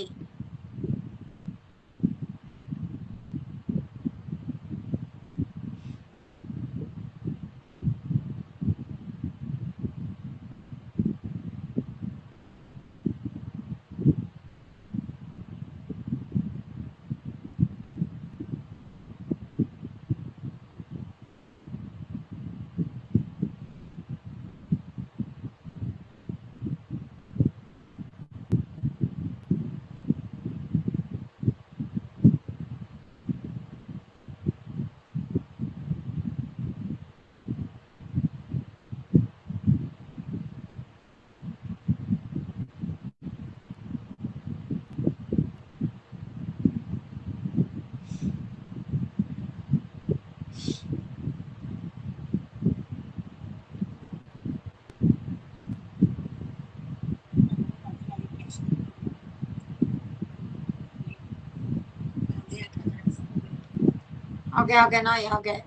ဟုတ်ကဲ့နော်ဟုတ်ကဲ့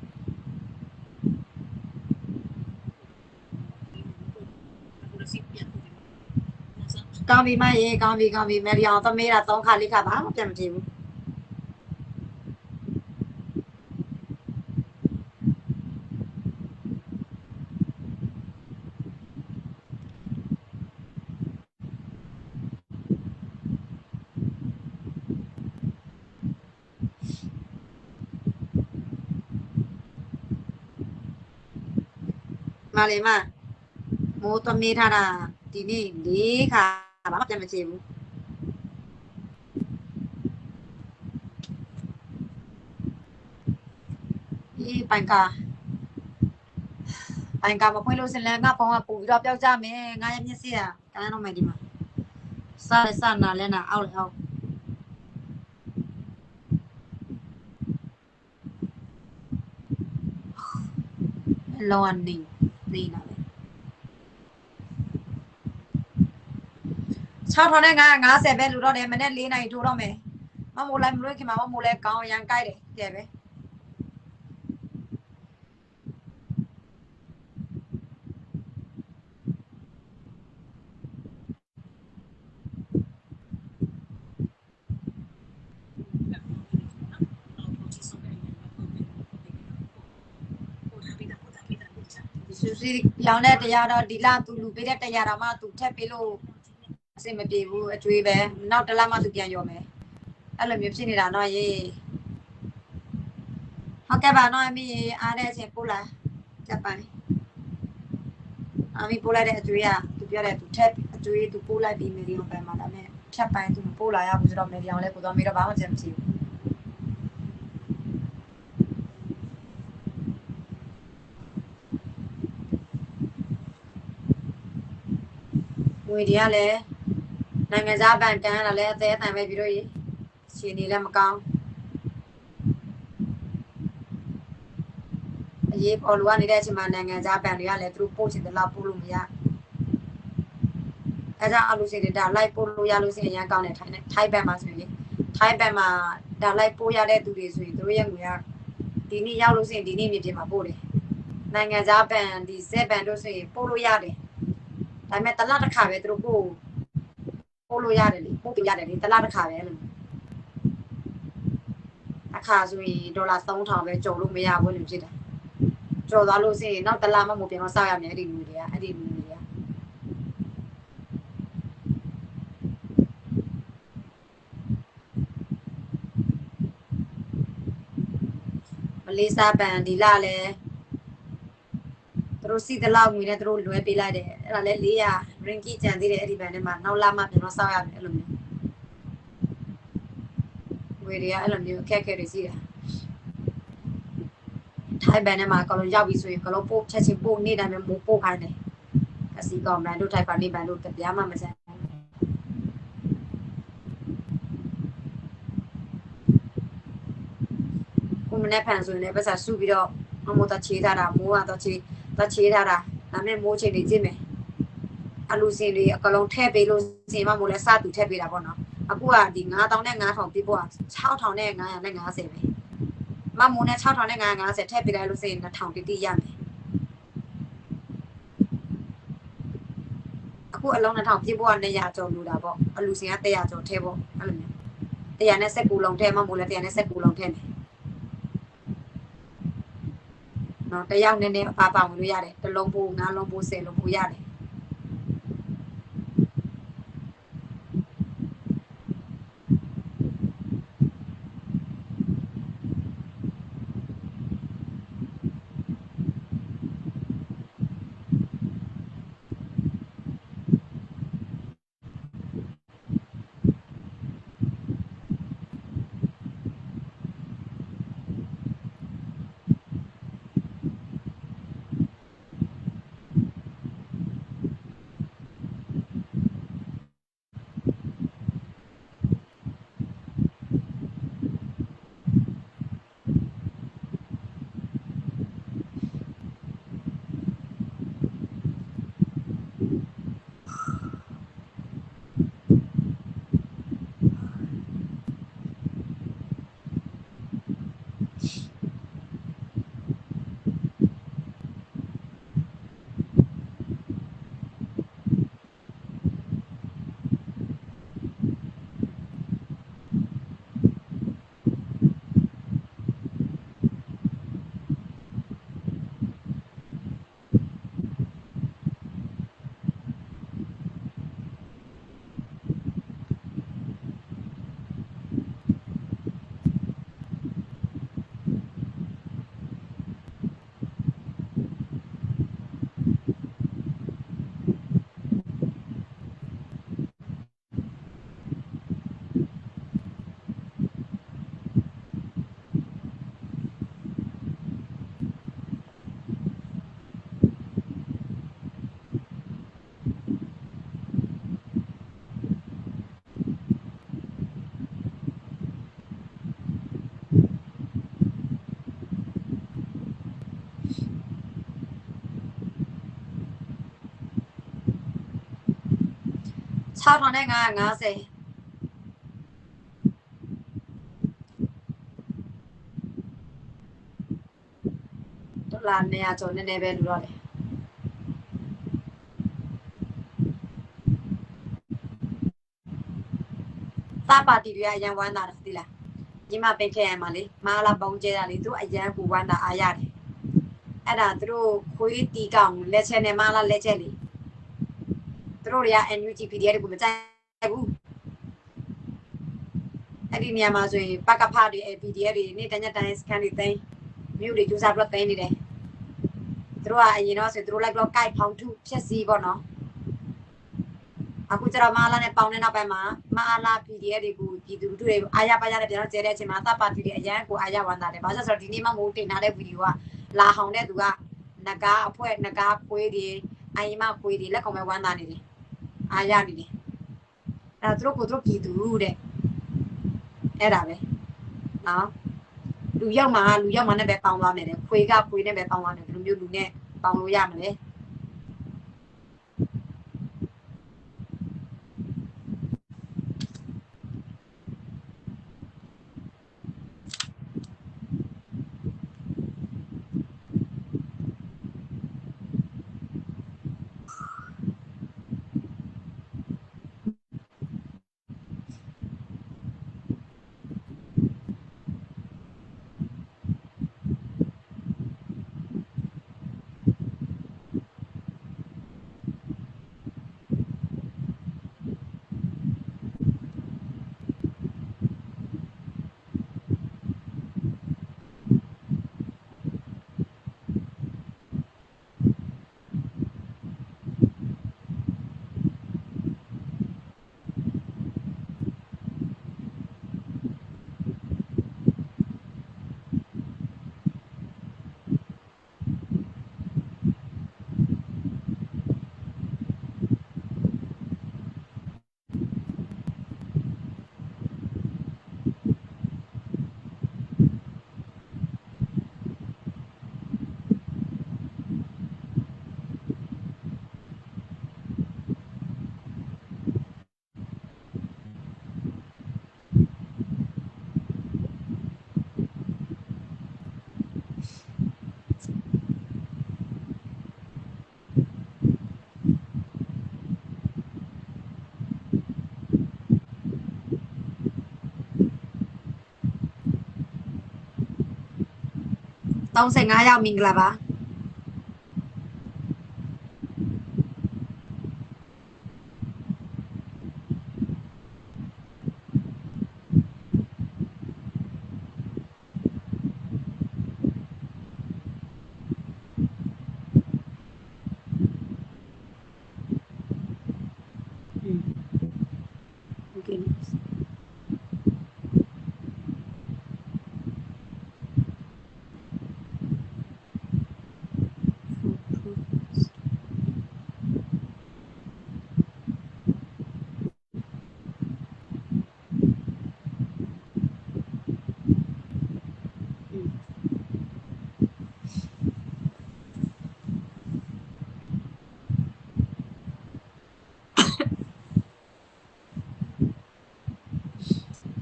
ကောင်းပြီမရေကောင်းပြီမယ်ဒီအောင်သမီးတာ3ခါ4ခါပါမပြတ်မကြည့်ဘူးမလေးမမိုးသမီးထားတာဒီနေ့4ခါပါမပြတ်မကြည့်ဘူးဒီပိုင်ကာမဖွင့်လို့စင်လဲငါပေါင်းကပူပြီးတော့ပျောက်ကြမယ်ငါရဲ့မျက်စိကတန်းတော့မယ်ဒီမှာစနာလဲနာအောက်လေအောက်လောအနေနေတာပဲ6550ပဲလူတော့တယ်မနေ့4နိုင်ထိုးတော့မယ်မမိုးလိုက်မလို့ခင်မှာမမိုးလဲကောင်းရန်ကြိုက်တယ်ကဲပဲစူစီရောင်းတဲ့တရားတော့ဒီလသူလူပေးတဲ့တရားတော့မှသူထက်ပေးလို့အဆင်မပြေဘူးအကျွေးပဲနောက်တစ်လမှသူပြန်ရောမယ်အဲ့လိုမျိုးဖြစ်နေတာတော့ရေဟုတ်ကဲ့ပါနော်အမေအားတဲ့အချိန်ပို့လာကြပ်ပိုင်းအမေပို့လိုက်တဲ့အကျွေးကသူပြောတယ်သူထက်အကျွေးသူပို့လိုက်ပြီးမေဒီအောင်ပဲမှာဒါနဲ့ဖြတ်ပိုင်းသူမပို့လာရဘူးဆိုတော့မေဒီအောင်လဲကိုသွားမေးတော့ဘာမှကြံမရှိဘူးငွေတွေကလည်းနိုင်ငံခြားဘဏ်တန်းလာလဲအသေးအတန်ပဲပြီးတော့ရေရှင်နေလည်းမကောင်းအရေးပေါ်လိုအပ်နေတဲ့အချိန်မှာနိုင်ငံခြားဘဏ်တွေကလည်းသူတို့ပို့ချင်တယ်လို့ပို့လို့မရ အဲကြောင့်အလူစင်တွေဒါလိုက်ပို့လို့ရလို့စင်အရန်ကောင်းတယ်ထိုင်းဘက်မှာဆိုရင်ထိုင်းဘက်မှာဒါလိုက်ပို့ရတဲ့သူတွေဆိုရင်တို့ရဲ့ငွေကဒီနေ့ရောက်လို့စင်ဒီနေ့မြေပြင်မှာပို့တယ်နိုင်ငံခြားဘဏ်ဒီဇက်ဘဏ်တို့ဆိုရင်ပို့လို့ရတယ်ဒါပေမဲ့တစ်လတစ်ခါပဲသူတို့ပို့လို့ရတယ်လေပို့ပြရတယ်လေတစ်လတစ်ခါပဲလို့အခါဆိုရင်ဒေါ်လာ3000ပဲကျော်လို့မရဘူးလို့ဖြစ်တာကျော်သွားလို့စင်နောက်တစ်လမှမပြန်တော့စောက်ရမယ်အဲ့ဒီလူတွေကမလေးရှားဘဏ်ဒီလလဲသူတို့စီတလောက်ငွေနဲ့သူတို့လွှဲပေးလိုက်တယ်အဲ့ဒါလဲ400 ringgit ကျန်သေးတယ်အဲ့ဒီဘဏ်ထဲမှာနောက်လမှပြန်တော့စောက်ရမယ်အဲ့လိုမျိုးငွေတွေကအဲ့လိုမျိုးအခက်အခဲတွေရှိတာထိုင်းဘဏ်ထဲမှာကလုံးရောက်ပြီဆိုရင်ကလုံးပို့ချက်ချင်းပို့နေ့တိုင်းပဲမိုးပို့ခိုင်းတယ်အစီကောင်ဘဏ်တို့ထိုင်းပါနေဘဏ်တို့တရားမှမစမ်းကိုမနဲ့ဖန်ဆိုရင်လည်းပတ်စစုပြီးတော့မမို့တချေးထားတာမိုးကတော့ချေးထားတာဒါနဲ့မိုးချိန်နေကြည့်မယ်အလူစင်တွေအကလုံးထည့်ပေးလို့စင်မမို့လဲစတူထည့်ပေးတာပေါ့နော်အခုကဒီ9000နဲ့9000ပြပို့6000နဲ့950ပဲမမိုးနဲ့6000နဲ့950ထည့်ပေးလိုက်လို့စင်2000တိတိရမယ်အခုအလုံး2000ပြပို့က200ကျော်လို့တာပေါ့အလူစင်က100ကျော်ထည့်ပေါ့အဲ့လိုမျိုး119လုံးထည့်မမို့လဲ119လုံးထည့်မယ်နော်တယောက်နည်းနည်းပါဝင်လို့ရတယ်တစ်လုံးပို့9လုံးပို့10လုံးပို့ရတယ်6000နဲ့950ဒေါ်လာ200ကျော်နည်းနည်းပဲလူတော့တယ်သားပါတီတွေကအရန်ဝမ်းတာတယ်သိလားညီမပိတ်ခဲ့ရမှာလေမာလာပုံကျဲတာလေသူအရန်ပူဝမ်းတာအားရတယ်အဲ့ဒါသူတို့ခွေးတီကောင်လက်ချက်နဲ့မာလာလက်ချက်လေသူတို့တွေက NUG PDF ကိုမကြိုက်ဘူးအဲ့ဒီနေရာမှာဆိုရင်ပကဖတွေ PDF တွေနေ့တညတိုင်းစကန်တွေသိမ်းမြို့တွေကျူးစားပြီးတော့သိမ်းနေတယ်သူတို့ကအရင်တော့ဆိုသူတို့လိုက်ပြီးတော့ကိုက်ဖောင်းထုဖြက်စီးပေါ့နော်အခုကျတော့မာလာနဲ့ပေါင်းတဲ့နောက်ပိုင်းမှာမာလာ PDF တွေကိုပြည်သူတွေအားရပါရတဲ့ပြန်တော့ကျဲတဲ့အချိန်မှာတပ်ပါတီတွေအရန်ကိုအားရဝမ်းသာတယ်ဘာလို့ဆိုတော့ဒီနေ့မှမိုးတင်ထားတဲ့ဗီဒီယိုကလာဟောင်တဲ့သူကနဂါအဖွဲ့နဂါခွေးတွေအိမ်မခွေးတွေလက်ကောင်ပဲဝမ်းသာနေတယ်အားရနေတယ်အဲ့တော့သူတို့ပြည်သူတဲ့အဲ့ဒါပဲနော်လူရောက်မှာနဲ့ပဲပေါင်းသွားမယ်တဲ့ခွေးကခွေးနဲ့ပဲပေါင်းသွားတယ်ဒီလိုမျိုးလူနဲ့ပေါင်းလို့ရမလဲ 35ရောက်မင်္ဂလာပါโอเค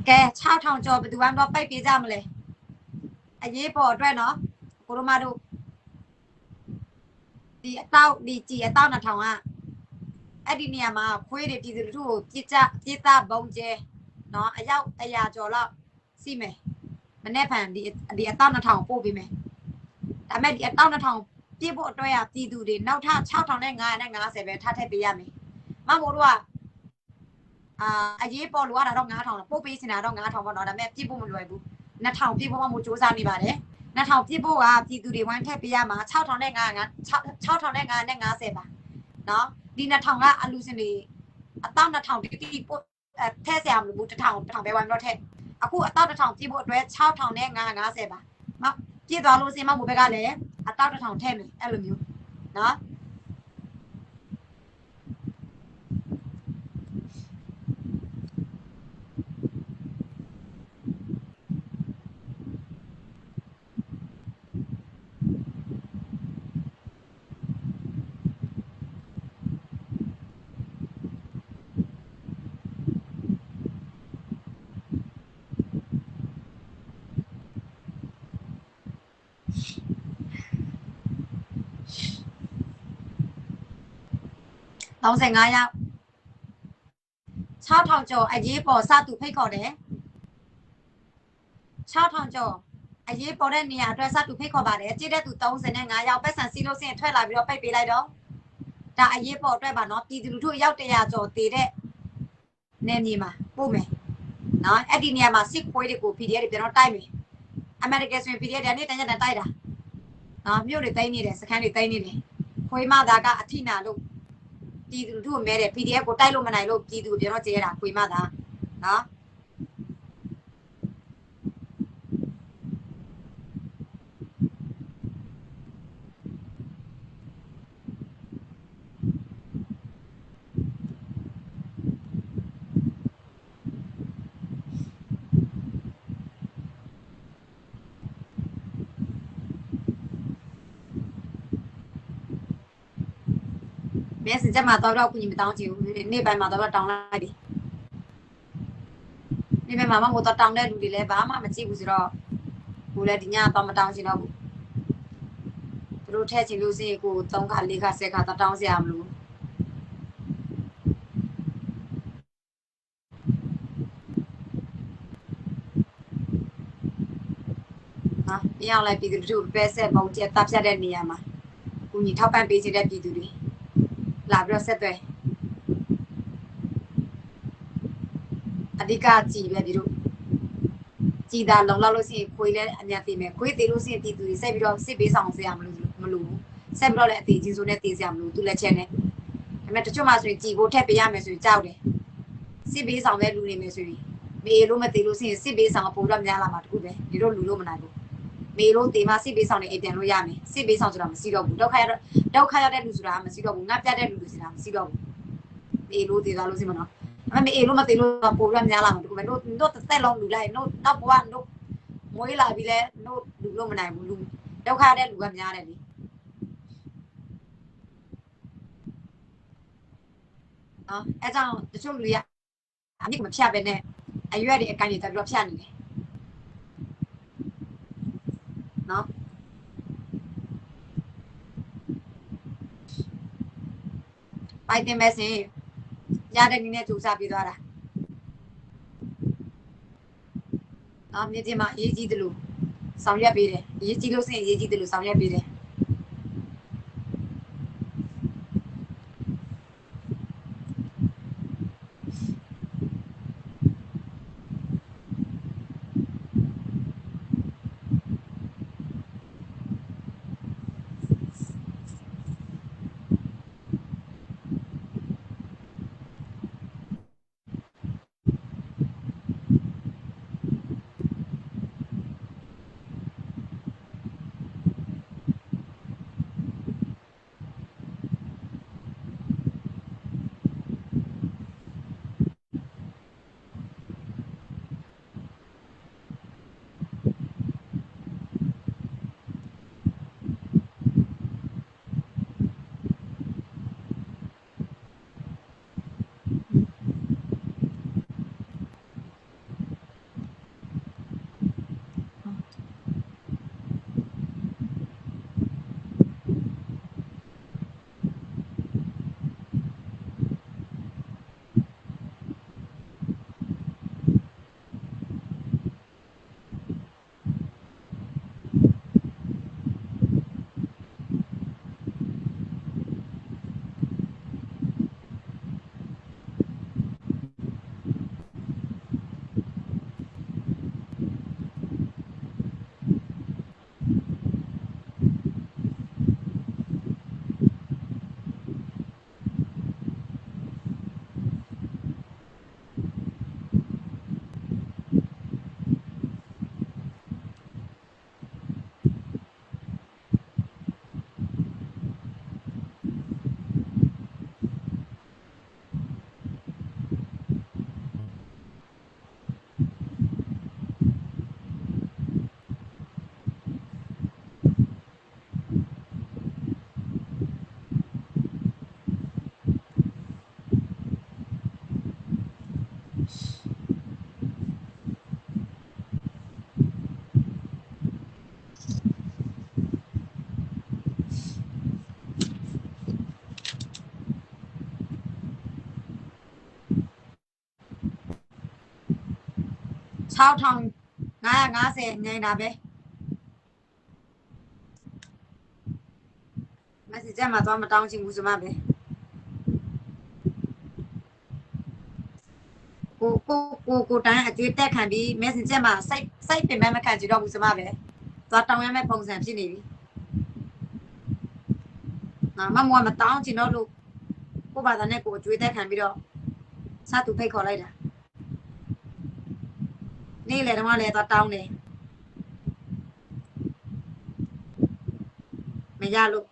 แก6,000ကျော်ဘယ်သူမှတော့ပိတ်ပေးကြမလဲအရေးပေါ်အတွက်နော်ကိုတို့မတို့ဒီအတောက်ဒီကြည်အတောက်2000ကအဲ့ဒီနေရာမှာခွေးတွေပြည်သူလူထုကိုပြစ်သားဘုံကျဲနော်အယောက်100ကျော်လောက်စီးမယ်မနေ့ဖန်ဒီအတောက်2000ပို့ပေးမယ်ဒါမဲ့ဒီအတောက်2000ပြည့်ဖို့အတွက်ရပြည်သူတွေနောက်ထပ်6,950ပဲထပ်ထည့်ပေးရမယ်မမို့တို့ကအရေးပေါ်လိုရတာတော့9000ပို့ပေးနေတာတော့9000ပေါ့နော်ဒါပေမဲ့ပြည့်ဖို့မလွယ်ဘူး2000ပြည့်ဖို့မှမို့စူးစမ်းနေပါတယ်2000ပြည့်ဖို့ကပြည်သူတွေဝိုင်းထည့်ပေးရမှာ6,950ပါနော်ဒီ2000ကအလူစင်တွေအတောက်2000တိပို့ထည့်ဆရာမလို့ဘူး1000ပဲဝိုင်းတော့ထည့်အခုအတောက်1000ပြည့်ဖို့အတွက်6,950ပါမပြည့်သွားလို့စင်မမို့ဘက်ကလည်းအတောက်1000ထည့်မယ်အဲ့လိုမျိုးနော်35ရောက်6,000ကျော်အရေးပေါ်စသူဖိတ်ခေါ်တယ်6,000ကျော်အရေးပေါ်တဲ့နေရာအတွက်စသူဖိတ်ခေါ်ပါတယ်ကြည့်တဲ့သူ35ရောက်ပတ်စံစီးလို့စင်ထွက်လာပြီးတော့ပိတ်ပေးလိုက်တော့ဒါအရေးပေါ်အတွက်ပါနော်ပြည်သူလူထုရောက်100ကျော်တည်တဲ့နေမြေမှာပို့မယ်နော်အဲ့ဒီနေရာမှာစစ်ခွေးတွေကို PDF တွေပြန်တော့တိုက်မယ်အမေရိကန်ဆိုရင် PDF တွေနေ့တနေ့တိုက်တာနော်မြို့တွေတိုင်းနေတယ်စခန်းတွေတိုင်းနေတယ်ခွေးမသားကအထိနာလို့ပြည်သူလူထုကိုမဲတယ် PDF ကိုတိုက်လို့မနိုင်လို့ပြည်သူပြန်တော့ကျဲတာခွေးမသားနော်မဲစင်ချက်မှာတော့ကူညီမတောင်းချင်ဘူးနေ့ပိုင်းမှာတော့တောင်းလိုက်ပြီနေ့ပိုင်းမှာမဟုတ်တော့တောင်းတဲ့လူတွေလည်းဘာမှမကြည့်ဘူးဆိုတော့ကိုလည်းဒီညတော့မတောင်းချင်တော့ဘူးသူတို့ထည့်ချင်လို့စင်ကို3ခါ4ခါ10ခါတော့တောင်းစရာမလိုနော်ပြောင်းလိုက်ပြည်သူတို့ပဲဆက်ပုံကျတပ်ဖြတ်တဲ့နေရာမှာကူညီထောက်ပံ့ပေးခြင်းတဲ့ပြည်သူတွေလာပြီးတော့ဆက်သွယ်အဓိကကြည်ပဲဒီတို့ကြည်တာလုံလောက်လို့ရှိရင်ခွေးလဲအများသိမယ်ခွေးသေးလို့ရှိရင်ပြည်သူတွေဆက်ပြီးတော့စစ်ပေးဆောင်စရာမလိုဘူးဆက်ပြီးတော့လည်းအသေးကြီးစိုးနဲ့တေးစရာမလိုသူလက်ချက်နဲ့ဒါပေမဲ့တချို့မှဆိုရင်ကြည်ဖို့ထက်ပေးရမယ်ဆိုရင်ကြောက်တယ်စစ်ပေးဆောင်တဲ့လူတွေမယ်ဆိုရင်မေလို့မသေးလို့ရှိရင်စစ်ပေးဆောင်အပေါ်တော့များလာမှာတခုပဲဒီတို့လူလို့မနိုင်ဘူးမေလို့တေးမှစစ်ပေးဆောင်နေအိမ်ပြန်လို့ရမယ်စစ်ပေးဆောင်ဆိုတာမရှိတော့ဘူးဒုက္ခရောက်တဲ့လူဆိုတာမရှိတော့ဘူးငါပြတ်တဲ့လူဆိုတာမရှိတော့ဘူးမေလို့တေးသွားလို့ရှိမနော်အမေလို့မသေးလို့ပေါ်ရများလာမှာတခုပဲတို့တက်လုံးလူလိုက်နောက်ဘဝတို့မွေးလာပြီးလဲတို့လူလို့မနိုင်ဘူးလူဒုက္ခတဲ့လူကများတယ်လေနော်အဲကြောင့်တချို့လူတွေကအမြင့်မဖြတ်ပဲနဲ့အရွက်တွေအကိုင်းတွေတက်ပြီးတော့ဖြတ်နေတယ်နော်ပိုက်တင်မဲ့စင်ရတဲ့နည်းနဲ့ကြိုးစားပြီးသွားတာနော်မြစ်တင်မှာအေးကြီးတယ်လို့ ဆောင်ရွက်ပေးတယ်ရေးကြည့်လို့စရင်ရေးကြည့်တယ်လို့ဆောင်ရွက်ပေးတယ်6550နိုင်တာပဲ message မှာတော့မတောင်းချင်ဘူးဆိုမှပဲကိုတန်းအကျွေးတက်ခံပြီး message မှာစိုက်ပင်မခံကြတော့ဘူးဆိုမှပဲသွားတောင်းရမယ့်ပုံစံဖြစ်နေပြီမမမတောင်းချင်တော့လို့ကိုဘာသာနဲ့ကိုအကျွေးတက်ခံပြီးတော့စသူဖိတ်ခေါ်လိုက်တာနေ့လေတော့လည်းသွားတောင်းတယ်မရလို့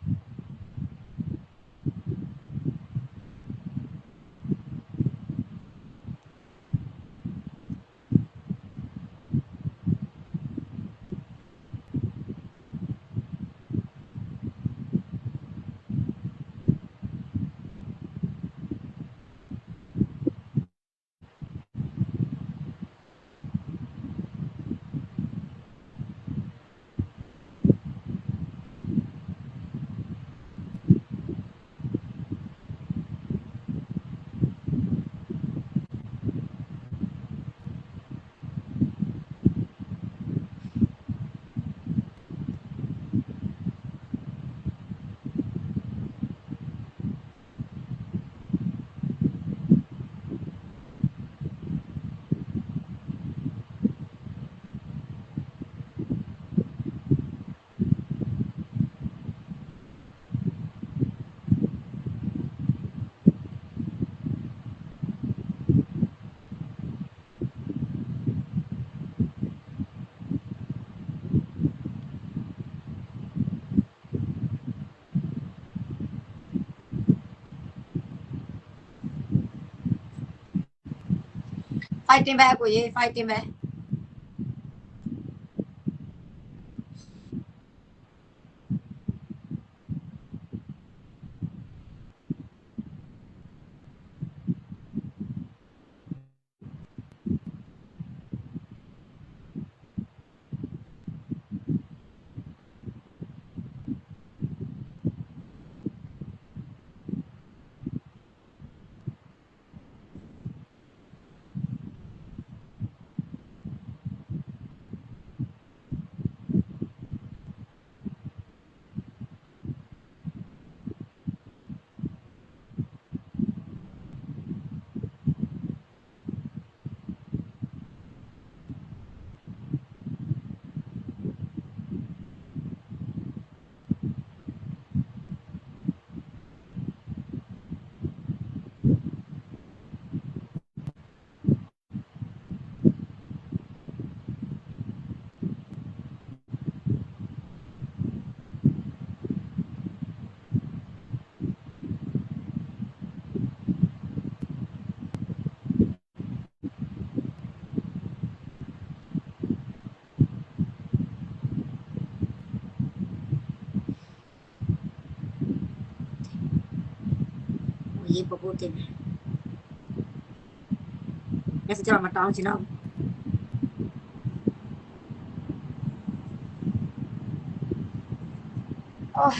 fighting back ကိုရေး fighting back ရေးပို့ပို့တင်တယ်မျက်စိကြောင်မတောင်းချင်တော့အော်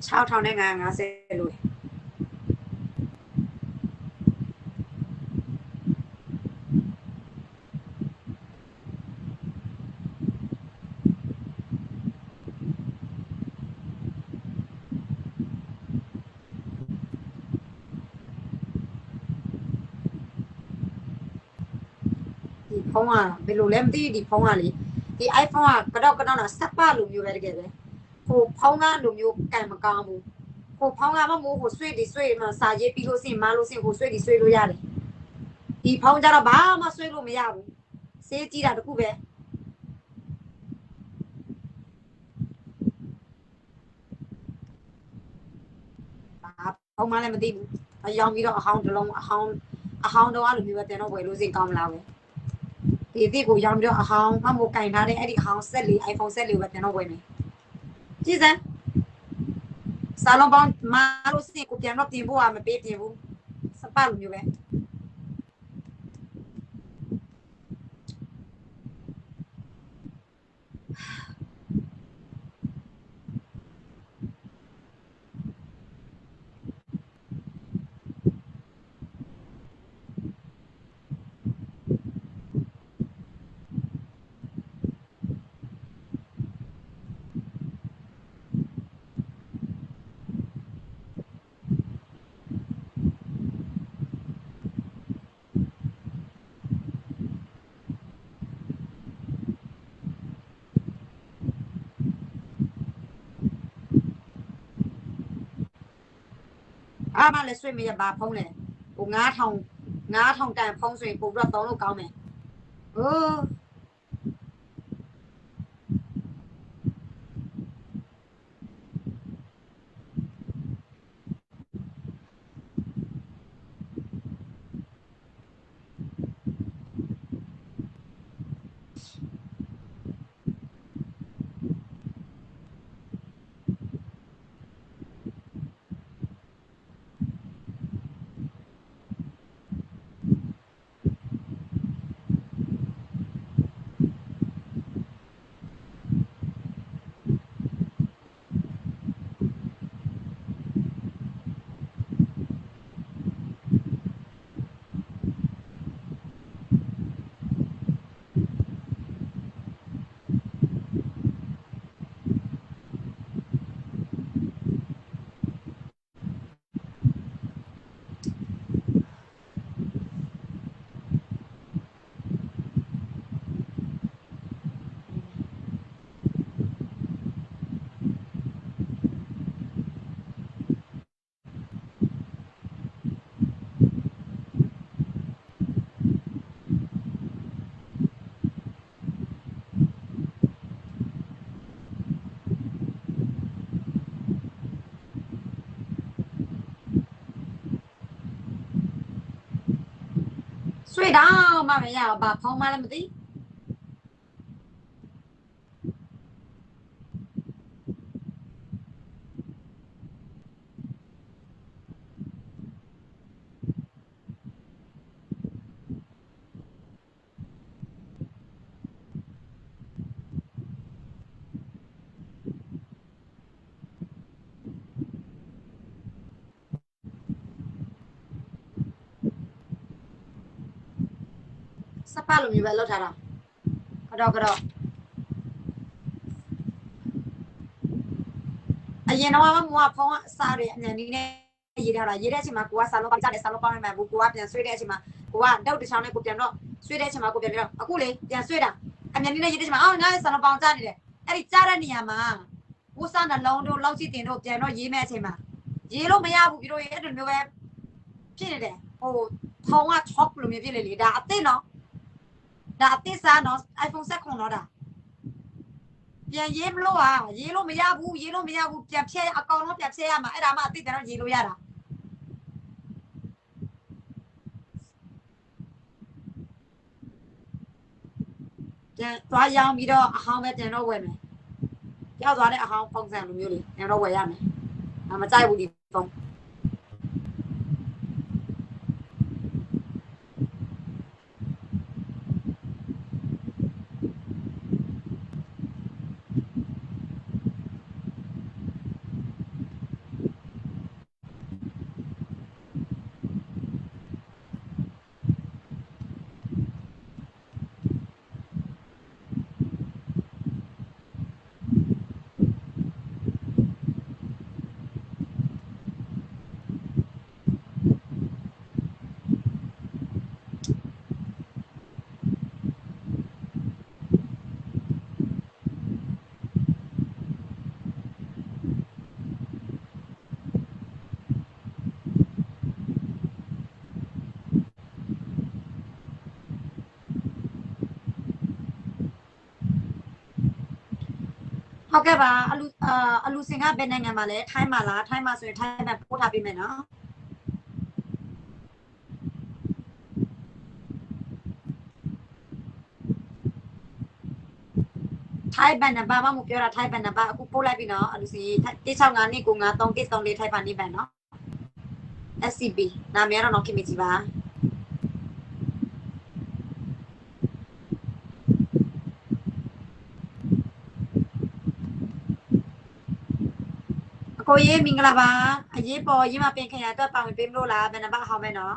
6,000နဲ့950လို့ဒီဖုန်းကဘယ်လိုလဲမသိဒီဖုန်းကလေဒီ iPhone ကကတော့တော့စက်ပလိုမျိုးပဲတကယ်ပဲကိုဖုန်းကလိုမျိုးကန်မကောင်းဘူးကိုဖုန်းကမမိုးကိုဆွေးဒီဆွေးမှစာရေးပြီးလို့စင်မလို့စင်ကိုဆွေးဒီဆွေးလို့ရတယ်ဒီဖုန်းကြတော့ဘာမှဆွေးလို့မရဘူးစေးကြည့်တာတခုပဲဖုန်းမလည်းမသိဘူးအယောင်ပြီးတော့အဟောင်းတစ်လုံးအဟောင်းတော့အဲ့လိုမျိုးပဲတင်တော့ဝယ်လို့စင်ကောင်းမလားပဲဒီအစ်ကိုရောင်းပြီးတော့အဟောင်းမမိုးကင်ထားတဲ့အဲ့ဒီအဟောင်းဆက်လေး iPhone ဆက်လေးပဲတင်တော့ဝယ်မယ်ကြည့်စမ်းဆာလုံးပေါင်းမလို့စင်ကိုပြန်တော့တင်ဖို့ကမပေးတင်ဘူးစပတ်လိုမျိုးပဲအားမလည်းဆွေးမရပါဖုံးလေဟို9000တန်ဖုံးဆိုရင်ပို့ပြီးတော့သုံးလို့ကောင်းမယ်ဟိုးဆွေးတော့မမရပါဖုံးမလည်းမသိစပတ်လိုမျိုးပဲလောက်ထားတာကတော့အရင်တော့မမိုးကဖုံးအစားတွေအမြန်ကြီးနဲ့ရေးထားတာရေးတဲ့အချိန်မှာကိုကစာလုံးပေါင်းကြတယ်စာလုံးပေါင်းနေမှာဘူးကိုကပြန်ဆွေးတဲ့အချိန်မှာကိုကတောက်တစ်ချောင်းနဲ့ကိုပြန်တော့ဆွေးတဲ့အချိန်မှာကိုပြန်ပြီးတော့အခုလေပြန်ဆွေးတာအမြန်ကြီးနဲ့ရေးတဲ့အချိန်မှာအော်ငါ့စာလုံးပေါင်းကြနေတယ်အဲ့ဒီကြားတဲ့နေရာမှာ ဝတ်စားနှလုံးတို့လောက်ကြည့်တင်တို့ပြန်တော့ရေးမဲ့အချိန်မှာရေးလို့မရဘူးပြီးတော့အဲ့လိုမျိုးပဲဖြစ်နေတယ်ဟိုထောင်က chop လို့မျိုးဖြစ်လေလေဒါအစ်စ်နော်ဒါအစ်စ်စားနော် iPhone 7ခွန်တော့ဒါပြန်ရေးမလို့ရေးလို့မရဘူးပြန်ဖြည့်အကောင်လုံးပြန်ဖြည့်ရမှာအဲ့ဒါမှအစ်စ်တယ်တော့ရေးလို့ရတာပြန်သွားရောင်းပြီးတော့အဟောင်းပဲပြန်တော့ဝယ်မယ်ကြောက်သွားတဲ့အဟောင်းပုံစံလိုမျိုးလေးပြန်တော့ဝယ်ရမယ်မကြိုက်ဘူးဒီဖုန်းဟုတ်ကဲ့ပါအလူစင်ကဘယ်နိုင်ငံမှာလဲထိုင်းမှာလားထိုင်းမှာဆိုရင်ထိုင်းမှာပို့ထားပေးမယ်နော်ထိုင်းဘန်နံပါတ်မပြောတာထိုင်းဘန်နံပါတ်အခုပို့လိုက်ပြီနော်အလူစီ165295334ထိုင်းဘန်နေဘန်နော် SCB နာမည်တော့နော်ခင်မကြီးပါကိုရေးမင်္ဂလာပါအရေးပေါ်ရေးမပင်ခရအတွက်ပါဝင်ပေးမလို့လားဘယ်နှပတ်ဟောင်းမဲနော်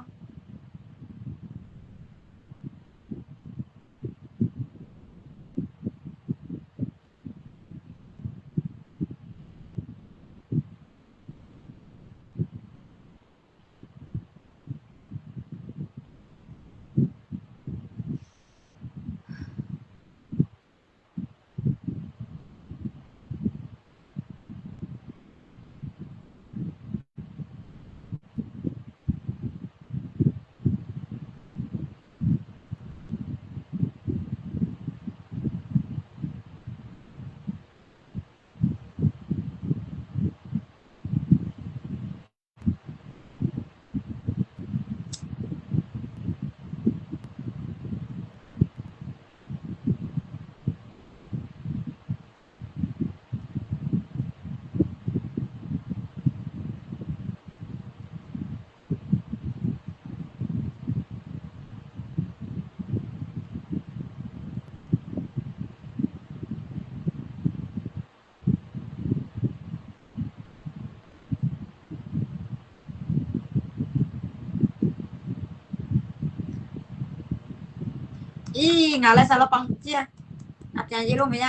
ငါလည်းစားလို့ပေါင်းကြည့်အပြန်ရေးလို့မရ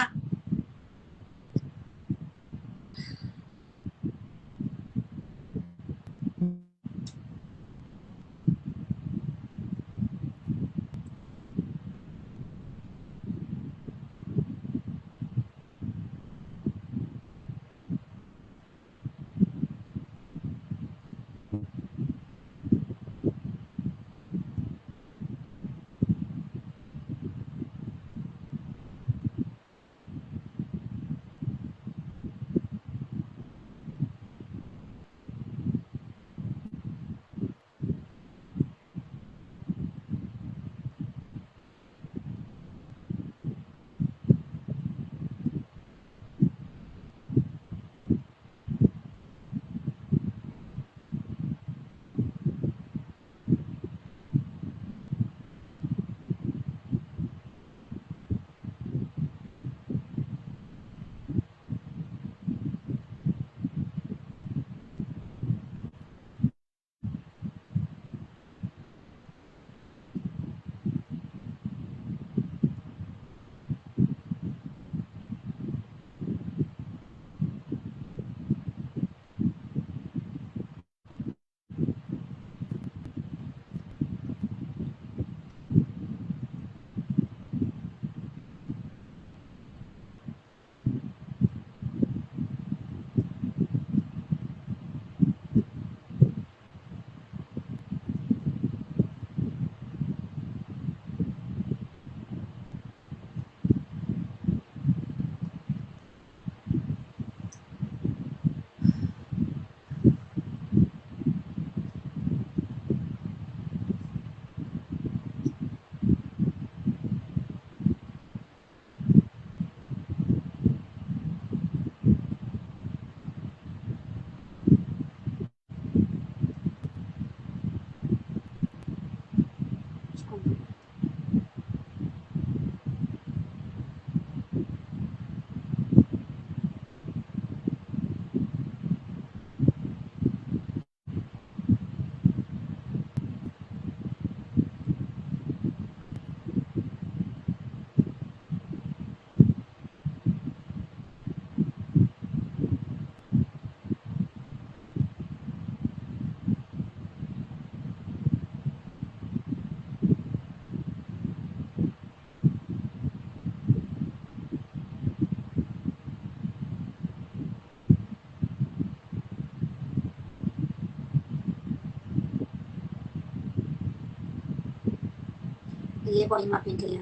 ရေးပေါ်မှာပြင်ခဲ့ရ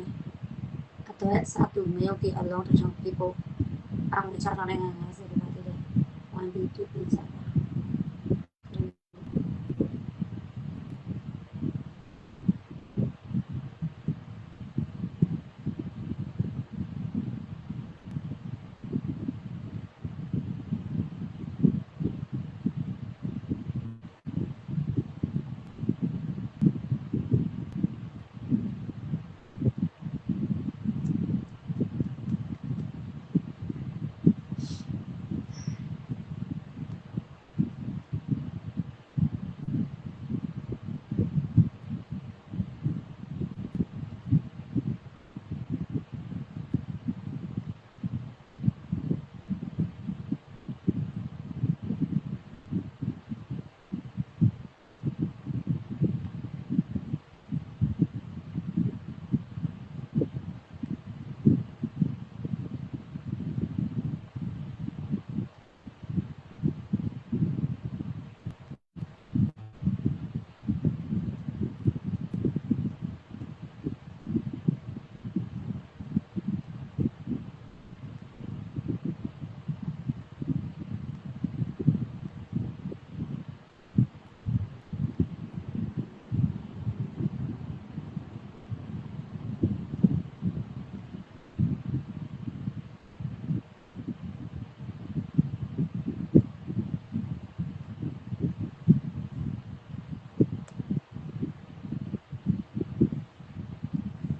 အတွက်စတူမရုပ်ဒီအလုံးတစ်ချောင်းပြဖို့အောင်6ထောင်နဲ့50ဒီပါတည်းတယ် 1B2 ပြစားပါ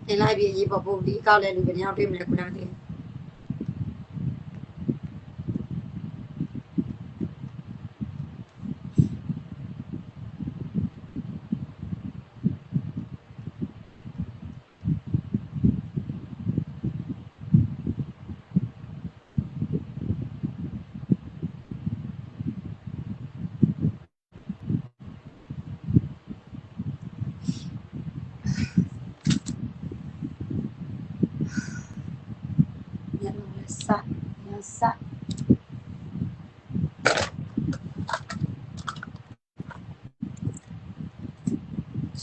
တင်လိုက်ပြီးရေးပေါ်ပို့ပြီးကောက်လဲလူဘယ်နှယောက်တွေ့မလဲခုနကတည်းက ညလုံးလဲစရစ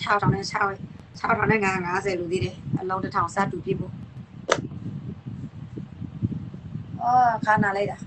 6ထောင်နဲ့6ထောင်နဲ့50လူသေးတယ်အလုံးတစ်ထောင်စတူပြဖို့အော်ခါနာလိုက်တာ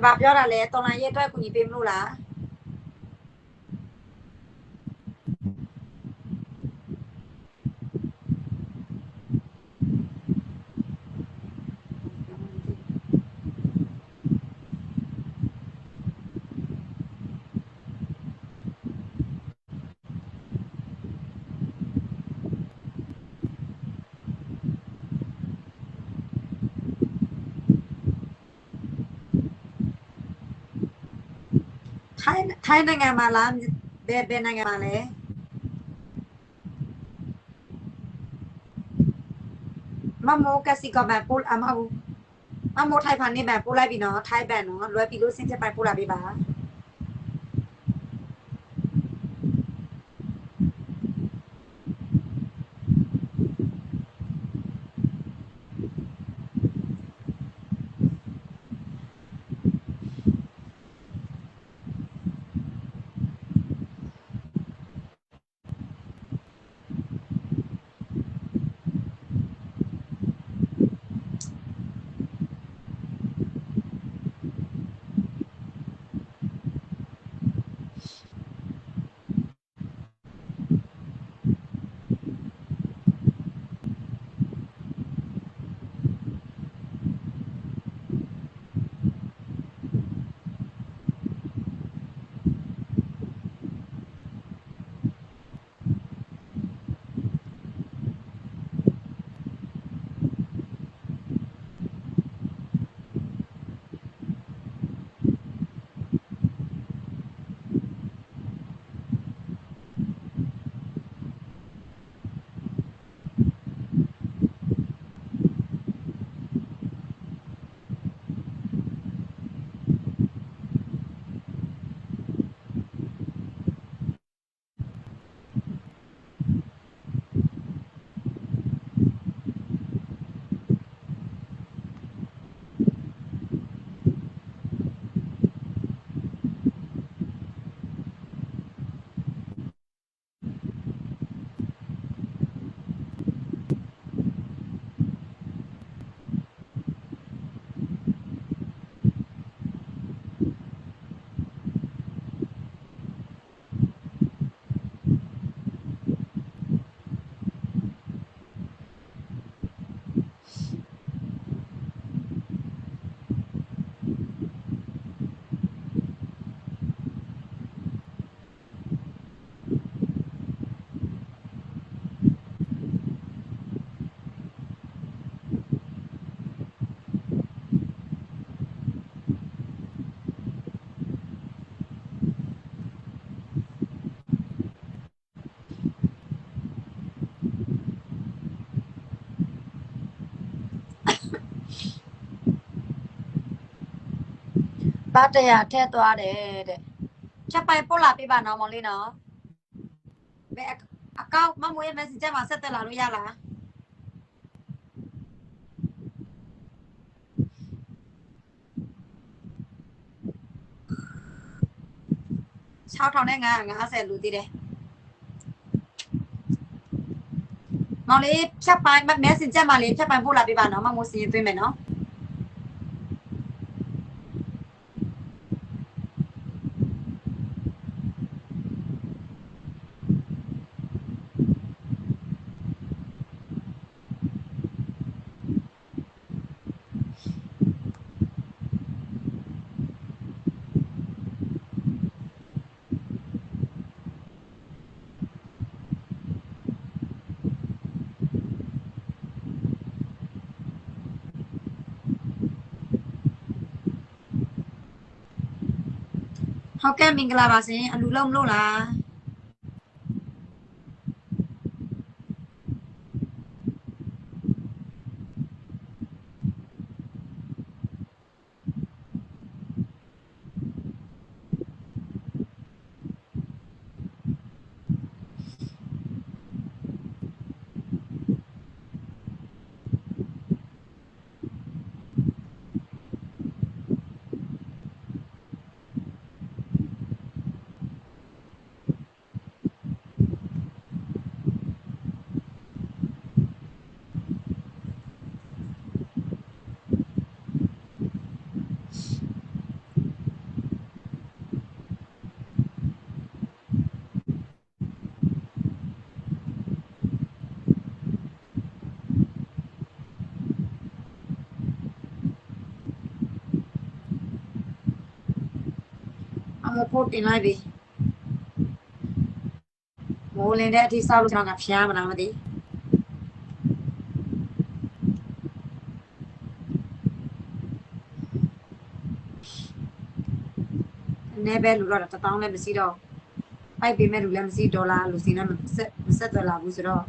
ဘာပြောတာလဲတော်လိုင်းရဲ့အတွက်ကူညီပေးမလို့လားထိုင်းနိုင်ငံမှာလားဘယ်နိုင်ငံမှာလဲမမိုးကစီကဘန်ပို့အမဟုတ်မမိုးထိုင်ဖန်နေဘန်ပို့လိုက်ပြီနော်ထိုင်းဘန်နော်လွယ်ပြီလို့စင်ချက်ပိုင်ပို့လာပေးပါ ပတ်တရထဲသွားတယ်တဲ့ချက်ပိုင်ပို့လာပေးပါနော်မောင်လေးနော်ဘယ်အကောင့်မမွေး messenger မှာဆက်သက်လာလို့ရလား6,950လူတည်တယ်မောင်လေးချက်ပိုင် messenger မှာလေးချက်ပိုင်ပို့လာပေးပါနော်မမိုးစီရင်သွင်းမယ်နော်ဟုတ်ကဲ့မင်္ဂလာပါရှင်အလူလုံးမလို့လားအမဖို့တင်လိုက်ပြီမိုးလင်းတဲ့အထိစောက်လို့ကျွန်တော်ကဖျားမလားမသိနေပဲလူတော့1000လည်းမရှိတော့ပိုက်ပေးမဲ့လူလည်းမရှိဒေါ်လာလူစီနဲ့မဆက်သွယ်လာဘူးဆိုတော့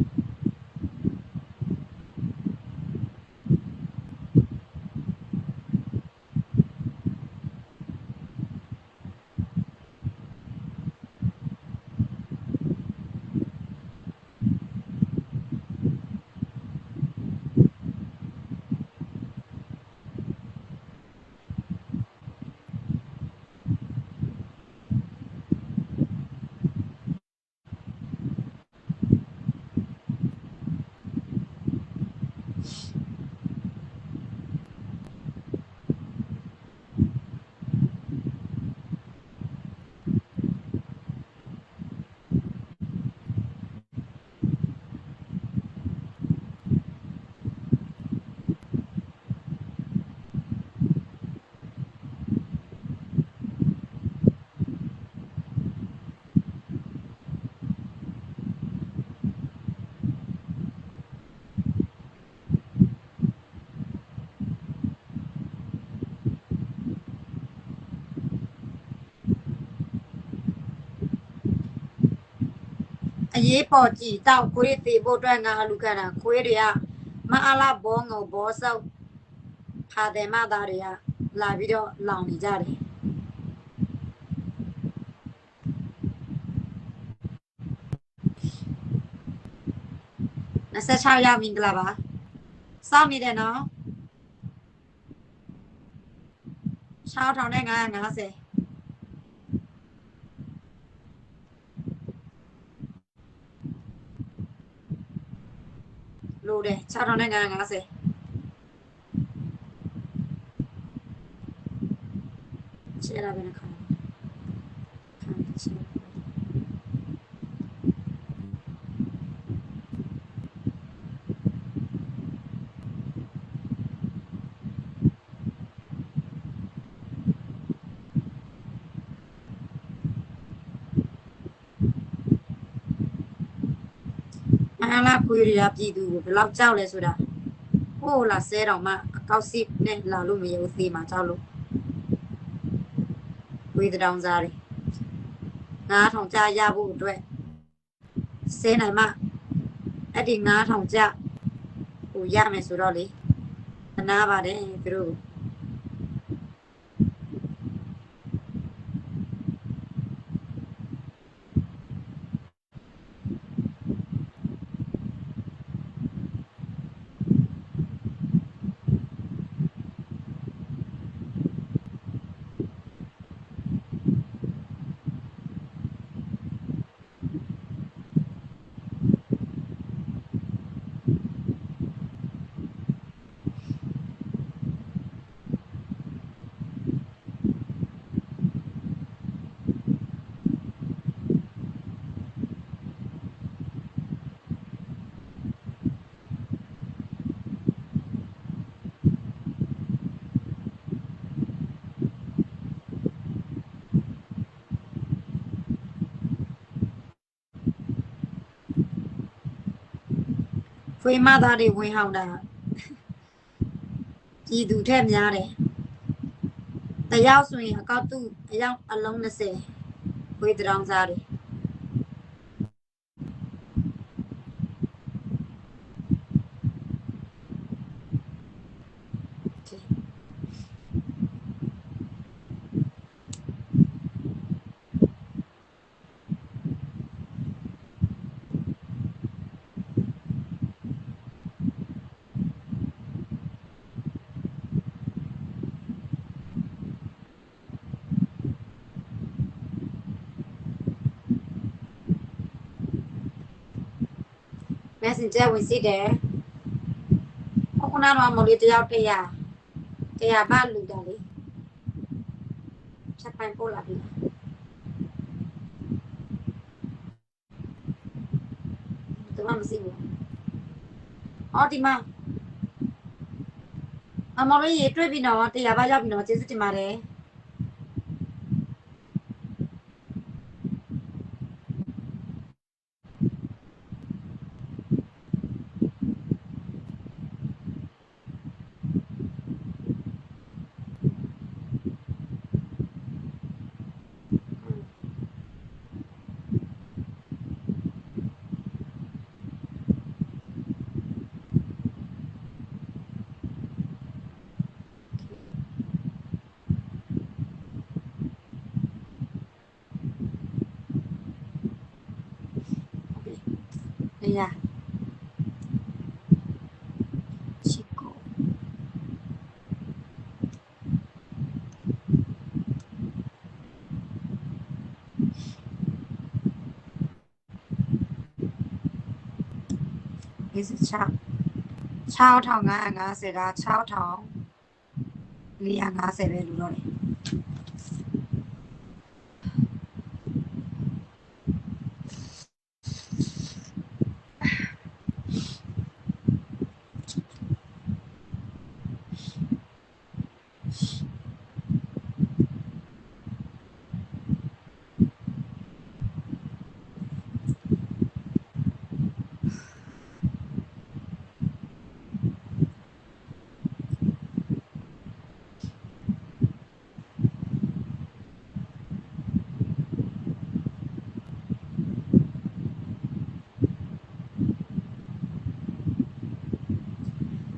အရေးပေါ်ကြည်တောက်ကိုရီတေဖို့အတွက်ငါအလူခံတာခွေးတွေကမအားလာဘောငုံဘောဆောက်ဖာတယ်မသားတွေကလာပြီးတော့လောင်နေကြတယ်26ရောက်မင်္ဂလာပါစောင့်နေတယ်နော်6,950လိုတယ်6,950ရှယ်လာပဲခါရှယ်အားလာခွေးရပြည်သူကိုဘယ်လောက်ကြောက်လဲဆိုတာဟိုလာဆဲတော်မှအကောက်စစ်နဲ့လာလို့မရဘူးသေးမှကြောက်လို့ဝေးတောင်စားတယ်9000ကြာရဖို့အတွက်ဆဲနိုင်မှအဲ့ဒီ9000ကြာဟိုရမယ်ဆိုတော့လေနားပါတယ်သူတို့ ခွေးမသားတွေဝင်ဟောင်းတာကြီးသူထက်များတယ်တယောက်ဆိုရင်အကောက်သူအယောက်အလုံး20ခွေးတောင်စားတယ်Messenger ဝင်စစ်တယ်ခုနကတော့မလို့တယောက်တရားဘာလူတာလေချက်ပိုင်းပို့လာပြီတမမရှိဘူးအော်ဒီမှာအမလေးရေတွေ့ပြီနော်တရားဘာရောက်ပြီနော်ကျေးဇူးတင်ပါတယ်နေရချီကိုဒီစချ6550က6450ပဲလို့တော့တယ်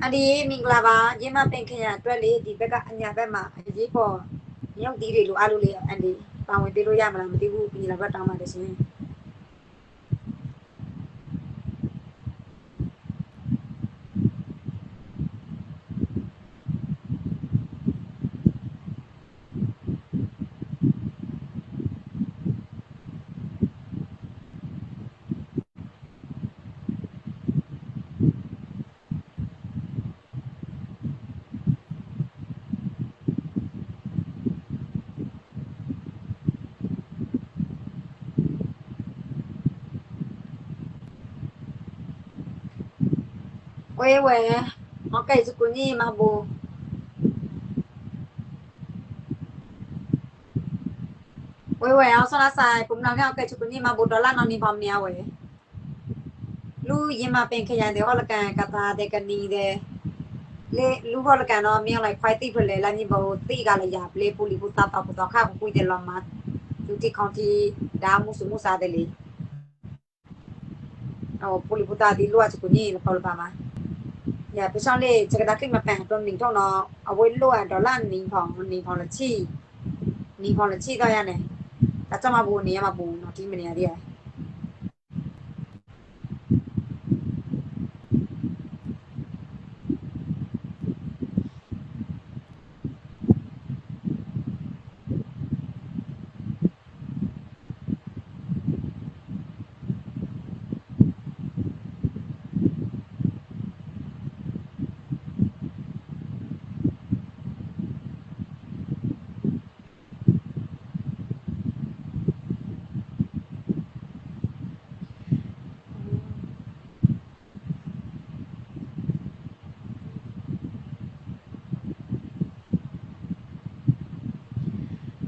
အဒီမင်္ဂလာပါရင်းမပင်ခင်ရအတွက်လေဒီဘက်ကအညာဘက်မှာအရေးပေါ်ရုပ်သီးတွေလိုအားလို့လေအန်ဒီပါဝင်ပေးလို့ရမလားမသိဘူးပြည်လာဘက်တောင်းပါတယ်ရှင်ဝဲโอเคစကူညီမဘူဝဲအောင်ဆလာဆိုင်ပုံနာကစကူညီမဘူဒေါ်လာနော်နီပါမီယာဝဲလူရင်းမပင်ခင်ရတယ်ဟောလကန်ကတာတဲ့ကနီတဲ့လေလူဟောလကန်တော့မြောက်လိုက်ခွိုက်တိဖလေလာညီဘူတိကလည်းရပလေပူလီပူတာတာပူတော့ခါကိုတယ်လောမတ်သူတိကောင်တီဒါမှုစုမှုစားတယ်လေအော်ပူလီပူတာဒီလောစကူညီပေါ်ပါမှာอย่าไปช่องเลยจะกระดาษขึ้นมาแปะตัวหนึ่งเท่าเนาะเอาไว้ลวดดอลลาร์หนึ่งของละชี้ก็ยังเนี่ยแต่จะมาบูนี้มาบูเนาะที่มันเนี่ยเดียว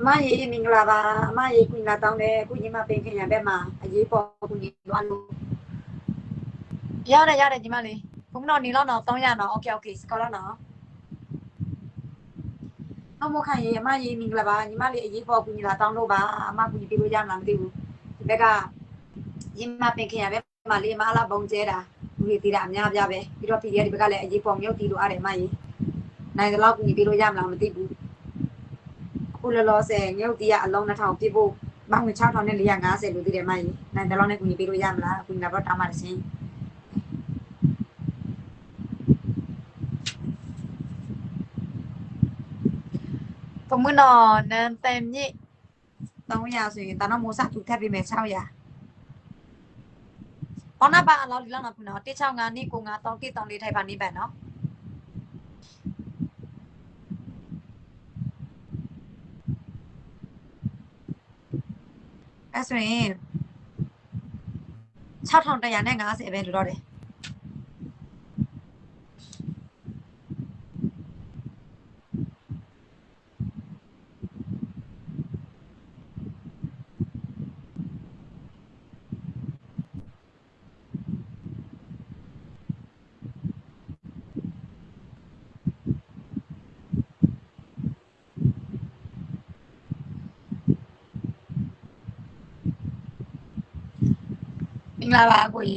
အမရေမင်္ဂလာပါအမရေကွင်လာတောင်းတယ်ခုညီမပင်ခင်ရဘက်မှာအရေးပေါ်ကူညီသွားလို့ရတယ်ညီမလေး ဘုံတော့နေတော့တော့300တော့ okay စကောတော့နော်အမခိုင်ရေအမရေမင်္ဂလာပါညီမလေးအရေးပေါ်ကူညီလာတောင်းလို့ပါအမကူညီပေးလို့ရမလားမသိဘူးဒီဘက်ကညီမပင်ခင်ရပဲမလေးမလာဘုံကျဲတာလူတွေတည်တာအများပြပဲပြီးတော့ PDF ဒီဘက်ကလည်းအရေးပေါ်မြုပ်တီးလို့အားတယ်အမရေနိုင်တော့ကူညီပေးလို့ရမလားမသိဘူးခုလောဆယ်မြုပ်တီးရအလုံး2000ပြဖို့မောင်6450လို့တည်တယ်အမရေနိုင်တော့နဲ့ကူညီပေးလို့ရမလားကူညီလာတော့တောင်းပါရှင်ผมมือนอนนั่นเต็มนี่ต้องยาสิตอนนั้นโมซาถูกแทบไปแม่เช่ายาตอนนั้นบ้านเราดีแล้วนะคุณเนาะที่เช่างานนี่กูงานต้องที่ต้องรีไทยพานี้แบบเนาะไอ้ส่วนนี้เช่าทองแต่ยาแน่งานเสียเป็นหรือรอดเลยมิงลาบากูอี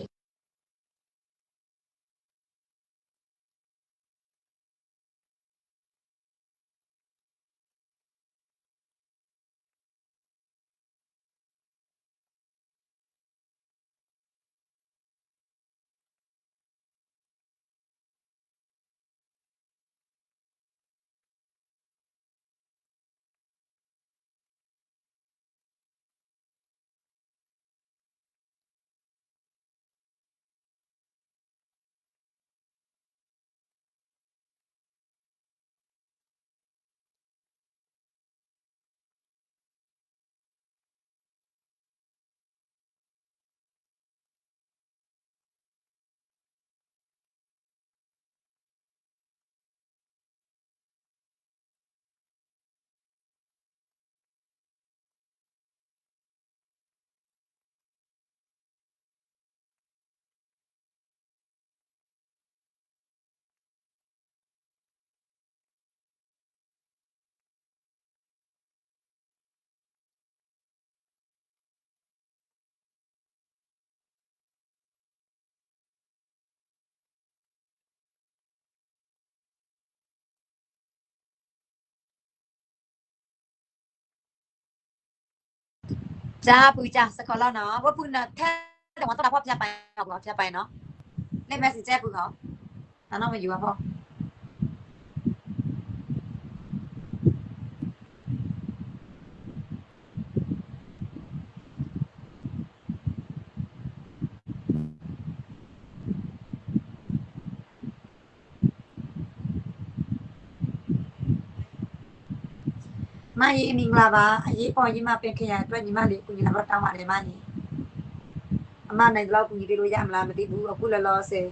จ้าปุยจ้าสกอแล้วเนาะว่าปุยน่ะแท้แต่ว่าต้องรับพ่อจะไปออกหรอจะไปเนาะเล่นแมสซี่แจ้ปุยเขาตอนนั้นมาอยู่กับพ่อมายีมิงลาบาအရေးပေါ်ညီမပင်ခရအတွက်ညီမလေးကူညီလာတော့တောင်းပါတယ်မကြီးအမနိုင်တော့ကူညီပေးလို့ရမလားမသိဘူးအခုလောလောဆယ်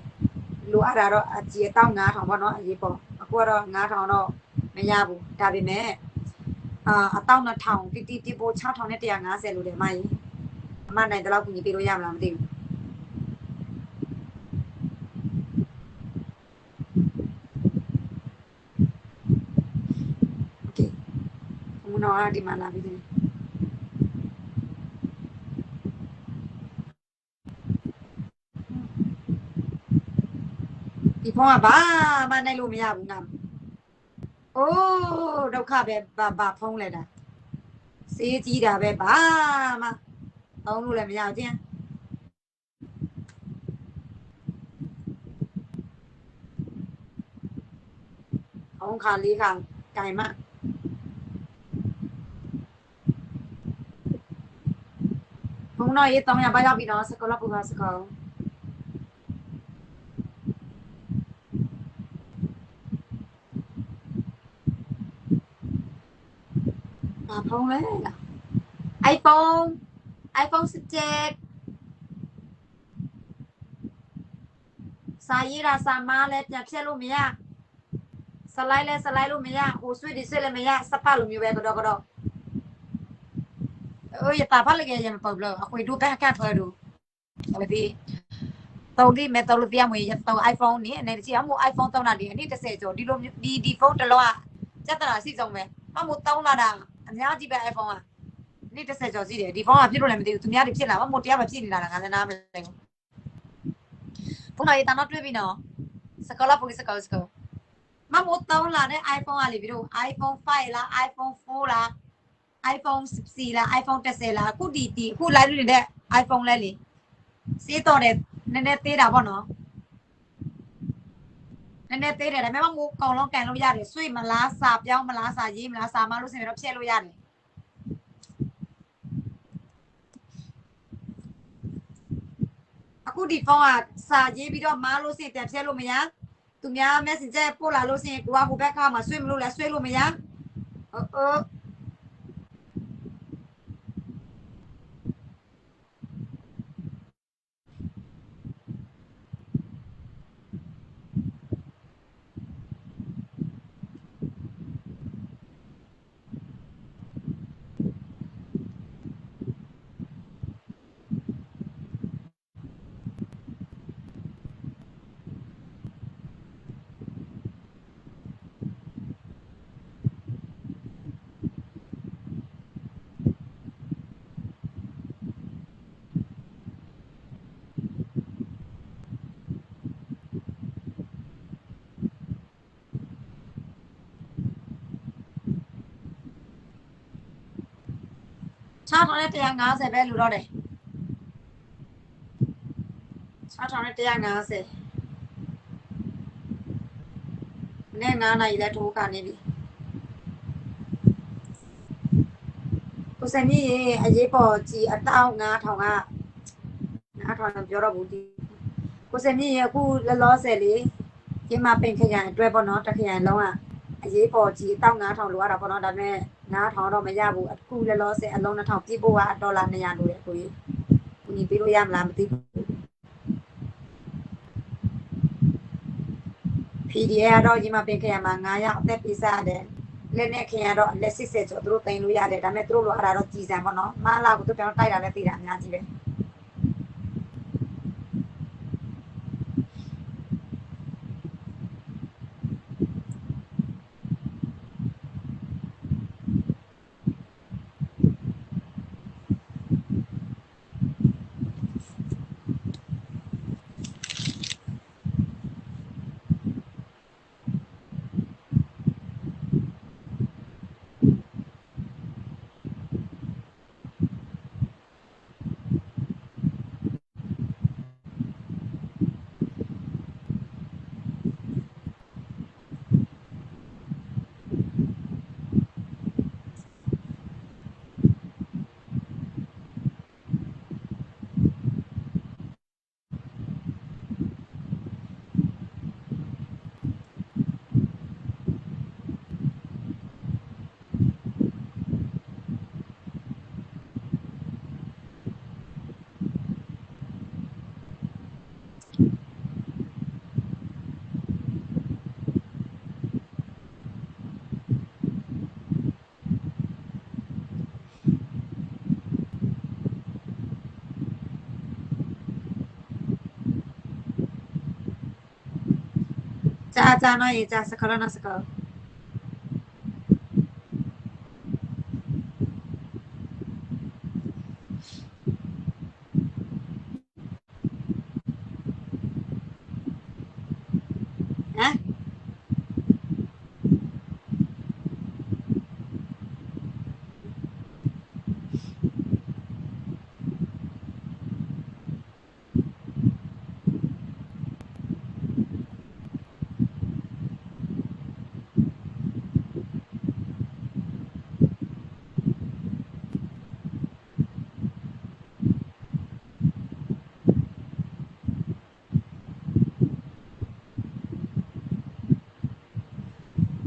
လိုအပ်တာတော့အကြီးတောင်း9000ပေါ့နော်အရေးပေါ်အခုကတော့9000တော့မရဘူးဒါပေမဲ့အတောင်း1000တီပို့6000နဲ့150လို့တယ်မကြီးအမနိုင်တော့ကူညီပေးလို့ရမလားမသိဘူးโอเคဘုံတော့ဒီမှာလာပြီဒီဖုန်းကဘာမှနိုင်လို့မရဘူးငါအိုးဒုက္ခပဲဘာဖုန်းလဲတာစေးကြီးတာပဲဘာမှအောင်လို့လည်းမရချင်းအောင်ခါလေးခါကြိုင်မဘုံတော့ရေး300ပါရောက်ပြီနော်စကောလပူပါစကောဘာဖုန်းလဲလား iPhone 17စာရေးတာစာမားလဲပြန်ဖြတ်လို့မရစလိုက်လို့မရဟိုဆွေးလည်းမရစပတ်လိုမျိုးပဲကတော့โอ้ยตาพัดเลยแกยังเปิดเลยเอาคุยดูแป๊กแค่เธอดูเอาไปพี่ သုံးဒီမဲ့တော့လို့တရားမွေတော့ iPhone နေအနေကြီးအမို့ iPhone သုံးတာဒီအနည်း30ကျော်ဒီလိုဒီဖုန်းတစ်လုံးကစက်တနာစီဆုံးပဲအမို့တောင်းလာတာအများကြီးပဲ iPhone ကအနည်း30ကျော်စီတယ်ဒီဖုန်းကဖြစ်လို့လည်းမသိဘူးသူများတွေဖြစ်လာအမို့တရားမဖြစ်နေတာငါလည်းနားမလဲဘူးဖုန်းလိုက်တာတော့တွေ့ပြီနော်စကောလာပို့စကောမမို့တောင်းလာတဲ့ iPhone ကလေပြီးတော့ iPhone 5လား iPhone 4လား iPhone 14လား iPhone 10လားအခုဒီအခု live နေတဲ့ iPhone လဲလေစေးတော့တယ်နည်းနည်းသေးတာပေါ့နော်နည်းနည်းသေးတယ်ဒါပေမဲ့မို့ကောင်လုံးကန်လို့ရတယ်ဆွေမလားစာပြောင်းမလားစာရေးမလားစာမလို့ဆိုရင်တော့ဖြည့်လို့ရတယ်အခုဒီဖုန်းကစာရေးပြီးတော့မလို့ဆိုရင်ပြန်ဖြည့်လို့မရသူများ Messenger ပို့လာလို့ဆိုရင်ကိုကဟိုဘက်ခါမှာဆွေမလို့လဲဆွေလို့မရ6,150ပဲလူတော့တယ်6,150နဲ့9နာရီလဲထိုးကနေပြီကိုစမီးရေအရေးပေါ်ကြီးအတောက်9000က9000ပြောတော့ဘူးဒီကိုစမီးရေအခုလောဆယ်လေးဒီမှာပင်ခရိုင်အတွက်ပေါ့နော်တခရိုင်လုံးကအရေးပေါ်ကြီးအတောက်9000လိုရတာပေါ့နော်ဒါပေမဲ့9000တော့မရဘူးအခုလောဆယ်အလုံး2000ပြည့်ဖို့ကဒေါ်လာ200လိုတယ်ကိုကြီးကိုကြီးပေးလို့ရမလားမသိဘူး PDF တော့ဒီမှာပင်ခရိုင်မှာ900အသက်ပေးစားရတယ်လက်နဲ့ခင်ရတော့လက်60ကျော်သူတို့တင်လို့ရတယ်ဒါပေမဲ့သူတို့လိုအဲ့ဒါတော့ကြည်စံပေါ့နော်မလာကိုသူတောင်တိုက်တာလည်းသိတာအများကြီးပဲကြာနော်ရေကြာစကလနာစကဟမ်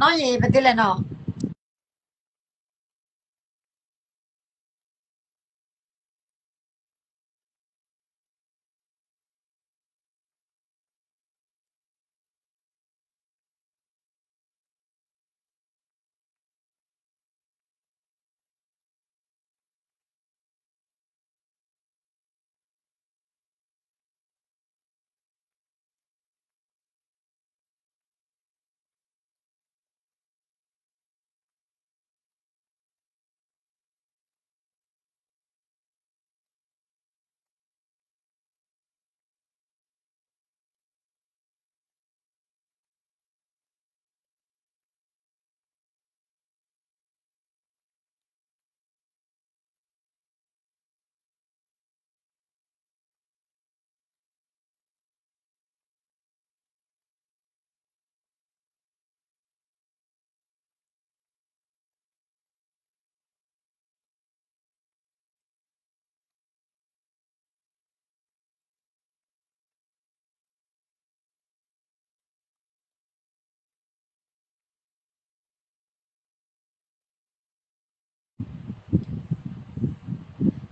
နော်ရေဘယ်တလဲနော်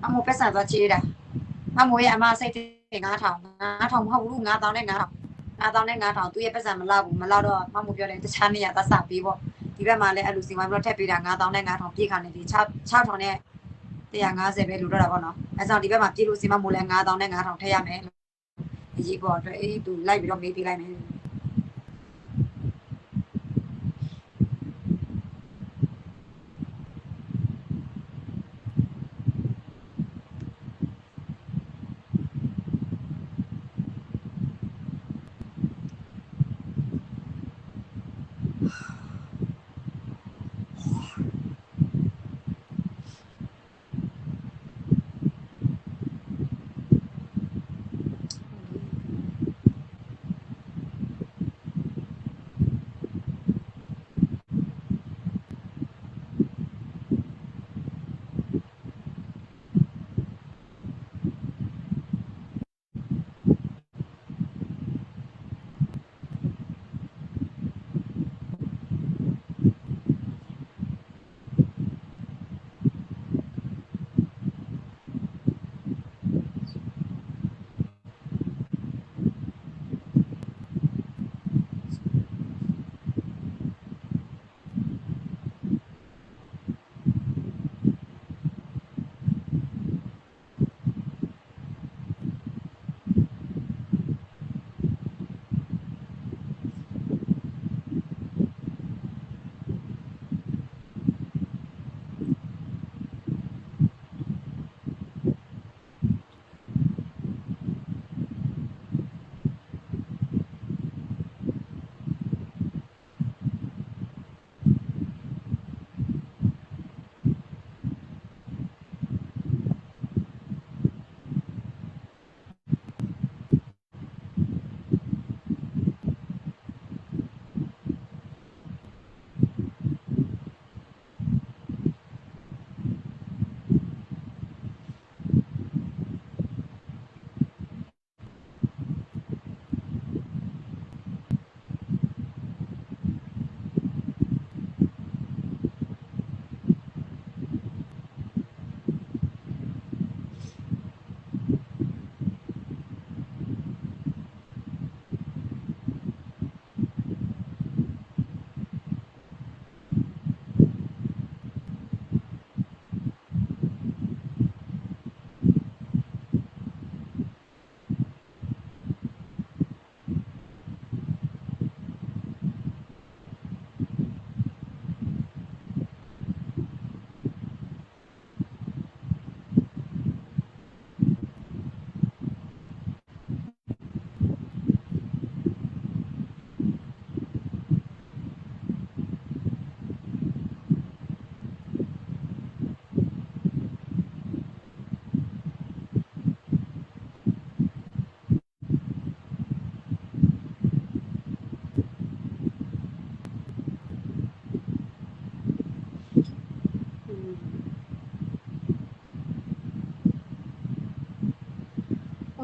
မမိုးပတ်စံသွားချေးတာမမိုးရဲ့အမစိတ်တင်9000မဟုတ်ဘူး9000နဲ့9000သူရဲ့ပတ်စံမလောက်ဘူးမလောက်တော့မမိုးပြောတယ်တခြားနေရာသတ်စပေးပေါ့ဒီဘက်မှာလည်းအဲ့လိုစီဝိုင်းပြီးတော့ထပ်ပေးတာ9000နဲ့9000ပြည့်ခါနေဒီ6000နဲ့150ပဲလူတော့တာပေါ့နော်အဲကြောင့်ဒီဘက်မှာပြည့်လို့စီမမိုးလဲ9000နဲ့9000ထည့်ရမယ်အရေးပေါ်အတွက်အေးသူလိုက်ပြီးတော့မေးပေးလိုက်မယ်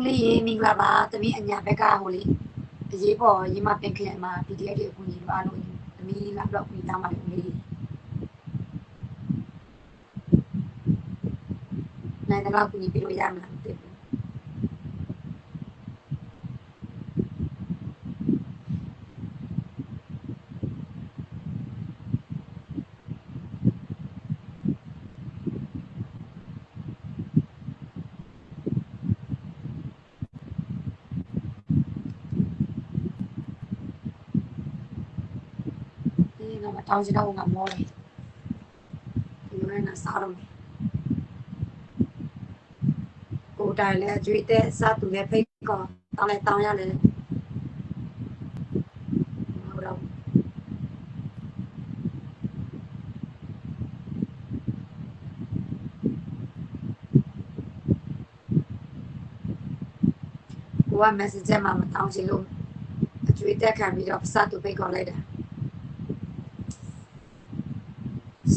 ဦးလေးရေမင်္ဂလာပါတမီးအညာဘက်ကဟိုလေးအရေးပေါ်ရေမပင်ခလန်မှာ PDF တွေအကူကြီးပါလို့တမီးလာတော့ပြီးသားမှလည်းဦးလေးနိုင်တော့ကူညီပေးလို့ရမလားမသိဘူးငါမတောင်းချင်တော့ငါမောတယ်ဒီလိုနဲ့စားတော့ကိုတိုင်လဲကြွေးတဲ့စားသူလည်းဖိတ်ကောတောင်းလဲတောင်းရလဲဟုတ်တော့ကိုက message မှာမတောင်းချင်လို့အကြွေးတက်ခံပြီးတော့စားသူဖိတ်ကောလိုက်တာ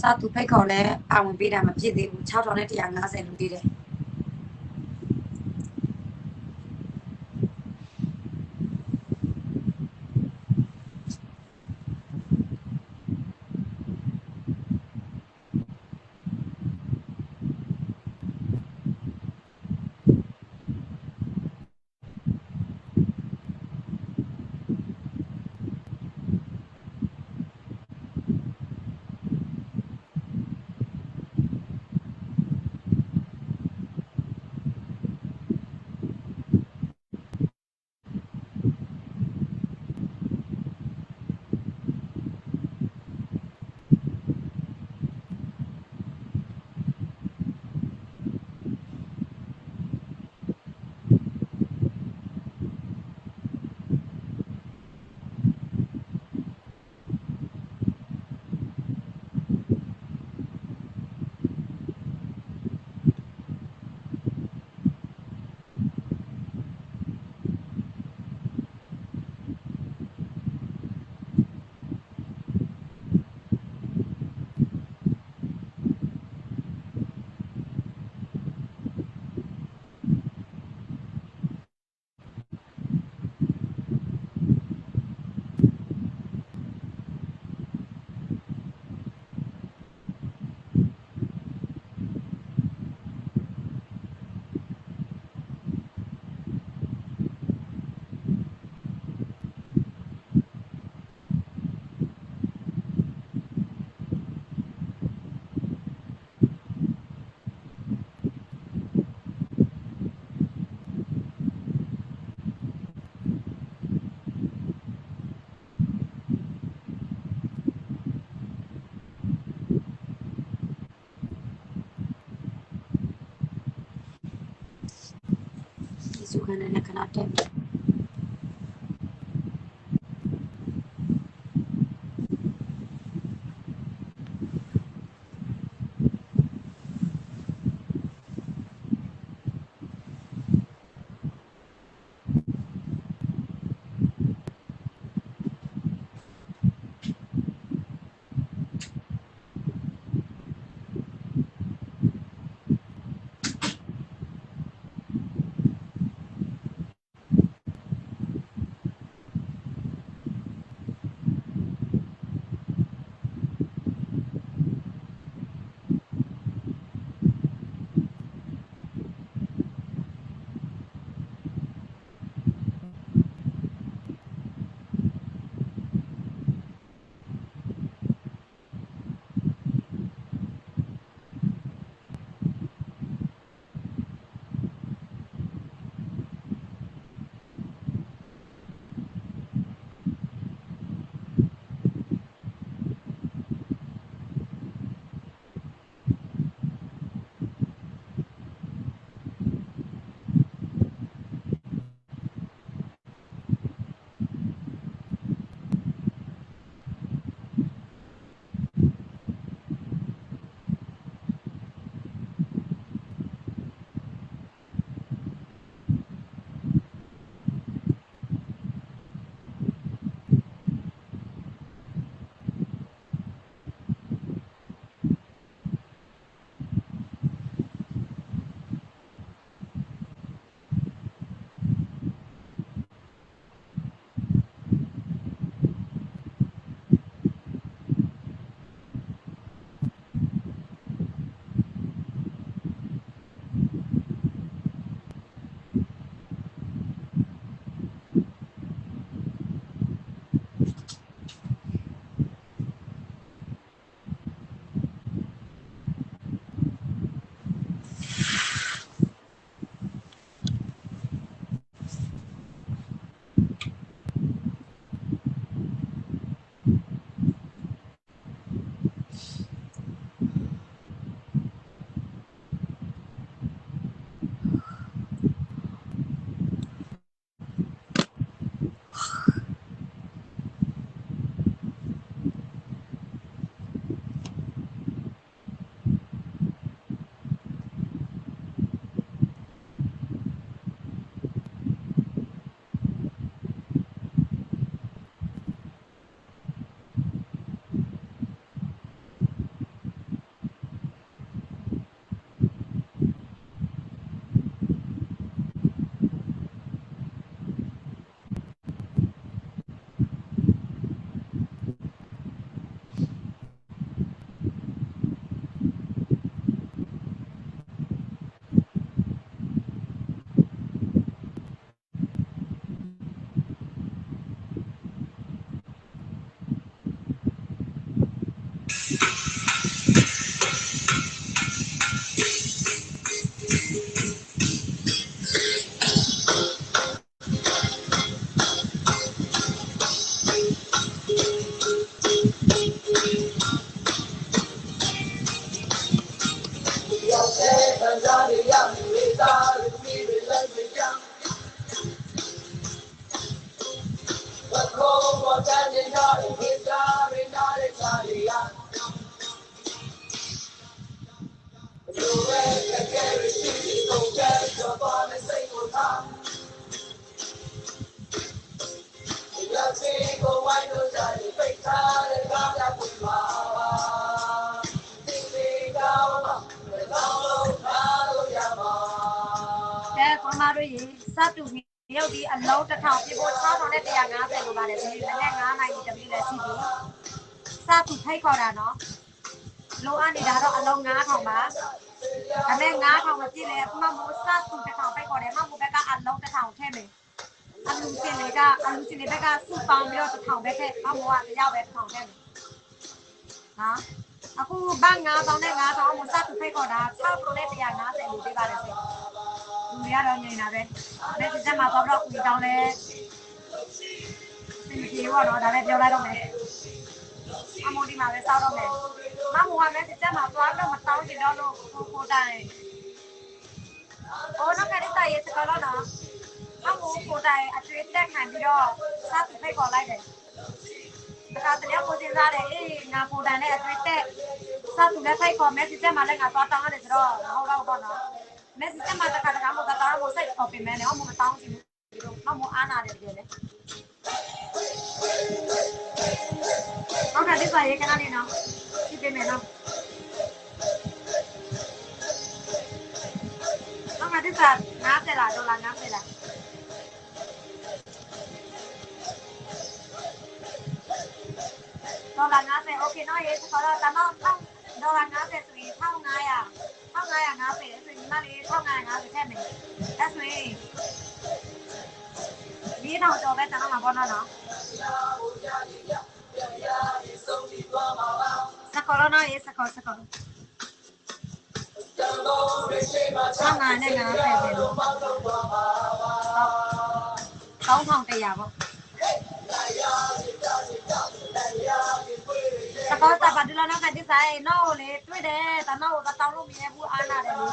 စားသူဖိတ်ကောလဲအဝင်ပေးတာမဖြစ်သေးဘူး6000နဲ့150လူတည်တယ် နဲ့ခဏတက်ကိုမတို့ရေစတူရုပ်ဒီအလုံး1000ပြဖို့6150လိုပါတယ်ဒီမနေ့9နိုင်တပြီလဲရှိပြီစတူထိုက်ခေါ်တာနော်လိုအပ်နေတာတော့အလုံး9000ပါဒါပေမဲ့9000မပြည့်လဲမမိုးစတူ1000ထိုက်ခေါ်တယ်မမိုးဘက်ကအလုံး1000ထည့်မယ်အလူစင်လေးဘက်ကစုပေါင်းပြီးတော့1000ပဲထည့်မမိုးကတယောက်ပဲ1000ထည့်မယ်နော်အခုဘတ်9000နဲ့9000အမိုးစတူထိုက်ခေါ်တာ6150လိုပေးပါတယ်ဆင်လူတွေကတော့ငြိမ်တာပဲလက်စက်မှာပေါ့တော့ဦးတောင်းလဲစင်ပြေတော့ဒါလည်းပြောလိုက်တော့မယ်အမိုးဒီမှာပဲစောက်တော့မယ်မမိုးကလည်းစက်မှာသွားတော့မတောင်းကြတော့လို့ကိုတိုင်းအော်နော်ကလေးတာရဲ့စကားတော့နော် ကိုတိုင်အကျွေးတက်ခံပြီးတော့စပ်ဖိတ်ခေါ်လိုက်တယ်ဒါကတည်းကကိုစဉ်းစားတယ်အေးငါကိုတိုင်နဲ့အကျွေးတက်စပ်သူလည်းဖိတ်ခေါ်မယ်စစ်တက်မှလည်းငါသွားတောင်းရတယ်ဆိုတော့မဟုတ်တော့ဘောနော်မဲစစ်တက်မှတခါတခါမို့တောင်းဖို့စိတ်ခေါ်ပြင်မယ်နော်မတောင်းချင်ဘူးမမအားနာတယ်ကြည့်လေဟုတ်ကဲ့ဒီပါရေခဏလေးနော်ကြည့်ပေးမယ်နော်ဟုတ်ကဲ့ဒီပါ90လားဒေါ်လာ90လားဒေါ်လာ90โอเคနော်ရေခေါ်တော့တမောက်ဒေါ်လာ90ဆိုရင်1550ဆိုရင်ဒီမှာလေး1550ထည့်မယ်အဲ့ဆိုရင်ဒီတော့တော့ပဲတန်းမှာပေါ့နော်စကောလောနော်ရေစကော15နဲ့50ပဲလို့3100ပေါ့စကောတာပါဒူလာနော်ကတိဆိုင်နော်လေတွေ့တယ်တနော်ကိုတောင်းလို့မရဘူးအားနာတယ်လေ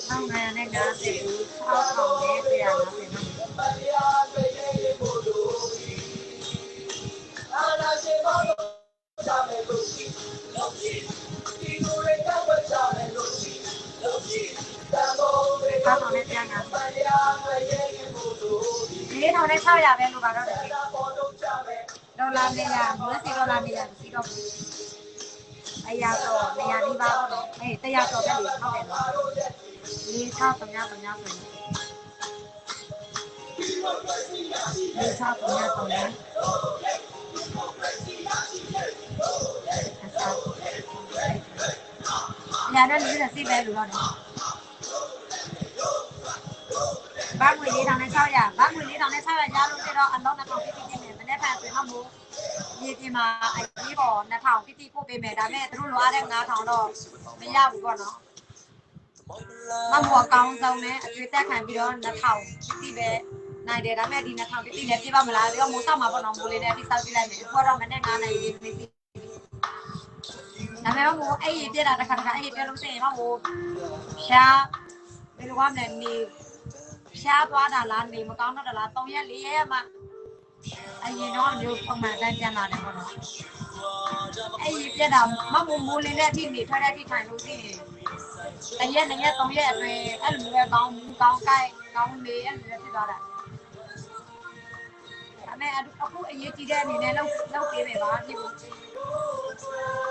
ဟုတ်ငါနဲ့ငါစိတ်ကိုထောက်ဆောင်နေပြရတာပဲနော်ဘာလို့လဲပြန်ငါဒီထောင်နဲ့600ပဲလို့ပါတော့တယ်ဒေါ်လာ100ဘူးစီဒေါ်လာ100စီတော့အရာတော့100ဒီပါတော့အေး100တော့ပဲလေဟုတ်တယ်နော်ဒီ6ဆိုရင်ဒီ6ဆိုရင်ညာတော့ဒီကစီးပဲလို့တော့ဘာငွေလေးတောင်နဲ့600ဘာငွေလေးတောင်နဲ့600ရလို့ဆိုတော့အလုံး2000တိတိနေတယ်မနေ့ကဆိုတော့မို့ဒီဒီမှာအကြီးပေါ်2000တိတိပို့ပေးမယ်ဒါပေမဲ့သူတို့လိုအားတဲ့9000တော့မရဘူးပေါ့နော်မမောအကောင်းဆုံးနဲ့အကျွေးတက်ခံပြီးတော့2000တိတိပဲနိုင်တယ်ဒါပေမဲ့ဒီ2000တိတိလည်းပြပါမလားဒီတော့မိုးဆောက်မှာပေါ့နော်မိုးလေးနဲ့ပြီးစောက်ကြည့်လိုက်မယ်အခုတော့မနေ့9နိုင်ရေးပြီးဒါပေမဲ့မိုးအဲ့ရပြတာတစ်ခါအဲ့ရပြလို့ရှိရင်မိုးရှားဘယ်လိုကလဲနေရှားသွားတာလားနေမကောင်းတော့လား3ရက်4ရက်မှအရင်တော့မျိုးပုံမှန်တန်းပြန်လာတယ်ပေါ့နော်အဲ့ဒီပြက်တာမမိုးလေးနဲ့အထိနေထွက်တဲ့အထိထိုင်လို့ရှိရင်1ရက်2ရက်3ရက်အတွင်းအဲ့လိုမျိုးကောင်းကိုက်ကောင်းနေအဲ့လိုမျိုးဖြစ်သွားတာဒါပေမဲ့အခုအရေးကြီးတဲ့အနေနဲ့လောက်ပေးမယ်ပါဒီကို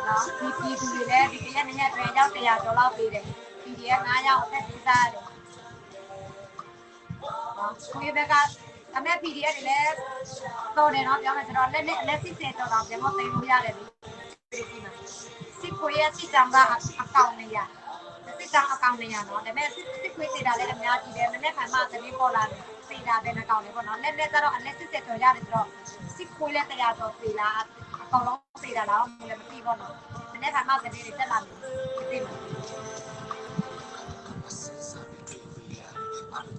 နော်ဒီသူတွေလည်းဒီ1ရက်2ရက်အတွင်းရောက်100ကျော်လောက်ပေးတယ်ဒီက9ရောက်အသက်ကြီးစားတယ်ကိုယ်ဘက်ကအမေ PDF တွေလည်းတော်တယ်နော်ပြောမယ်ဆိုတော့လက်စစ်စေတော့တော့ပြန်မသိလို့ရတယ်လေစစ်ကိုရစစ်တမ်းကအကောင့်နဲ့ရစစ်တမ်းအကောင့်နဲ့ရနော်ဒါပေမဲ့စစ်ခွေးစစ်တာလည်းအများကြီးတယ်မနေ့ကမှသတင်းပေါ်လာတယ်စစ်တာတဲ့နှကောင့်လေးပေါ့နော်လက်ကျတော့လက်စစ်စေတော့ရတယ်ဆိုတော့စစ်ခွေးလည်းတရားတော့စစ်လားအကောင်လုံးစစ်တာတော့လည်းမသိဘူးနော်မနေ့ကမှသတင်းတွေတက်လာတယ်သိမှာ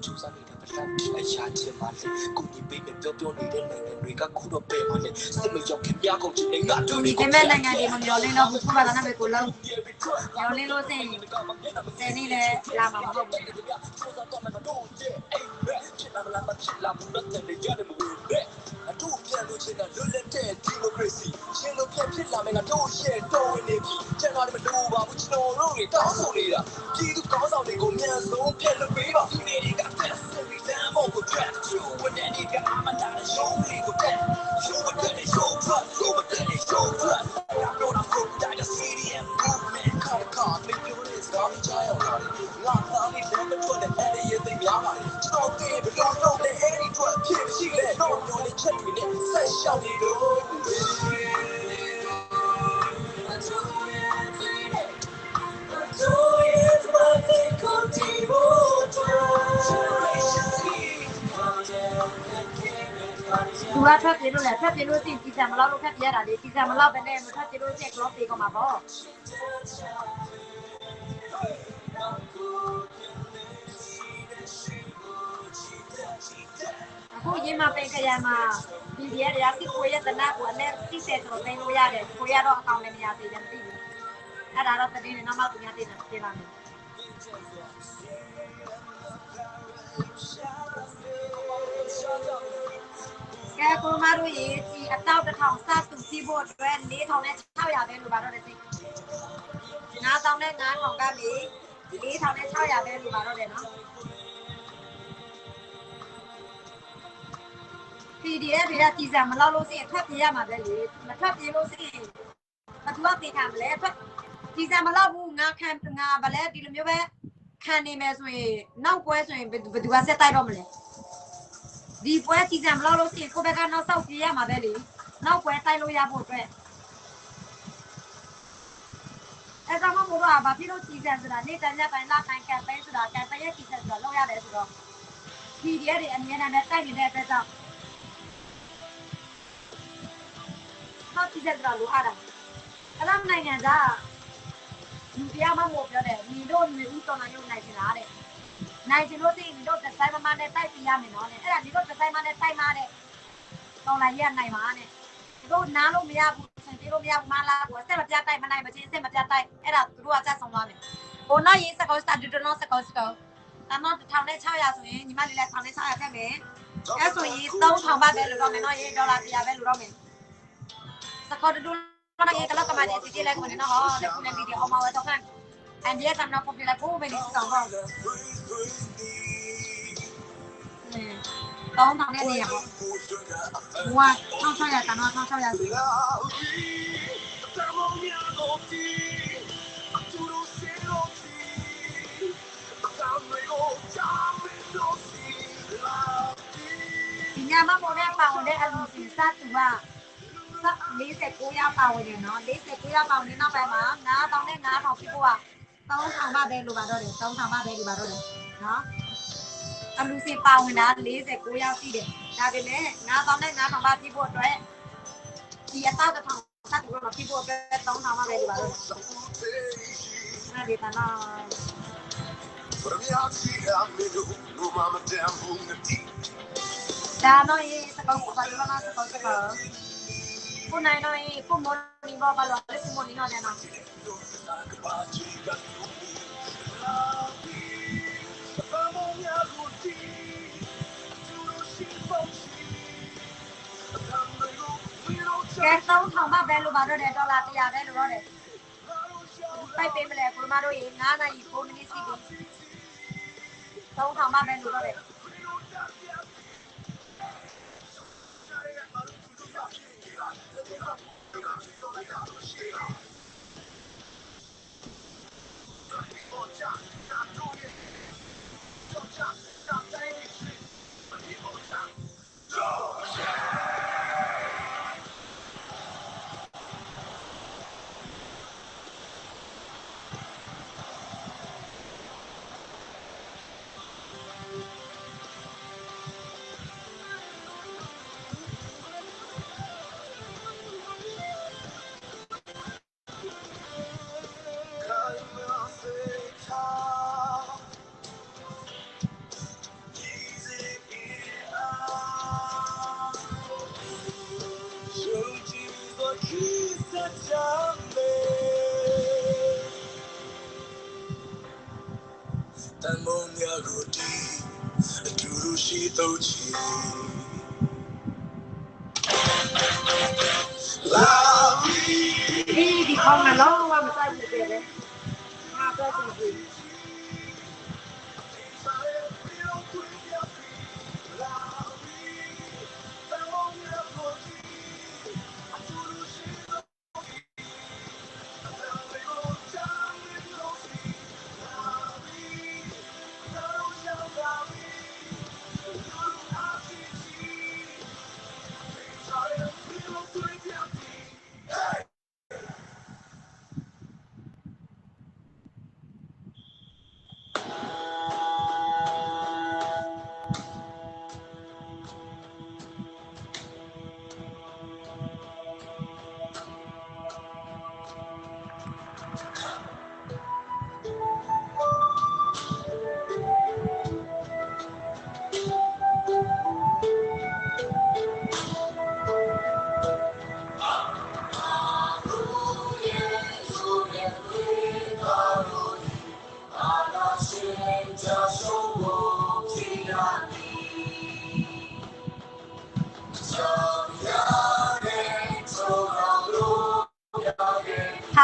ကျူးစာနေတဲ့ဗလန်အရာချင်းပါလေကိုကြီးပေးတဲ့ပြောနေတဲ့နိုင်ငံတွေကခုတော့ပဲပါလေစစ်မရောက်ခင်ပြကုန်ချင်နေတာတို့ဒီဒီမဲ့နိုင်ငံဒီမှာမျောလင်းတော့ဘူးဘာသာနဲ့ကိုလုံးမျောလင်းလို့စင်တယ်နေလေလာမှာမဟုတ်ဘူးတို့ပြန်လို့ချင်တာလွတ်လပ်တဲ့ဒီမိုကရေစီရှင်လို့ပြန်ဖြစ်လာမယ်ငါတို့ရဲ့တော်ဝင်နေပြီကျန်တာလည်းမလိုပါဘူးကျွန်တော်တို့တွေတောင်းဆိုနေတာပြည်သူကောင်းဆောင်တွေကိုမြန်ဆုံးပြန်လို့ပေးပါဒီနေ့ကတက်စစ်ပြီးလမ်းပေါ်ကိုထွက်ချိုးဝင်တဲ့နေ့ကအမတားရုံးလေးကိုတက်ရုံးတဲ့နေ့ရုံးထွက်ရုံးတဲ့နေ့ရုံးထွက်ပြောတာကိုတိုင်းတဲ့ CDM movement ခါမေပြောနေစကားကြားရတာငါသားလေးလည်းမထွက်တဲ့အဲ့ဒီရဲ့သိများပါလေကျွန်တော်တေးဘလို့လုပ်လဲအဲ့ဒီထွက်ဖြစ်ရှိလဲတော့ပြောနေချက်တွေနဲ့ဆက်ရှောက်နေလို့သူကထွက်ပြေးလို့လည်းထွက်ပြေးလို့သိကြမလောက်လို့ခက်ပြရတာလေကြမလောက်ပဲနဲ့မထွက်ပြေးလို့စိတ်ကလောပြေးကုန်မှာပေါ့ ခုရင်းမှာပင်ခရမှာဒီရရစီကိုရတဲ့နာကိုလည်းသိတဲ့တော့တင်လို့ရတယ်ကိုရတော့အကောင့်လည်းမရသေးတယ်မသိဘူးအဲ့ဒါတော့တတိနဲ့နောက်မှသူများသိတယ်ပြင်လာမယ်ကဲကိုမတို့ရေဒီအတောက်တစ်ထောင်စတူစီးဖို့အတွက်4600ပဲလို့ပါတော့တယ်စိ9000နဲ့9000ကပြီ4600ပဲလို့ပါတော့တယ်နော် PDF တွေကကြည်စံမလောက်လို့ရှိရင်ထွက်ပြေးရမှာပဲလေမထွက်ပြေးလို့ရှိရင်ဘသူကပေးခံမလဲထွက်ကြည်စံမလောက်ဘူးငါဗလဲဒီလိုမျိုးပဲခံနေမယ်ဆိုရင်နောက်ပွဲဆိုရင်ဘသူကဆက်တိုက်တော့မလဲဒီပွဲကြည်စံမလောက်လို့ရှိရင်ကိုယ့်ဘက်ကနောက်ဆောက်ပြေးရမှာပဲလေနောက်ပွဲတိုက်လို့ရဖို့အတွက်အဲ့ဒါမှမဟုတ်တော့ဘာဖြစ်လို့ကြည်စံဆိုတာနေ့တိုင်းညတိုင်းလာတိုင်းကမ်ပိန်းဆိုတာကမ်ပိန်းရဲ့ကြည်စံဆိုတာလောက်ရတယ်ဆိုတော့ PDF တွေအမြဲတမ်းနဲ့တိုက်နေတဲ့အတွက်ကြောင့်ထောက်ကြည့်တဲ့တော့လိုအပ်တာအဲ့ဒါနိုင်ငံကလူတရားမှမဟုတ်ပြောတယ်ညီတို့နေဦးတော်နိုင်ရုံနိုင်ချင်တာတဲ့နိုင်ချင်လို့သိညီတို့တစ်ဆိုင်မမနဲ့တိုက်ပြရမယ်နော်တဲ့အဲ့ဒါညီတို့တစ်ဆိုင်မနဲ့တိုက်မတဲ့တော်လိုက်ရနိုင်ပါနဲ့တို့နားလို့မရဘူးစင်ပြေလို့မရဘူးမလားဘူးအဆက်မပြတ်တိုက်မနိုင်မချင်းစက်မပြတ်တိုက်အဲ့ဒါသူတို့ကစက်ဆုံးသွားမယ်ဟိုနောက်ရေးစကောစတာဒူဒနောစကောတမ1600ဆိုရင်ညီမလေးလည်း1600ခက်မယ်အဲ့ဆိုရင်3000ဘတ်ပဲလို့တော့မယ်နော်ရေးဒေါ်လာ100ပဲလို့တော့မယ်စကောတူ那也跟那个嘛的，直接来可能那好，来可能比的好嘛，我早看，俺爹咱们那旁边来过没的是刚好，当当的也好，我唱唱呀，咱们唱唱呀。今年嘛，我那把我那路线啥子啊？49ပါဝင်တယ်နော်49ပါဝင်နေနောက်ပိုင်းမှာ9000နဲ့9000ဖြစ်ဖို့က3000ပါပဲလိုပါတော့တယ်3000ပါပဲလိုပါတော့တယ်နော်အလူစီပါဝင်တာ49ရောက်ရှိတယ်ဒါပေမဲ့9000နဲ့9000ပါဖြစ်ဖို့အတွက်ဒီအတောက်1000စက်ကတော့ဖြစ်ဖို့အတွက်3000ပါပဲလိုပါတော့တယ်အဲ့ဒီတနာဒါတော့ရေစကောက်ပါလို့လားစကောက်စကောက်ကိုနိုင်တော့ကိုမော်နီဘောပါလို့လက်စမော်နီနော်တဲ့နော်ကဲ3000ပါပဲလို့ပါတော့တယ်ဒေါ်လာ100ပဲလို့တော့တယ်ပိုက်ပေးမလဲကိုမတို့ရေ9နိုင်9မိနစ်စီပြီ3000ပါပဲလို့တော့တယ်တန်မိုးများကိုတီးအတူတူရှိတော့ချီလာဒီခေါင်းကလုံးဝမဆိုင်ဘူးတဲ့ငါတော့ကြည့်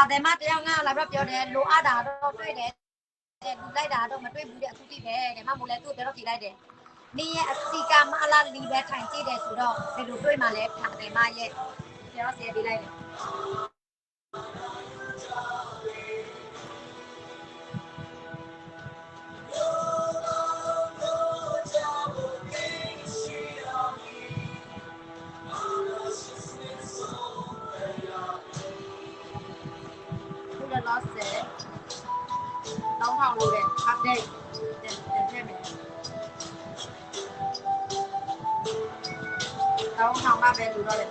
ဒါတယ်မတရားငါလာတော့ပြောတယ်လိုအပ်တာတော့တွေ့တယ်လူလိုက်တာတော့မတွေ့ဘူးတဲ့အခုတိပဲတဲ့မမိုးလဲသူ့ပြောတော့ဖြေလိုက်တယ်နေရဲ့အစီကမအလားလီပဲထိုင်ကြည့်တယ်ဆိုတော့ဘယ်လိုတွေ့မှလဲဒါတယ်မရဲ့ပြောတော့ဆယ်ပေးလိုက်တယ်lost it น้องทองรู้เลยอัปเดตเดี๋ยวใช่ไหมน้องทองมาเป็นรู้ด้วยเลย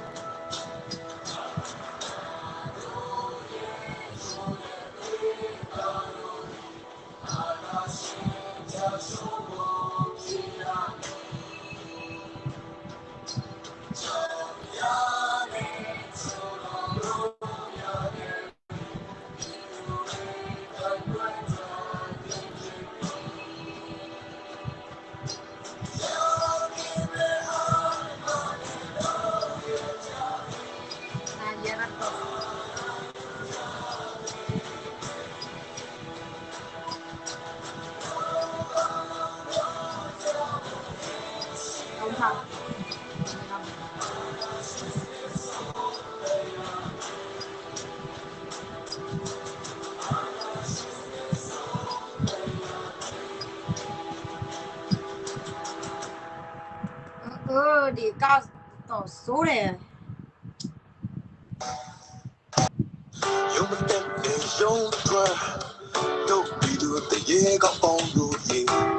ဒီကောက်တော့စိုးတယ်有没得你用转，都比如的夜高风如夜，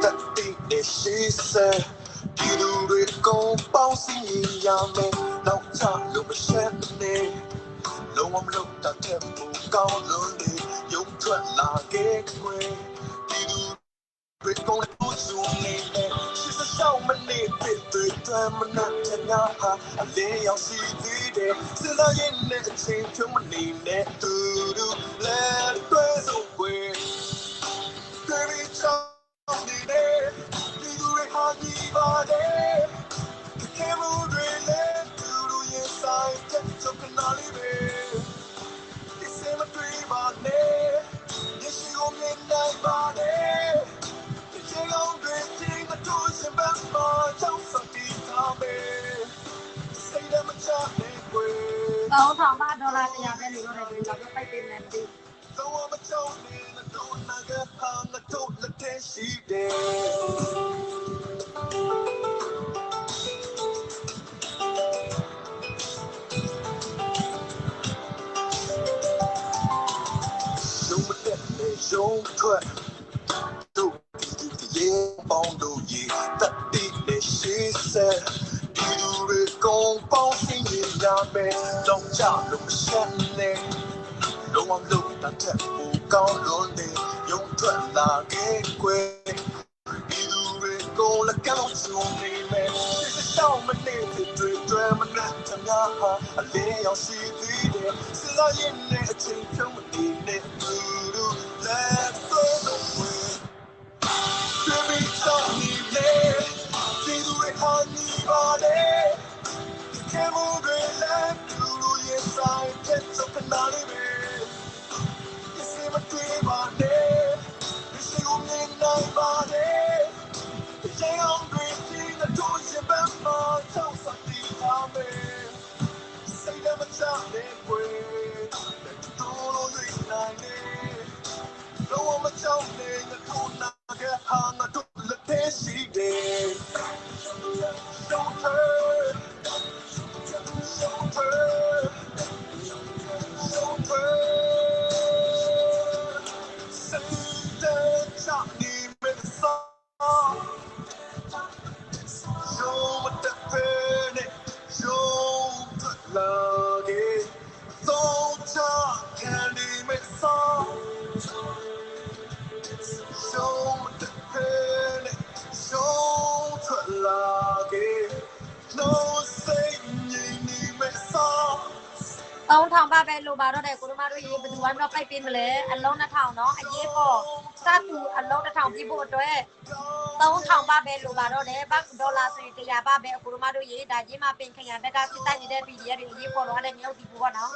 但地的西山，比如的公包心一样美，老茶路没山呢，路我们路到天不高路里，用转拉给归，比如的公不住你呢。小门里背对对门那天涯哈，连要西地的，是那眼泪青春门里呢，嘟嘟来对手会，对比着你呢，你都会哈你把的，看不对嘞，嘟嘟也在这就跟哪里呗，你什么对吧呢？也是我面来吧的。这样对镜的出现奔跑，就算抵抗呗，谁的门家玫瑰？น้องทองบ้านดอลลาร์จะอยากได้หรืออะไรเราก็ไปเป็นแมนดี้当我们就你那都那个行那都那天西的。用不得没用ထွက်တို့ဒီရေပေါင်းလို့ရေတတိနဲ့ရှိစဲဒီလူတွေကုန်ပေါင်းစင်းရရမယ်တော့ကြလို့မရှက်နဲ့လုံးဝလို့တတ်တဲ့ဘူကောင်းလို့နေရုံထွက်လာခဲ့ကွယ်ဒီလူတွေကုန်လက်ကောင်းစုံနေမယ်ဒီစောင်းမနေတွေမနဲ့တမဟာအလေးရောက်ရှိသေးတယ်စလာရင်နဲ့အချိန်ဖြုံးမနေနဲ့လူလူ Let's go Baby, tell me, see the way honey body. Can't move it like you do, yes, I get so canary. You see my dream body, you see my midnight body. You say I'm breathing, I don't see my mouth, tell something about me. Say that my child ain't great, that you don't know this night. No one my child ain't a good night. Hang a do the tasty day. Don't hurt. Don't hurt. Don't hurt. Say that Johnny made a song. Show me the penny. Show the love. So John Candy made a song. Show me the penny, show the lucky. No saying you need me some. ต้องทองบ้านเป็นรูบาร์ได้กูรู้มาด้วยยีเป็นวันเราไปเป็นเลยอันล้นน้าทองเนาะอันยี่ก็ซาตูอันล้นน้าทองที่บูดด้วยต้องทองบ้านเป็นรูบาร์ได้บักดอลลาร์สิที่ยาบ้านเป็นกูรู้มาด้วยยีได้ยี่มาเป็นขยันได้การสิตันยี่ได้ปีเดียวยี่ก็รู้อะไรเงี้ยที่บูดเนาะ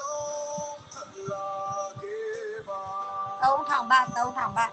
3000 บาท 3000 บาท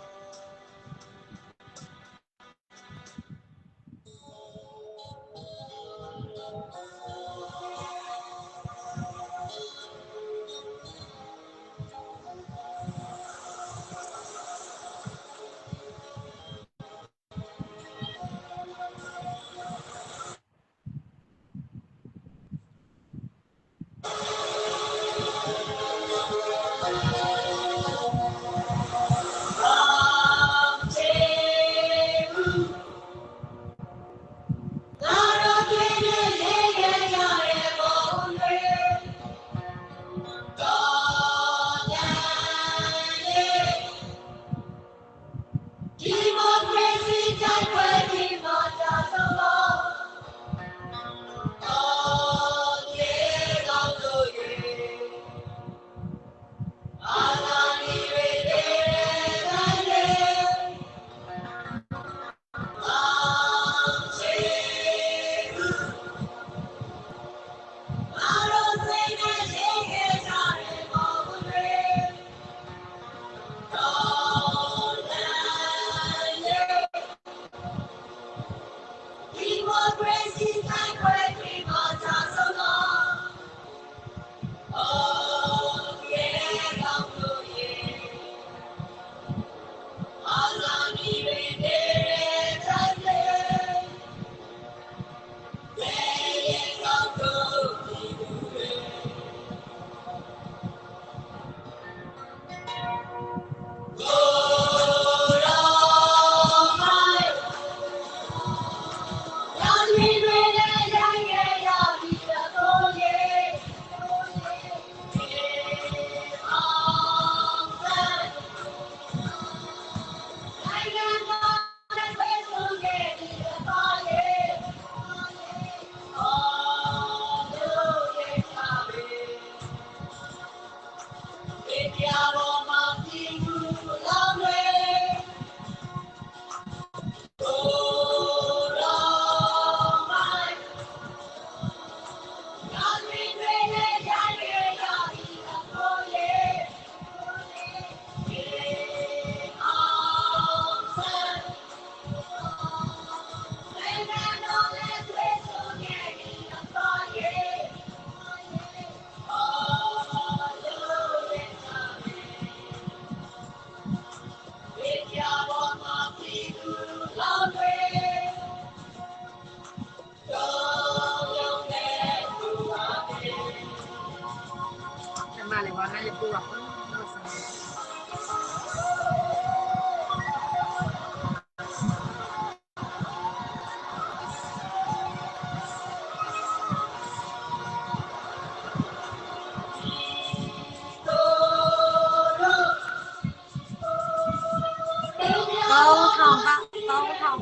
มาเลยว่าน่าจะพูดว่า3000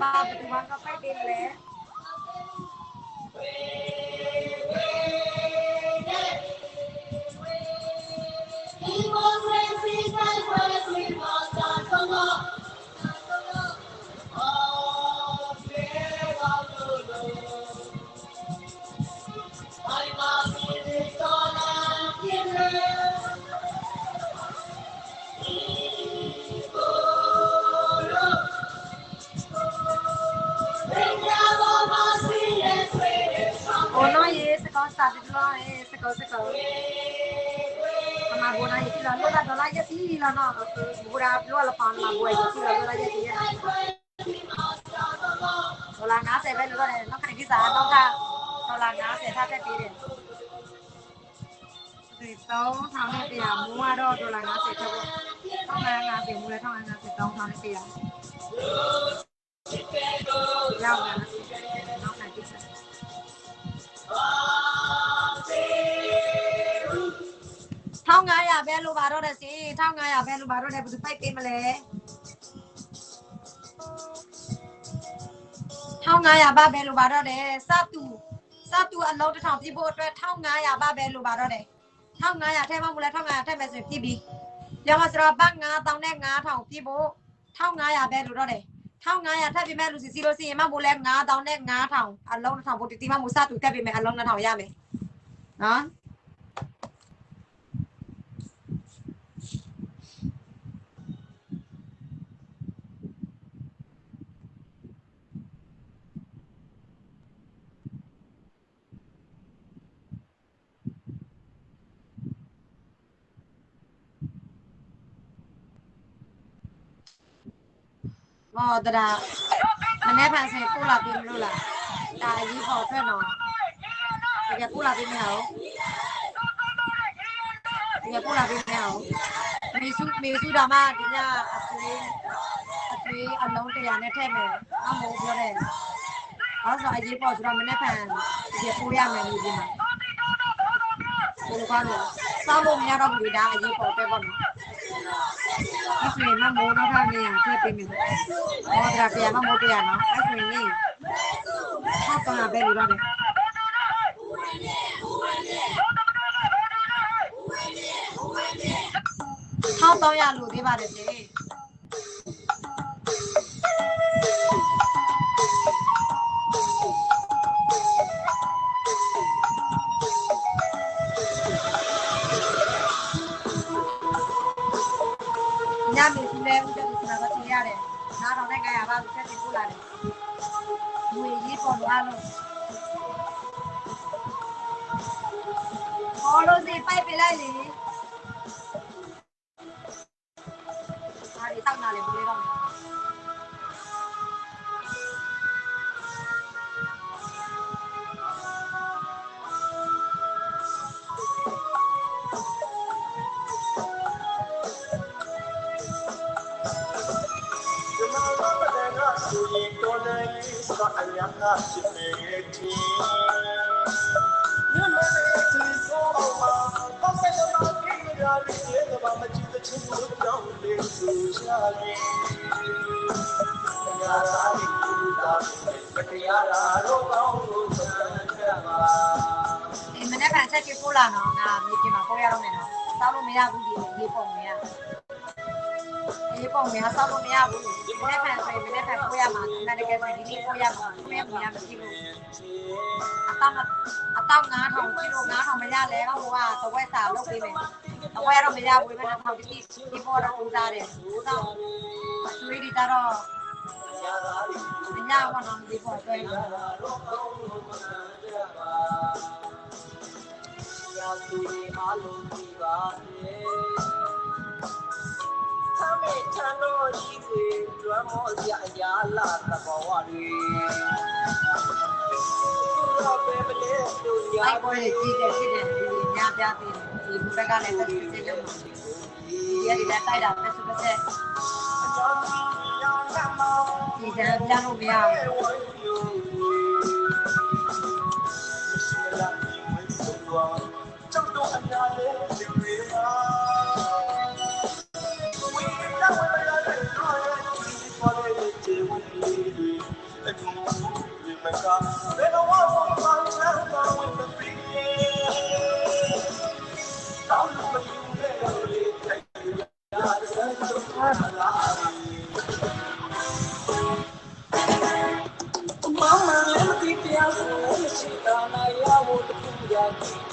บาทปัจจุบันก็ไปดินแล้ว Bono ye sekarang started lah sekarang sama bono ye sila lo dah dolar je sila na buat lo lepas na buat je sila dolar je dia dolar ngah saya beli dolar nak kena kisah nak kah dolar ngah saya tak ada pilih tahu tahun ni dia mua dolar ngah saya tahu tahun ngah saya mulai tahun ngah saya tahun ni dia ya ngah nak kena kisah Thao ngay à bé lu bà đó là gì thao ngay à bé lu bà đó là phải tìm mà lẽ thao ngay à ba bé lu bà đó để satu ăn lâu để thao tí bộ thao ngay à ba bé lu bà đó để thao ngay à thêm mà mua lại thao ngay à thêm mà sẽ tí bi giờ mà sẽ bắt ngà tao nè ngà thao tí bộ thao ngay à bé lu đó để thao ngay à thêm bé lu xí mà mua lại ngà tao nè ngà thao ăn lâu để thao bộ tí mà mua satu thêm bé ăn lâu để thao ya mày đó 哦，对啦，明天盘谁过了边路了？大姨跑ထွက်နော်တကယ်ပို့လာပေးမရဘူးတကယ်ပို့လာပေးမရဘူးမေစုတော်မှဒီညအသွေးအလုံး100နဲ့ထည့်မယ်အမိုးပြောတယ်အော်ဆိုအရေးပေါ်ဆိုတော့မနေ့ကတကယ်ပို့ရမယ်လို့ဒီမှာဘယ်လိုကောင်းလဲစောင်းလို့မရတော့ဘူးဒါအရေးပေါ်ပဲပေါ့နော်အဲ့ဆိုရင်မမိုးတော့ထားနေရထည့်ပေးမယ်ဟောဒါပြန်မမိုးပြရနော်အဲ့ဆိုရင်ဟောတော့ပဲလို့တော့1300လူသေးပါတယ်ရှင်ညမီစုလဲဦးတဲ့ဒီမှာတော့တင်ရတယ်နားတော်နဲ့900ပါဆက်တင်ပို့လာတယ်ငွေရေးပေါ်လာလို့ဟောလို့စီပိုက်ပြလိုက်လေတောက်နာလေဘူးလေတော့တော်လည်းစအယနာရှိနေတီညနေတီဆိုမှာဘာပဲလို့ကိရလေးကဘာမချစ်တဲ့ချင်းတို့ကြောင့်လေးဆူရှာလေးညာသာဒီကူတာပတရားရာတော့ကောင်းလို့ဆန်းကြပါဒီမနေ့ကဆက်ကြည့်ပို့လာတော့ငါမြေပြင်မှာပို့ရတော့မယ်နော်စောင်းလို့မရဘူးဒီရေးပုံမရရေးပုံမရစောင်းလို့မရဘူးဒီမနေ့ကဆိုရင်မနေ့ကပို့ရမှာဒီမနေ့ကဆိုရင်ဒီနေ့ပို့ရမှာမရဘူးမရှိဘူးအတောက်9000ကီလို9000မရလဲဟိုကတဝက်စာလုပ်ပေးမယ်တဝက်တော့မရဘူးဘယ်နဲ့ထောက်ဒီပေါ်တော့ဦးစားတယ်ဦးစားဆွေးဒီတော့ညဘာနော်ဒီပေါ်တော့ရာသူတွေအားလုံးဒီပါနဲ့သမီးချမ်းတော်ရှိစေလွမ်းမောစရာအရာလာသဘောဝတွေတော့ပဲမလဲတို့ညာ အိုက်ပေါ်ကြီးကြည့်တယ်ဖြစ်တယ်ဒီညပြသေးတယ်ဒီဘက်ကလည်းတက်စစ်စစ်လုပ်မှာဒီရည်လည်းတိုက်တာတက်စစ်စစ်ဒီကပြန်လို့မရဘူးကျောင်းတော်အများလေးဒီဝေးမှာဝေးလာဝေးလာတဲ့တော့ဒီပေါ်လေးဒီဝေးအခုဒီမကဘယ်တော့မှမဆောင်ချမ်းသာဝင်မပြီးတောင်းလို့မယူတဲ့လူတွေတိုက်ရစမ်းတော့လာမမလည်းဒီတရားဆိုရှိတာနာရဖို့တူရကြည့်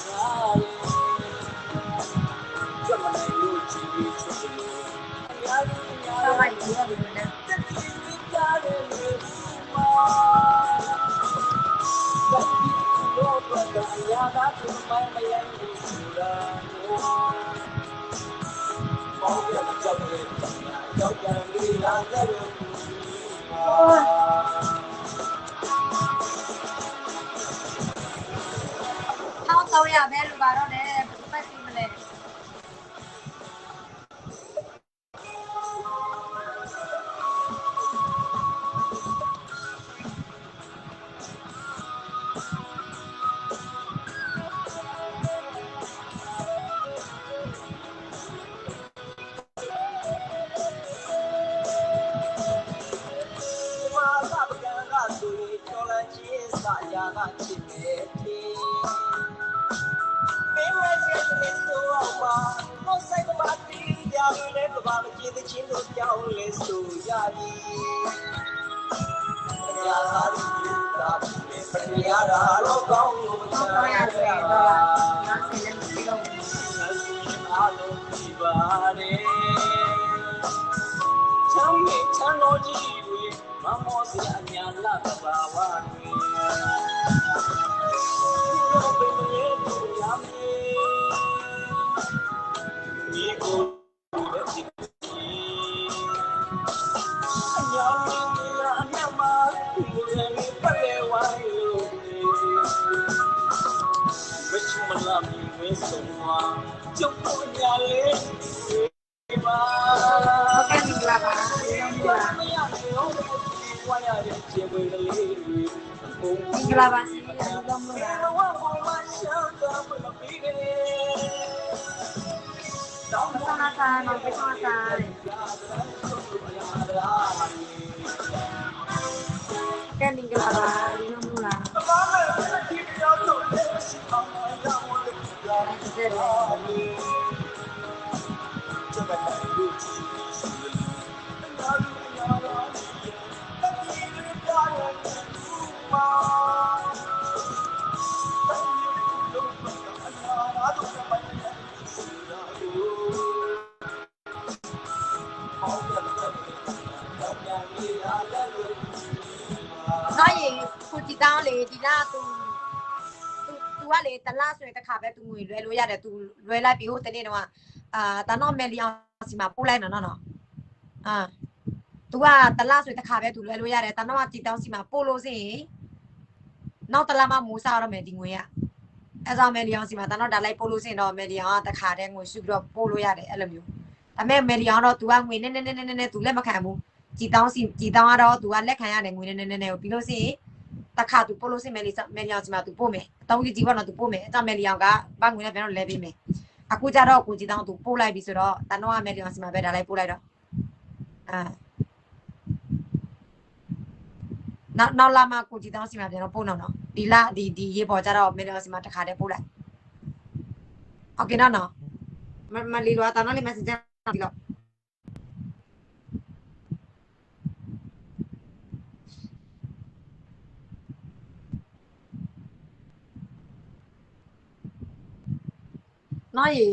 ကျွန်မလည်းလူကြည့်ပြီးချစ်တယ်အများကြီးများ တော့မှဒီလိုပဲနဲ့ တက်ပြီးကြားတယ်လို့ဘာလို့လို့တော့အရာသာသူမိုင်းမယမ်းဘူးဆိုတာဘောင်းရကြောက်တယ်ကြောက်တယ်လေးလာတယ်1300ပဲလူပါတော့လေဘယ်သူမှသိမလဲရာကချစ်နေတယ်မင်းမစက်နေတော့ပါမဆိုင်ကပါတီးကြလေကဘာမကြည့်တဲ့ချင်းတို့ကြောင်းလေဆိုရပြီရာသာဒီလူတာဒီပညာရာတော့ကောင်းလို့မချမ်းသာပါငါစိတ်လည်းမရှိတော့ဘူးအားလုံးဒီပါနဲ့ချမ်းမြေချမ်းတော်ကြီးတွေမမောစရာညာလာကဘာဝတွေဘုရားပင်လေးတို့ရမေဒီကိုလက်ရှိအညာ င်္ဂလာပါစီလုံးလုံးလား ဆောနာဆိုင်မပေးဆောနာဆိုင်ကဲမင်္ဂလာပါလုံးလုံးလားနော်ရေကိုကြည်တောင်းလေဒီလားသူကလေတလားဆိုရင်တစ်ခါပဲသူငွေလွှဲလို့ရတယ်သူလွှဲလိုက်ပြီးဟိုတနေ့တော့တာတော့မယ်လီအောင်စီမှာပို့လိုက်နော်သူကတလားဆိုရင်တစ်ခါပဲသူလွှဲလို့ရတယ်တာတော့ကြည်တောင်းစီမှာပို့လို့စင်နောက်တလားမှမိုးစားရမယ်ဒီငွေကအဲကြောင့်မယ်လီအောင်စီမှာတာတော့ဒါလိုက်ပို့လို့စင်တော့မယ်လီအောင်ကတစ်ခါတည်းငွေစုပြီးတော့ပို့လို့ရတယ်အဲ့လိုမျိုးဒါပေမဲ့မယ်လီအောင်တော့သူကငွေနဲ့သူလက်မခံဘူးကြည်တောင်းကတော့သူကလက်ခံရတယ်ငွေနဲ့ကိုပြီးလို့စင်တခါသူပို့လို့စင်မယ်လီအောင်စီမှာသူပို့မယ်အတောင်းကြီးပေါ့နော်သူပို့မယ်အဲကြောင့်မယ်လီအောင်ကဘာငွေနဲ့ပြန်တော့လဲပေးမယ်အခုကြတော့ကိုကြည်တောင်းသူပို့လိုက်ပြီဆိုတော့တန်တော့မယ်လီအောင်စီမှာပဲဒါလိုက်ပို့လိုက်တော့နောက်လာမှကိုကြည်တောင်းစီမှာပြန်တော့ပို့နော်ဒီရေပေါ်ကြတော့မယ်လီအောင်စီမှာတစ်ခါတည်းပို့လိုက်โอเคနော်မလီလောတာနော်လေး messenger ဒီတော့နော်ရေ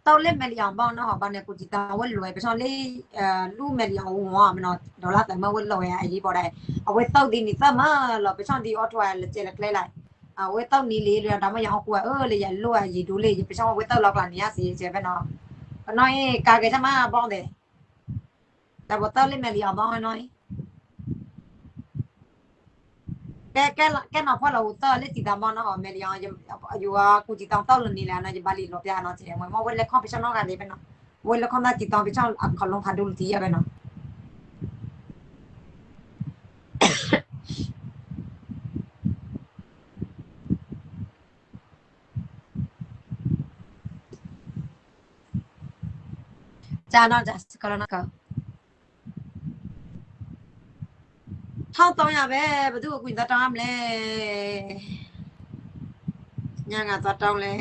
တောက်လက်မယ်လီအောင်ပေါ့နော်ဟောဘာနဲ့ကိုကြည်တောင်းဝက်လွယ်ပစောလေးလူမယ်လီအောင်ဝါမနော်ဒေါ်လာတမဝက်လော်ရအရေးပေါ်တယ်အဝက်တောက်ဒီနိသမလောပစောဒီအော်ထွာလက်ကျလက်လဲလိုက်အဝက်တောက်နီလေးဒါမှရအောင်ကိုလေရလောရရေဒိုးလေးပစောဝက်တောက်လောက်လာနေရစီကျေပဲနော်နော်ရေကာကြမှာပေါ့တယ်ဒါဘောတောက်လက်မယ်လီအောင်ပေါ့နော်ကဲနော်ဖော်လို့တော့လက်ကြည့်တာမနော်မယ်လီအောင်ယူကကိုကြည့်တောင်းတောက်လို့နေလာနော်ဘာလီလို့ပြနော်ချေမဝက်လက်ခွန်ပစနော်ကနေပဲနော်ဝက်လက်ခွန်သားကြည့်တောင်းပစခလုံးခါဒူတီရပဲနော်ဂျာနော်ဂျာစကလနကထောက်တောင်းရပဲဘသူ့ကိုတောင်းရမလဲညာငါသွားတောင်းလဲ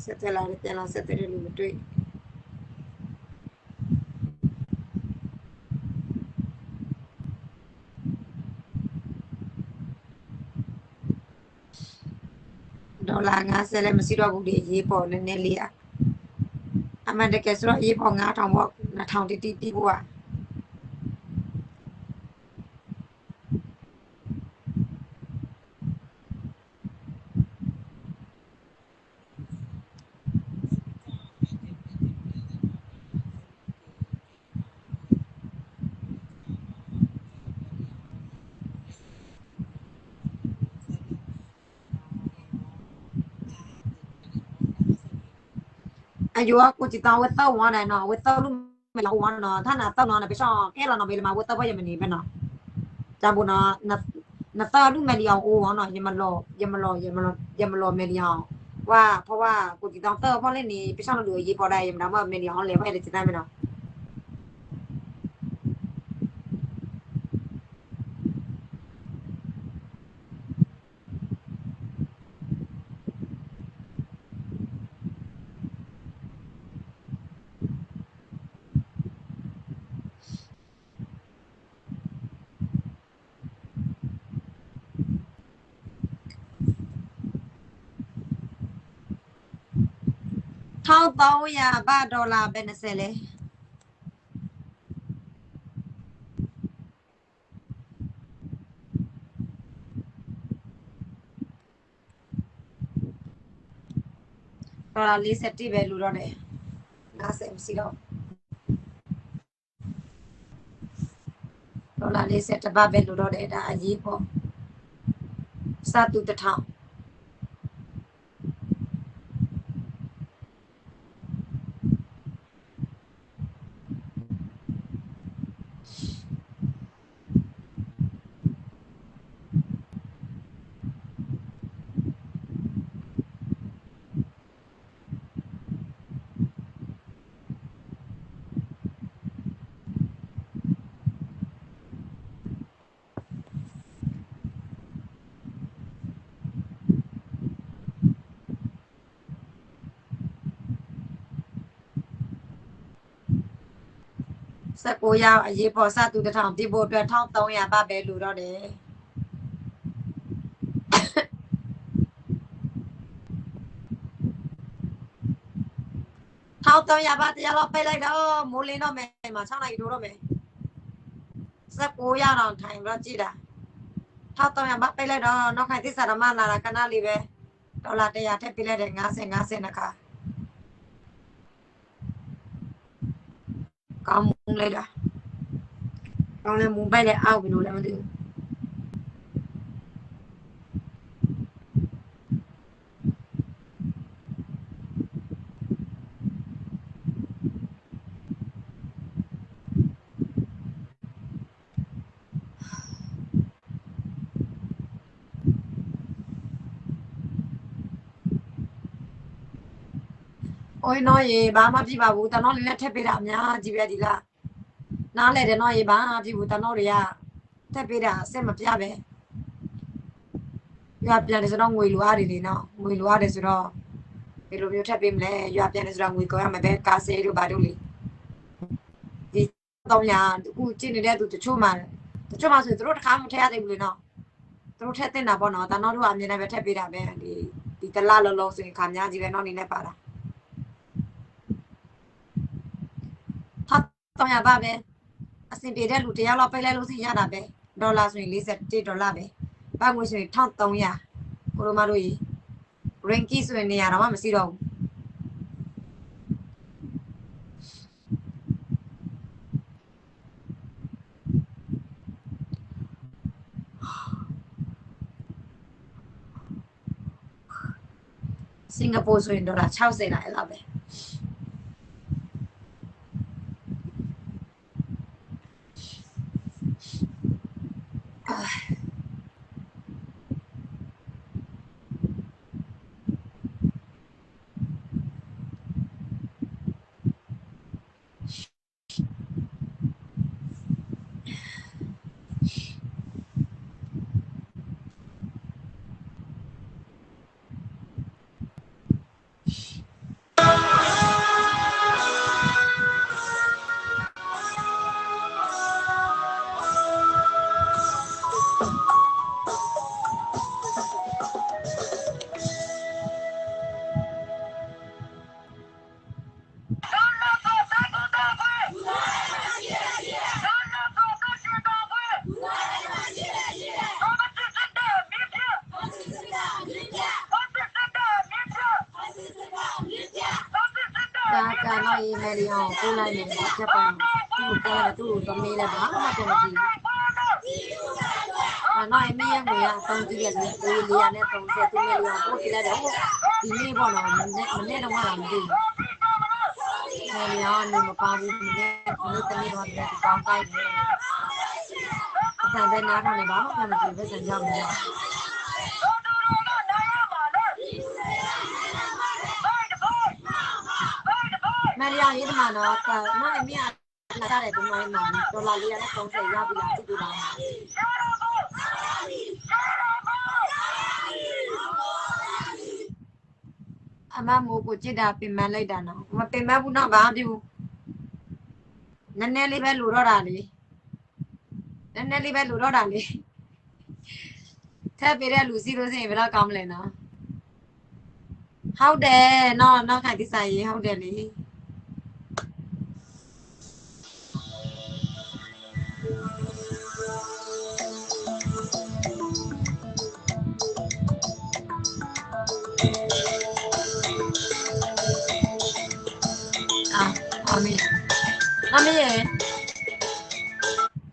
ဆက်တယ်လာတယ်လာဆက်တယ်လို့မတွေ့ဒေါ်လာ50လည်းမရှိတော့ဘူးဒီရေးပေါ်နည်းနည်းလေးအမှန်တကယ်ဆိုတော့ရေးပေါ်9000ပေါ့2000တိတိပြီးဖို့อายุกูจิตเอาไว้เต้าวันไหนเนาะไว้เต้าลูกไม่ละวันเนาะถ้าหน้าเต้าเนาะไปช่องแค่เราเนาะไปเลยมาไว้เต้าไปยังไม่หนีไปเนาะจำบุญเนาะน้าเต้าลูกไม่เลี้ยงโอ้เนาะยังมารอไม่เลี้ยงว่าเพราะว่ากูจิตเอาเต้าเพราะเล่นนี่ไปช่องเราดูยี่พอได้ยังน้ำว่าไม่เลี้ยงเลยไม่ได้จิตได้ไหมเนาะเท่าเต้ายาบ้าดอลลาร์เป็นเซเลดอลลาร์40ที่ value တော့တယ်50မရှိတော့ဒေါ်လာ40တပတ် value တော့တယ်ဒါအရေးပေါ့စတူ1000 19ရောက်အရေးပေါ်စသူတစ်ထောင်ပြဖို့အတွက်1300ပါပဲလူတော့တယ်1300ပါတရားတော့ပိတ်လိုက်တော့မိုးလင်းတော့မယ်မှာ6နိုင်ထိုးတော့မယ်19ရောက်တော့ထိုင်တော့ကြည့်တာ1300ပါပိတ်လိုက်တော့နောက်ခိုင်သစ္စာဓမ္မလာတာကနလေးပဲဒေါ်လာ100ထည့်ပေးလိုက်တယ်50နှစ်ခါကောင်းမလိုက်တာကောင်းလဲမူပိုက်လဲအောက်ပြီလို့လည်းမသိဘူးโอ้ยน้อยရေဘာမှပြပါဘူးတနောလေးနဲ့ထက်ပေးတာအများကြီးပဲဒီလားနားလဲတယ်နော်ရေဘာမှပြဘူးတနောတွေကထက်ပေးတာအစ်မပြပဲရွာပြန်တယ်ဆိုတော့ငွေလိုရတယ်လေနော်ငွေလိုရတယ်ဆိုတော့ဘယ်လိုမျိုးထက်ပေးမလဲရွာပြန်တယ်ဆိုတော့ငွေကောရမယ်ပဲကားဆေးတို့ဘာတို့လေဒီ300အခုကျင်းနေတဲ့သူတချို့မှဆိုသူတို့တစ်ခါမှထည့်ရသေးဘူးလေနော်သူတို့ထည့်တင်တာပေါ့နော်တနောတို့ကအမြင်နဲ့ပဲထက်ပေးတာပဲဒီတလားလုံးလုံးဆိုရင်ခါများကြီးပဲနော်နေနဲ့ပါတာ300ပါပဲအစင်ပြေတဲ့လူတယောက်လောက်ပိတ်လိုက်လို့စီရတာပဲဒေါ်လာဆိုရင်41ဒေါ်လာပဲဘာငွေဆိုရင်1300ကိုလိုမတို့ကြီး rinky ဆိုရင်နေရာတော့မှမရှိတော့ဘူးစင်ကာပူဆိုရင်ဒေါ်လာ60လာအဲ့လောက်ပဲကတော့ရေးမယ်လျောင်းပို့လိုက်မယ်ချက်ပါသူ့ကလည်းသူ့ကိုသမီးလည်းဘာမှမပြောမကြည့်နော်အမေရဲ့ငွေကအဆုံးကြည့်ရတယ်ကိုလေးရနဲ့30သူ့နဲ့လျောင်းပို့ပြလိုက်တော့ဒီနေ့ပေါ့နော်မနေ့တော့မှလာမသိဘူးလေလျောင်းနေမပါဘူးဒီနေ့တနေ့တော့ဒီကောင်းတိုက်တယ်အဆန်ပဲနားထောင်နေပါဘာမှမကြည့်ပဲစံကြောက်နေမရီယာရေးတယ်မနော်နော်အမေကလာတယ်ဘုံမိုင်းမှာဒေါ်လာ430ရပြီလားကြည့်ပြပါအမမိုးကိုကြည့်တာပင်မလိုက်တာနော်မပင်မဘူးနော်ဘာမှမပြုနည်းနည်းလေးပဲလိုတော့တာလေနည်းနည်းလေးပဲလိုတော့တာလေထပ်ပြတဲ့လူစီလို့ဆိုရင်ဘယ်တော့ကောင်းမလဲနော်ဟုတ်တယ်နော်ခိုင်တိစာရေးဟုတ်တယ်လေအမေ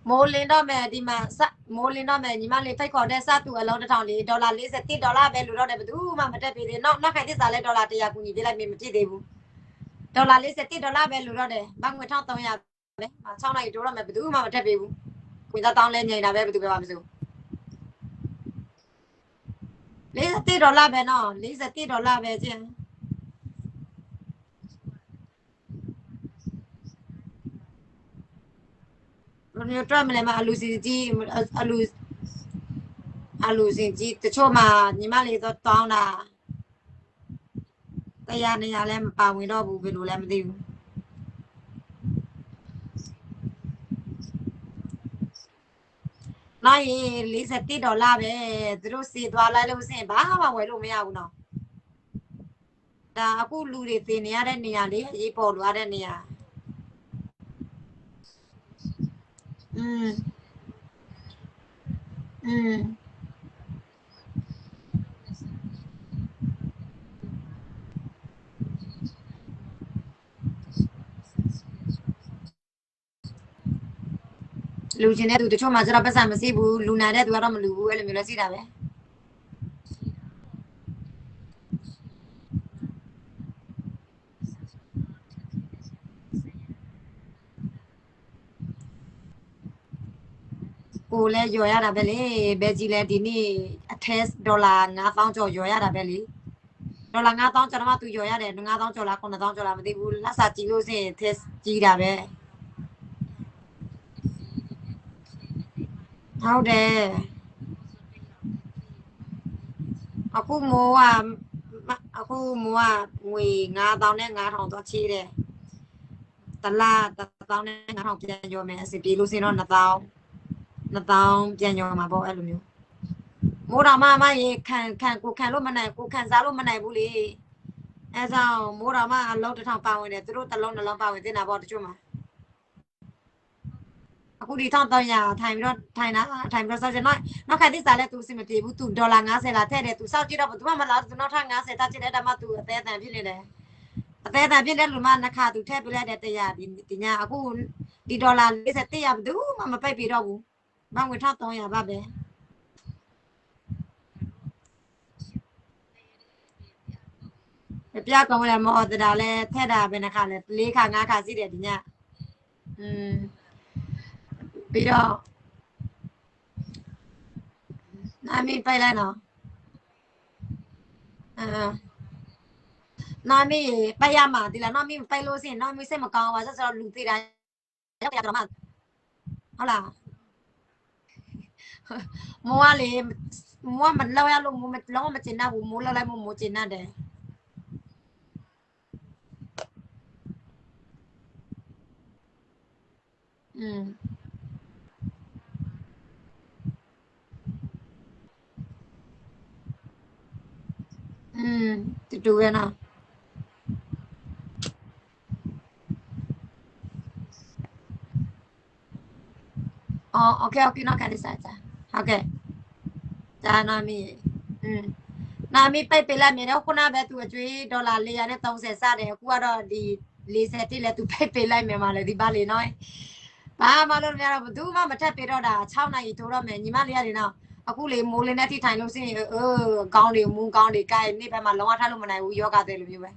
မိုးလင်းတော့မယ်ဒီမှာမိုးလင်းတော့မယ်ညီမလေးဖိတ်ခေါ်တဲ့စသူအလုံး1000လေးဒေါ်လာ41ဒေါ်လာပဲလူတော့တယ်ဘယ်သူမှမတက်ပြီသေးနောက်ခိုင်သစ္စာလဲဒေါ်လာ100ကူညီပေးလိုက်မဖြစ်သေးဘူးဒေါ်လာ41ဒေါ်လာပဲလူတော့တယ်ဘာငွေ1300ပဲ6နိုင်တိုးတော့မယ်ဘယ်သူမှမတက်ပြီဘူးကိုသားတောင်းလဲညင်တာပဲဘယ်သူပဲမစိုး41ဒေါ်လာပဲနော်41ဒေါ်လာပဲချင်းဘယ်လိုတွက်မလဲမအလူစီကြီးအလူစီကြီးတချို့မှာညီမလေးတော့တောင်းတာတရားနေရလဲမပါဝင်တော့ဘူးဘယ်လိုလဲမသိဘူး နောက်ရင်$41ပဲသူတို့စီသွားလိုက်လို့စင်ဘာမှဝယ်လို့မရဘူးနော်ဒါအခုလူတွေတင်နေရတဲ့နေရာလေးရေးပေါ်လွားတဲ့နေရာလူချင်းတဲ့သူတချို့မှကျတော့ပတ်စံမရှိဘူးလူနာတဲ့သူကတော့မလူဘူးအဲ့လိုမျိုးလဲရှိတာပဲကိုလည်းရော်ရတာပဲလေဘယ်ကြီးလဲဒီနေ့အထက်$9000ကျော်ရော်ရတာပဲလေ$9000ကျော်တော့မှသူရော်ရတယ်$9000ကျော်လား$9000ကျော်လားမသိဘူးလက်စာကြည့်လို့စင်ထက်ကြီးတာပဲဟုတ်တယ်အခုမိုးကငွေ$9000နဲ့$9000တော့ချေးတယ်တလား$1000နဲ့$9000ပြန်ရောမယ်အစီပြေလို့စင်တော့$2000ပြန်ရောမှာပေါ့အဲ့လိုမျိုးမိုးတော်မရေကိုခံလို့မနိုင်ကိုခံစားလို့မနိုင်ဘူးလေအဲကြောင့်မိုးတော်မအလုံး1000ပါဝင်တယ်သူတို့တစ်လုံးနှလုံးပါဝင်တင်တာပေါ့တချို့မှာအခုဒီ1300ထိုင်ပြီးတော့စောက်ချင်နောက်ခါတိစားလဲသူစင်မပြေဘူးသူ$50လားထည့်တယ်သူစောက်ကြည့်တော့သူမှမလားသူနောက်ထပ်90တက်ချင်တဲ့တမသူအသေးအတန်ဖြစ်နေတယ်အသေးအတန်ဖြစ်တဲ့လူမနှစ်ခါသူထည့်ပြလိုက်တဲ့100ဒီညအခုဒီ$41ရဘူးမပိတ်ပြတော့ဘူးမငွေ1300ပါပဲပြကောင်းလည်းမဟုတ်တာလဲထက်တာပဲနှခါလဲ4ခါ5ခါရှိတယ်ဒီညပြီးတော့နာမည်ပိုက်လိုက်နော်နာမည်ပိုက်ရမှာဒီလားနာမည်ပိုက်လို့စင်နာမည်စိတ်မကောင်းပါဆိုတော့လူသေးတာရောက်ရတော့မှဟုတ်လားမိုးကလေမိုးမလောက်ရလို့မိုးလုံးမကျင်တတ်ဘူးမိုးလောက်လိုက်မိုးကျင်တတ်တယ်တူပဲနော်အော်โอเคနော်ကန်ဒီစားကြဟုတ်ကဲ့ဂျာနာမီနာမီပိတ်ပေးလိုက်မယ်တော့ခုနပဲသူအကျွေး$430စတယ်အခုကတော့ဒီ40တိလဲသူပိတ်ပေးလိုက်မယ်မလဲဒီပါလေနော်ဘာမှလို့မရတော့ဘူးမှမထက်ပေးတော့တာ6နာရီထိုးတော့မယ်ညီမလေးရတယ်နော်အခုလေမိုးလေးနဲ့ထိထိုင်လို့စရင်ကောင်းတွေမူးကောင်းတွေကဲနေ့ဘက်မှာလုံးဝထားလို့မနိုင်ဘူးယောဂတဲ့လိုမျိုးပဲ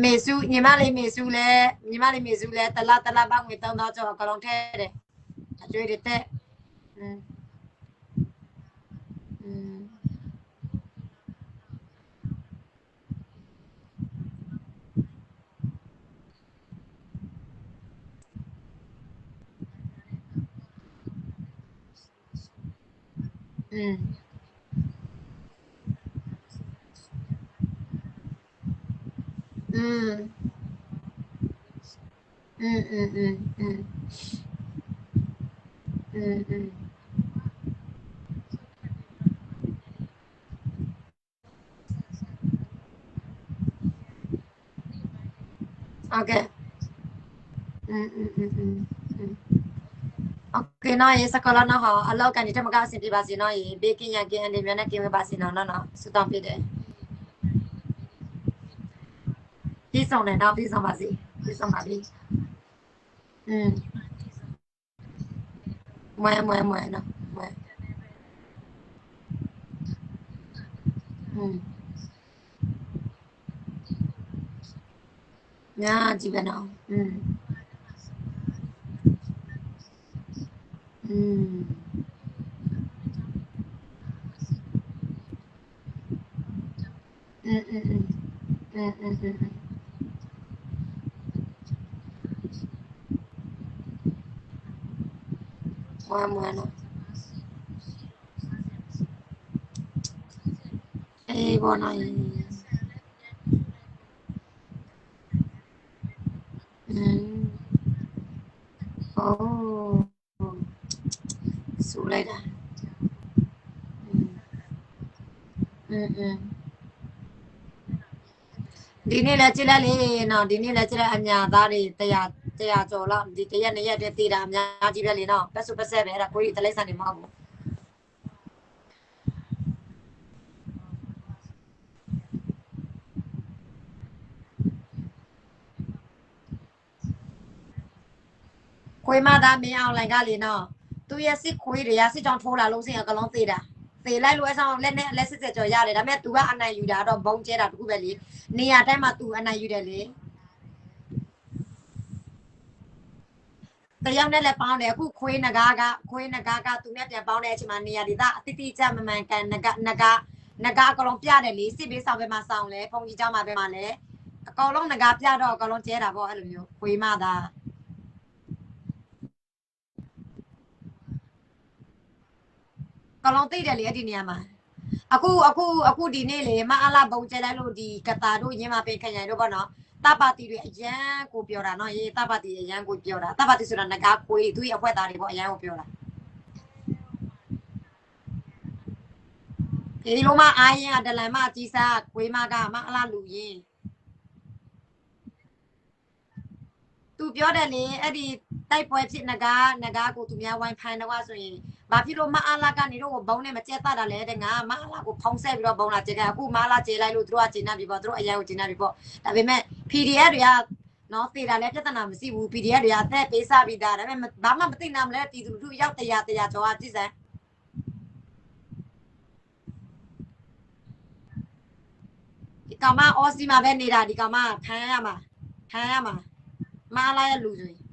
မေစုညီမလေးမေစုလဲတလားပေါင်းငွေ$3000ကျော်အကောင်ထဲတယ်အကျွေးတွေတက်โอเคโอเคနော်ရေစကလာနော်ဟောအလောက်ကနေထမကအဆင်ပြေပါစေနော်ရေဘေးကင်းရန်ကင်းအနေနဲ့ကင်းဝပါစေနော်ဆူတောင်းပြတယ်ပြီးဆုံးတယ်နော်ပြီးဆုံးပါစေပြီးဆုံးပါပြီမွဲနော်မွဲညာကြည့်ပဲနော်မွဲနော် ပေါ်နိုင်โอ้สูလိုက်တာဒီနေ့လည်းကြည့်လိုက်လေနော်ဒီနေ့လည်းကြည့်လိုက်အညာသားတွေ100ကျော်လောက်ဒီ1ရက်2ရက်တည်းတည်တာအများကြီးပဲလေနော်ပတ်စုပတ်ဆက်ပဲအဲ့ဒါကိုကြီးတလိမ့်ဆန်နေမဟုတ်ဘူးခွေးမသားမင်းအောင်လိုင်ကလေနော်သူရဲ့စစ်ခွေးတွေကစစ်ကြောင်ထိုးလာလို့စင်အကလုံးသေးတာသေလိုက်လို့အဆောင်လက်နဲ့လက်စစ်စစ်ကြော်ရတယ်ဒါပေမဲ့ तू ကအနိုင်ယူတာတော့ဘုံကျဲတာတခုပဲလေနေရာတိုင်းမှာ तू အနိုင်ယူတယ်လေတယောက်နဲ့လည်းပေါင်းတယ်အခုခွေးနဂါကသူနဲ့ပြန်ပေါင်းတဲ့အချိန်မှာနေရာဒေသအတိတိကျမမှန်ကန်နဂါအကောင်လုံးပြတယ်လေစစ်ဘေးဆောင်ပဲမှာဆောင်လဲဖုန်ကြီးเจ้าမှာပဲမှာလဲအကောင်လုံးနဂါပြတော့အကောင်လုံးကျဲတာပေါ့အဲ့လိုမျိုးခွေးမသားကလောင်သိတယ်လေအဲ့ဒီနေရာမှာအခုဒီနေ့လေမအားလာဘုံကျဲလိုက်လို့ဒီကတာတို့ရင်းမပင်ခရိုင်တို့ပေါ့နော်တပါတီတွေအရန်ကိုပြောတာနော်ရေးတပါတီအရန်ကိုပြောတာတပါတီဆိုတာငကားခွေးသူ့ရဲ့အဖွဲသားတွေပေါ့အရန်ကိုပြောတာဒီလိုမှအားရင်အဒလန်မအကြီးစားခွေးမကမအလားလူရင်သူပြောတယ်လေအဲ့ဒီတိုက်ပွဲဖြစ်ငကားကိုသူများဝိုင်းဖိုင်တော့ဆိုရင်ဘာဖြစ်လို့မအားလာကနေတော့ဘုံနဲ့မကျက်တတာလဲတဲ့ငါမအားလာကိုဖုံးဆက်ပြီးတော့ဘုံလာကျက်ကအခုမအားလာကျဲလိုက်လို့သူတို့ကကျင်းနေပြီပေါ့သူတို့အရင်ကိုကျင်းနေပြီပေါ့ဒါပေမဲ့ PDF တွေကနော်သေတာလည်းပြဿနာမရှိဘူး PDF တွေကအသက်ပေးစားပြီးသားဒါပေမဲ့ဘာမှမသိနိုင်မလဲပြည်သူလူရောက်100ကျော်ကကြည့်စမ်းဒီကောင်မအော်စီမှာပဲနေတာဒီကောင်မဖမ်းရမှာမအားလာရဲ့လူဆိုရင်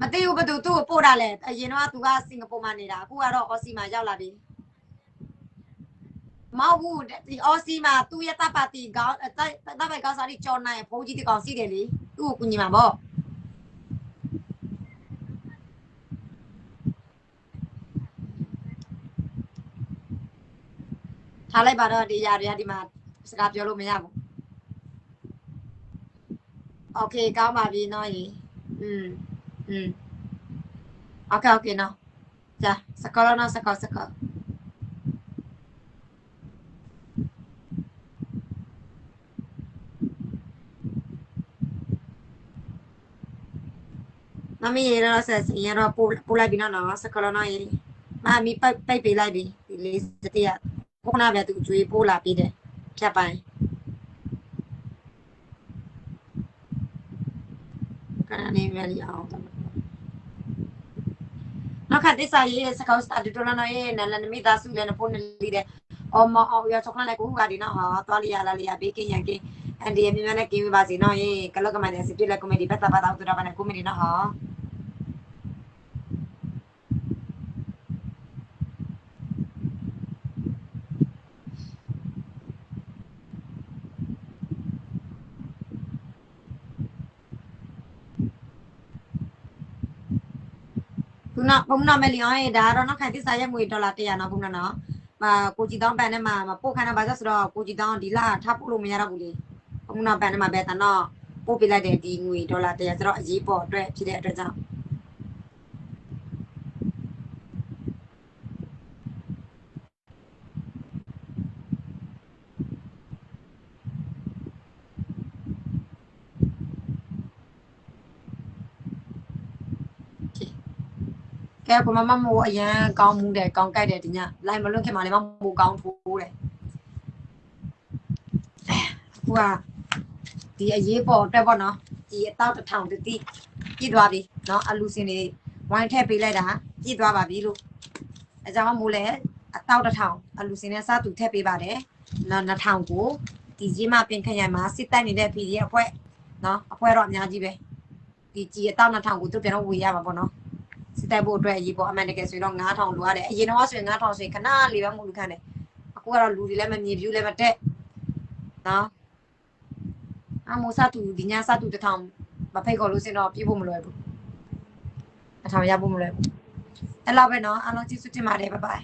မသိဘူးဘသူသူ့ကိုပို့တာလဲအရင်တော့သူကစင်ကာပူမှာနေတာအခုကတော့အော်စီမှာရောက်လာပြီမဟုတ်ဘူးဒီအော်စီမှာသူ့ရဲ့တပ်ပါတီကောင်းတပ်ပဲကောင်းစားပြီးကြော်နိုင်ဘိုးကြီးတကောင်စီးတယ်လေသူ့ကိုကူညီမှာပေါ့ထားလိုက်ပါတော့ဒီຢာတွေကဒီမှာစကားပြောလို့မရဘူးโอเคကောင်းပါပြီနော်ရေโอเคနော်จ้ะสกอลနော်စကောမမီရတော့ဆက်ရတော့ပို့လိုက်ပြီနော်စကောလနော်ရေမမီပိတ်ပေးလိုက်ပြီဒီလေးစတရခုနကသူကျွေးပို့လာပြီးတယ်ဖြတ်ပိုင်းကနေရလီအောင်နောက်ခါတစ္ဆာရေးစကောစတာတူလာနော်ရေနလနမိသားစုလည်းပို့နေလိတဲ့အော်မအောင်ရချောကလည်းကိုကဒီနော်ဟာသွားလီရလာလီရဘေးကင်းရကင်းအန်ဒီမြမနဲ့ကင်းပါစီနော်ရေကလောက်ကမှလည်းစစ်ပြလက်ကွန်မဒီပတ်တာတော့တူတာပါနဲ့ကွန်မဒီနော်ဟာဘုနာမလီအောင်ဒါတော့နောက်ခါတစ္ဆာရဲ့ငွေ$100နော်ဘုနာနော်ကိုကြည်တောင်းပန်နဲ့မှာပို့ခိုင်းတာဘာလို့ဆိုတော့ကိုကြည်တောင်းဒီလာထားပို့လို့မရတော့ဘူးလေဘုနာပန်နဲ့မှာပဲတနော်ပို့ပေးလိုက်တဲ့ဒီငွေ$100ဆိုတော့အရေးပေါ်အတွက်ဖြစ်တဲ့အတွက်ကြောင့်ကဲကိုမမိုးအရန်ကောင်းမှုတယ်ကောင်းကြိုက်တယ်ဒီညလိုက်မလွတ်ခင်မှာလည်းမမိုးကောင်းထိုးတယ်ဟိုကဒီအရေးပေါ်အတွက်ပေါ့နော်ဒီအတောက်1000တိပြည့်သွားပြီနော်အလူစင်တွေဝိုင်းထည့်ပေးလိုက်တာပြည့်သွားပါပြီလို့အကြောင်းမိုးလဲအတောက်1000အလူစင်နဲ့စတူထည့်ပေးပါတယ်နော်2000ကိုဒီကြီးမပင်ခရိုင်မှာစစ်တိုက်နေတဲ့ PDF အဖွဲ့နော်အဖွဲ့တော့အများကြီးပဲဒီကြီးအတောက်2000ကိုသူပြန်တော့ဝေရမှာပေါ့နော်စစ်တိုက်ဖို့အတွက်အရေးပေါ်အမှန်တကယ်ဆိုရင်တော့9000လိုရတယ်အရင်တော့ဆိုရင်9000ဆိုရင်ခဏလေးပဲမှုလူခံတယ်အခုကတော့လူတွေလည်းမမြင်ပြူးလည်းမတက်နော်အမိုးစတူဒီညစတူ1000 မဖိတ်ခေါ်လို့စင်တော့ပြေးဖို့မလွယ်ဘူးအထောင်ရဖို့မလွယ်ဘူးအဲ့လောက်ပဲเนาะအားလုံးကျေးဇူးတင်ပါတယ်ဘိုင်ဘိုင်